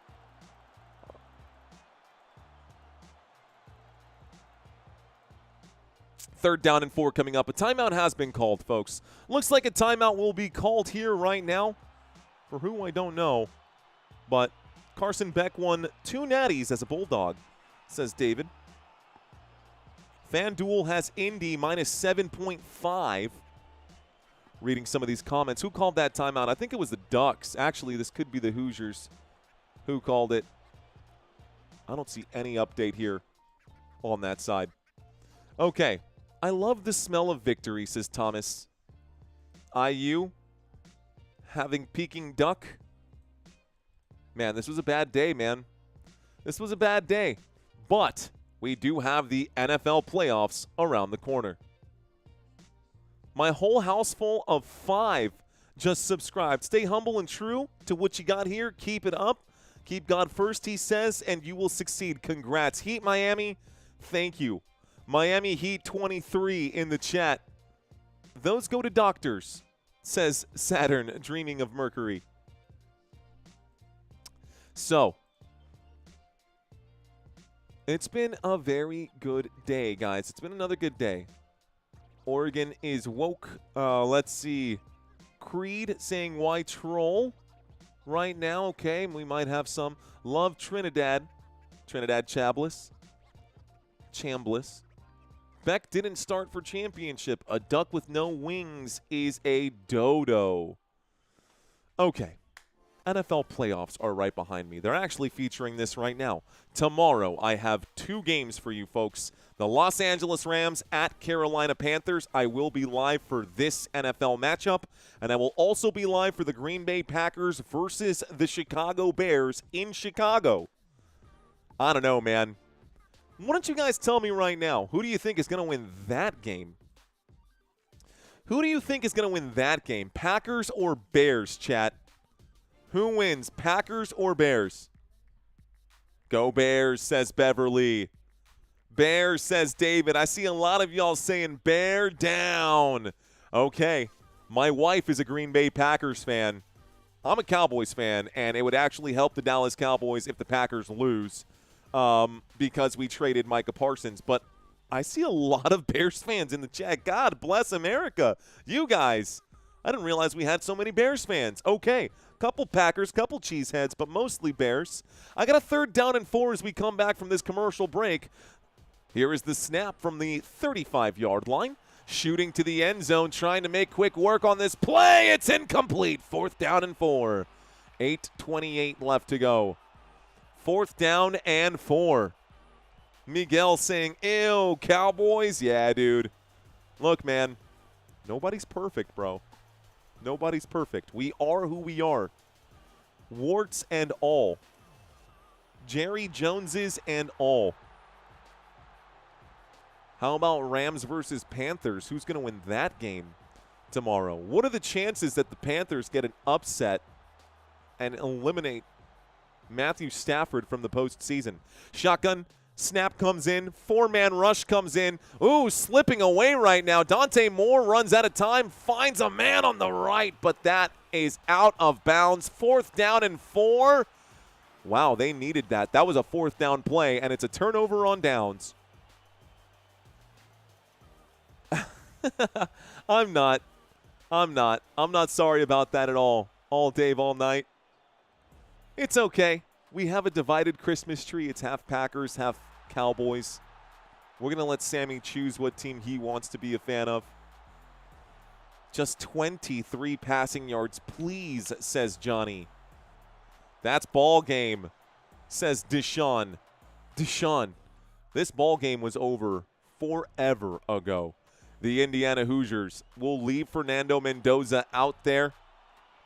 Third down and 4 coming up. A timeout has been called, folks. Looks like a timeout will be called here right now. For who, I don't know. But Carson Beck won 2 natties as a Bulldog, says David. FanDuel has Indy minus 7.5. Reading some of these comments. Who called that timeout? I think it was the Ducks. Actually, this could be the Hoosiers who called it. I don't see any update here. on that side. Okay. I love the smell of victory, says Thomas. IU having Peking duck. Man, this was a bad day, man. This was a bad day. But we do have the NFL playoffs around the corner. My whole house full of 5 just subscribed. Stay humble and true to what you got here. Keep it up. Keep God first, he says, and you will succeed. Congrats. Heat Miami, thank you. Miami Heat 23 in the chat. Those go to doctors, says Saturn, dreaming of Mercury. So, it's been a very good day, guys. It's been another good day. Oregon is woke. Let's see. Creed saying, why troll? Right now, okay, we might have some. Love Trinidad. Trinidad Chambliss. Beck didn't start for championship. A duck with no wings is a dodo. Okay. NFL playoffs are right behind me. They're actually featuring this right now. Tomorrow, I have 2 games for you folks. The Los Angeles Rams at Carolina Panthers. I will be live for this NFL matchup, and I will also be live for the Green Bay Packers versus the Chicago Bears in Chicago. I don't know, man. Why don't you guys tell me right now, who do you think is going to win that game? Who do you think is going to win that game? Packers or Bears, chat? Who wins, Packers or Bears? Go Bears, says Beverly. Bears, says David. I see a lot of y'all saying bear down. Okay, my wife is a Green Bay Packers fan. I'm a Cowboys fan, and it would actually help the Dallas Cowboys if the Packers lose because we traded Micah Parsons. But I see a lot of Bears fans in the chat. God bless America. You guys. I didn't realize we had so many Bears fans. Okay, couple Packers, couple Cheeseheads, but mostly Bears. I got a 3rd down and 4 as we come back from this commercial break. Here is the snap from the 35-yard line. Shooting to the end zone, trying to make quick work on this play. It's incomplete. 4th down and 4. 8:28 left to go. 4th down and 4. Miguel saying, ew, Cowboys? Yeah, dude. Look, man, nobody's perfect, bro. Nobody's perfect. We are who we are. Warts and all. Jerry Joneses and all. How about Rams versus Panthers? Who's going to win that game tomorrow? What are the chances that the Panthers get an upset and eliminate Matthew Stafford from the postseason? Shotgun. Snap comes in. 4-man rush comes in. Ooh, slipping away right now. Dante Moore runs out of time. Finds a man on the right, but that is out of bounds. 4th down and 4. Wow, they needed that. That was a 4th down play, and it's a turnover on downs. I'm not sorry about that at all. All Dave, all night. It's okay. We have a divided Christmas tree. It's half Packers, half Cowboys. We're going to let Sammy choose what team he wants to be a fan of. Just 23 passing yards, please, says Johnny. That's ball game, says Deshaun. Deshaun, this ball game was over forever ago. The Indiana Hoosiers will leave Fernando Mendoza out there.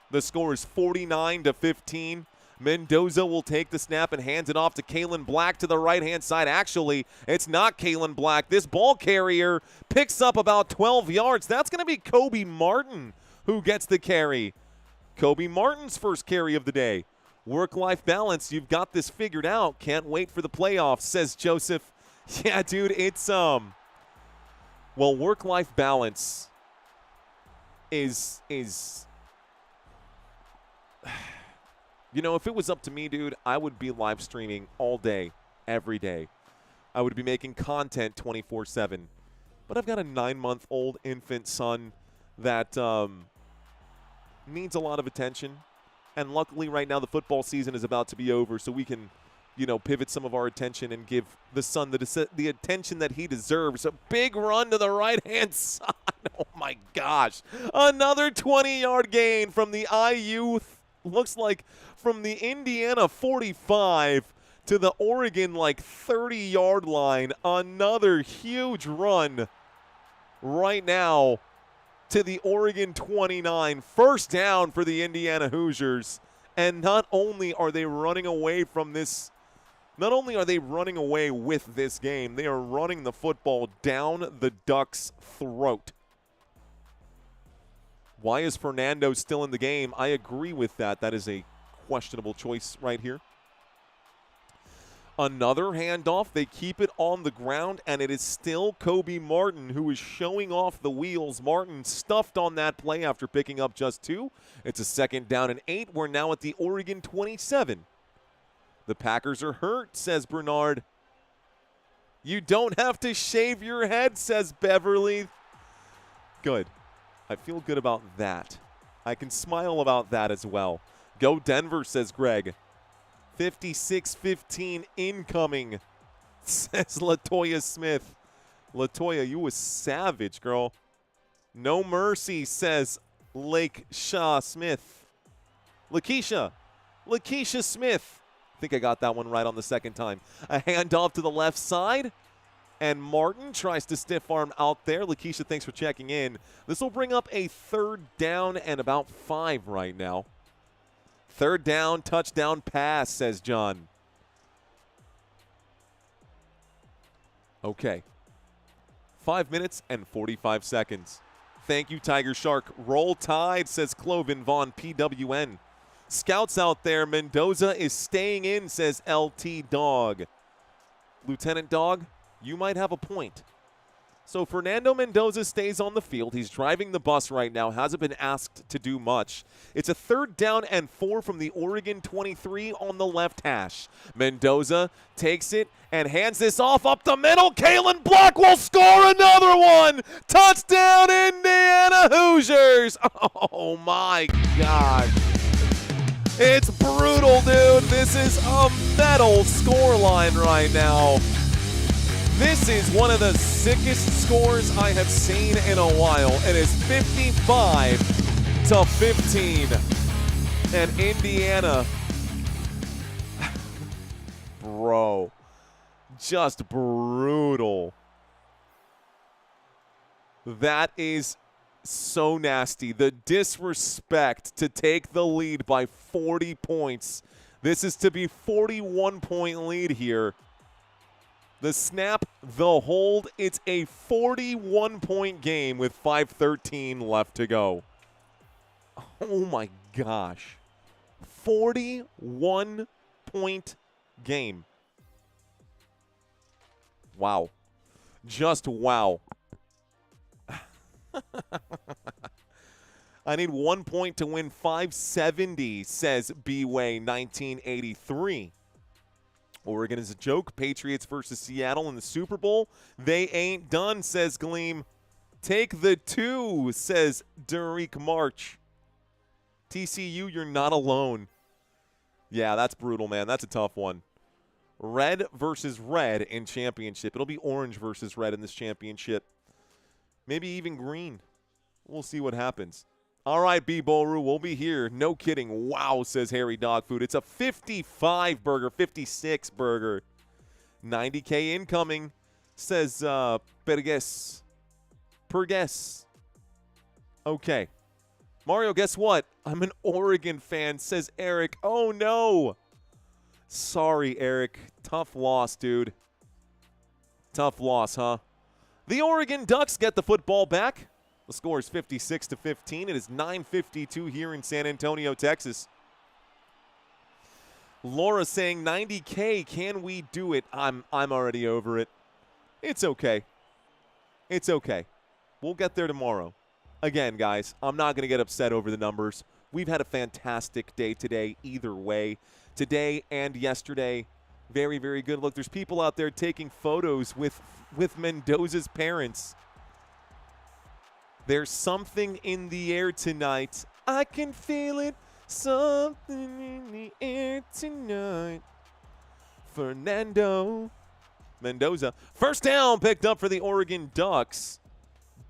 The score is 49-15. Mendoza will take the snap and hands it off to Kalen Black to the right-hand side. Actually, it's not Kalen Black. This ball carrier picks up about 12 yards. That's going to be Kobe Martin who gets the carry. Kobe Martin's first carry of the day. Work-life balance, you've got this figured out. Can't wait for the playoffs, says Joseph. Yeah, dude, it's, well, work-life balance is you know, if it was up to me, dude, I would be live streaming all day, every day. I would be making content 24/7. But I've got a 9-month-old infant son that needs a lot of attention. And luckily right now the football season is about to be over, so we can, you know, pivot some of our attention and give the son the attention that he deserves. A big run to the right-hand side. Oh, my gosh. Another 20-yard gain from the IU, looks like from the Indiana 45 to the Oregon, 30-yard line. Another huge run right now to the Oregon 29. First down for the Indiana Hoosiers. And not only are they running away from this, not only are they running away with this game, they are running the football down the Ducks' throat. Why is Fernando still in the game? I agree with that. That is a questionable choice right here. Another handoff. They keep it on the ground, and it is still Kobe Martin who is showing off the wheels. Martin stuffed on that play after picking up just 2. It's a 2nd down and 8. We're now at the Oregon 27. The Packers are hurt, says Bernard. You don't have to shave your head, says Beverly. Good. I feel good about that. I can smile about that as well. Go Denver, says Greg. 56-15 incoming, says LaToya Smith. LaToya, you was savage, girl. No mercy, says Lake Shaw Smith. Lakeisha Smith. I think I got that one right on the second time. A handoff to the left side, and Martin tries to stiff arm out there. Lakeisha, thanks for checking in. This will bring up a 3rd down and about 5 right now. 3rd down, touchdown pass, says John. Okay. 5 minutes and 45 seconds. Thank you, Tiger Shark. Roll Tide, says Cloven Vaughn, PWN. Scouts out there. Mendoza is staying in, says LT Dog. Lieutenant Dog, you might have a point. So Fernando Mendoza stays on the field. He's driving the bus right now. Hasn't been asked to do much. It's a 3rd down and 4 from the Oregon 23 on the left hash. Mendoza takes it and hands this off up the middle. Kalen Block will score another one. Touchdown, Indiana Hoosiers. Oh, my gosh. It's brutal, dude. This is a metal scoreline right now. This is one of the sickest scores I have seen in a while. It is 55-15. And Indiana, bro, just brutal. That is so nasty. The disrespect to take the lead by 40 points. This is to be 41-point lead here. The snap, the hold, it's a 41-point game with 5:13 left to go. Oh, my gosh. 41-point game. Wow. Just wow. I need 1 point to win 570, says B-Way 1983. Oregon is a joke. Patriots versus Seattle in the Super Bowl. They ain't done, says Gleam. Take the 2, says Derek March. TCU, you're not alone. Yeah, that's brutal, man. That's a tough one. Red versus red in championship. It'll be orange versus red in this championship. Maybe even green. We'll see what happens. All right, B. Boru, we'll be here. No kidding. Wow, says Harry Dog Food. It's a 55 burger, 56 burger. 90K incoming, says Pergues. Okay. Mario, guess what? I'm an Oregon fan, says Eric. Oh, no. Sorry, Eric. Tough loss, dude. Tough loss, huh? The Oregon Ducks get the football back. The score is 56-15. It is 9:52 here in San Antonio, Texas. Laura saying 90K, can we do it? I'm already over it. It's okay. It's okay. We'll get there tomorrow. Again, guys, I'm not going to get upset over the numbers. We've had a fantastic day today either way. Today and yesterday, very, very good. Look, there's people out there taking photos with Mendoza's parents. There's something in the air tonight. I can feel it. Something in the air tonight. Fernando Mendoza. First down picked up for the Oregon Ducks.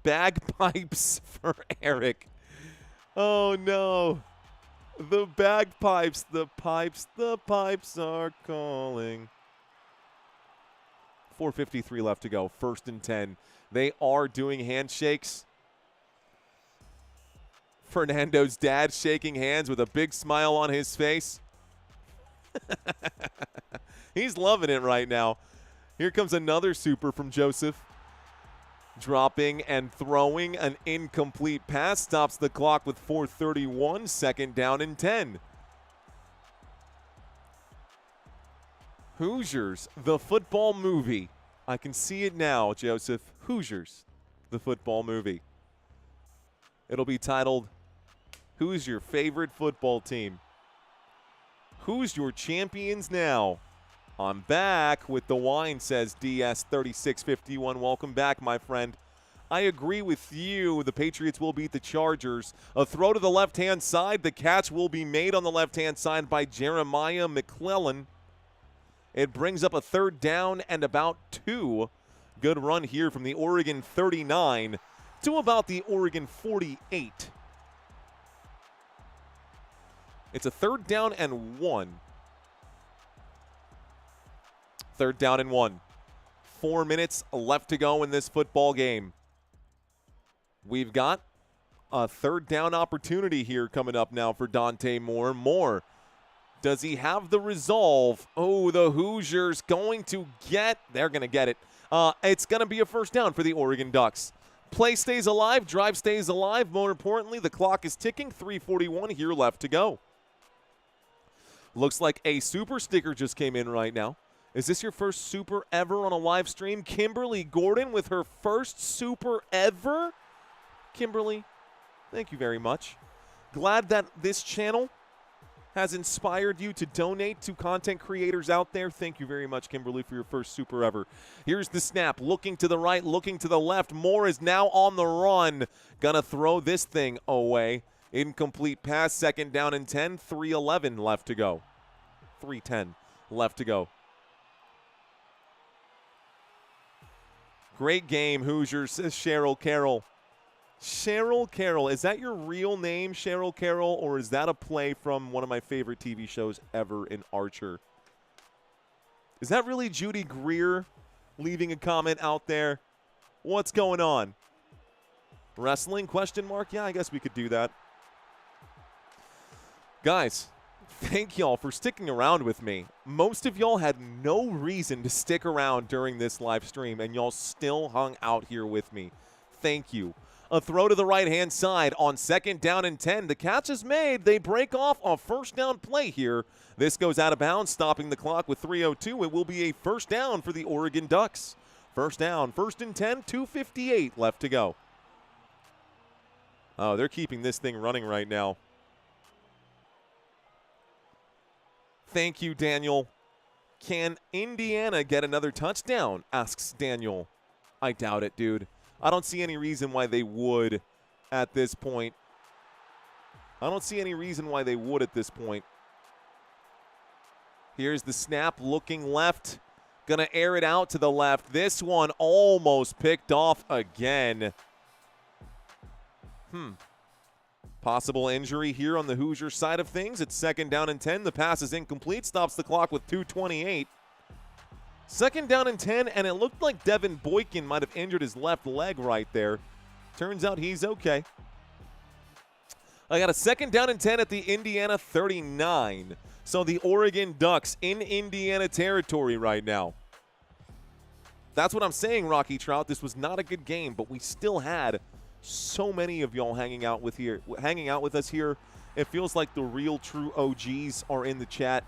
Bagpipes for Eric. Oh, no. The bagpipes, the pipes are calling. 4:53 left to go. 1st and 10. They are doing handshakes. Fernando's dad shaking hands with a big smile on his face. He's loving it right now. Here comes another super from Joseph. Dropping and throwing an incomplete pass. Stops the clock with 4:31. 2nd down and 10. Hoosiers, the football movie. I can see it now, Joseph. Hoosiers, the football movie. It'll be titled, Who's Your Favorite Football Team? Who's your champions now? I'm back with the wine, says DS3651. Welcome back, my friend. I agree with you. The Patriots will beat the Chargers. A throw to the left-hand side. The catch will be made on the left-hand side by Jeremiah McClellan. It brings up a 3rd down and about 2. Good run here from the Oregon 39 to about the Oregon 48. It's a 3rd down and 1. 3rd down and 1. 4 minutes left to go in this football game. We've got a 3rd down opportunity here coming up now for Dante Moore. Moore, does he have the resolve? Oh, the Hoosiers going to get, they're going to get it. It's going to be a 1st down for the Oregon Ducks. Play stays alive, drive stays alive. More importantly, the clock is ticking. 3:41 here left to go. Looks like a super sticker just came in right now. Is this your first super ever on a live stream? Kimberly Gordon with her first super ever. Kimberly, thank you very much. Glad that this channel has inspired you to donate to content creators out there. Thank you very much, Kimberly, for your first super ever. Here's the snap. Looking to the right, looking to the left. Moore is now on the run. Gonna throw this thing away. Incomplete pass, 2nd down and 10. 3:11 left to go. 3:10 left to go. Great game, Hoosiers, says Cheryl Carroll. Cheryl Carroll, is that your real name, Cheryl Carroll, or is that a play from one of my favorite TV shows ever in Archer? Is that really Judy Greer leaving a comment out there? What's going on? Wrestling, question mark? Yeah, I guess we could do that. Guys, thank y'all for sticking around with me. Most of y'all had no reason to stick around during this live stream, and y'all still hung out here with me. Thank you. A throw to the right-hand side on 2nd down and 10. The catch is made. They break off a 1st down play here. This goes out of bounds, stopping the clock with 3:02. It will be a 1st down for the Oregon Ducks. 1st down, 1st and 10, 2:58 left to go. Oh, they're keeping this thing running right now. Thank you, Daniel. Can Indiana get another touchdown? Asks Daniel. I doubt it, dude. I don't see any reason why they would at this point. I don't see any reason why they would at this point. Here's the snap, looking left. Gonna air it out to the left. This one almost picked off again. Possible injury here on the Hoosier side of things. It's 2nd down and 10. The pass is incomplete. Stops the clock with 2:28. 2nd down and 10, and it looked like Devin Boykin might have injured his left leg right there. Turns out he's okay. I got a 2nd down and 10 at the Indiana 39. So the Oregon Ducks in Indiana territory right now. That's what I'm saying, Rocky Trout. This was not a good game, but we still had so many of y'all hanging out with us here. It feels like the real true OGs are in the chat.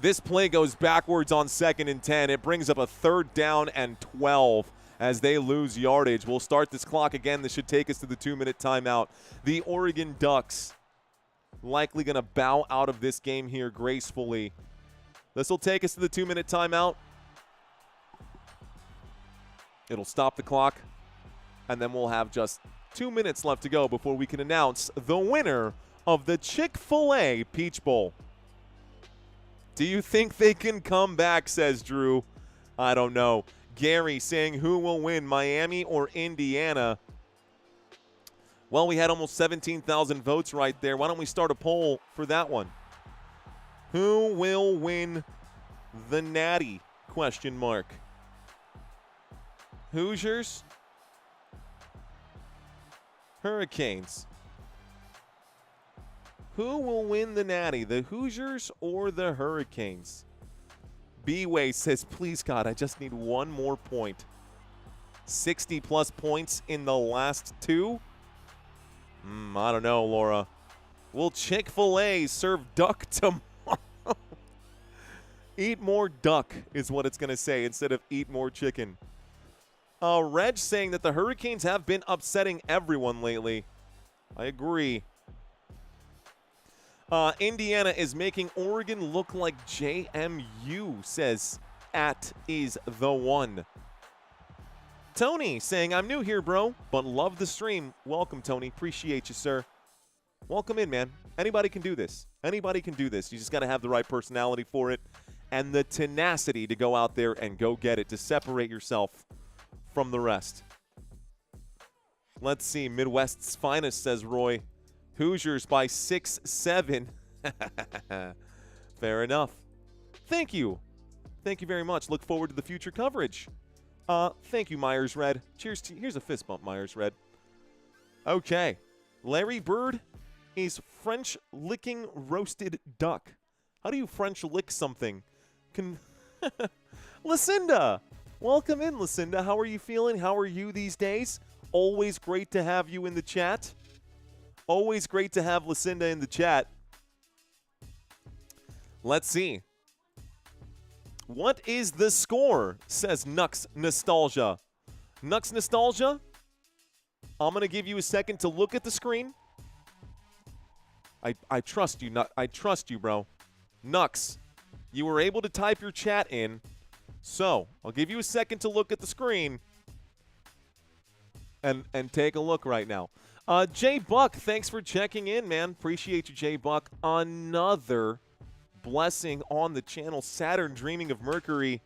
This play goes backwards on 2nd and 10. It brings up a 3rd down and 12 as they lose yardage. We'll start this clock again. This should take us to the 2-minute timeout. The Oregon Ducks likely going to bow out of this game here gracefully. This will take us to the 2-minute timeout. It'll stop the clock, and then we'll have just 2 minutes left to go before we can announce the winner of the Chick-fil-A Peach Bowl. Do you think they can come back, says Drew. I don't know. Gary saying who will win, Miami or Indiana? Well, we had almost 17,000 votes right there. Why don't we start a poll for that one? Who will win the Natty? Question mark. Hoosiers? Hurricanes? Who will win the Natty, the Hoosiers or the Hurricanes? B-Way says, please, God, I just need one more point. 60-plus points in the last two? I don't know, Laura. Will Chick-fil-A serve duck tomorrow? Eat more duck is what it's going to say instead of eat more chicken. Reg saying that the Hurricanes have been upsetting everyone lately. I agree. Indiana is making Oregon look like JMU, says @is_the_one. Tony saying, I'm new here, bro, but love the stream. Welcome, Tony. Appreciate you, sir. Welcome in, man. Anybody can do this. Anybody can do this. You just got to have the right personality for it and the tenacity to go out there and go get it, to separate yourself from the rest. Let's see. Midwest's finest, says Roy. Hoosiers by 6-7. Fair enough. Thank you. Thank you very much. Look forward to the future coverage. Thank you, Myers Red. Cheers to you. Here's a fist bump, Myers Red. Okay. Larry Bird is French licking roasted duck. How do you French lick something? Lucinda. Welcome in, Lucinda. How are you feeling? How are you these days? Always great to have you in the chat. Always great to have Lucinda in the chat. Let's see. What is the score? Says Nux Nostalgia. Nux Nostalgia, I'm going to give you a second to look at the screen. I trust you. I trust you, bro. Nux, you were able to type your chat in. So, I'll give you a second to look at the screen and take a look right now. Jay Buck, thanks for checking in, man. Appreciate you, Jay Buck. Another blessing on the channel. Saturn Dreaming of Mercury.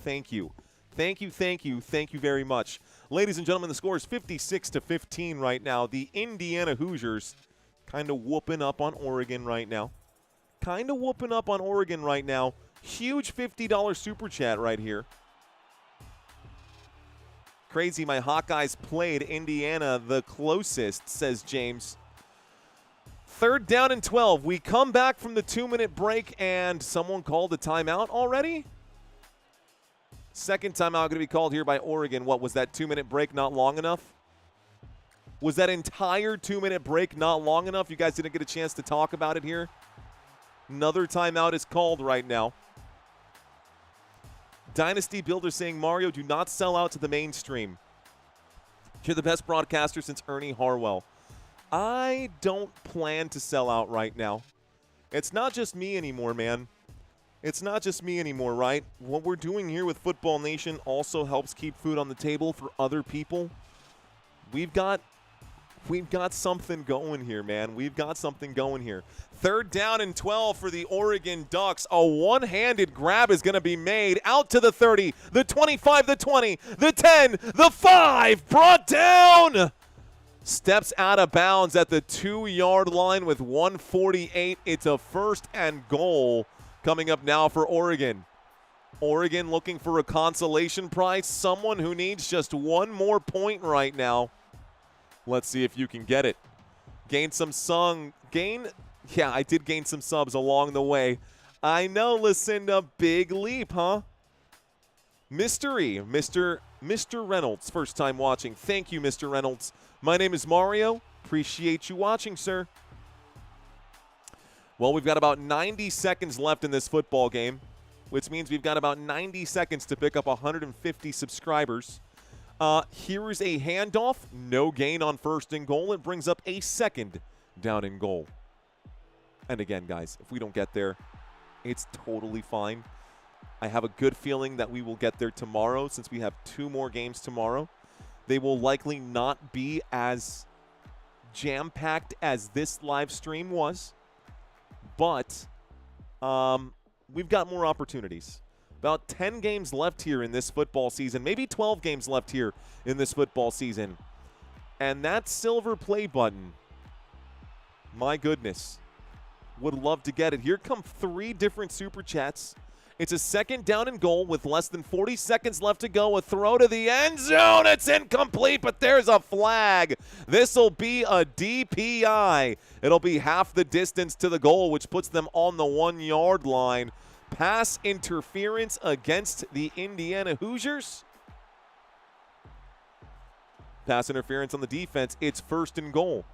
Thank you. Thank you, thank you, thank you very much. Ladies and gentlemen, the score is 56-15 right now. The Indiana Hoosiers kind of whooping up on Oregon right now. Kind of whooping up on Oregon right now. Huge $50 super chat right here. Crazy, my Hawkeyes played Indiana the closest, says James. 3rd down and 12. We come back from the 2-minute break, and someone called a timeout already? Second timeout going to be called here by Oregon. What, was that 2-minute break not long enough? Was that entire 2-minute break not long enough? You guys didn't get a chance to talk about it here? Another timeout is called right now. Dynasty Builder saying, Mario, do not sell out to the mainstream. You're the best broadcaster since Ernie Harwell. I don't plan to sell out right now. It's not just me anymore, man. It's not just me anymore, right? What we're doing here with Football Nation also helps keep food on the table for other people. We've got something going here, man. We've got something going here. 3rd down and 12 for the Oregon Ducks. A one-handed grab is going to be made out to the 30, the 25, the 20, the 10, the 5, brought down. Steps out of bounds at the 2-yard line with 1:48. It's a 1st and goal coming up now for Oregon. Oregon looking for a consolation prize, someone who needs just one more point right now. Let's see if you can get it. Yeah, I did gain some subs along the way. I know, Lucinda, big leap, huh? Mystery, Mr. Reynolds, first time watching. Thank you, Mr. Reynolds. My name is Mario. Appreciate you watching, sir. Well, we've got about 90 seconds left in this football game, which means we've got about 90 seconds to pick up 150 subscribers. Here is a handoff. No gain on 1st and goal. It brings up a 2nd down and goal. And again, guys, if we don't get there, it's totally fine. I have a good feeling that we will get there tomorrow since we have 2 more games tomorrow. They will likely not be as jam-packed as this live stream was, but we've got more opportunities. About 10 games left here in this football season, maybe 12 games left here in this football season. And that silver play button, my goodness, would love to get it. Here come 3 different super chats. It's a 2nd down and goal with less than 40 seconds left to go. A throw to the end zone. It's incomplete, but there's a flag. This will be a DPI. It'll be half the distance to the goal, which puts them on the 1-yard line. Pass interference against the Indiana Hoosiers. Pass interference on the defense. It's 1st and goal.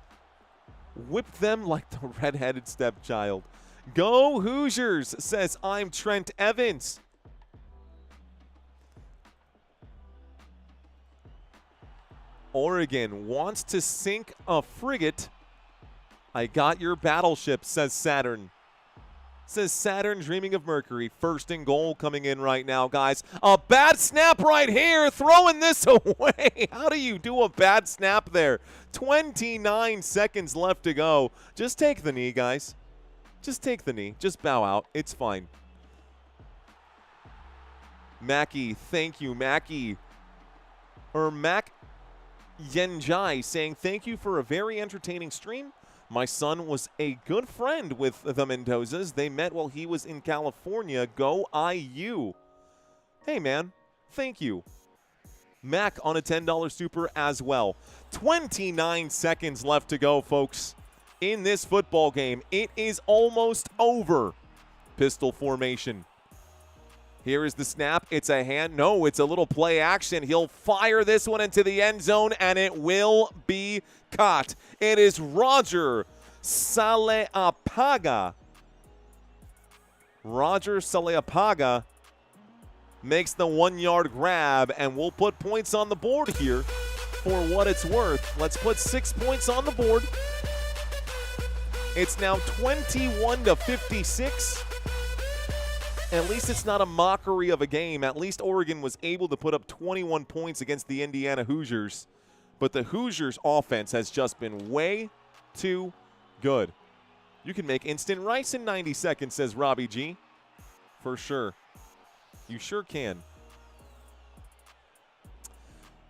Whip them like the redheaded stepchild. Go Hoosiers, says I'm Trent Evans. Oregon wants to sink a frigate. I got your battleship, says Saturn. Says Saturn dreaming of Mercury. 1st and goal coming in right now, guys. A bad snap right here, throwing this away. How do you do a bad snap there? 29 seconds left to go. Just take the knee, guys. Just take the knee. Just bow out. It's fine. Mackie, thank you, Mackie. Or Mac Yenjai saying, thank you for a very entertaining stream. My son was a good friend with the Mendozas. They met while he was in California. Go IU. Hey, man. Thank you. Mac on a $10 super as well. 29 seconds left to go, folks. In this football game, it is almost over. Pistol formation. Here is the snap. It's a hand. No, it's a little play action. He'll fire this one into the end zone, and it will be caught. It is Roger Saleapaga. Roger Saleapaga makes the 1-yard grab, and we'll put points on the board here for what it's worth. Let's put 6 points on the board. It's now 21-56. At least it's not a mockery of a game. At least Oregon was able to put up 21 points against the Indiana Hoosiers. But the Hoosiers' offense has just been way too good. You can make instant rice in 90 seconds, says Robbie G. For sure. You sure can.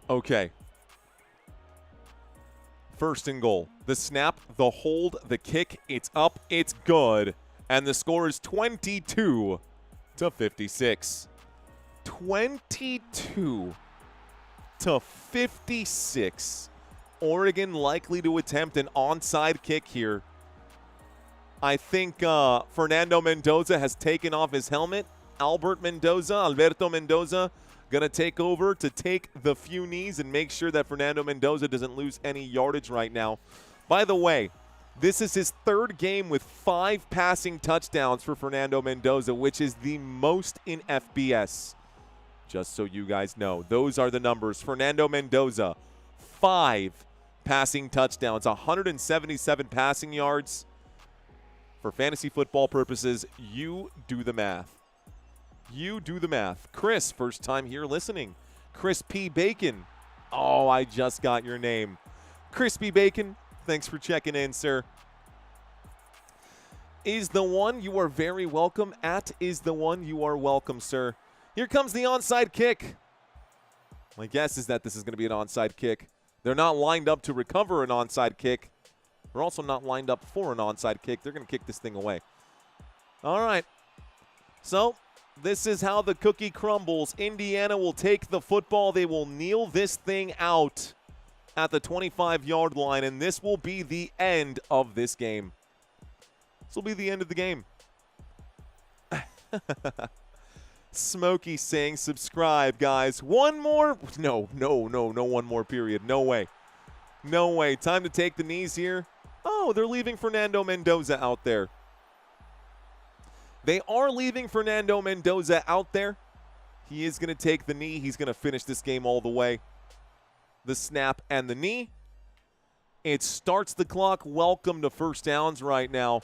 Okay. 1st and goal. The snap, the hold, the kick, it's up, it's good. And the score is 22-56. 22-56. Oregon likely to attempt an onside kick here. I think Fernando Mendoza has taken off his helmet. Alberto Mendoza, going to take over to take the few knees and make sure that Fernando Mendoza doesn't lose any yardage right now. By the way, this is his 3rd game with 5 passing touchdowns for Fernando Mendoza, which is the most in FBS. Just so you guys know, those are the numbers. Fernando Mendoza, 5 passing touchdowns, 177 passing yards. For fantasy football purposes, you do the math. You do the math. Chris, first time here listening. Chris P. Bacon. Oh, I just got your name. Crispy Bacon, thanks for checking in, sir. Is the one, you are very welcome. At is the one, you are welcome, sir. Here comes the onside kick. My guess is that this is going to be an onside kick. They're not lined up to recover an onside kick. They're also not lined up for an onside kick. They're going to kick this thing away. All right. So this is how the cookie crumbles. Indiana will take the football. They will kneel this thing out at the 25-yard line, and this will be the end of this game. This will be the end of the game. Smokey saying subscribe, guys. One more? No, one more period. No way. No way. Time to take the knees here. Oh, they're leaving Fernando Mendoza out there. They are leaving Fernando Mendoza out there. He is going to take the knee. He's going to finish this game all the way. The snap and the knee. It starts the clock. Welcome to first downs right now.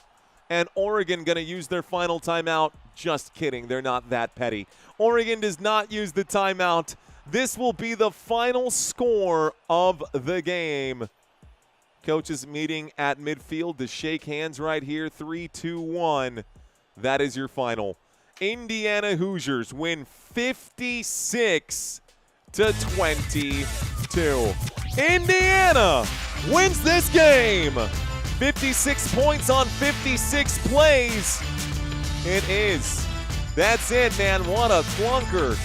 And Oregon going to use their final timeout. Just kidding. They're not that petty. Oregon does not use the timeout. This will be the final score of the game. Coaches meeting at midfield to shake hands right here. 3-2-1. That is your final. Indiana Hoosiers win 56-22. Indiana wins this game. 56 points on 56 plays. It is. That's it, man. What a clunker.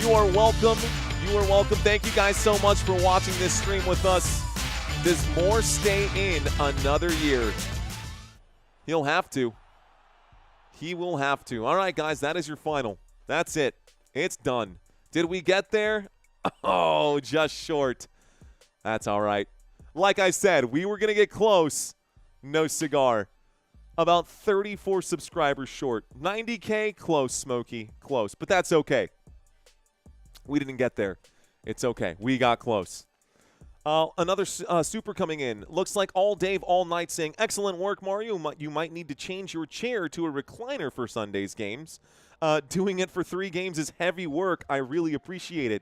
You are welcome. You are welcome. Thank you guys so much for watching this stream with us. Does Moore stay in another year? He'll have to. He will have to. All right, guys, that is your final. That's it. It's done. Did we get there? Oh, just short. That's all right. Like I said, we were going to get close. No cigar. About 34 subscribers short. 90K, close, Smokey, close. But that's okay. We didn't get there. It's okay. We got close. Another super coming in. Looks like All Dave All Night saying, excellent work, Mario. You might need to change your chair to a recliner for Sunday's games. Doing it for 3 games is heavy work. I really appreciate it.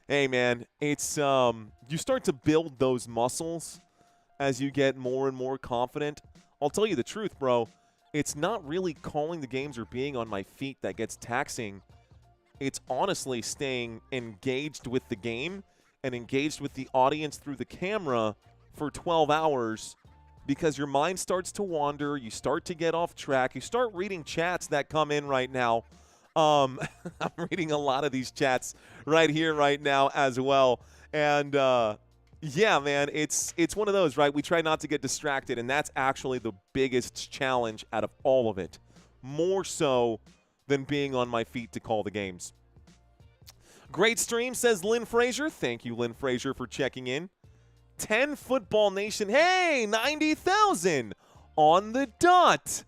Hey, man, it's you start to build those muscles as you get more and more confident. I'll tell you the truth, bro. It's not really calling the games or being on my feet that gets taxing. It's honestly staying engaged with the game and engaged with the audience through the camera for 12 hours because your mind starts to wander. You start to get off track. You start reading chats that come in right now. I'm reading a lot of these chats right here, right now as well. And, yeah, man, it's one of those, right? We try not to get distracted, and that's actually the biggest challenge out of all of it. More so than being on my feet to call the games. Great stream, says Lynn Frazier. Thank you, Lynn Frazier, for checking in. 10 Football Nation. Hey, 90,000 on the dot.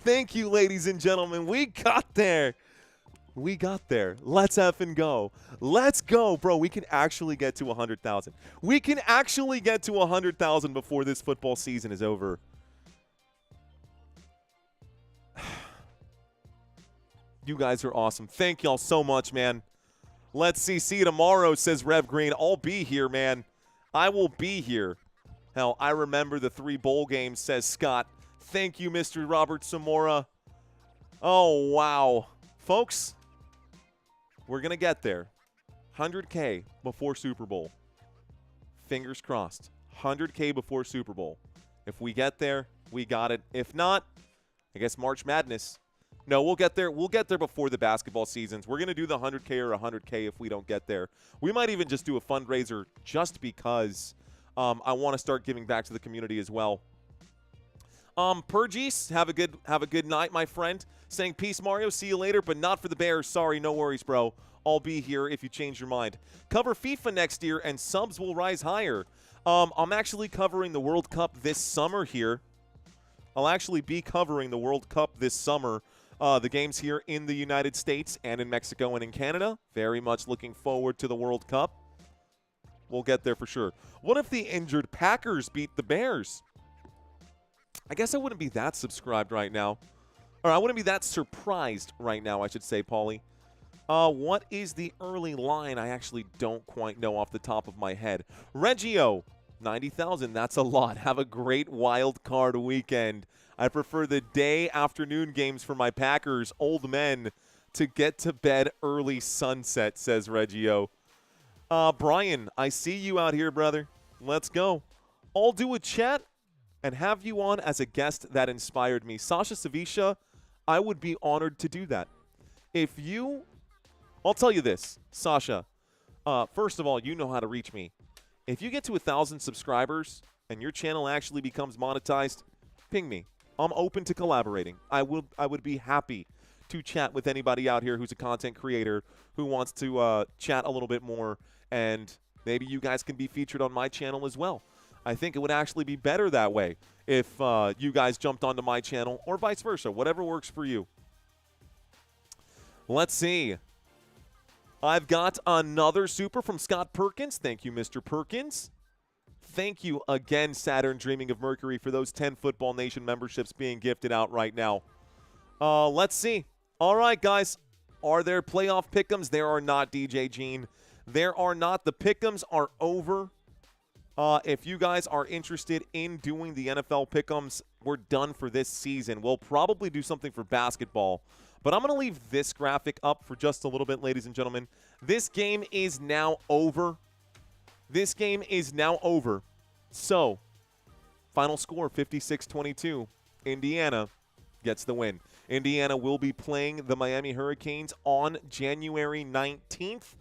Thank you, ladies and gentlemen. We got there. We got there. Let's effing go. Let's go, bro. We can actually get to 100,000. We can actually get to 100,000 before this football season is over. You guys are awesome. Thank y'all so much, man. Let's see. See you tomorrow, says Rev Green. I'll be here, man. I will be here. Hell, I remember the 3 bowl games, says Scott. Thank you, Mr. Robert Samora. Oh, wow. Folks, we're going to get there. 100K before Super Bowl. Fingers crossed. 100K before Super Bowl. If we get there, we got it. If not, I guess March Madness. No, we'll get there. We'll get there before the basketball seasons. We're going to do the 100K or 100K if we don't get there. We might even just do a fundraiser just because I want to start giving back to the community as well. Purgis, have a good night, my friend. Saying peace, Mario. See you later, but not for the Bears. Sorry, no worries, bro. I'll be here if you change your mind. Cover FIFA next year, and subs will rise higher. I'm actually covering the World Cup this summer here. I'll actually be covering the World Cup this summer. The games here in the United States and in Mexico and in Canada. Very much looking forward to the World Cup. We'll get there for sure. What if the injured Packers beat the Bears? I guess I wouldn't be that subscribed right now. Or I wouldn't be that surprised right now, I should say, Paulie. What is the early line? I actually don't quite know off the top of my head. Reggio, 90,000. That's a lot. Have a great wild card weekend. I prefer the day afternoon games for my Packers, old men, to get to bed early sunset, says Reggio. Brian, I see you out here, brother. Let's go. I'll do a chat and have you on as a guest that inspired me. Sasha Savisha, I would be honored to do that. I'll tell you this, Sasha. First of all, you know how to reach me. If you get to 1,000 subscribers and your channel actually becomes monetized, ping me. I'm open to collaborating. I would be happy to chat with anybody out here who's a content creator who wants to chat a little bit more, and maybe you guys can be featured on my channel as well. I think it would actually be better that way if you guys jumped onto my channel or vice versa, whatever works for you. Let's see. I've got another super from Scott Perkins. Thank you, Mr. Perkins. Thank you again, Saturn Dreaming of Mercury, for those 10 Football Nation memberships being gifted out right now. Let's see. All right, guys. Are there playoff pick'ems? There are not, DJ Gene. There are not. The pick'ems are over. If you guys are interested in doing the NFL pick'ems, we're done for this season. We'll probably do something for basketball. But I'm going to leave this graphic up for just a little bit, ladies and gentlemen. This game is now over. This game is now over. So, final score 56-22. Indiana gets the win. Indiana will be playing the Miami Hurricanes on January 19th,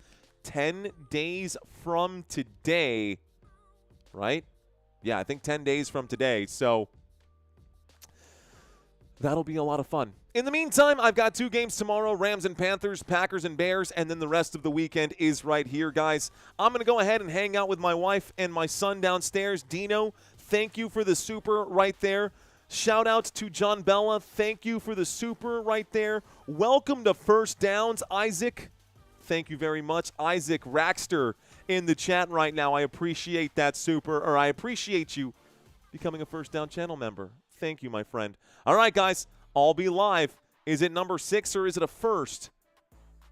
10 days from today, right? Yeah, I think 10 days from today. So that'll be a lot of fun. In the meantime, I've got 2 games tomorrow, Rams and Panthers, Packers and Bears, and then the rest of the weekend is right here, guys. I'm going to go ahead and hang out with my wife and my son downstairs. Dino, thank you for the super right there. Shout out to John Bella. Thank you for the super right there. Welcome to First Downs, Isaac. Thank you very much. Isaac Raxter in the chat right now. I appreciate that super, or I appreciate you becoming a First Down channel member. Thank you, my friend. All right, guys. I'll be live. Is it number 6 or is it a first?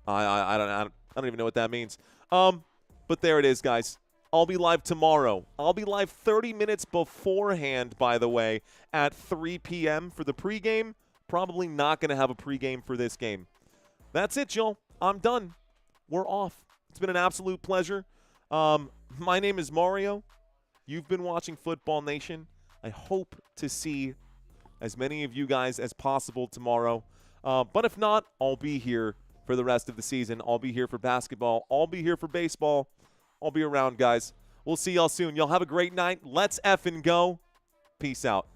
I don't even know what that means. But there it is, guys. I'll be live tomorrow. I'll be live 30 minutes beforehand, by the way, at 3 p.m. for the pregame. Probably not going to have a pregame for this game. That's it, y'all. I'm done. We're off. It's been an absolute pleasure. My name is Mario. You've been watching Football Nation. I hope to see as many of you guys as possible tomorrow. But if not, I'll be here for the rest of the season. I'll be here for basketball. I'll be here for baseball. I'll be around, guys. We'll see y'all soon. Y'all have a great night. Let's effing go. Peace out.